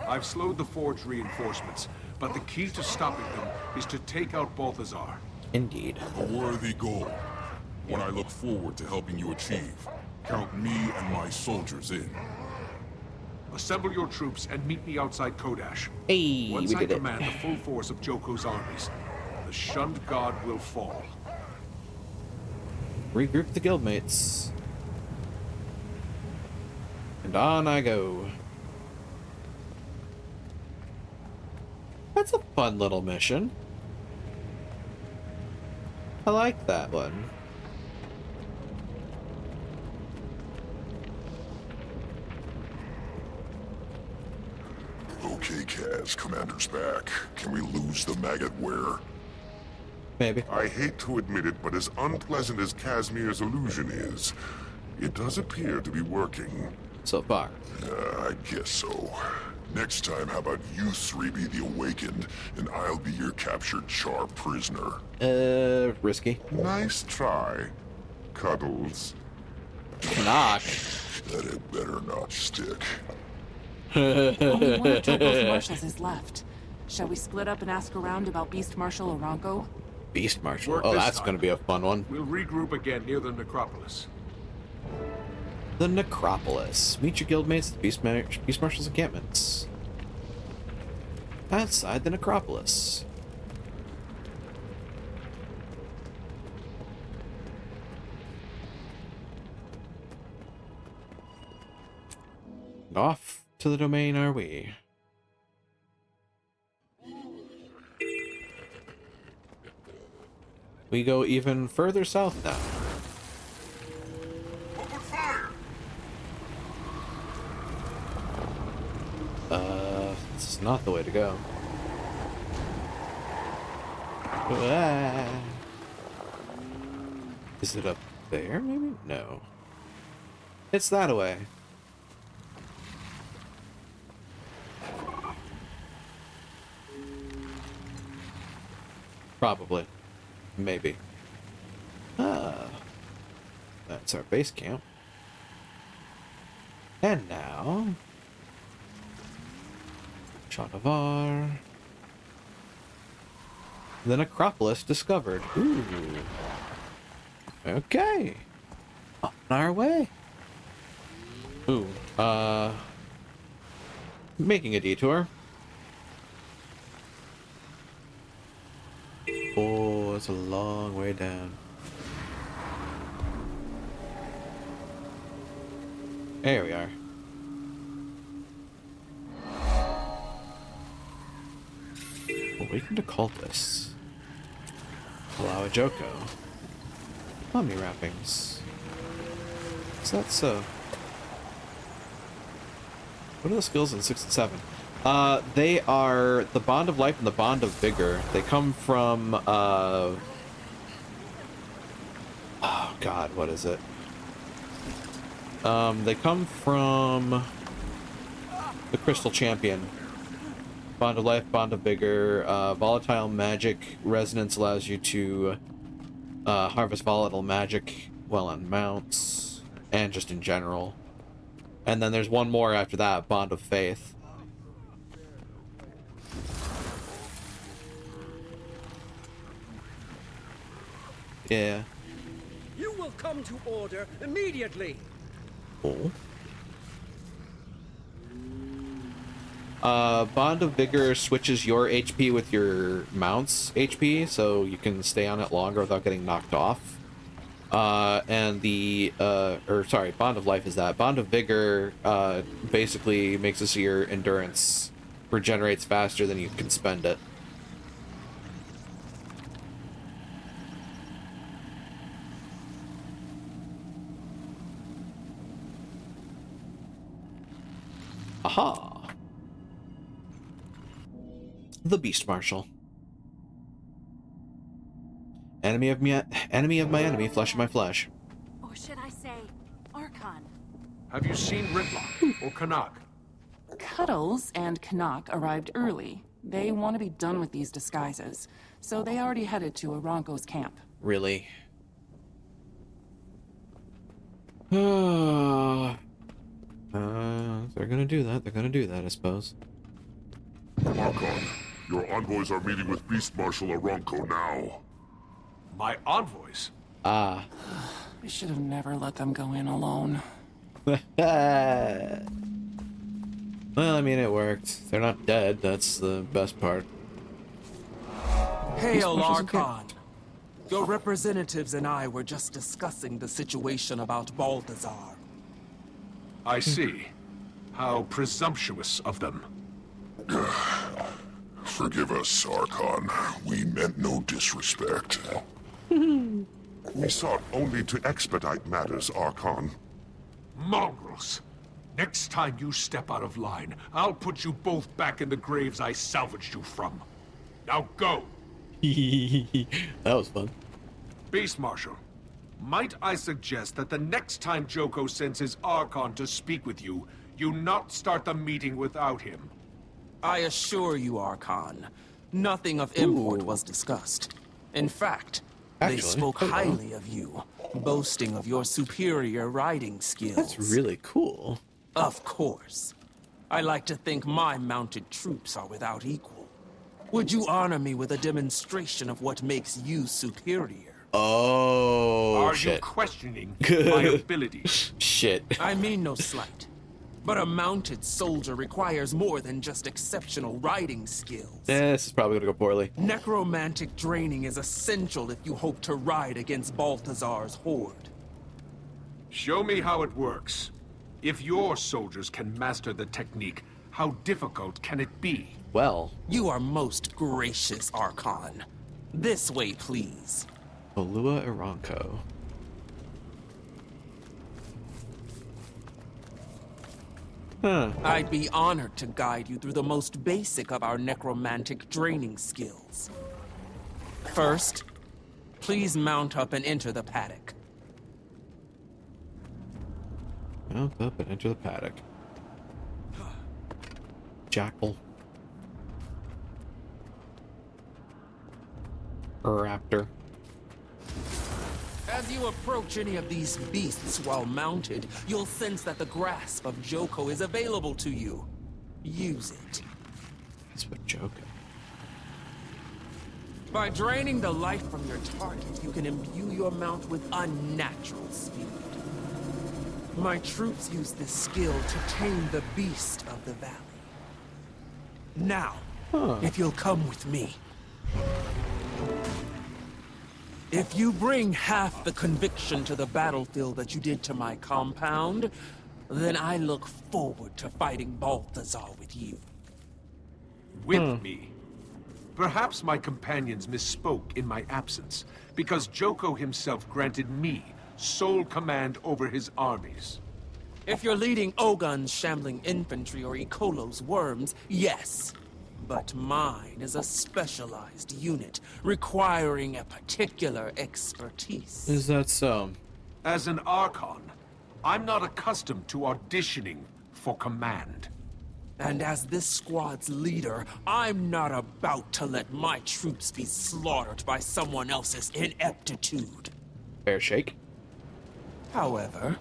I've slowed the Forge reinforcements, but the key to stopping them is to take out Balthazar. Indeed. A worthy goal. One I look forward to helping you achieve. Count me and my soldiers in. Assemble your troops and meet me outside Kodash. Hey, Once we I did it. command the full force of Joko's armies, the shunned god will fall. Regroup the guildmates. And on I go. That's a fun little mission. I like that one. Okay, Kaz, Commander's back. Can we lose the maggot wearer? Maybe. I hate to admit it, but as unpleasant as Casimir's illusion is, it does appear to be working. So far. I guess so. Next time, how about you three be the Awakened, and I'll be your captured Char prisoner? Risky. Nice try, Cuddles. Knock. That had better not stick. Only one of Joko's marshals is left. Shall we split up and ask around about Beast Marshal Aranko? Beast Marshal. Work Oh, this that's time. going to be a fun one. We'll regroup again near the necropolis. The Necropolis. Meet your guildmates at the Beast Marshal's encampments. Outside the Necropolis. Off to the domain are we. We go even further south now. This is not the way to go. Ah. Is it up there, maybe? No. It's that way. Probably. Maybe. Ah. That's our base camp. And now... Chanavar. The Necropolis discovered. Ooh. Okay. On our way. Ooh. Making a detour. Oh, it's a long way down. There we are. Awaken to cultists. Allow a Joko. Mummy wrappings. Is that so? What are the skills in 6 and 7? They are the Bond of Life and the Bond of Vigor. They come from, oh god, what is it? They come from the Crystal Champion. Bond of Life, Bond of Vigor, Volatile Magic. Resonance allows you to harvest volatile magic while on mounts, and just in general. And then there's one more after that, Bond of Faith. Yeah. You will come to order immediately. Oh. Bond of Vigor switches your HP with your mount's HP, so you can stay on it longer without getting knocked off. And the, Bond of Life is that. Bond of Vigor, basically makes it so your endurance regenerates faster than you can spend it. Aha! The Beast Marshal. Enemy of my enemy, flesh of my flesh. Or should I say, Archon? Have you seen Ritlock or Kanak? Cuddles and Kanak arrived early. They want to be done with these disguises, so they already headed to Aranko's camp. really. They're gonna do that. They're gonna do that, I suppose. Archon, your envoys are meeting with Beast Marshal Aronko now. My envoys? Ah. We should have never let them go in alone. Well, I mean, it worked. They're not dead. That's the best part. Hail, Archon. Your representatives and I were just discussing the situation about Balthazar. I see. How presumptuous of them. Forgive us, Archon. We meant no disrespect. We sought only to expedite matters, Archon. Mongrels! Next time you step out of line, I'll put you both back in the graves I salvaged you from. Now go! That was fun. Beast Marshal, might I suggest that the next time Joko sends his Archon to speak with you, you not start the meeting without him? I assure you, Archon, nothing of import was discussed. In fact, they spoke highly of you, boasting of your superior riding skills. That's really cool. Of course. I like to think my mounted troops are without equal. Would you honor me with a demonstration of what makes you superior? Oh, Are you questioning my abilities? Shit. I mean no slight. But a mounted soldier requires more than just exceptional riding skills. This is probably gonna go poorly. Necromantic draining is essential if you hope to ride against Balthazar's horde. Show me how it works. If your soldiers can master the technique, how difficult can it be? Well, you are most gracious, Archon. This way, please. Olua Aronko. Huh. I'd be honored to guide you through the most basic of our necromantic draining skills. First, please mount up and enter the paddock. Mount up and enter the paddock. Jackal. Raptor. As you approach any of these beasts while mounted, you'll sense that the grasp of Joko is available to you. Use it. That's what Joko. By draining the life from your target, you can imbue your mount with unnatural speed. My troops use this skill to tame the beast of the valley. Now, if you'll come with me. If you bring half the conviction to the battlefield that you did to my compound, then I look forward to fighting Balthazar with you. With me? Perhaps my companions misspoke in my absence, because Joko himself granted me sole command over his armies. If you're leading Ogun's shambling infantry or Ikolo's worms, yes. But mine is a specialized unit, requiring a particular expertise. Is that so? As an Archon, I'm not accustomed to auditioning for command. And as this squad's leader, I'm not about to let my troops be slaughtered by someone else's ineptitude. Fair shake. However,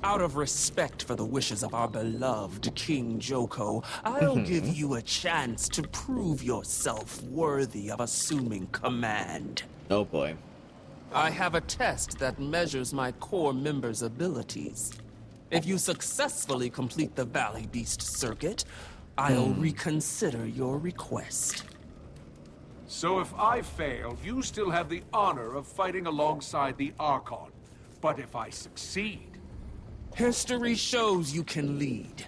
out of respect for the wishes of our beloved King Joko, I'll give you a chance to prove yourself worthy of assuming command. Oh boy. I have a test that measures my core members' abilities. If you successfully complete the Valley Beast circuit, I'll reconsider your request. So if I fail, you still have the honor of fighting alongside the Archon. But if I succeed... History shows you can lead.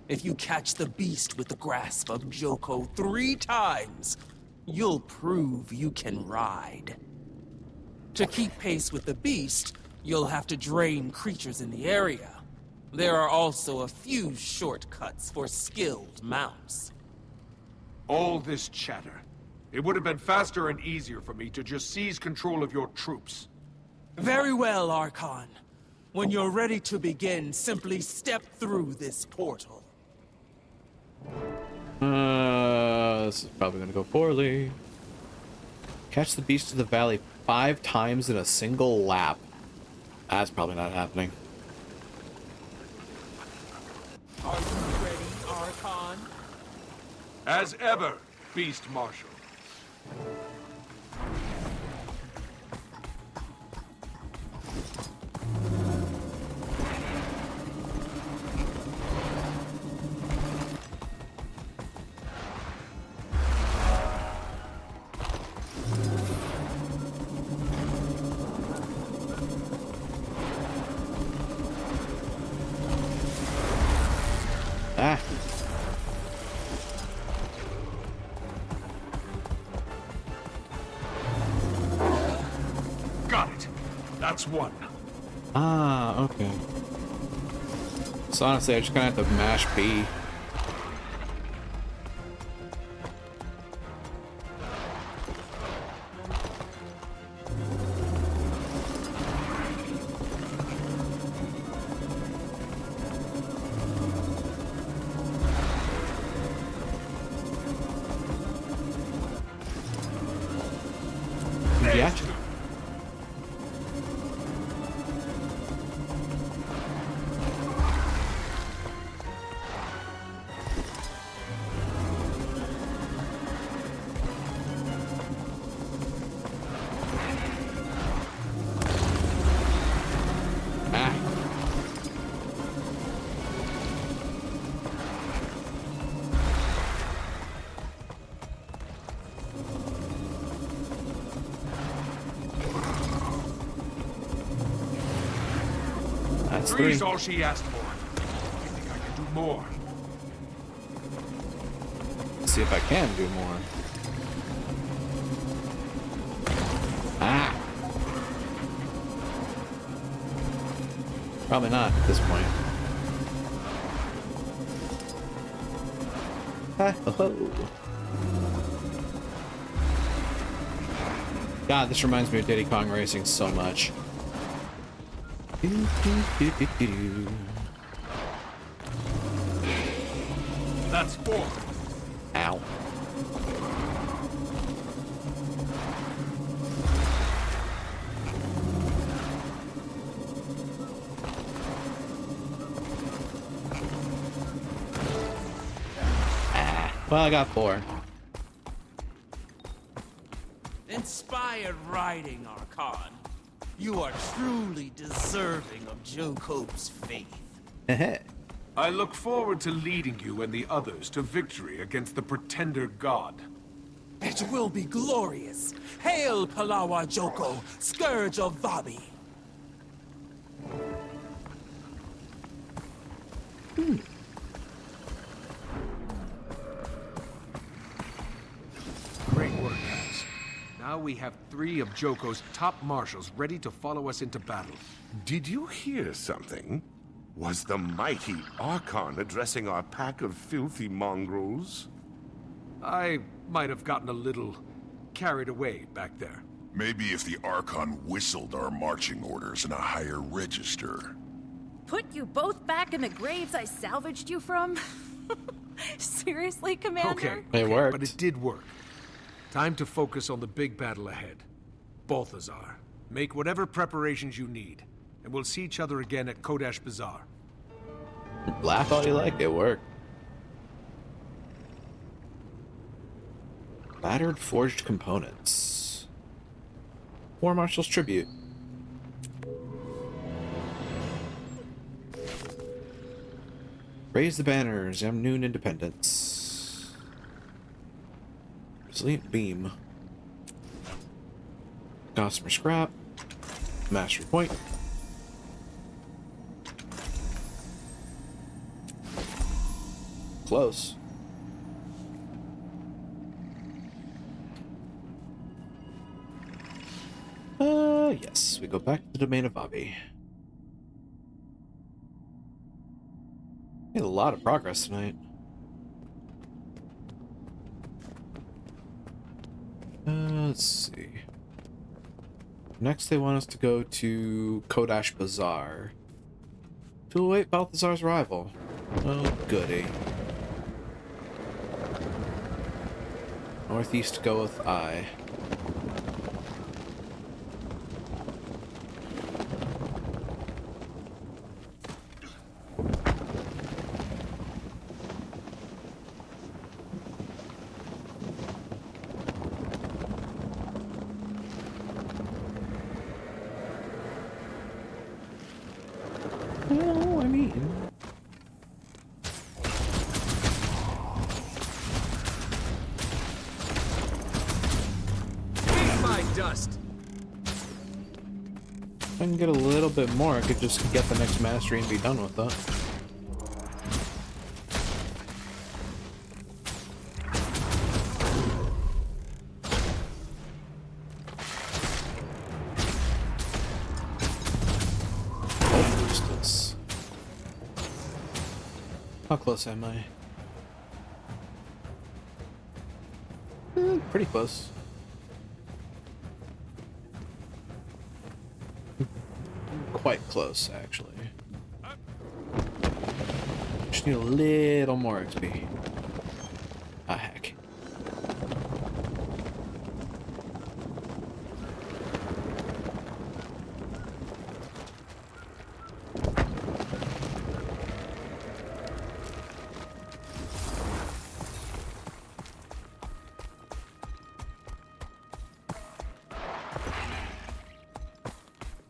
If you catch the beast with the grasp of Joko 3 times, you'll prove you can ride. To keep pace with the beast, you'll have to drain creatures in the area. There are also a few shortcuts for skilled mounts. All this chatter. It would have been faster and easier for me to just seize control of your troops. Very well, Archon. When you're ready to begin, simply step through this portal. This is probably gonna go poorly. Catch the beast of the valley 5 times in a single lap. That's probably not happening. Are you ready, Archon? As ever, Beast Marshal. Ah. Got it. That's one. Ah, okay. So honestly, I just kind of have to mash B. Yeah. That's Three's 3. all she asked for. I think I can do more. Let's see if I can do more. Ah. Probably not at this point. God, this reminds me of Diddy Kong Racing so much. That's 4. Ow. Well, I got 4. Inspired riding, Archon. You are truly deserving of Joko's faith. I look forward to leading you and the others to victory against the Pretender God. It will be glorious. Hail, Palawa Joko, Scourge of Vabi. Great work, guys. Now we have 3 of Joko's top marshals ready to follow us into battle. Did you hear something? Was the mighty Archon addressing our pack of filthy mongrels? I might have gotten a little carried away back there. Maybe if the Archon whistled our marching orders in a higher register. Put you both back in the graves I salvaged you from? Seriously, Commander? Okay, It worked. but it did work. Time to focus on the big battle ahead. Balthazar, make whatever preparations you need, and we'll see each other again at Kodash Bazaar. Laugh all you like, it worked. Battered forged components. War Marshal's tribute. Raise the banners, Amnoon Independence. Resilient beam. Gossamer scrap. Mastery point. Close. Yes, we go back to the domain of Bobby. Made a lot of progress tonight. Let's see. Next, they want us to go to Kodash Bazaar to await Balthazar's arrival. Oh, goody. Northeast goeth I. mean. Eat my dust. If I can get a little bit more, I could just get the next mastery and be done with that. How close am I? Pretty close. Quite close, actually. Just need a little more XP. Ah, heck.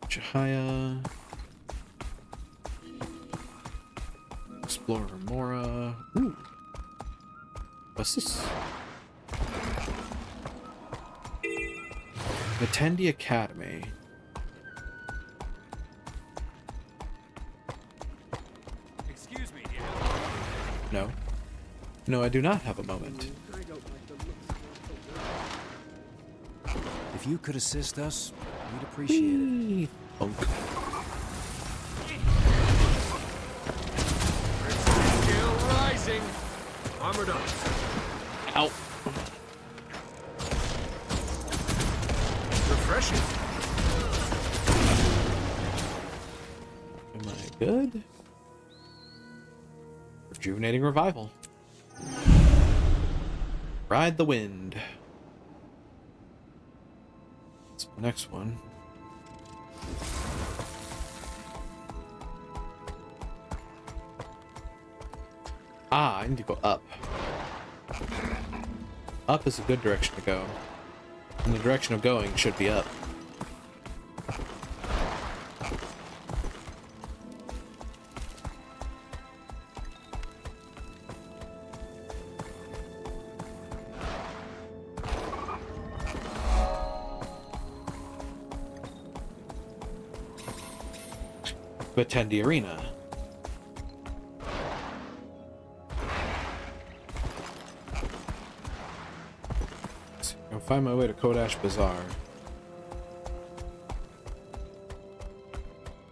Chihaya. Explorer Mora. Ooh. What's this? Vitendi Academy. Excuse me, No. No, I do not have a moment. If you could assist us, we'd appreciate it. Still rising. Armored up. Ow. Refreshing. Am I good? Rejuvenating revival. Ride the wind. That's the next one. Ah, I need to go up. Up is a good direction to go. And the direction of going should be up. Vitendi Arena. I'll find my way to Kodash Bazaar.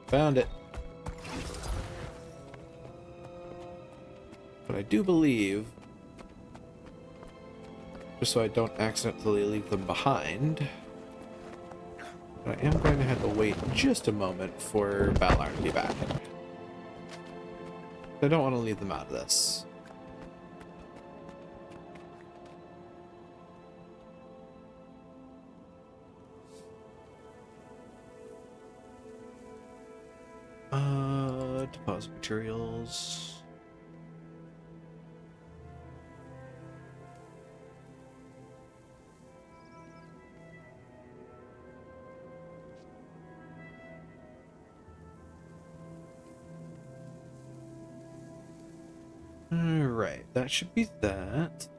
Found it. But I do believe, just so I don't accidentally leave them behind, I am going to have to wait just a moment for Balar to be back. I don't want to leave them out of this. Deposit materials. Alright, that should be that. Is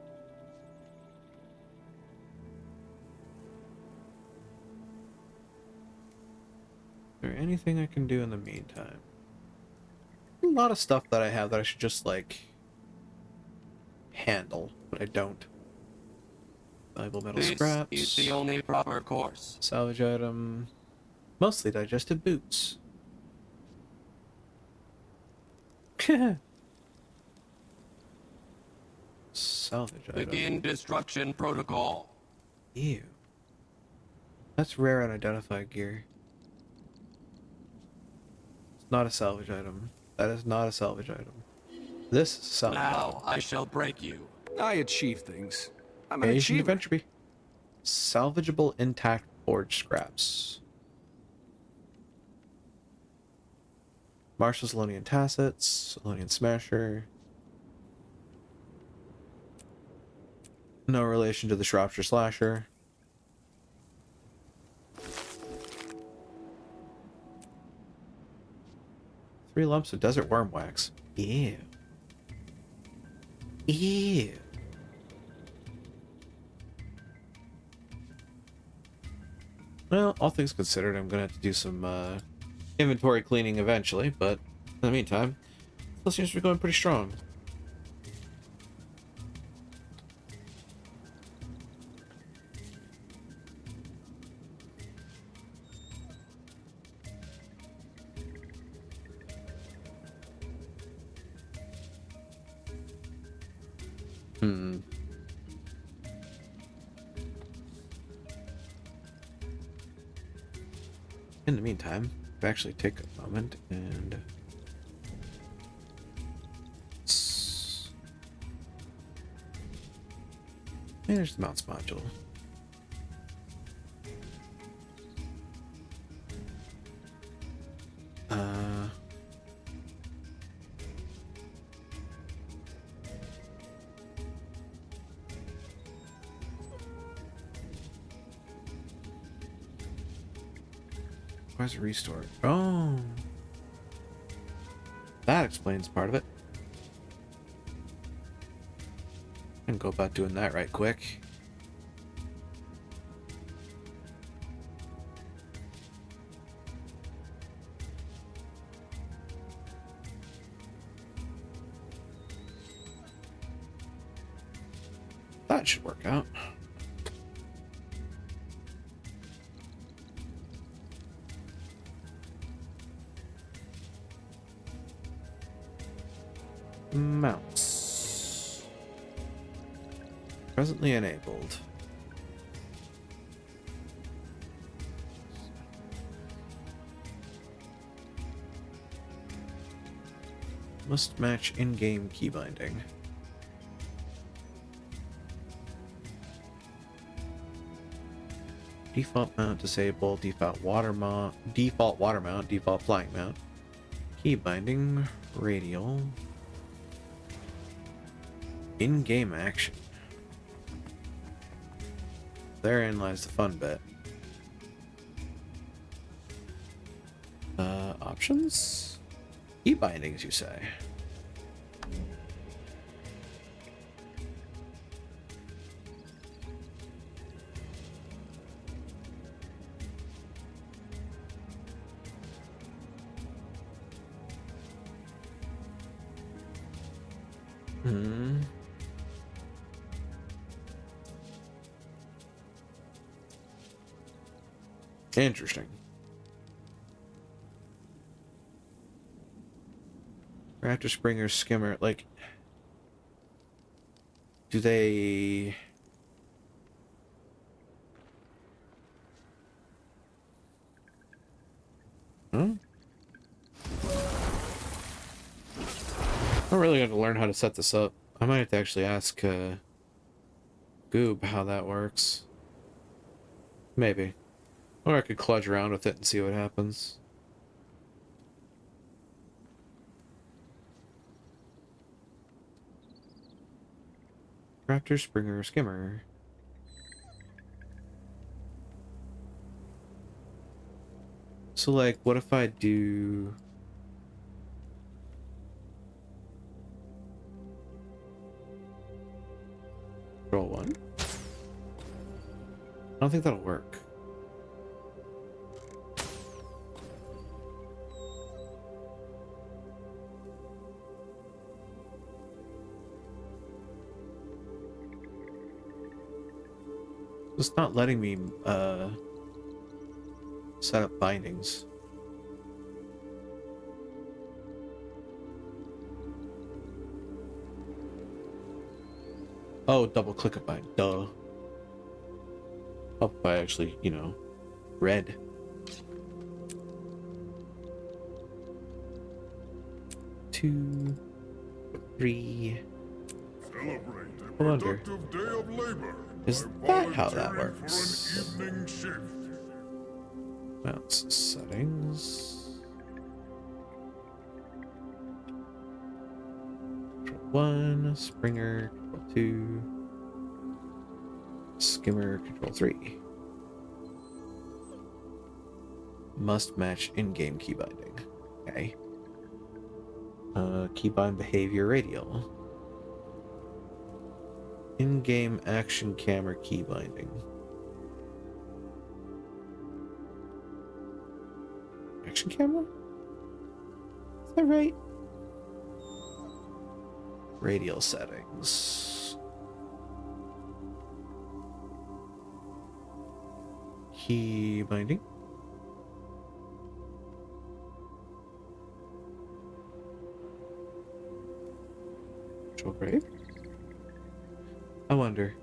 there anything I can do in the meantime? A lot of stuff that I have that I should just, like, handle, but I don't. Valuable metal scraps. This is the only proper course. Salvage item. Mostly digested boots. Salvage item. Begin destruction protocol. Ew. That's rare unidentified gear. It's not a salvage item. That is not a salvage item. This is a salvage item. Now I shall break you. I achieve things. I'm an Asian achiever. Adventure Bee. Salvageable intact forge scraps. Marshall's Selenian Tassets. Selenian Smasher. No relation to the Shropshire Slasher. 3 lumps of desert worm wax. Ew. Ew. Well, all things considered, I'm gonna have to do some inventory cleaning eventually, but in the meantime, still seems to be going pretty strong. In the meantime, I'll actually take a moment and manage the mounts module. Where's the restore? Oh, that explains part of it. And go about doing that right quick. That should work out. Mounts. Presently enabled. Must match in-game key binding. Default mount disabled, default water mount, default flying mount. Key binding, radial. In-game action. Therein lies the fun bit. Options? Key bindings, you say? Interesting. Raptor Springer Skimmer, like, do they... Huh? I'm really going to learn how to set this up. I might have to actually ask Goob how that works. Maybe. Or I could kludge around with it and see what happens. Raptor Springer Skimmer. So, like, what if I do... Roll 1? I don't think that'll work. It's not letting me set up bindings. Oh, double click a bind. Duh. Oh, I actually, you know, read. Two, three. Celebrate a I wonder. productive day of labor. Is that how that works? For an evening shift. Mounts settings. Control 1, Springer, Control 2, Skimmer, Control 3. Must match in-game key binding. Okay. Keybind behavior radial. In-game action camera key binding. Action camera? Is that right? Radial settings. Key binding. Virtual grave? I wonder.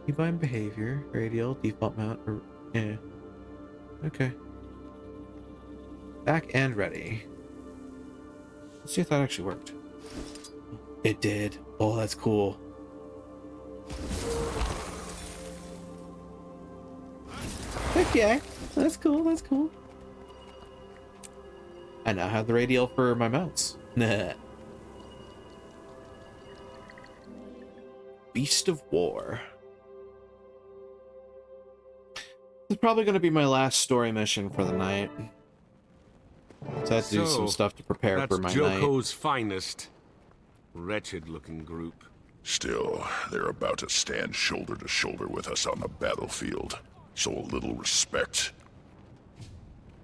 Keybind behavior, radial, default mount, or yeah. Okay. Back and ready. Let's see if that actually worked. It did. Oh, that's cool. Heck yeah. That's cool, that's cool. I now have the radial for my mouse. Nah. Beast of War. This is probably going to be my last story mission for the night. So I have to do some stuff to prepare for my night. That's Joko's finest. Wretched-looking group. Still, they're about to stand shoulder to shoulder with us on the battlefield. So a little respect.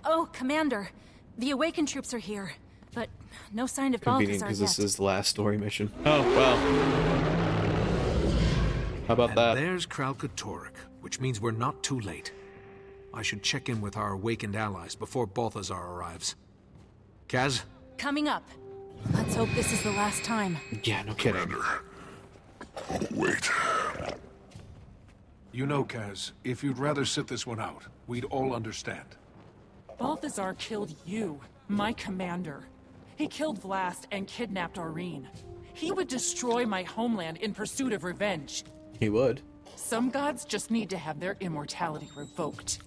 Oh, Commander. The Awakened troops are here, but no sign of Convenient, Balthazar because yet. this is the last story mission. Oh, well. How about that? There's Kralka-Torek, which means we're not too late. I should check in with our Awakened allies before Balthazar arrives. Kaz? Coming up. Let's hope this is the last time. Yeah, no kidding. Commander. Oh, wait. You know, Kaz, if you'd rather sit this one out, we'd all understand. Balthazar killed you, my commander. He killed Vlast and kidnapped Aurene. He would destroy my homeland in pursuit of revenge. He would. Some gods just need to have their immortality revoked.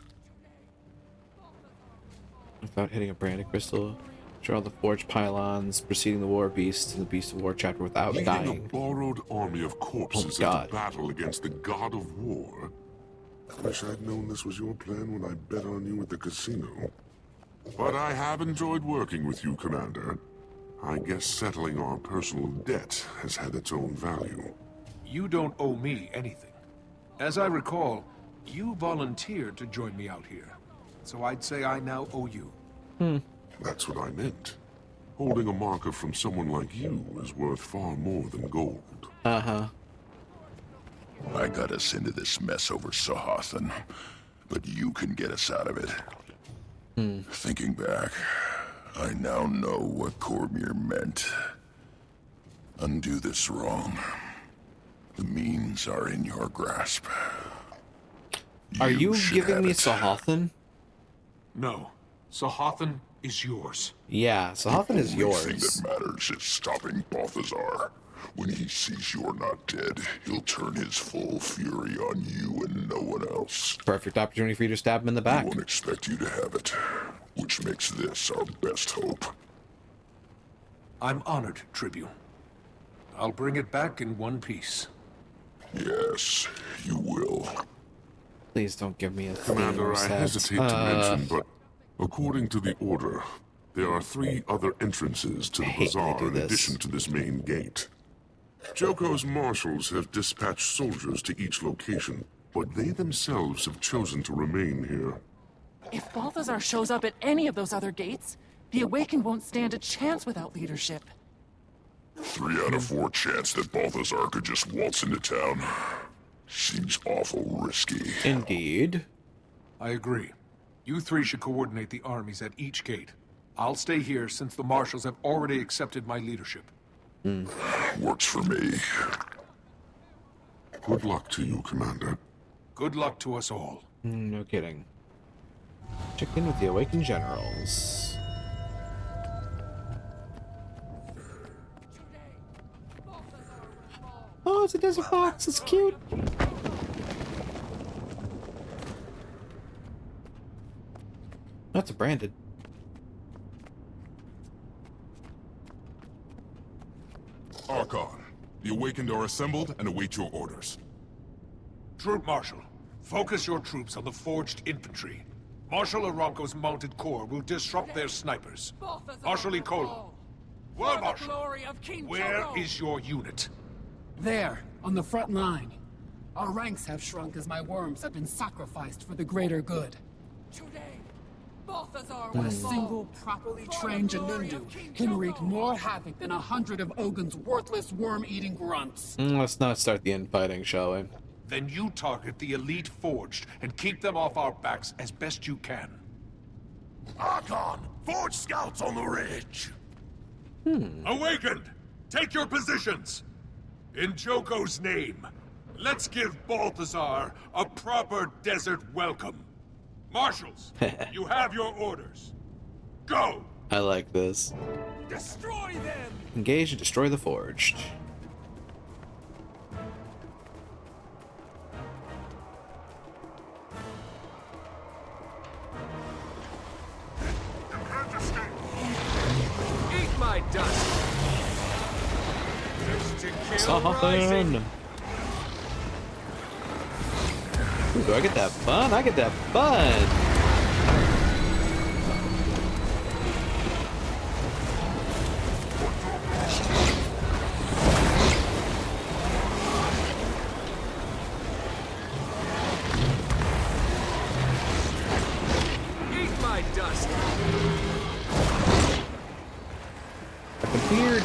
Without hitting a branded crystal. Draw the forged pylons, preceding the War Beast in the Beast of War chapter without Leading dying. a borrowed army of corpses into battle against the god of war. I wish I'd known this was your plan when I bet on you at the casino. But I have enjoyed working with you, Commander. I guess settling our personal debt has had its own value. You don't owe me anything. As I recall, you volunteered to join me out here. So I'd say I now owe you. That's what I meant. Holding a marker from someone like you is worth far more than gold. Uh-huh. I got us into this mess over Sahothan, but you can get us out of it. Thinking back, I now know what Cormyr meant. Undo this wrong. The means are in your grasp. Are you should giving have me it. Sahothan? No. Sahothan is yours. Yeah, Sahothan is The only thing yours. that matters is stopping Balthazar. When he sees you're not dead, he'll turn his full fury on you and no one else. Perfect opportunity for you to stab him in the back. He won't expect you to have it, which makes this our best hope. I'm honored, Tribune. I'll bring it back in one piece. Yes, you will. Please don't give me a Commander, I set. hesitate to mention, but according to the Order, there are 3 other entrances to the bazaar in addition to this main gate. Joko's marshals have dispatched soldiers to each location, but they themselves have chosen to remain here. If Balthazar shows up at any of those other gates, the Awakened won't stand a chance without leadership. 3 out of 4 chance that Balthazar could just waltz into town. Seems awful risky. Indeed. I agree. You 3 should coordinate the armies at each gate. I'll stay here since the marshals have already accepted my leadership. Works for me. Good luck to you, Commander. Good luck to us all. No kidding. Check in with the Awakened Generals. Oh, it's a desert fox. It's cute. That's a branded. Archon, the Awakened are assembled and await your orders. Troop Marshal, focus your troops on the forged infantry. Marshal Aranco's mounted corps will disrupt their snipers. Marshal Icolo. Well, Marshal, where is your unit? There, on the front line. Our ranks have shrunk as my worms have been sacrificed for the greater good. A single properly trained Janundu can wreak more havoc than 100 of Ogun's worthless worm-eating grunts. Let's not start the infighting, shall we? Then you target the elite forged and keep them off our backs as best you can. Archon! Forge scouts on the ridge! Awakened! Take your positions! In Joko's name, let's give Balthazar a proper desert welcome. Marshals, you have your orders. Go! I like this. Destroy them! Engage and destroy the forged. Eat my dust. Something. Ooh, do I get that fun? I get that fun. Eat my dust. Weird.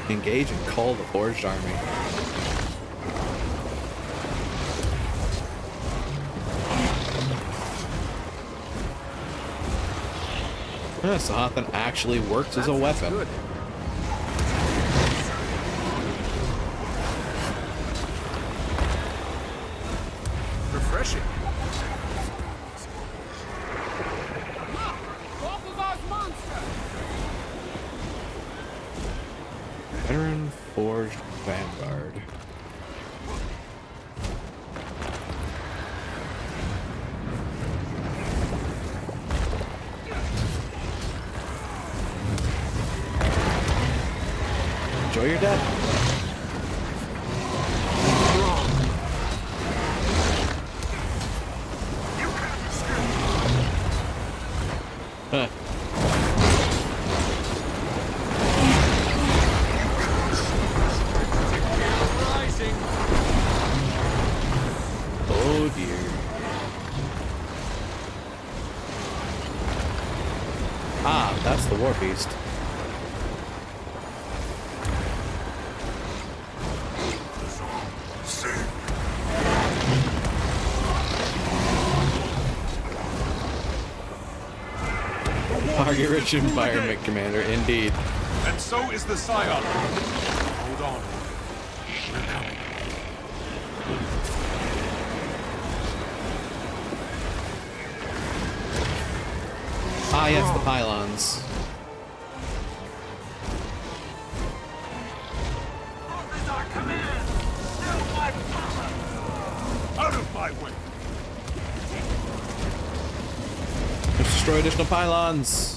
Engage and call the forged army. Sahothan actually works as a weapon. Good. Refreshing. Veteran Forged Vanguard. Enjoy your death. Huh. Oh dear. Ah, that's the war beast. Target-rich environment, Commander, indeed. And so is the Scion. Hold on. We're coming. Ah, yes, the pylons. Out of my way. Let's destroy additional pylons.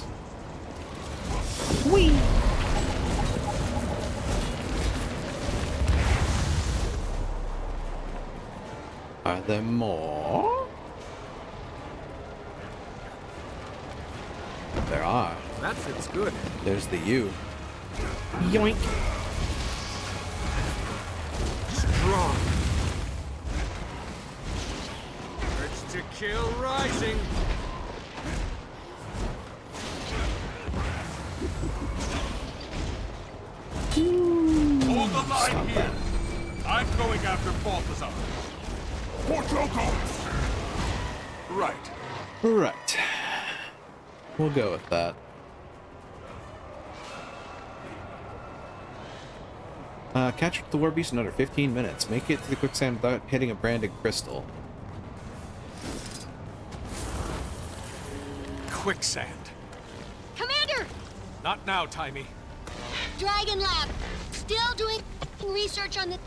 Whee! Are there more? There are. That fits good. There's the U. Yoink. Strong. Urge to kill rising. Hold the line here. I'm going after Balthazar. For Joko! Right. Right. We'll go with that. Catch the war beast in under 15 minutes. Make it to the quicksand without hitting a branded crystal. Quicksand. Commander! Not now, Timey. Dragon Lab. Still doing research on the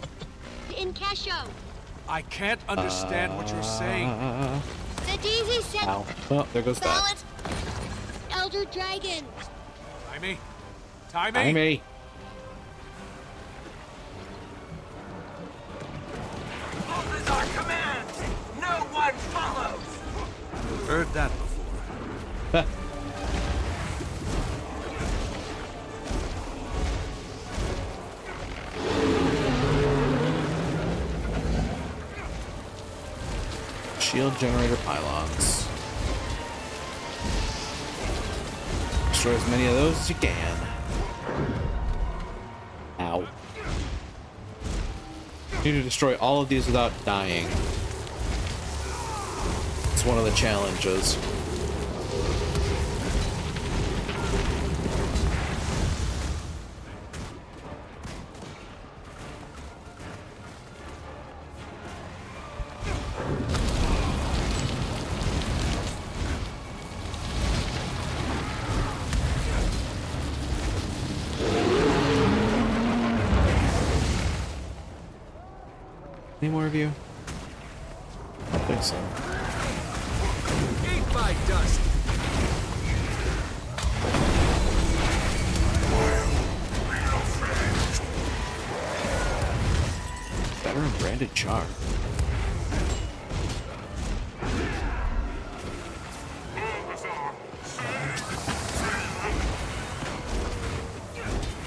in Casho. I can't understand what you're saying. The DZ said Ow. Oh, there goes that. balance Elder Dragon. Timey? Timey? Timey! Balthazar, command! Heard that before. Shield generator pylons. Destroy as many of those as you can. Ow. You need to destroy all of these without dying. It's one of the challenges. Any more of you? I don't think so. Eat my dust! Veteran branded char.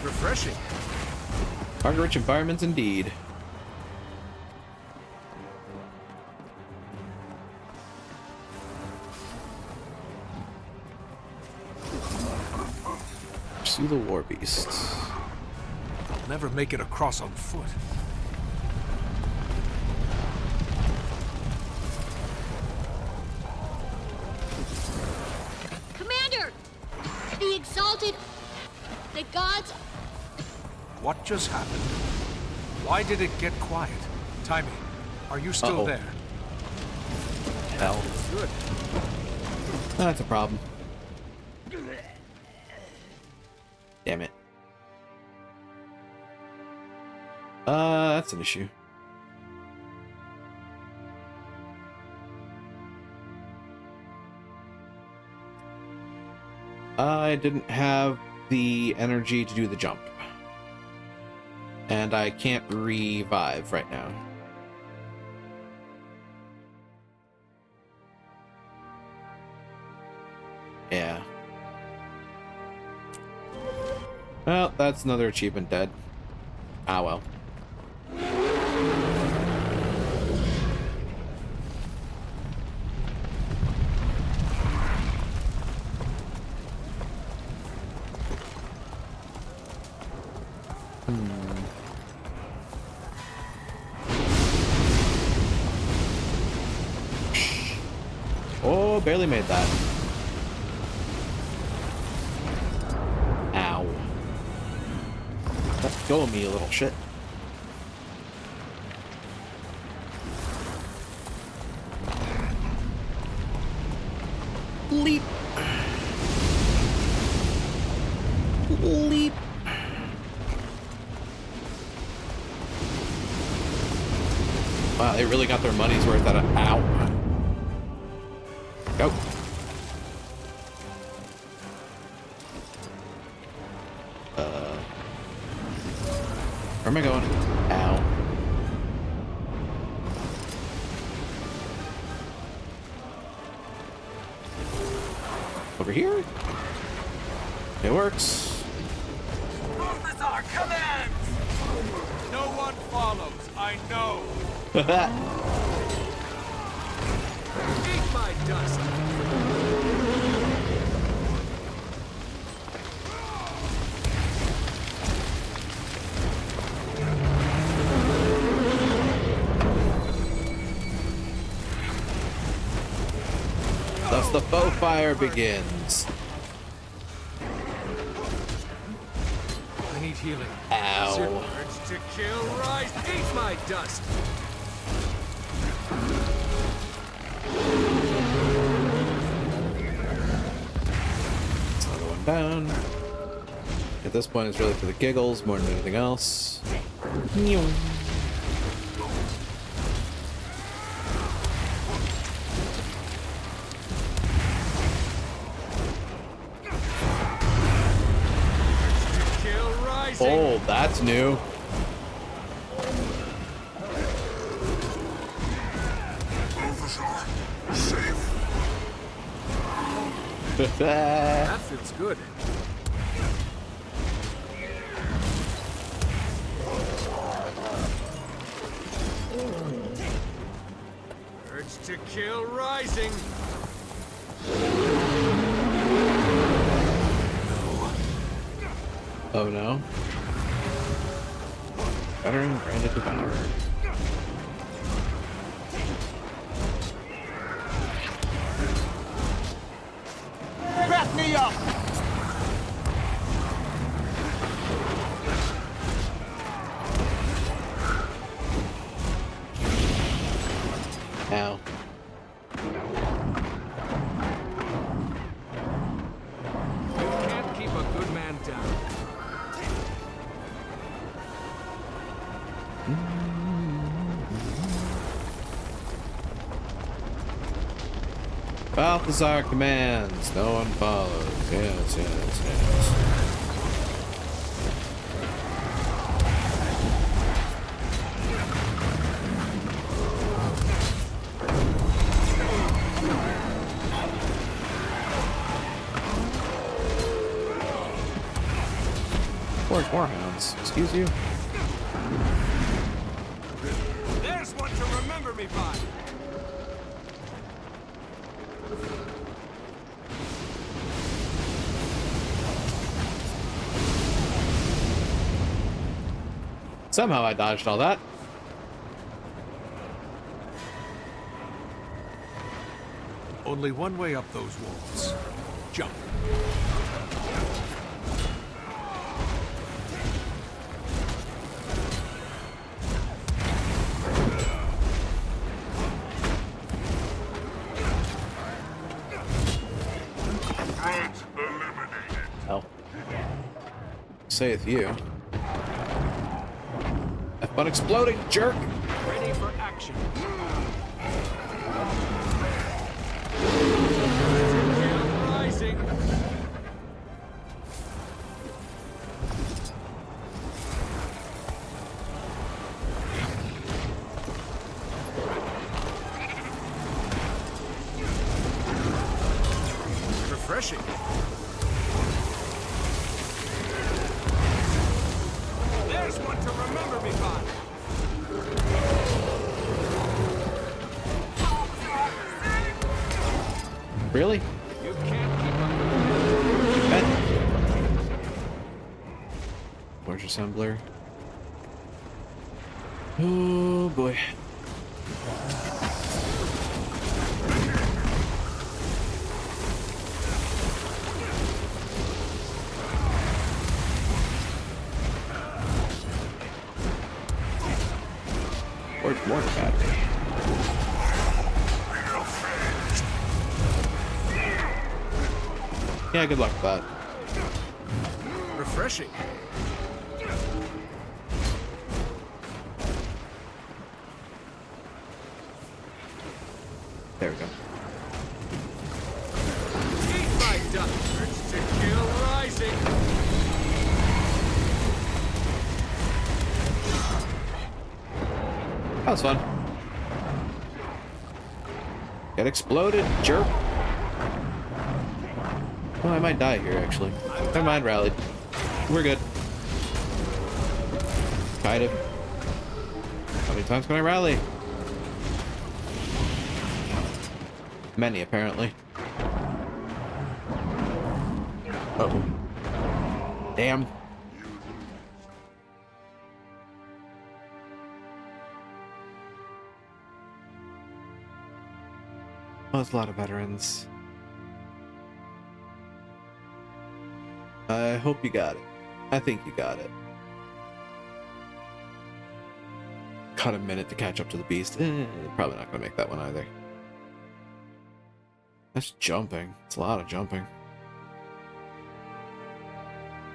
Refreshing. Target-rich environments indeed. Pursue the war beasts. I'll never make it across on foot. Commander! The Exalted... The gods... What just happened? Why did it get quiet? Timmy, are you still there? Hell. Good. That's a problem. Damn it. That's an issue. I didn't have the energy to do the jump. And I can't revive right now. Yeah. Well, that's another achievement dead. Ah, well. Oh, barely made that. Ow. Let go of me, you little shit. Leap. Leap. Wow, they really got their money's worth out of... Ow. Go. Where am I going? Ow. Over here? It works. Balthazar, command! No one follows, I know. Eat my dust! Thus the foe fire begins. I need healing. Ow. Urge to kill, rise, eat my dust! It's another one down. At this point, it's really for the giggles more than anything else. Oh, that's new. Balthazar, safe. That feels good. Urge to kill rising. Oh no. Veteran branded devourer. Back me up! Ow. You can't keep a good man down. Balthazar commands. No one follows. Yes, yes, yes. Forge Warhounds. Excuse you. There's one to remember me by. Somehow I dodged all that. Only one way up those walls. Jump. Oh. Saith you. Have fun exploding, jerk! Ready for action. Rising. Refreshing. There's one to remember me by. Really? You can't keep up. Forge assembler. Oh boy. Forge mortar battery. Yeah, good luck with that. Refreshing. There we go. Eat my dust. Urge to kill rising. That was fun. Get exploded, jerk. Oh, I might die here, actually. Never mind, rallied. We're good. Kind of. How many times can I rally? Many, apparently. Uh-oh. Damn. Oh, there's a lot of veterans. I hope you got it. I think you got it. Got a minute to catch up to the beast. Probably not gonna make that one either. That's jumping. It's a lot of jumping.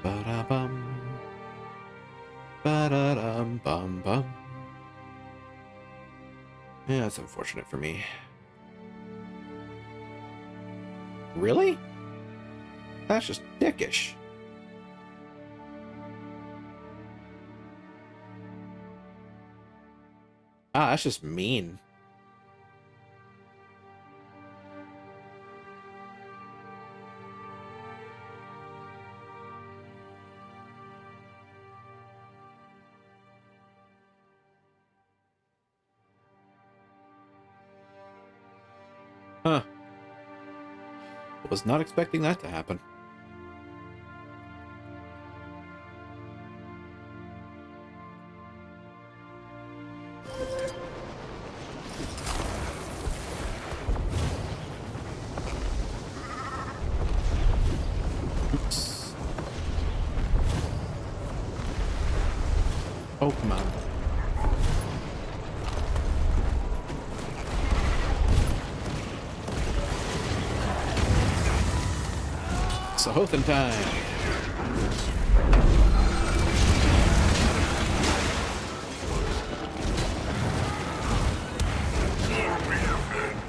Ba-da-bum. Ba-da-dum-bum-bum. Yeah, that's unfortunate for me. Really? That's just dickish. Ah, that's just mean. — Huh. Was not expecting that to happen. Oops. Oh, come on. Sahothan time.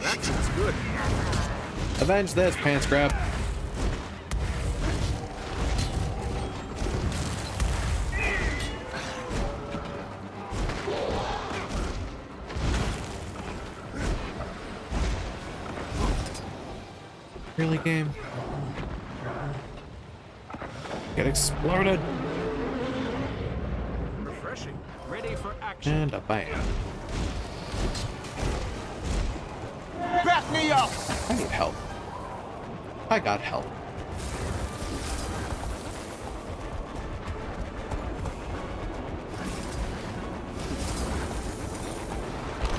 That feels good. Avenge this, pants grab. Really, game? Get exploded. Refreshing. Ready for action. And a bam. Back me up! I need help. I got help.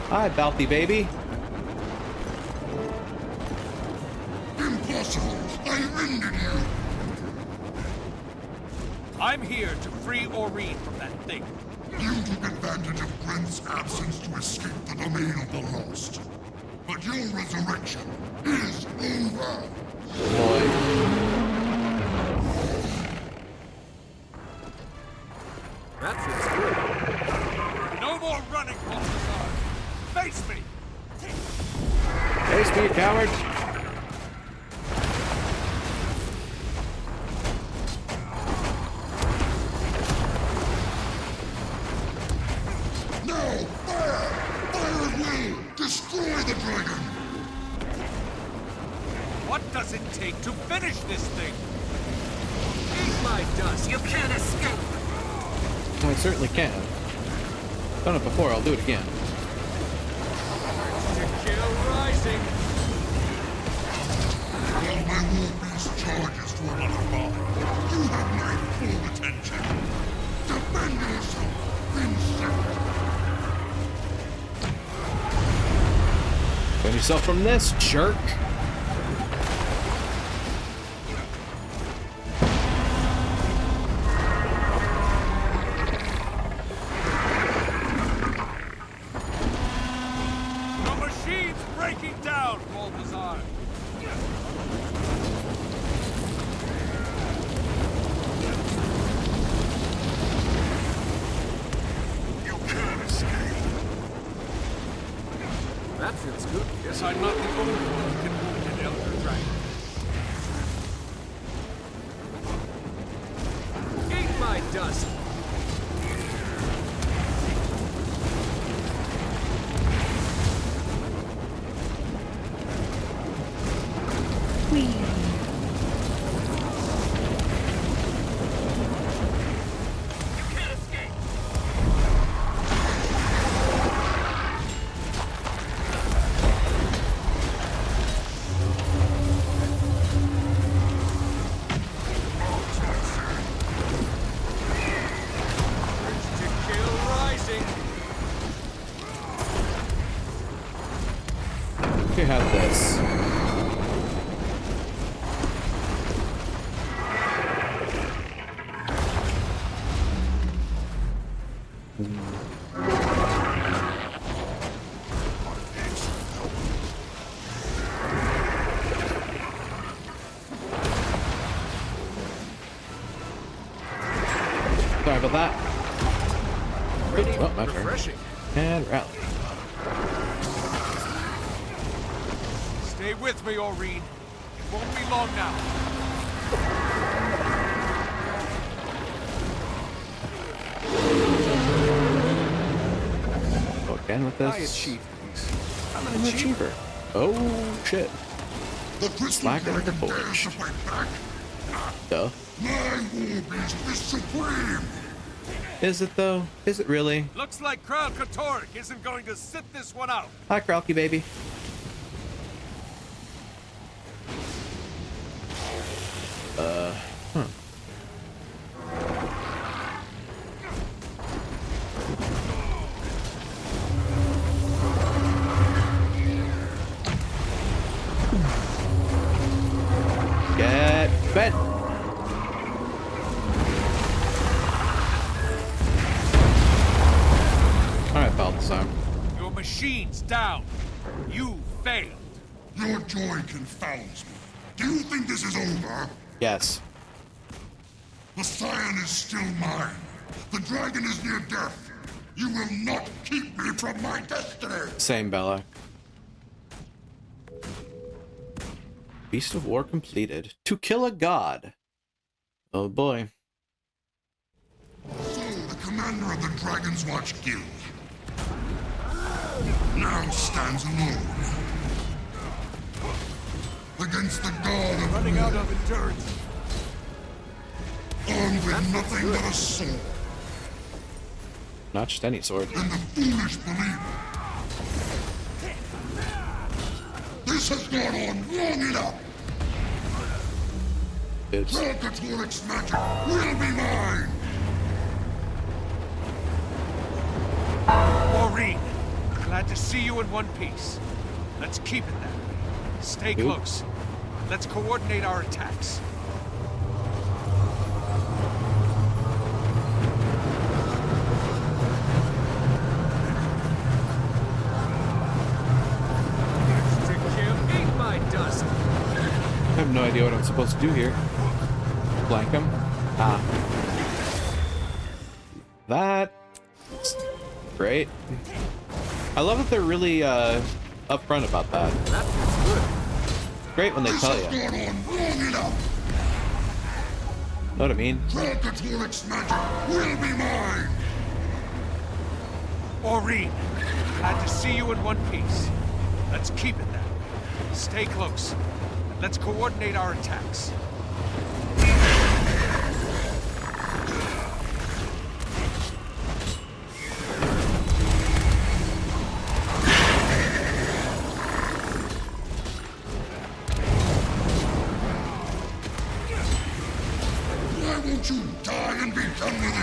Hi, Balthy baby. Impossible! I rendered you! I'm here to free Aurene from that thing. You took advantage of Brent's absence to escape the domain of the lost. But your resurrection is over! That feels good. No more running, Balthazar. Face me! Face me, coward! No! Fire! Fire at will! Destroy the dragon! What does it take to finish this thing? Eat my dust! You can't escape! Oh, I certainly can. Done it before, I'll do it again. To kill rising! While my war beast charges to another body, you have my full attention. Defend yourself, Vincent! Defend yourself from this, jerk! The machine's breaking down, Balthazar! You can't escape. That feels good. Guess I'm not the only one who can wound an Elder Dragon. Eat my dust! To kill rising! You have this. Sorry about that. Ready, Oh, my turn. refreshing. And rally. Stay with me, Aurene. It won't be long now. Go again with this. I achieve things. I'm I'm an achiever. Oh, shit. The crystal Slacker dragon the dares forge. to fight back. Duh. My war beast is supreme. Is it though? Is it really? Looks like Kral Katorek isn't going to sit this one out. Hi, Kralky baby. Bet. Alright, Balthazar. Your machine's down. You failed. Your joy confounds me. Do you think this is over? Yes. The Scion is still mine. The dragon is near death. You will not keep me from my destiny. Same, Bella. Beast of War completed. To kill a god. Oh boy. So, the commander of the Dragon's Watch Guild now stands alone against the god of Running war, out of endurance. armed with nothing but a sword. Not just any sword. And the foolish believe this has gone on long enough. Oops. Kralkatorric's magic will be mine. Maureen, glad to see you in one piece. Let's keep it that way. Stay close. Let's coordinate our attacks. Eat my dust. I have no idea what I'm supposed to do here. Flank him? Ah. That's great. I love that they're really upfront about that. That's good. Great when they tell you. Gone on long enough. Know what I mean? Kralkatorric's magic will be mine. Maureen, glad to see you in one piece. Let's keep it that way. Stay close. Let's coordinate our attacks. Why won't you die and be done with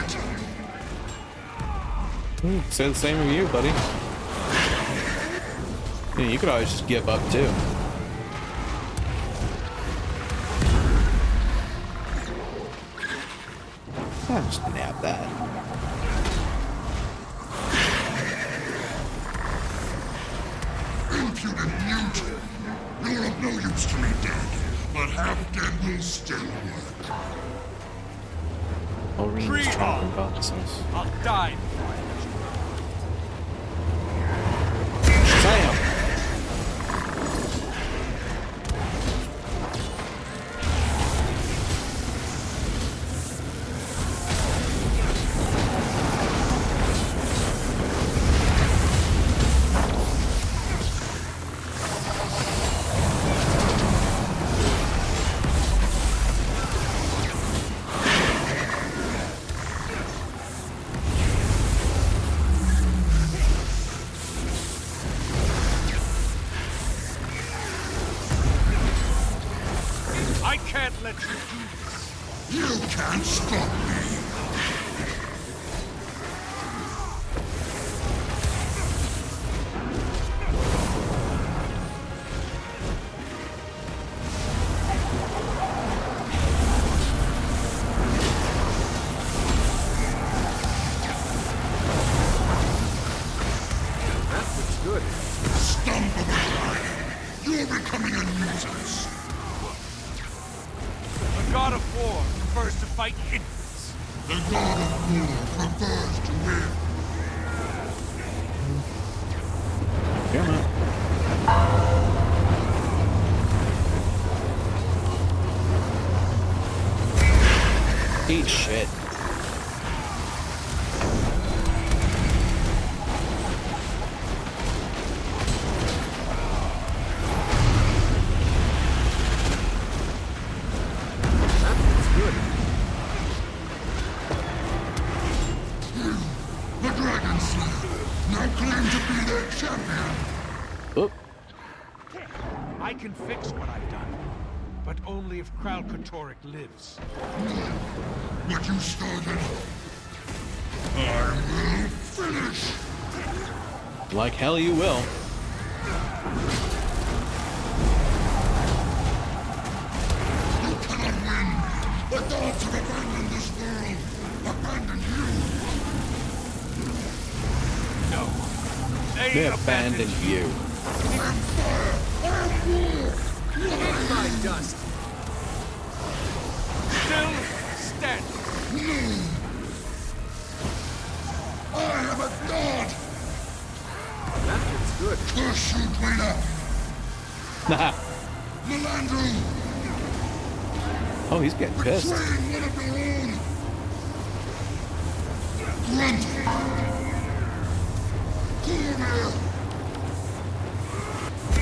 it? Say the same of you, buddy. Yeah, you could always just give up too. I'm just gonna nab that. Impudent mute. You're of no use to me dead, but half dead will still work. Maureen's talking about this. I'll die. Damn. I can't let you do this. You can't stop me. That looks good. Stump of a dragon. You're becoming a nuisance. The god of war prefers to fight infants. The god of war prefers to win. Come on. Eat shit. The Dragon Slayer now claim to be their champion. Oop. I can fix what I've done, but only if Kralkatorric lives. What you started, I will finish. Like hell you will. You cannot They abandoned you. Eat my dust. Still standing. I am a god! That looks good. Curse you, Dwayna! Nah. Melandru! Oh, he's getting pissed. Betraying one of your own! Grunt! Cormir!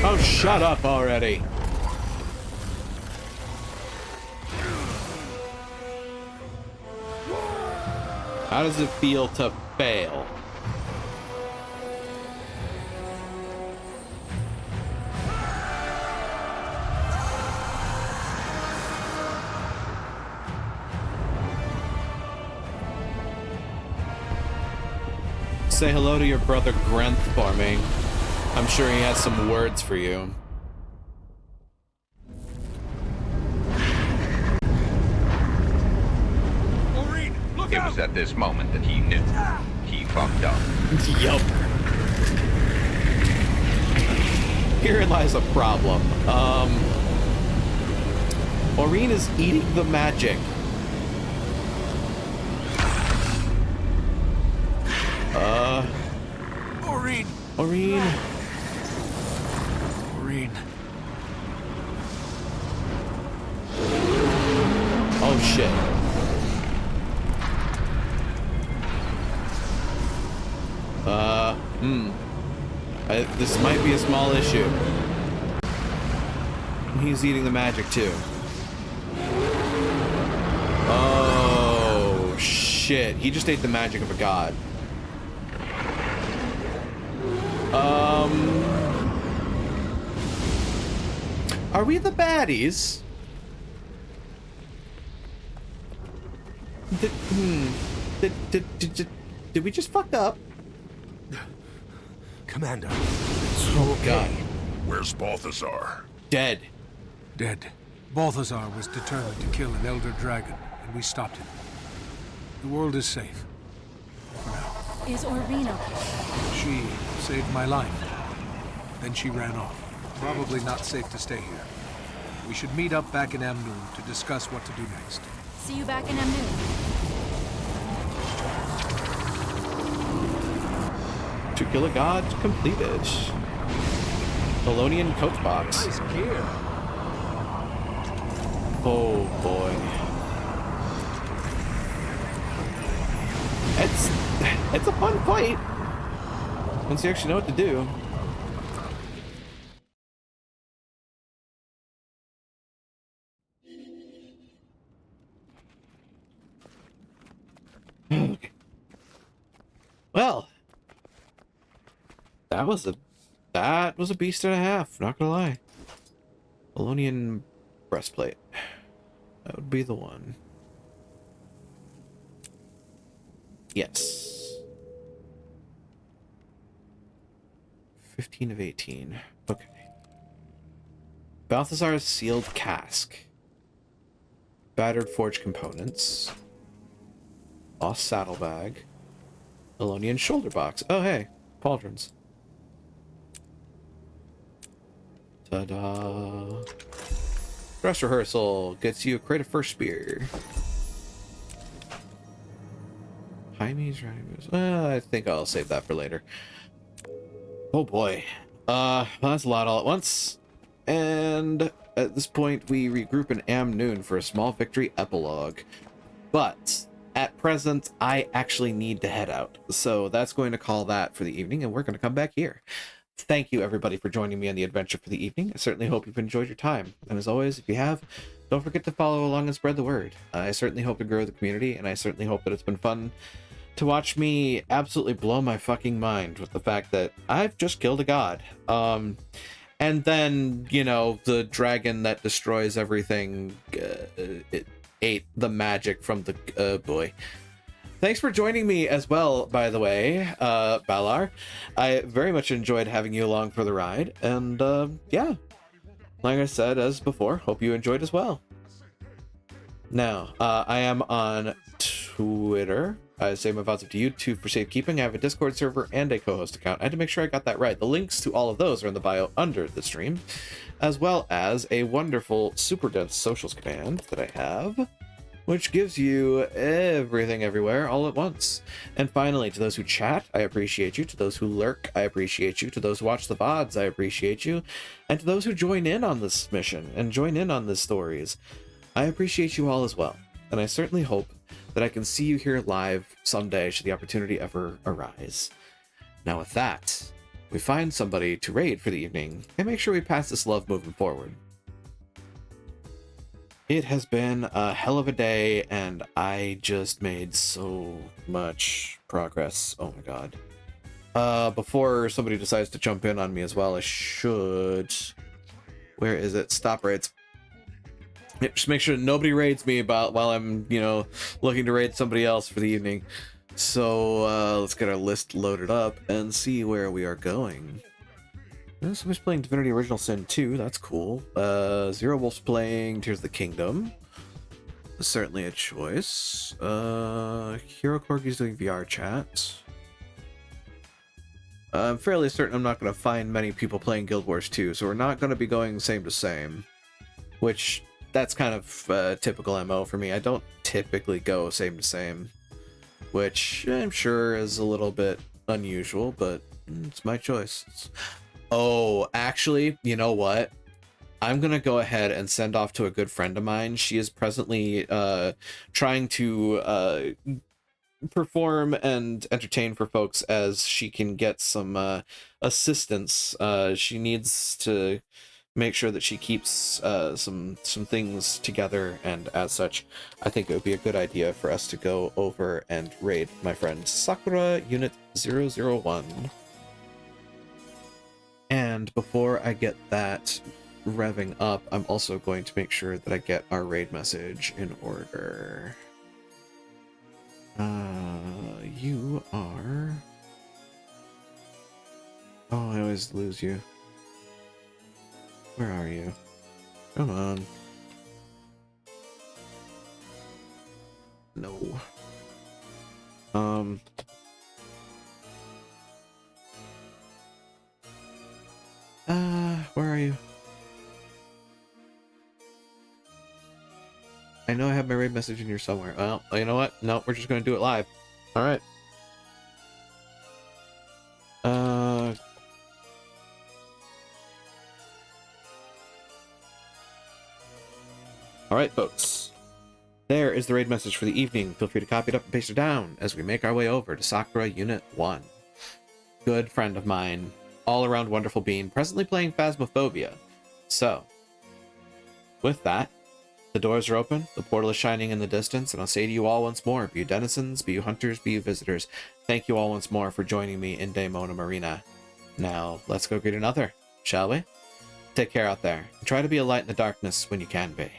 Oh, shut up already. How does it feel to fail? Say hello to your brother Grenth for me. I'm sure he has some words for you. It was at this moment that he knew. He fucked up. Yup. Herein lies a problem. Aurene is eating the magic. Aurene. Aurene. Aurene. Oh shit. This might be a small issue. He's eating the magic too. Oh shit. He just ate the magic of a god. Are we the baddies? Did we just fuck up? Commander. Oh god. Where's Balthazar? Dead. Dead. Balthazar was determined to kill an Elder Dragon, and we stopped him. The world is safe. For now. Is Aurene okay? She saved my life. Then she ran off. Probably not safe to stay here. We should meet up back in Amnoon to discuss what to do next. See you back in Amnoon. To kill a god completed. Polonian coat box. Nice gear. Oh boy. It's a fun fight. Once you actually know what to do. Okay. Well, that was a beast and a half, not gonna lie. Polonian breastplate. That would be the one. Yes. 15 of 18. Okay. Balthazar's sealed cask. Battered forged components. Lost saddlebag. Polonian shoulder box. Oh hey, pauldrons. Ta-da. Dress rehearsal gets you a crate of first spear. Jaime's riding moves. I think I'll save that for later. Oh boy. Well, that's a lot all at once. And at this point, we regroup in Amnoon for a small victory epilogue. But at present, I actually need to head out. So that's going to call that for the evening, and we're going to come back here. Thank you, everybody, for joining me on the adventure for the evening. I certainly hope you've enjoyed your time. And as always, if you have, don't forget to follow along and spread the word. I certainly hope to grow the community, and I certainly hope that it's been fun to watch me absolutely blow my fucking mind with the fact that I've just killed a god. And then, you know, the dragon that destroys everything, it ate the magic from the, boy. Thanks for joining me as well, by the way, Balar. I very much enjoyed having you along for the ride. And, yeah, like I said, as before, hope you enjoyed as well. Now, I am on Twitter. I say my vows up to YouTube for safekeeping. I have a Discord server and a co-host account. I had to make sure I got that right. The links to all of those are in the bio under the stream, as well as a wonderful super dense socials command that I have, which gives you everything everywhere all at once. And finally, to those who chat, I appreciate you. To those who lurk, I appreciate you. To those who watch the VODs, I appreciate you. And to those who join in on this mission and join in on the stories, I appreciate you all as well. And I certainly hope that I can see you here live someday should the opportunity ever arise. Now with that, we find somebody to raid for the evening and make sure we pass this love moving forward. It has been a hell of a day, and I just made so much progress. Oh my god. Before somebody decides to jump in on me as well, I should... Where is it? Stop raids. Yeah, just make sure nobody raids me while I'm, looking to raid somebody else for the evening. So, let's get our list loaded up and see where we are going. Somebody's playing Divinity Original Sin 2, that's cool. Zero Wolf's playing Tears of the Kingdom. Certainly a choice. Hero Corgi's doing VR chat. I'm fairly certain I'm not going to find many people playing Guild Wars 2, so we're not going to be going same to same. Which, that's kind of typical MO for me. I don't typically go same to same. Which I'm sure is a little bit unusual, but it's my choice. Oh, actually, you know what? I'm going to go ahead and send off to a good friend of mine. She is presently trying to perform and entertain for folks as she can get some assistance. She needs to make sure that she keeps some things together, and as such, I think it would be a good idea for us to go over and raid my friend Sakura Unit 001. And before I get that revving up, I'm also going to make sure that I get our raid message in order. You are... Oh, I always lose you. Where are you? Come on. No. Where are you? I know I have my raid message in here somewhere. Well, you know what? No, we're just gonna do it live. Alright. Alright, folks. There is the raid message for the evening. Feel free to copy it up and paste it down as we make our way over to Sakura Unit 1. Good friend of mine, all-around wonderful being, presently playing Phasmophobia. So, with that, the doors are open, the portal is shining in the distance, and I'll say to you all once more, be you denizens, be you hunters, be you visitors, thank you all once more for joining me in Daemona Marina. Now, let's go greet another, shall we? Take care out there, and try to be a light in the darkness when you can be.